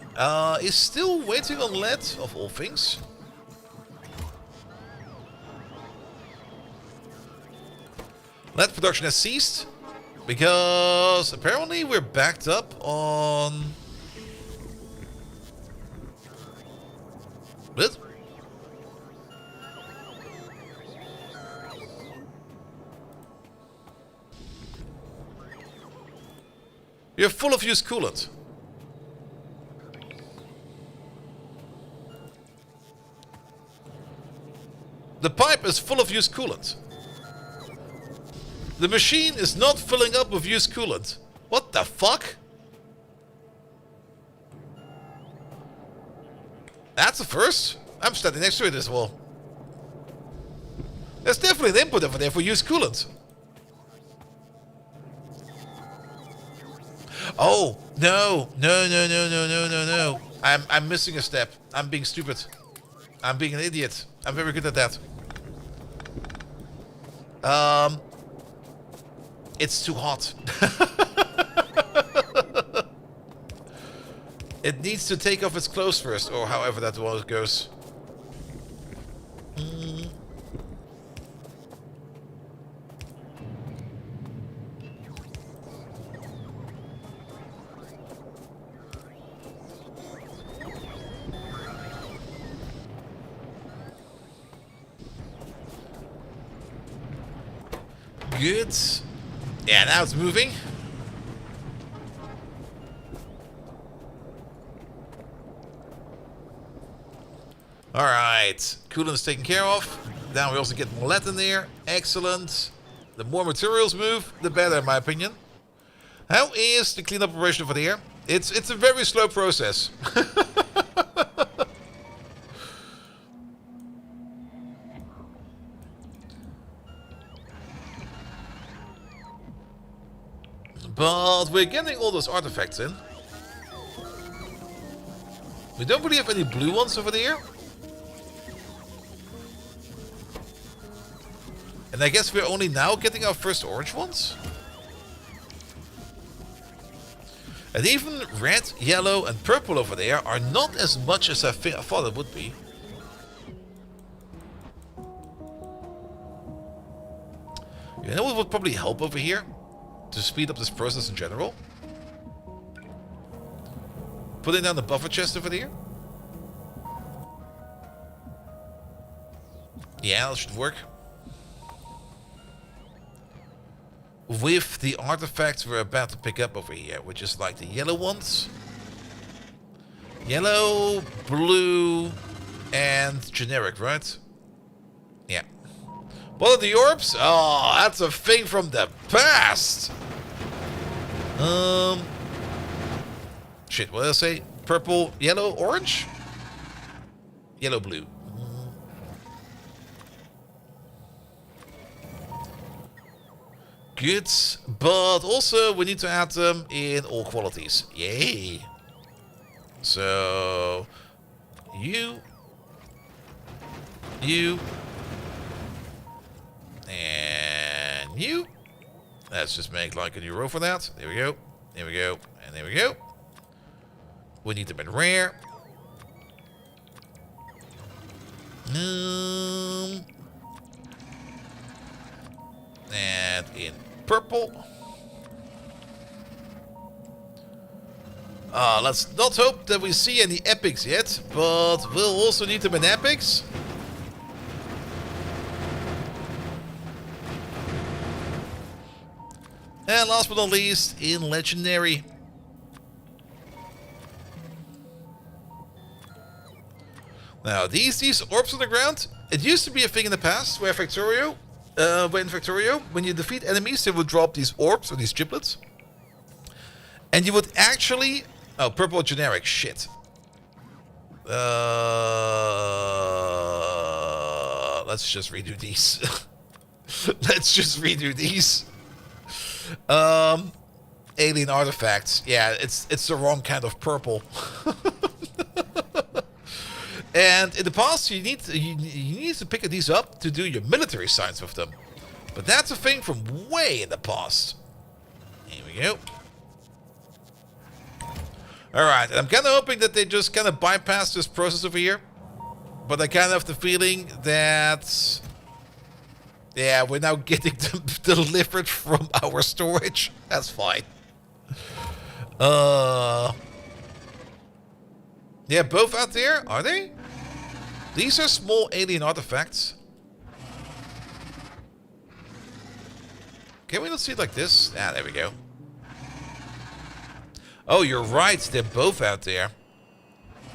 is still waiting on lead, of all things. Lead production has ceased because apparently we're backed up on... What? You're full of used coolant. The pipe is full of used coolant. The machine is not filling up with used coolant. What the fuck? That's a first. I'm standing next to it as well. There's definitely an input over there for used coolant. Oh, no. No. I'm missing a step. I'm being stupid. I'm being an idiot. I'm very good at that. It's too hot. It needs to take off its clothes first, or however that one goes. Good. Yeah, now it's moving. Alright. Coolant is taken care of. Now we also get more lead in there. Excellent. The more materials move, the better in my opinion. How is the cleanup operation over there? It's a very slow process. But we're getting all those artifacts in. We don't really have any blue ones over there. And I guess we're only now getting our first orange ones. And even red, yellow and purple over there are not as much as I thought it would be. You know what would probably help over here? To speed up this process in general. Putting down the buffer chest over there. Yeah, that should work. With the artifacts we're about to pick up over here, which is like the yellow ones. Yellow, blue, and generic, right? Yeah. What are the orbs? Oh, that's a thing from the past. Shit, what did I say? Purple, yellow, orange? Yellow, blue. Good, but also we need to add them in all qualities. Yay! So, you, and you. Let's just make like a new row for that. There we go. There we go. And there we go. We need them in rare. And in purple. Let's not hope that we see any epics yet, but we'll also need them in epics. And last but not least, in legendary. Now, these orbs on the ground, it used to be a thing in the past where when you defeat enemies, they would drop these orbs or these giblets. And you would actually... Oh, purple generic, shit. Let's just redo these. Let's just redo these. Alien artifacts. Yeah, it's the wrong kind of purple. And in the past, you need to pick these up to do your military science with them. But that's a thing from way in the past. Here we go. Alright, and I'm kind of hoping that they just kind of bypass this process over here. But I kind of have the feeling that... Yeah, we're now getting them delivered from our storage. That's fine. Yeah, both out there, are they? These are small alien artifacts. Can we not see it like this? Ah, there we go. Oh, you're right. They're both out there.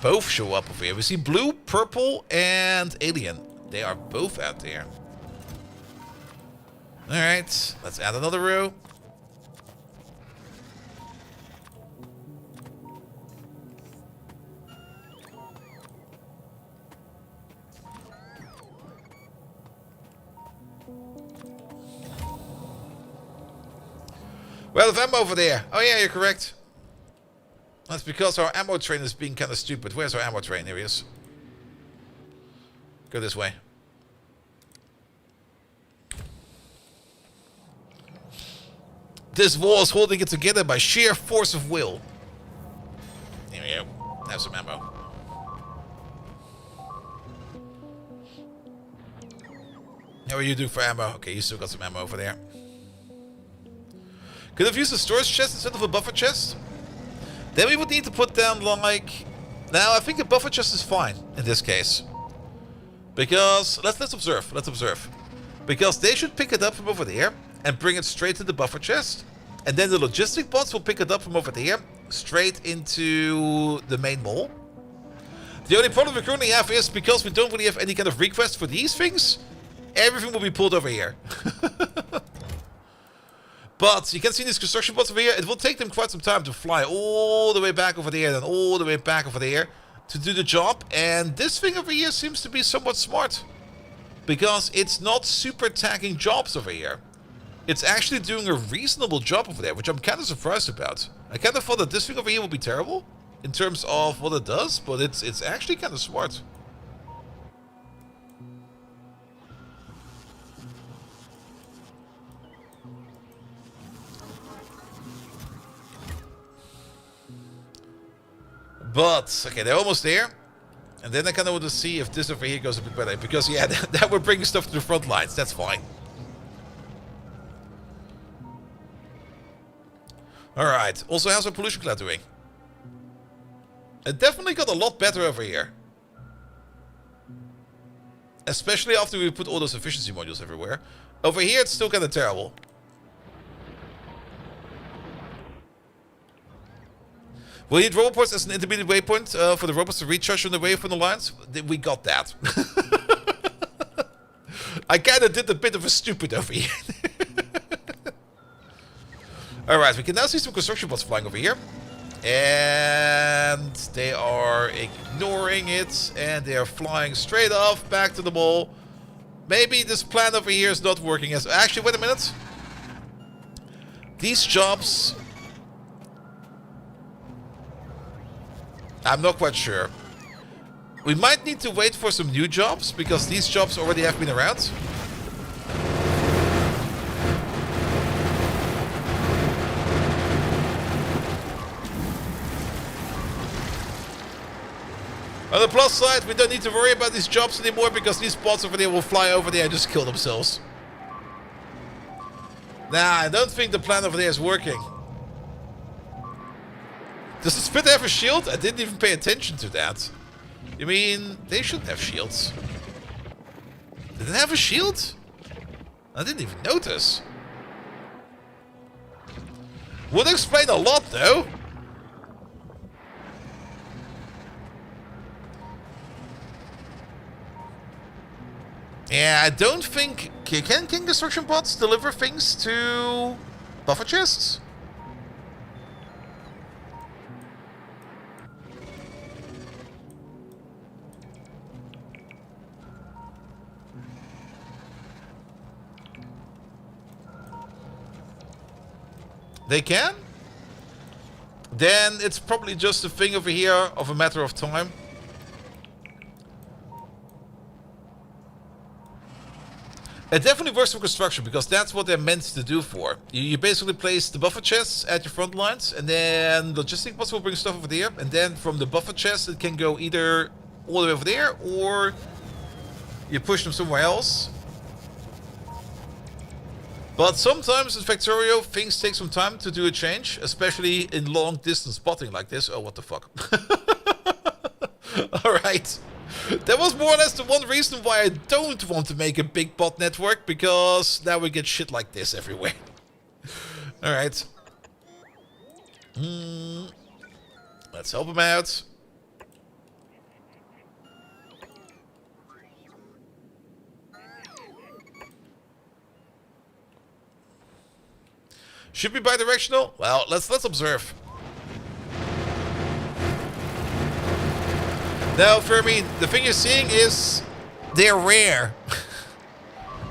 Both show up over here. We see blue, purple, and alien. They are both out there. Alright, let's add another row. Well, of ammo over there. Oh yeah, you're correct. That's because our ammo train is being kind of stupid. Where's our ammo train? Here he is. Go this way. This wall is holding it together by sheer force of will. Here we go. Have some ammo. How are you doing for ammo? Okay, you still got some ammo over there. Could have used a storage chest instead of a buffer chest. Then we would need to put down like... Now, I think a buffer chest is fine in this case. Because... Let's observe. Let's observe. Because they should pick it up from over there and bring it straight to the buffer chest. And then the logistic bots will pick it up from over there straight into the main mall. The only problem we currently have is because we don't really have any kind of request for these things, everything will be pulled over here. But you can see these construction bots over here. It will take them quite some time to fly all the way back over there and then all the way back over there to do the job. And this thing over here seems to be somewhat smart. Because it's not super tagging jobs over here. It's actually doing a reasonable job over there, which I'm kind of surprised about. I kind of thought that this thing over here would be terrible in terms of what it does, but it's actually kind of smart. But, okay, they're almost there. And then I kind of want to see if this over here goes a bit better. Because, yeah, that would bring stuff to the front lines. That's fine. Alright. Also, how's our pollution cloud doing? It definitely got a lot better over here. Especially after we put all those efficiency modules everywhere. Over here, it's still kind of terrible. We need roboports as an intermediate waypoint for the robots to recharge on the way from the lines. We got that. I kind of did a bit of a stupid over here. Alright, we can now see some construction bots flying over here. And they are ignoring it. And they are flying straight off back to the mall. Maybe this plan over here is not working as... Actually, wait a minute. These jobs... I'm not quite sure. We might need to wait for some new jobs, because these jobs already have been around. On the plus side, we don't need to worry about these jobs anymore, because these bots over there will fly over there and just kill themselves. Nah, I don't think the plan over there is working. Does the Spit have a shield? I didn't even pay attention to that. You mean, they shouldn't have shields. Did it have a shield? I didn't even notice. Would explain a lot, though. Yeah, I don't think... Can construction bots deliver things to buffer chests? They can? Then it's probably just a thing over here of a matter of time. It definitely works for construction because that's what they're meant to do for. You basically place the buffer chests at your front lines, and then logistic bots will bring stuff over there, and then from the buffer chest it can go either all the way over there, or you push them somewhere else. But sometimes in Factorio things take some time to do a change, especially in long distance spotting like this. Oh, what the fuck. Alright. That was more or less the one reason why I don't want to make a big bot network, because now we get shit like this everywhere. Alright. Let's help him out. Should be bidirectional? Well, let's observe. Now, Fermi, the thing you're seeing is they're rare.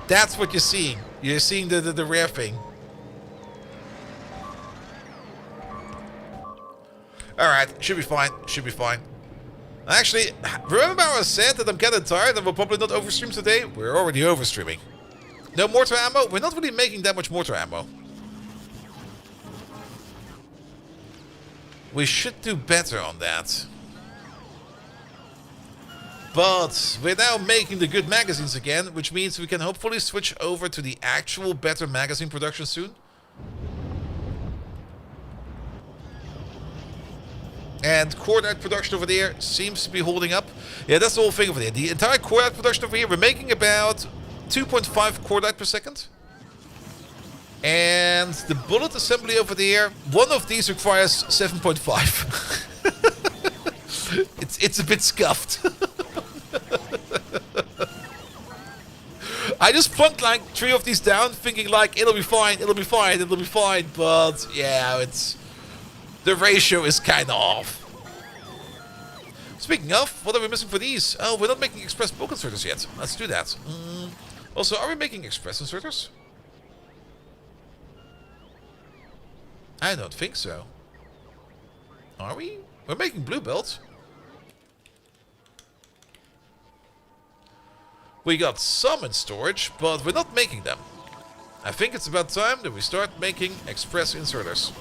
That's what you're seeing. You're seeing the rare thing. Alright, should be fine. Should be fine. Actually, remember how I said that I'm kinda tired and we'll probably not overstream today? We're already overstreaming. No mortar ammo? We're not really making that much mortar ammo. We should do better on that. But we're now making the good magazines again, which means we can hopefully switch over to the actual better magazine production soon. And cordite production over there seems to be holding up. Yeah, that's the whole thing over there. The entire cordite production over here, we're making about 2.5 cordite per second. And the bullet assembly over there, one of these requires 7.5. It's a bit scuffed. I just plunked like 3 of these down, thinking like it'll be fine, it'll be fine, it'll be fine. But yeah, the ratio is kind of off. Speaking of, what are we missing for these? Oh, we're not making express bulk inserters yet. Let's do that. Also, are we making express inserters? I don't think so. Are we? We're making blue belts. We got some in storage, but we're not making them. I think it's about time that we start making express inserters.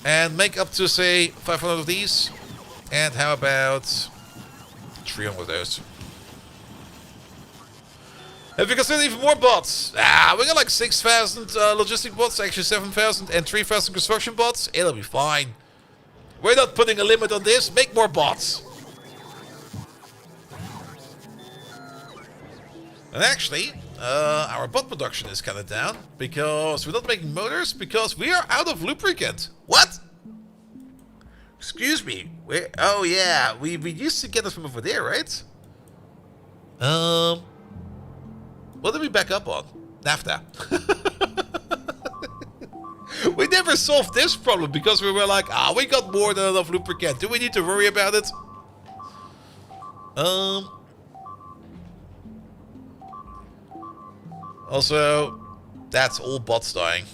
And make up to, say, 500 of these. And how about 300 of those? Have you considered even more bots? We got like 6,000 logistic bots, actually 7,000, and 3,000 construction bots. It'll be fine. We're not putting a limit on this. Make more bots. And actually, our bot production is kind of down because we're not making motors because we are out of lubricant. What? Excuse me. Oh yeah, we used to get it from over there, right? What did we back up on? Naphtha. We never solved this problem because we were like, we got more than enough lubricant. Do we need to worry about it? Also, that's all bots dying.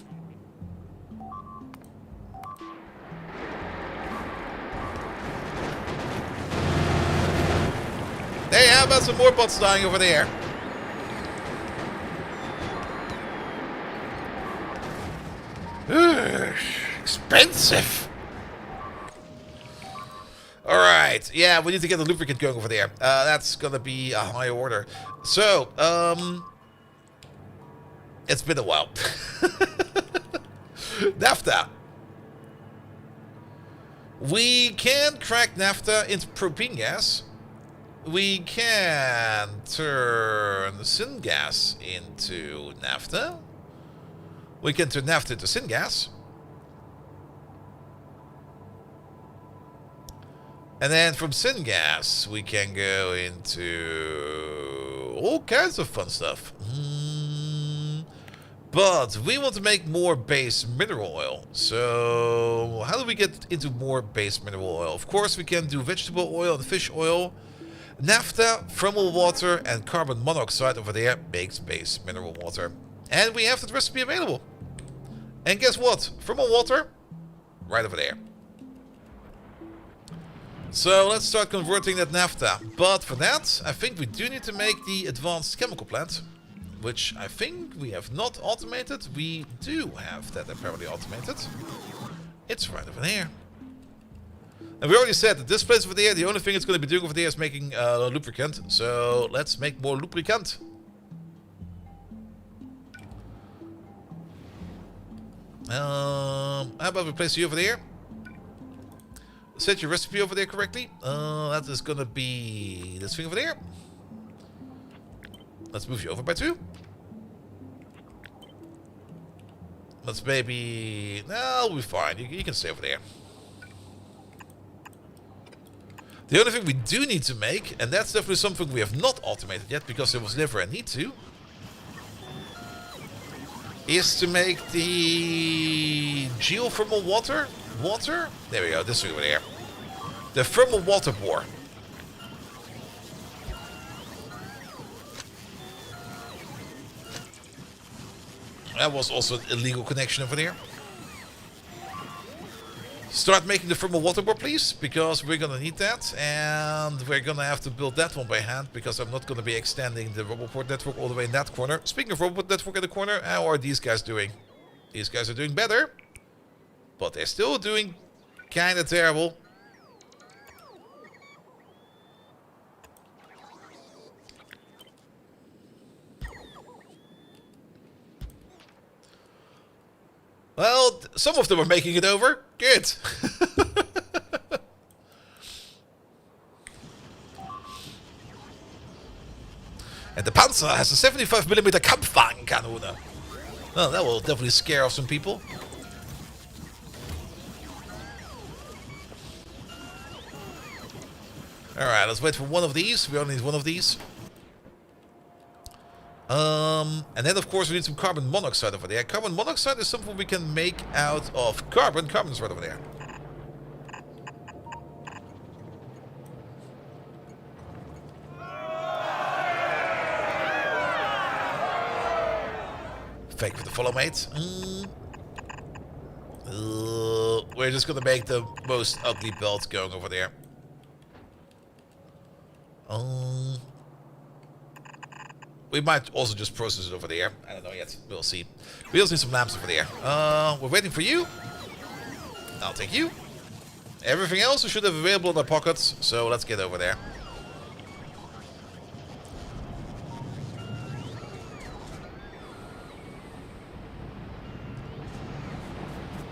Hey, how about some more bots dying over there? Expensive. Alright, yeah, we need to get the lubricant going over there. That's gonna be a high order. So, It's been a while. Naphtha. We can crack naphtha into propane gas. We can turn syngas into naphtha. We can turn naphtha into syngas. And then from syngas, we can go into all kinds of fun stuff. But we want to make more base mineral oil. So how do we get into more base mineral oil? Of course, we can do vegetable oil and fish oil. Naphtha, thermal water, and carbon monoxide over there makes base mineral water. And we have that recipe available. And guess what? Thermal water, right over there. So let's start converting that naphtha. But for that, I think we do need to make the advanced chemical plant, which I think we have not automated. We do have that apparently automated. It's right over there. And we already said that this place over there, the only thing it's going to be doing over there is making lubricant. So let's make more lubricant. How about we place you over there? Set your recipe over there correctly. That is going to be this thing over there. Let's move you over by 2. Let's maybe... No, we'll be fine. You can stay over there. The only thing we do need to make, and that's definitely something we have not automated yet because there was never a need to, is to make the geothermal water. There we go, this thing over there. The thermal water bore. That was also an illegal connection over there. Start making the thermal water bore, please, because we're gonna need that, and we're gonna have to build that one by hand because I'm not gonna be extending the Roboport network all the way in that corner. Speaking of Roboport network in the corner, how are these guys doing? These guys are doing better, but they're still doing kind of terrible. Well, some of them are making it over. Good. And the Panzer has a 75mm Kampfwagenkanone. Well, that will definitely scare off some people. Alright, let's wait for one of these. We only need one of these. And then of course we need some carbon monoxide over there. Carbon monoxide is something we can make out of carbon. Carbon's right over there. Thank you for the follow, mate. We're just gonna make the most ugly belt going over there. We might also just process it over there. I don't know yet. We'll see. We also need some lamps over there. We're waiting for you. I'll take you. Everything else we should have available in our pockets. So let's get over there.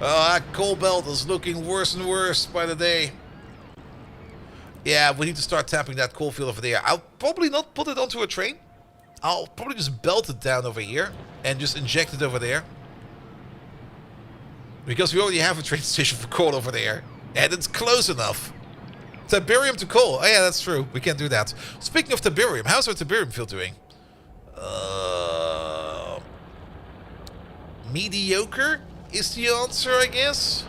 Oh, that coal belt is looking worse and worse by the day. Yeah, we need to start tapping that coal field over there. I'll probably not put it onto a train. I'll probably just belt it down over here and just inject it over there. Because we already have a train station for coal over there. And it's close enough. Tiberium to coal. Oh yeah, that's true. We can't do that. Speaking of Tiberium, how's our Tiberium field doing? Mediocre is the answer, I guess.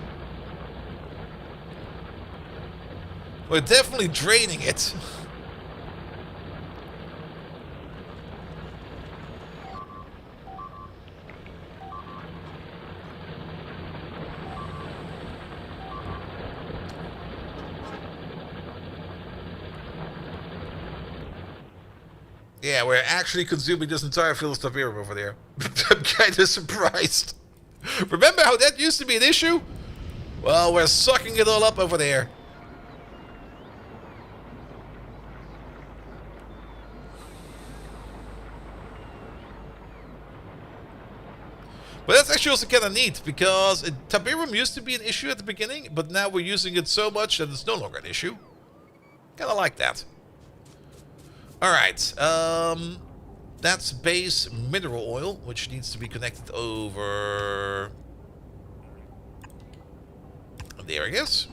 We're definitely draining it. Yeah, we're actually consuming this entire field of Tiberium over there. I'm kind of surprised. Remember how that used to be an issue? Well, we're sucking it all up over there. actually also kind of neat, because Tiberium used to be an issue at the beginning, but now we're using it so much that it's no longer an issue. Kind of like that. Alright, that's base mineral oil, which needs to be connected over there, I guess.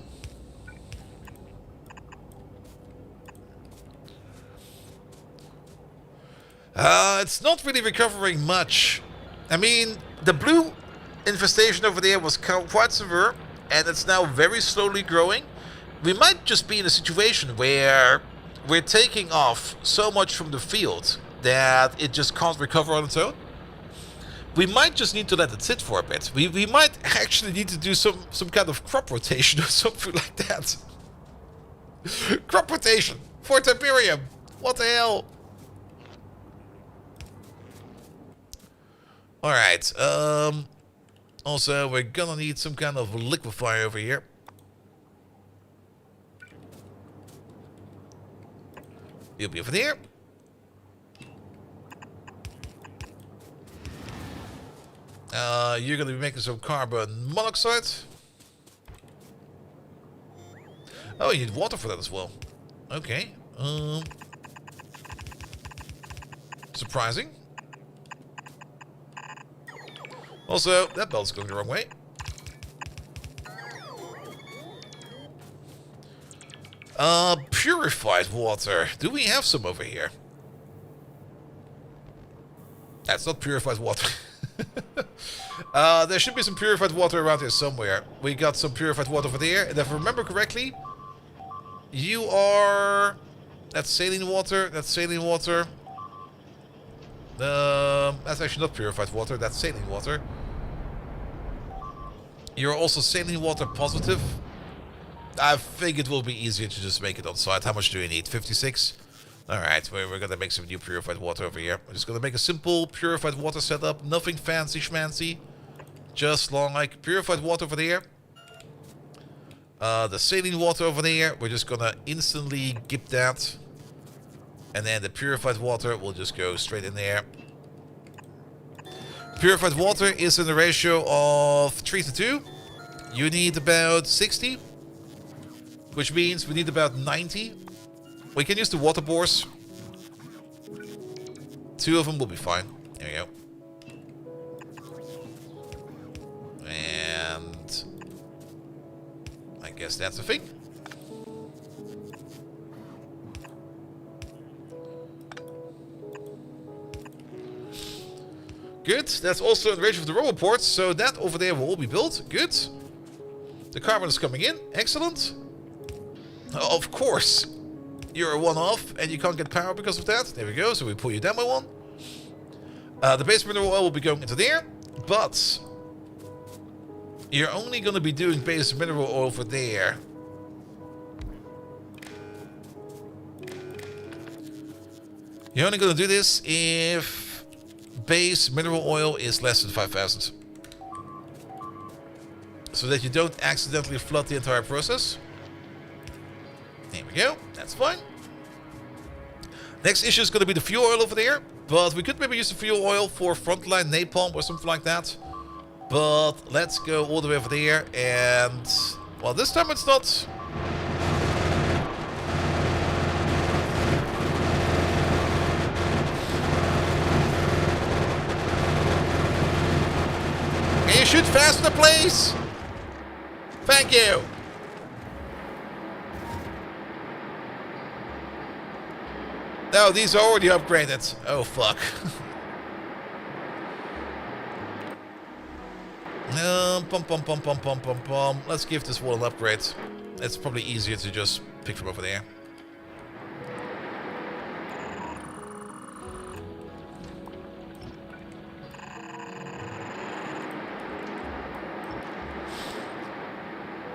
It's not really recovering much. I mean, the blue infestation over there was quite severe, and it's now very slowly growing. We might just be in a situation where we're taking off so much from the field that it just can't recover on its own. We might just need to let it sit for a bit. We might actually need to do some kind of crop rotation or something like that. Crop rotation for Tiberium. What the hell? Alright, also we're gonna need some kind of liquefier over here. You'll be over there. You're gonna be making some carbon monoxide. Oh, you need water for that as well. Okay. Surprising. Also, that belt's going the wrong way. Purified water. Do we have some over here? That's not purified water. There should be some purified water around here somewhere. We got some purified water over there. And if I remember correctly, you are... That's saline water. That's saline water. That's actually not purified water. That's saline water. You're also saline water positive. I think it will be easier to just make it on site. How much do you need? 56? Alright, we're gonna make some new purified water over here. We're just gonna make a simple purified water setup. Nothing fancy schmancy. Just like purified water over there. The saline water over there, we're just gonna instantly gip that. And then the purified water will just go straight in there. Purified water is in the ratio of 3 to 2. You need about 60. Which means we need about 90. We can use the water bores. 2 of them will be fine. There we go. And I guess that's the thing. Good. That's also in the range of the roboports, so that over there will all be built. Good. The carbon is coming in. Excellent. Of course. You're a one-off, and you can't get power because of that. There we go, so we pull you down by 1. The base mineral oil will be going into there, but you're only going to be doing base mineral oil for there. You're only going to do this if base mineral oil is less than 5,000. So that you don't accidentally flood the entire process. There we go. That's fine. Next issue is going to be the fuel oil over there. But we could maybe use the fuel oil for frontline napalm or something like that. But let's go all the way over there. And, well, this time it's not... Can you shoot faster, please? Thank you. No, these are already upgraded. Oh, fuck. Let's give this wall an upgrade. It's probably easier to just pick from over there.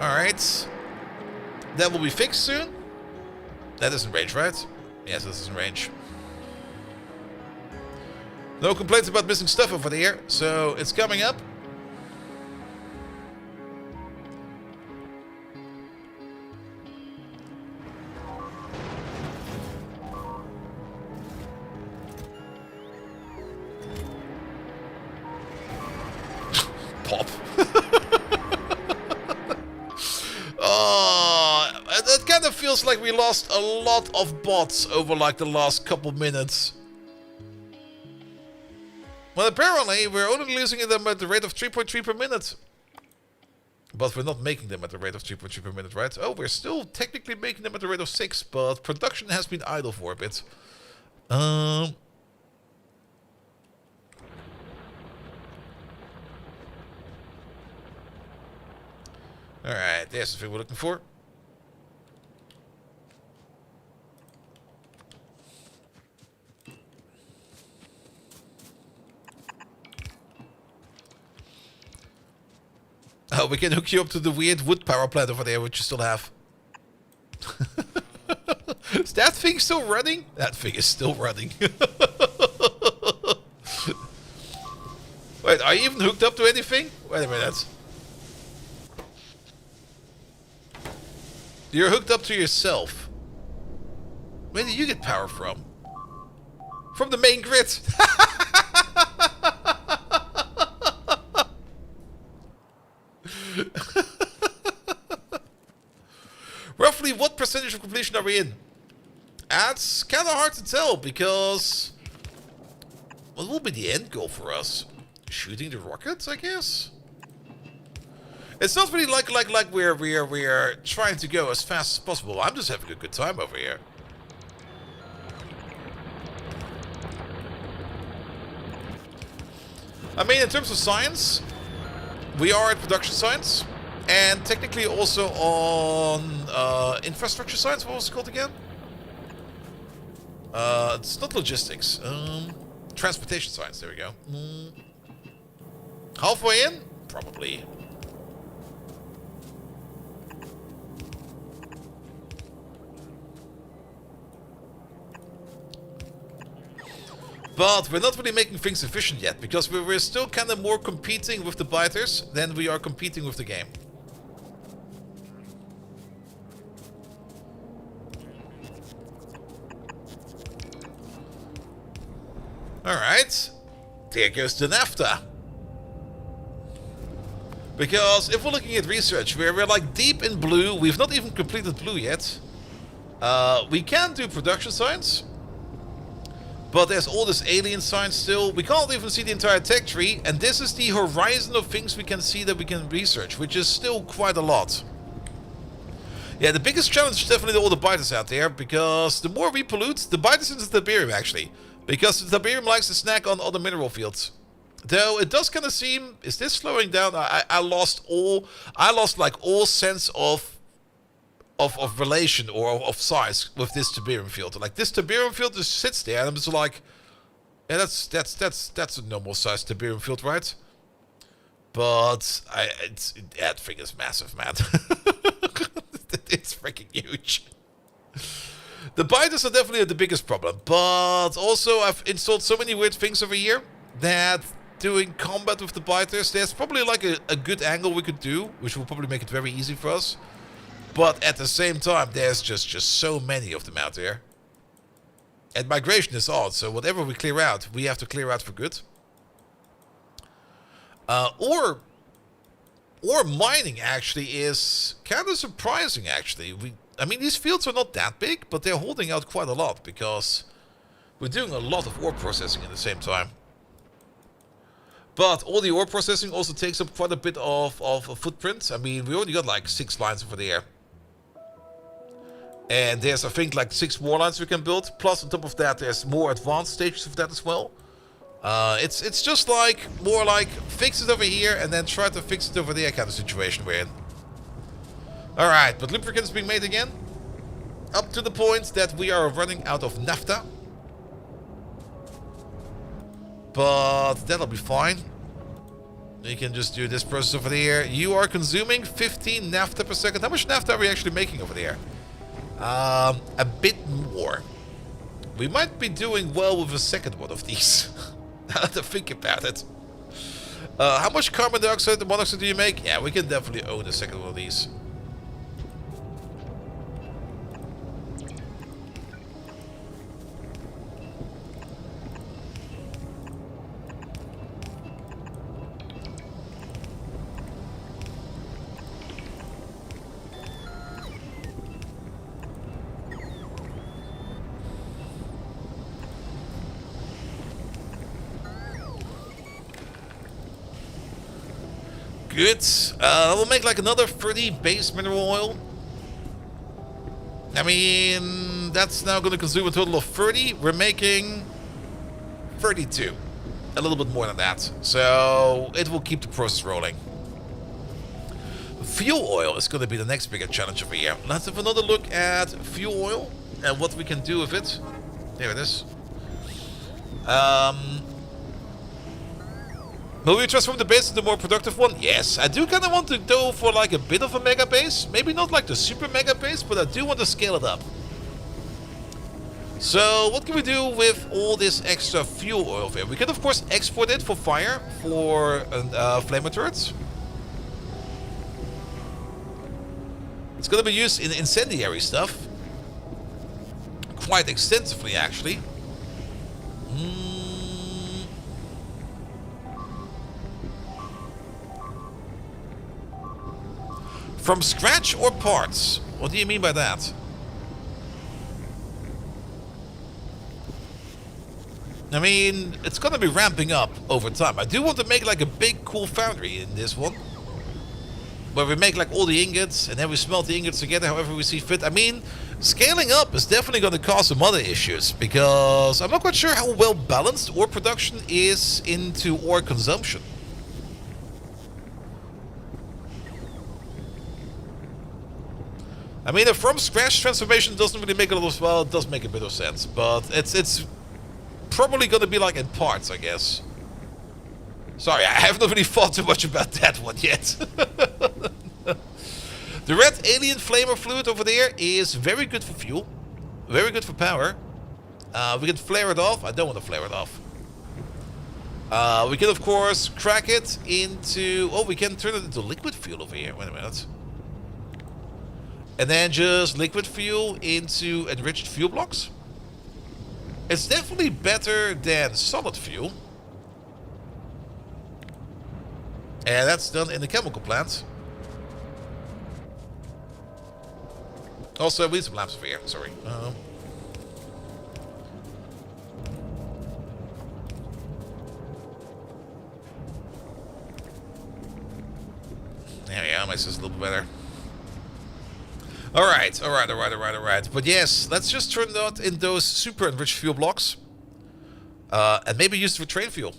Alright. That will be fixed soon. That is in range, right? Yes, this is in range. No complaints about missing stuff over there, so it's coming up. of feels like we lost a lot of bots over like the last couple minutes. Well, apparently we're only losing them at the rate of 3.3 per minute. But we're not making them at the rate of 3.3 per minute, right? Oh, we're still technically making them at the rate of 6, but production has been idle for a bit. Alright, there's the thing we're looking for. Oh, we can hook you up to the weird wood power plant over there, which you still have. Is that thing still running? That thing is still running. Wait, are you even hooked up to anything? Wait a minute. You're hooked up to yourself. Where do you get power from? From the main grid. Roughly what percentage of completion are we in? That's kind of hard to tell because what will be the end goal for us? Shooting the rockets, I guess. It's not really like we're trying to go as fast as possible. I'm just having a good time over here. I mean, in terms of science, we are at production science, and technically also on infrastructure science. What was it called again? It's not logistics. Transportation science. There we go. Halfway in, probably. But we're not really making things efficient yet, because we're still kind of more competing with the biters than we are competing with the game. Alright, there goes the NAFTA. Because if we're looking at research, we're like deep in blue. We've not even completed blue yet. We can do production science. But there's all this alien science still. We can't even see the entire tech tree. And this is the horizon of things we can see that we can research, which is still quite a lot. Yeah, the biggest challenge is definitely all the biters out there. Because the more we pollute, the biters into the Tiberium actually. Because the Tiberium likes to snack on other mineral fields. Though it does kind of seem, is this slowing down? I lost like all sense of relation or of size with this Tiberium field. Like this Tiberium field just sits there, and I'm just like, yeah, that's a normal size Tiberium field, right? But that thing is massive, man. It's freaking huge. The biters are definitely the biggest problem, but also I've installed so many weird things over here that doing combat with the biters, there's probably like a good angle we could do, which will probably make it very easy for us. But at the same time, there's just so many of them out there. And migration is odd, so whatever we clear out, we have to clear out for good. Or mining actually is kind of surprising, actually. I mean, these fields are not that big, but they're holding out quite a lot because we're doing a lot of ore processing at the same time. But all the ore processing also takes up quite a bit of a footprint. I mean, we already got like 6 lines over there. And there's, I think, like 6 more lines we can build. Plus, on top of that, there's more advanced stages of that as well. It's just like, more like, fix it over here and then try to fix it over there kind of situation we're in. Alright, but lubricant is being made again. Up to the point that we are running out of naphtha. But that'll be fine. You can just do this process over there. You are consuming 15 naphtha per second. How much naphtha are we actually making over there? A bit more. We might be doing well with a second one of these. Now that I think about it. How much carbon dioxide and monoxide do you make? Yeah, we can definitely own a second one of these. Good. We'll make like another 30 base mineral oil. I mean, that's now going to consume a total of 30. We're making 32. A little bit more than that. So it will keep the process rolling. Fuel oil is going to be the next bigger challenge over here. Let's have another look at fuel oil and what we can do with it. There it is. Will we transform the base into a more productive one? Yes, I do kind of want to go for like a bit of a mega base. Maybe not like the super mega base, but I do want to scale it up. So what can we do with all this extra fuel oil here? We can of course export it for fire, for flamer turrets. It's going to be used in incendiary stuff. Quite extensively actually. From scratch or parts? What do you mean by that? I mean, it's gonna be ramping up over time. I do want to make like a big cool foundry in this one. Where we make like all the ingots and then we smelt the ingots together however we see fit. I mean, scaling up is definitely gonna cause some other issues. Because I'm not quite sure how well balanced ore production is into ore consumption. I mean, a from scratch transformation doesn't really make a lot of, well, it does make a bit of sense, but it's probably gonna be like in parts, I guess. Sorry, I have not really thought too much about that one yet. The red alien flamer fluid over there is very good for fuel, very good for power. We can flare it off. I don't want to flare it off. We can of course crack it into, oh, we can turn it into liquid fuel over here. Wait a minute. And then just liquid fuel into enriched fuel blocks. It's definitely better than solid fuel. And that's done in the chemical plant. Also, we need some lamps over here, sorry. There we go, makes this a little bit better. Alright. But yes, let's just turn that in those super enriched fuel blocks. And maybe use it for train fuel.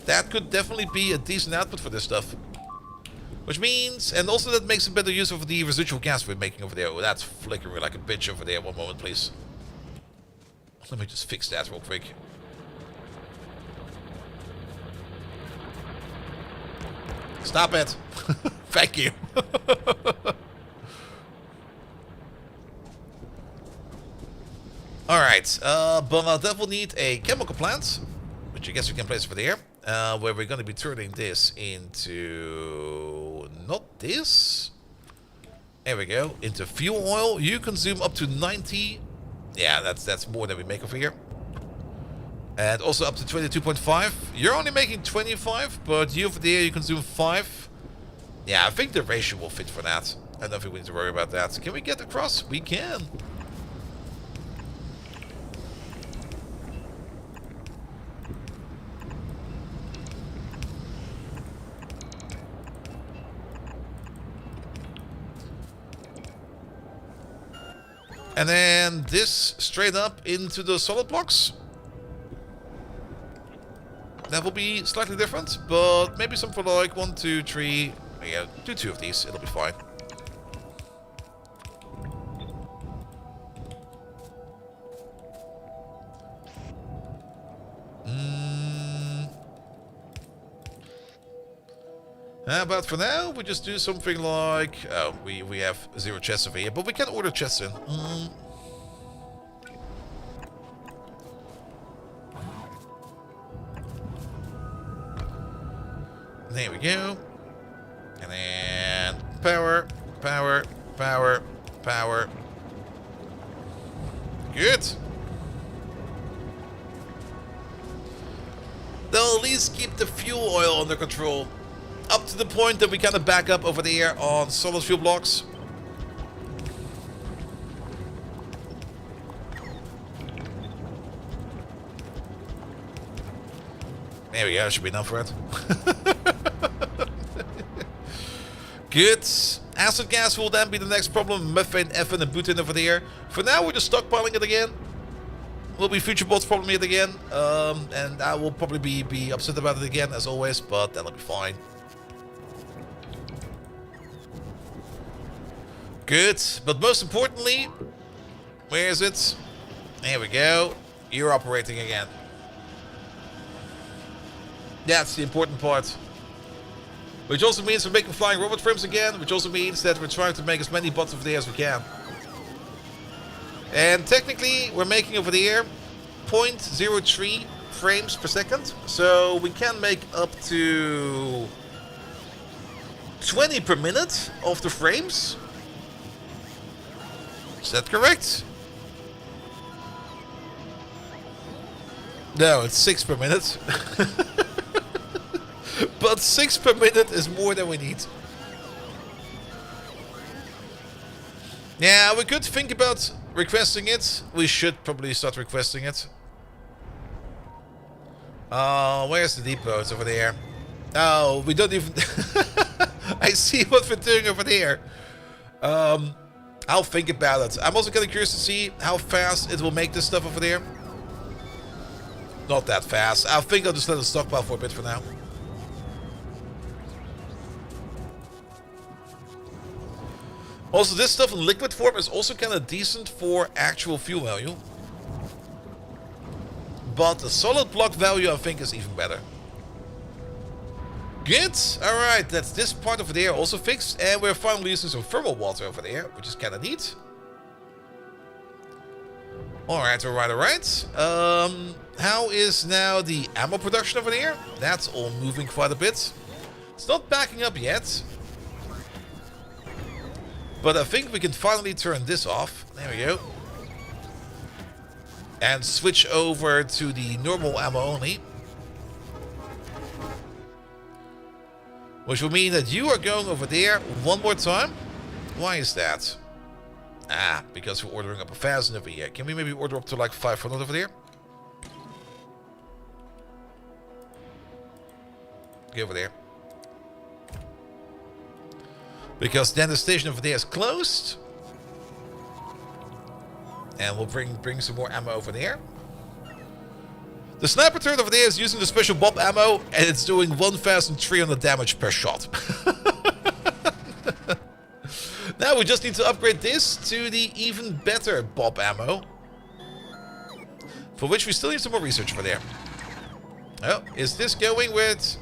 That could definitely be a decent output for this stuff. Which means, and also that makes a better use of the residual gas we're making over there. Oh, that's flickering like a bitch over there. One moment, please. Let me just fix that real quick. Stop it. Thank you. Alright, but I'll definitely need a chemical plant, which I guess we can place over there, where we're going to be turning this into, not this, there we go, into fuel oil. You consume up to 90, yeah, that's more than we make over here. And also up to 22.5, you're only making 25, but you over there, you consume 5. Yeah, I think the ratio will fit for that. I don't think we need to worry about that. Can we get across? We can. And then this straight up into the solid blocks. That will be slightly different, but maybe some for like 1, 2, 3. Yeah, do 2 of these, it'll be fine. But for now, we just do something like... Oh, we have 0 chests over here, but we can order chests in. There we go. And then power, power, power, power. Good. They'll at least keep the fuel oil under control. Up to the point that we kind of back up over there on solid fuel blocks. There we go, should be enough for it. Good. Acid gas will then be the next problem. Methane, ethane, and butane over there. For now, we're just stockpiling it again. Will be future bots problem yet again. And I will probably be upset about it again, as always, but that'll be fine. Good. But most importantly, where is it? There we go. You're operating again. That's the important part. Which also means we're making flying robot frames again, which also means that we're trying to make as many bots over there as we can. And technically, we're making over there 0.03 frames per second. So we can make up to 20 per minute of the frames. Is that correct? No, it's 6 per minute. But 6 per minute is more than we need. Yeah, we could think about requesting it. We should probably start requesting it. Where's the depot? It's over there. Oh, we don't even... I see what we're doing over there. I'll think about it. I'm also kind of curious to see how fast it will make this stuff over there. Not that fast. I think I'll just let it stockpile for a bit for now. Also, this stuff in liquid form is also kind of decent for actual fuel value. But the solid block value, I think, is even better. Good. Alright, that's this part over there also fixed. And we're finally using some thermal water over there, which is kind of neat. Alright, alright. How is now the ammo production over there? That's all moving quite a bit. It's not backing up yet. But I think we can finally turn this off. There we go. And switch over to the normal ammo only. Which will mean that you are going over there one more time. Why is that? Ah, because we're ordering up 1,000 over here. Can we maybe order up to like 500 over there? Go over there. Because then the station over there is closed. And we'll bring some more ammo over there. The sniper turret over there is using the special Bob ammo, and it's doing 1,300 damage per shot. Now we just need to upgrade this to the even better Bob ammo. For which we still need some more research over there. Oh, is this going with...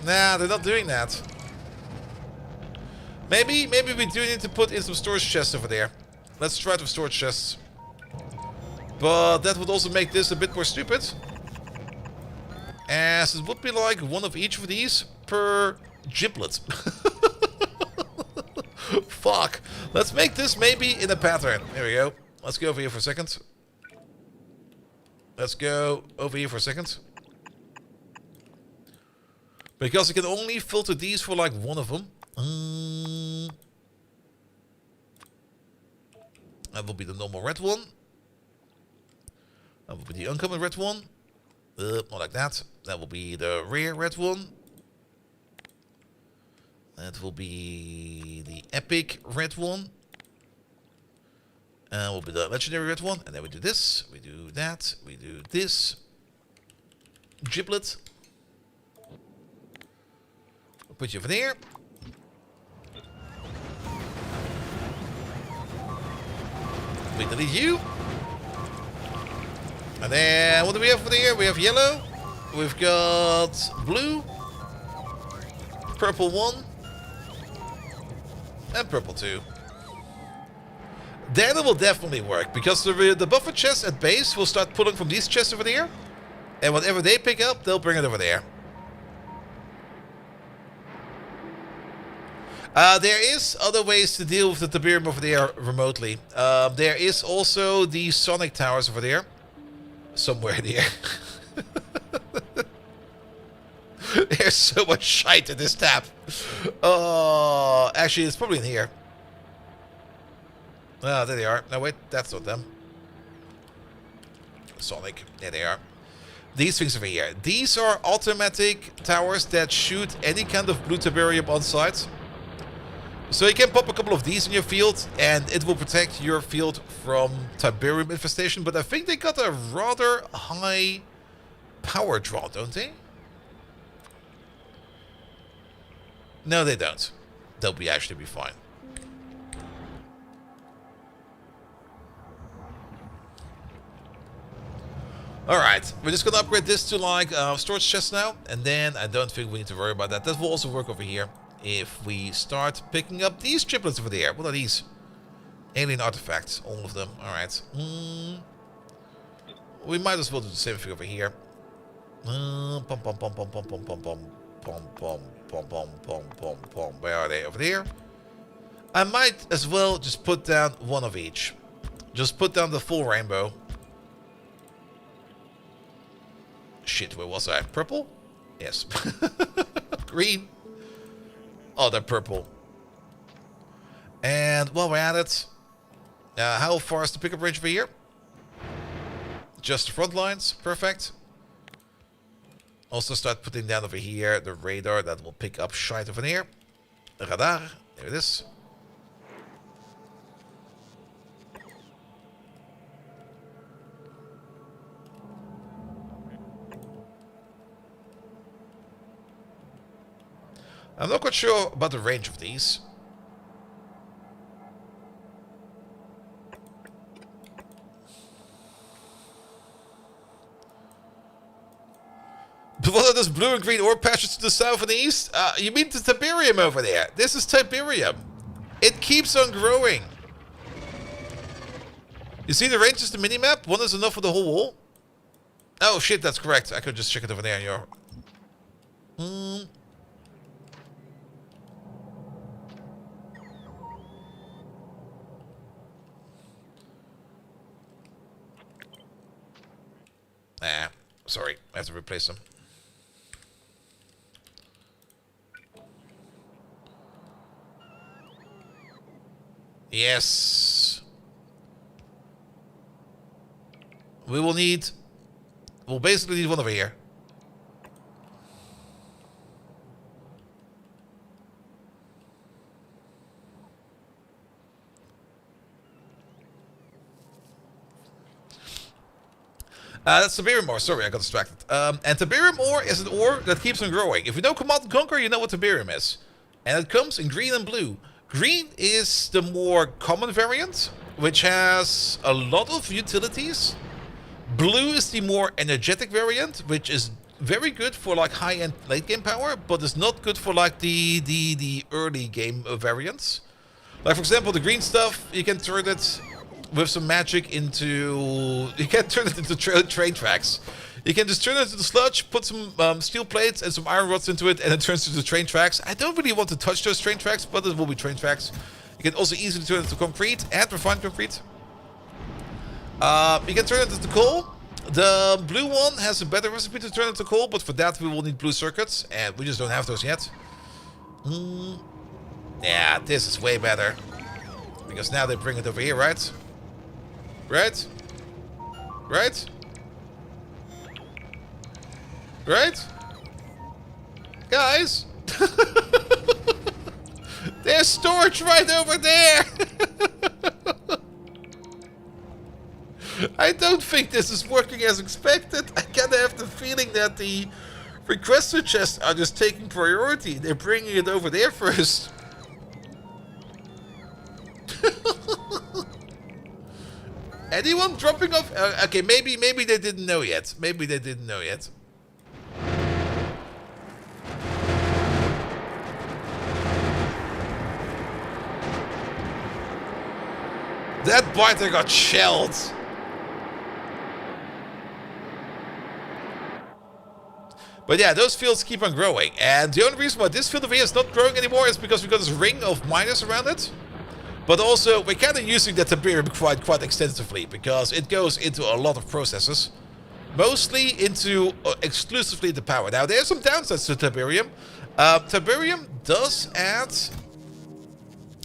Nah, they're not doing that. Maybe we do need to put in some storage chests over there. Let's try it with storage chests. But that would also make this a bit more stupid. As it would be like one of each of these per giblet. Fuck. Let's make this maybe in a pattern. There we go. Let's go over here for a second. Let's go over here for a second. Because I can only filter these for like one of them. That will be the normal red one. That will be the uncommon red one. Not like that. That will be the rare red one. That will be the epic red one. And will be the legendary red one. And then we do this. We do that. We do this. Giblet. I'll put you over there. We delete you. And then what do we have over there? We have yellow. We've got blue. Purple 1. And purple 2. Then it will definitely work. Because the buffer chests at base will start pulling from these chests over there. And whatever they pick up, they'll bring it over there. There is other ways to deal with the Tiberium over there remotely. There is also the Sonic Towers over there. Somewhere there. There's so much shite in this tab. Actually, it's probably in here. Oh, there they are. No, wait, that's not them. Sonic. There they are. these things over here. These are automatic towers that shoot any kind of blue tiberium on site. So you can pop a couple of these in your field, and it will protect your field from tiberium infestation. But I think they got a rather high power draw, don't they? No, they don't. They'll actually be fine. Alright, we're just gonna upgrade this to like storage chest now, and then I don't think we need to worry about that. That will also work over here if we start picking up these triplets over there. What are these? Alien artifacts, all of them. Alright. We might as well do the same thing over here. Where are they? Over there. I might as well just put down one of each. Just put down the full rainbow. Shit, where was I? Purple? Yes. Green. Oh, they're purple. And while we're at it, how far is the pickup range over here? Just the front lines. Perfect. Also start putting down over here the radar that will pick up shite over there. The radar. There it is. I'm not quite sure about the range of these. But what are those blue and green ore patches to the south and east? You mean the Tiberium over there? This is Tiberium. It keeps on growing. You see the range is the minimap? One is enough for the whole wall? Oh shit, that's correct. I could just check it over there. You're... sorry, I have to replace them. Yes. We'll basically need one over here. That's Tiberium ore. Sorry, I got distracted. And Tiberium ore is an ore that keeps on growing. If you know Command and Conquer, you know what Tiberium is. And it comes in green and blue. Green is the more common variant, which has a lot of utilities. Blue is the more energetic variant, which is very good for like high-end late game power, but is not good for like the early game variants. Like for example, the green stuff, you can turn it with some magic into... You can turn it into train tracks. You can just turn it into sludge, put some steel plates and some iron rods into it, and it turns into train tracks. I don't really want to touch those train tracks, but it will be train tracks. You can also easily turn it into concrete and refined concrete. You can turn it into coal. The blue one has a better recipe to turn into coal, but for that we will need blue circuits, and we just don't have those yet. Yeah, this is way better. Because now they bring it over here, right? Right? Right? Right? Guys! There's storage right over there! I don't think this is working as expected. I kinda have the feeling that the requester chests are just taking priority. They're bringing it over there first. Anyone dropping off? Okay, maybe they didn't know yet. Maybe they didn't know yet. That biter got shelled. But yeah, those fields keep on growing. And the only reason why this field over here is not growing anymore is because we got this ring of miners around it. But also, we're kind of using that Tiberium quite extensively, because it goes into a lot of processes. Mostly into exclusively the power. Now, there's some downsides to Tiberium. Tiberium does add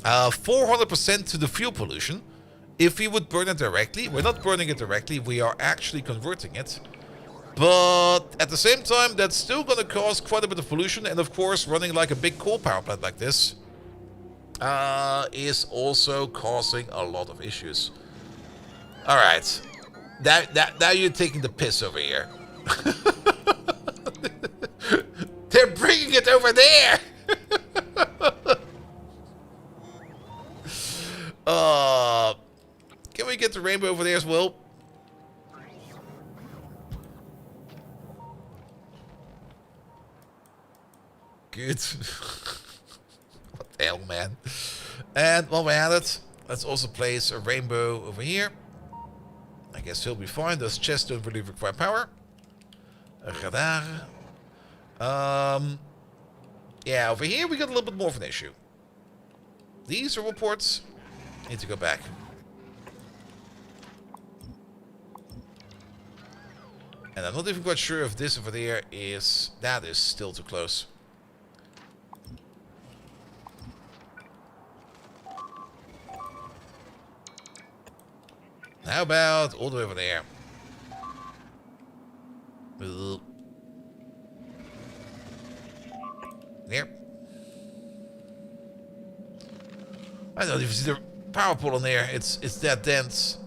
400% to the fuel pollution. If we would burn it directly, we're not burning it directly, we are actually converting it. But at the same time, that's still going to cause quite a bit of pollution. And of course, running like a big coal power plant like this is also causing a lot of issues. All right. Now you're taking the piss over here. They're bringing it over there. Can we get the rainbow over there as well? Good. What the hell, man? And while we're at it, let's also place a rainbow over here. I guess he'll be fine. Those chests don't really require power. Een radar. Yeah, over here we got a little bit more of an issue. These are reports. Need to go back. And I'm not even quite sure if this over there is... That is still too close. How about all the way over there? There. I don't even see the power pole on there. It's that dense.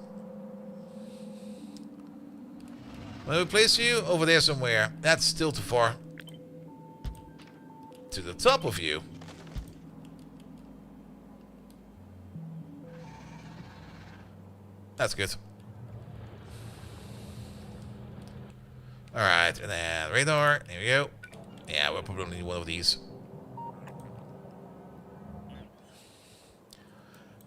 When we place you over there somewhere, that's still too far. To the top of you. That's good. Alright, and then radar. There we go. Yeah, we'll probably need one of these.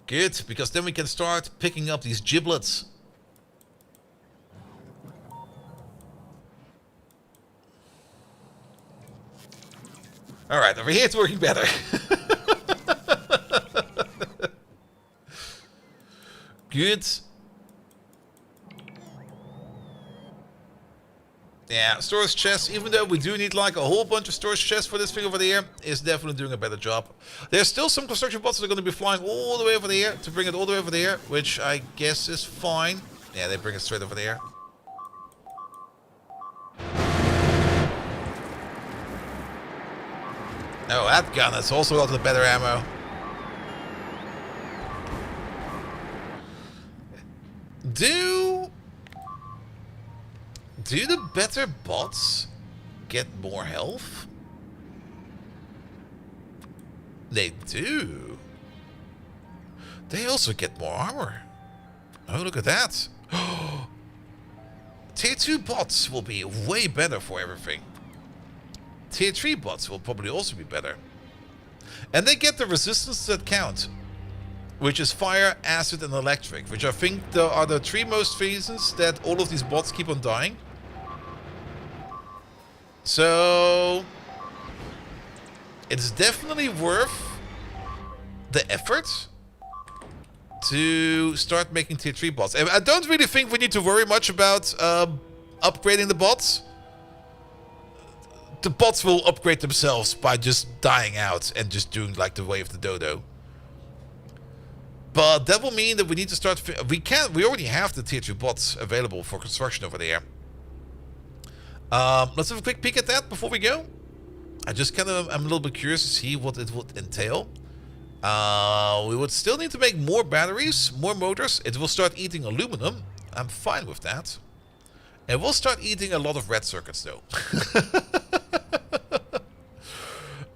Good, because then we can start picking up these giblets. Alright, over here it's working better. Good. Yeah, storage chests, even though we do need like a whole bunch of storage chests for this thing over there, is definitely doing a better job. There's still some construction bots that are going to be flying all the way over there to bring it all the way over there, which I guess is fine. Yeah, they bring it straight over there. Oh, that gun has also got the better ammo. Do the better bots get more health? They do. They also get more armor. Oh, look at that. Tier 2 bots will be way better for everything. Tier 3 bots will probably also be better. And they get the resistances that count. Which is fire, acid, and electric. Which I think are the three most reasons that all of these bots keep on dying. So... it's definitely worth the effort to start making tier 3 bots. And I don't really think we need to worry much about upgrading the bots. The bots will upgrade themselves by just dying out and just doing like the way of the dodo. But that will mean that we need to start... We already have the tier 2 bots available for construction over there. Let's have a quick peek at that before we go. I'm a little bit curious to see what it would entail. We would still need to make more batteries, more motors. It will start eating aluminum. I'm fine with that. And we'll start eating a lot of red circuits though.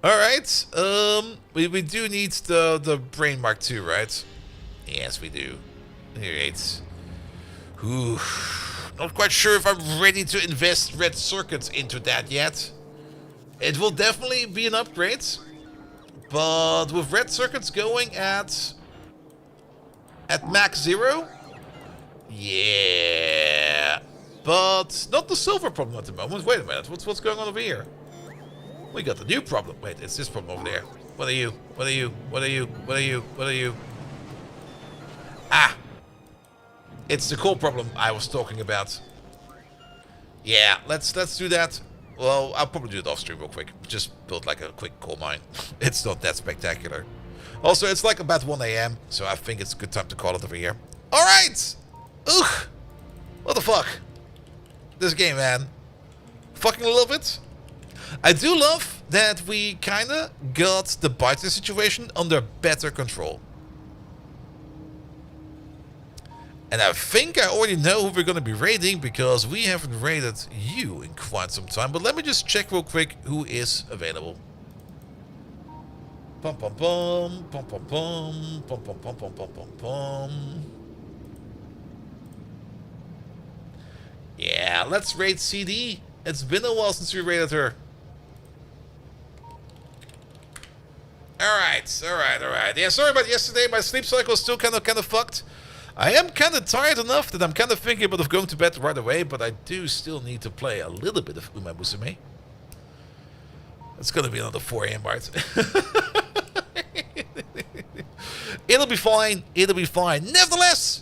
Alright. We do need the Brain Mark II, right? Yes, we do. Alright. Ooh. Not quite sure if I'm ready to invest red circuits into that yet. It will definitely be an upgrade. But with red circuits going at max 0? Yeah. But not the silver problem at the moment. Wait a minute. What's going on over here? We got the new problem. Wait, it's this problem over there. What are you? What are you? What are you? What are you? What are you? Ah! It's the coal problem I was talking about. Yeah, let's do that. Well, I'll probably do it off stream real quick. Just build like a quick coal mine. It's not that spectacular. Also, it's like about 1 AM, so I think it's a good time to call it over here. Alright! Ugh! What the fuck? This game, man. fucking love it. I do love that we kinda got the biter situation under better control. And I think I already know who we're gonna be raiding because we haven't raided you in quite some time. But let me just check real quick who is available. Pum pum pum, pum pum pum, pum pum pum pum pum pum pum. Yeah, let's raid CD. It's been a while since we raided her. Alright. Yeah, sorry about yesterday. My sleep cycle is still kind of fucked. I am kind of tired enough that I'm kind of thinking about going to bed right away, but I do still need to play a little bit of Uma Musume. It's gonna be another 4 AM, right? It'll be fine. It'll be fine. Nevertheless,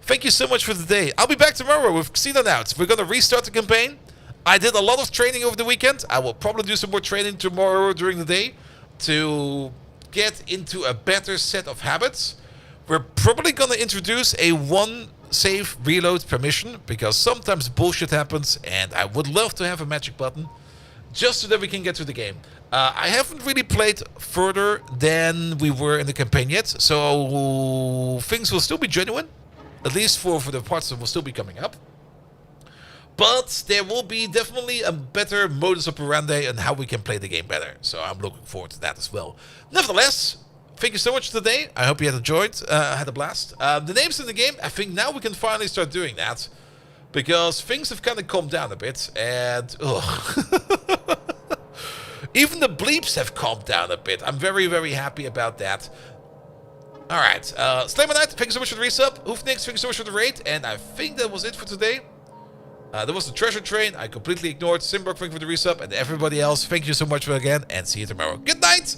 thank you so much for today. I'll be back tomorrow with Xenonauts. We're gonna restart the campaign. I did a lot of training over the weekend. I will probably do some more training tomorrow during the day to get into a better set of habits. We're probably gonna introduce a 1 save reload per mission because sometimes bullshit happens and I would love to have a magic button just so that we can get to the game. I haven't really played further than we were in the campaign yet, so things will still be genuine, at least for the parts that will still be coming up. But there will be definitely a better modus operandi on how we can play the game better. So I'm looking forward to that as well. Nevertheless, thank you so much today. I hope you had enjoyed, had a blast. The names in the game, I think now we can finally start doing that. Because things have kind of calmed down a bit. And, even the bleeps have calmed down a bit. I'm very, very happy about that. Alright, Slammer Knight, thank you so much for the resub. Hoofnix, thank you so much for the raid. And I think that was it for today. There was the treasure train. I completely ignored. Simberg, thank you for the resub. And everybody else, thank you so much again. And see you tomorrow. Good night!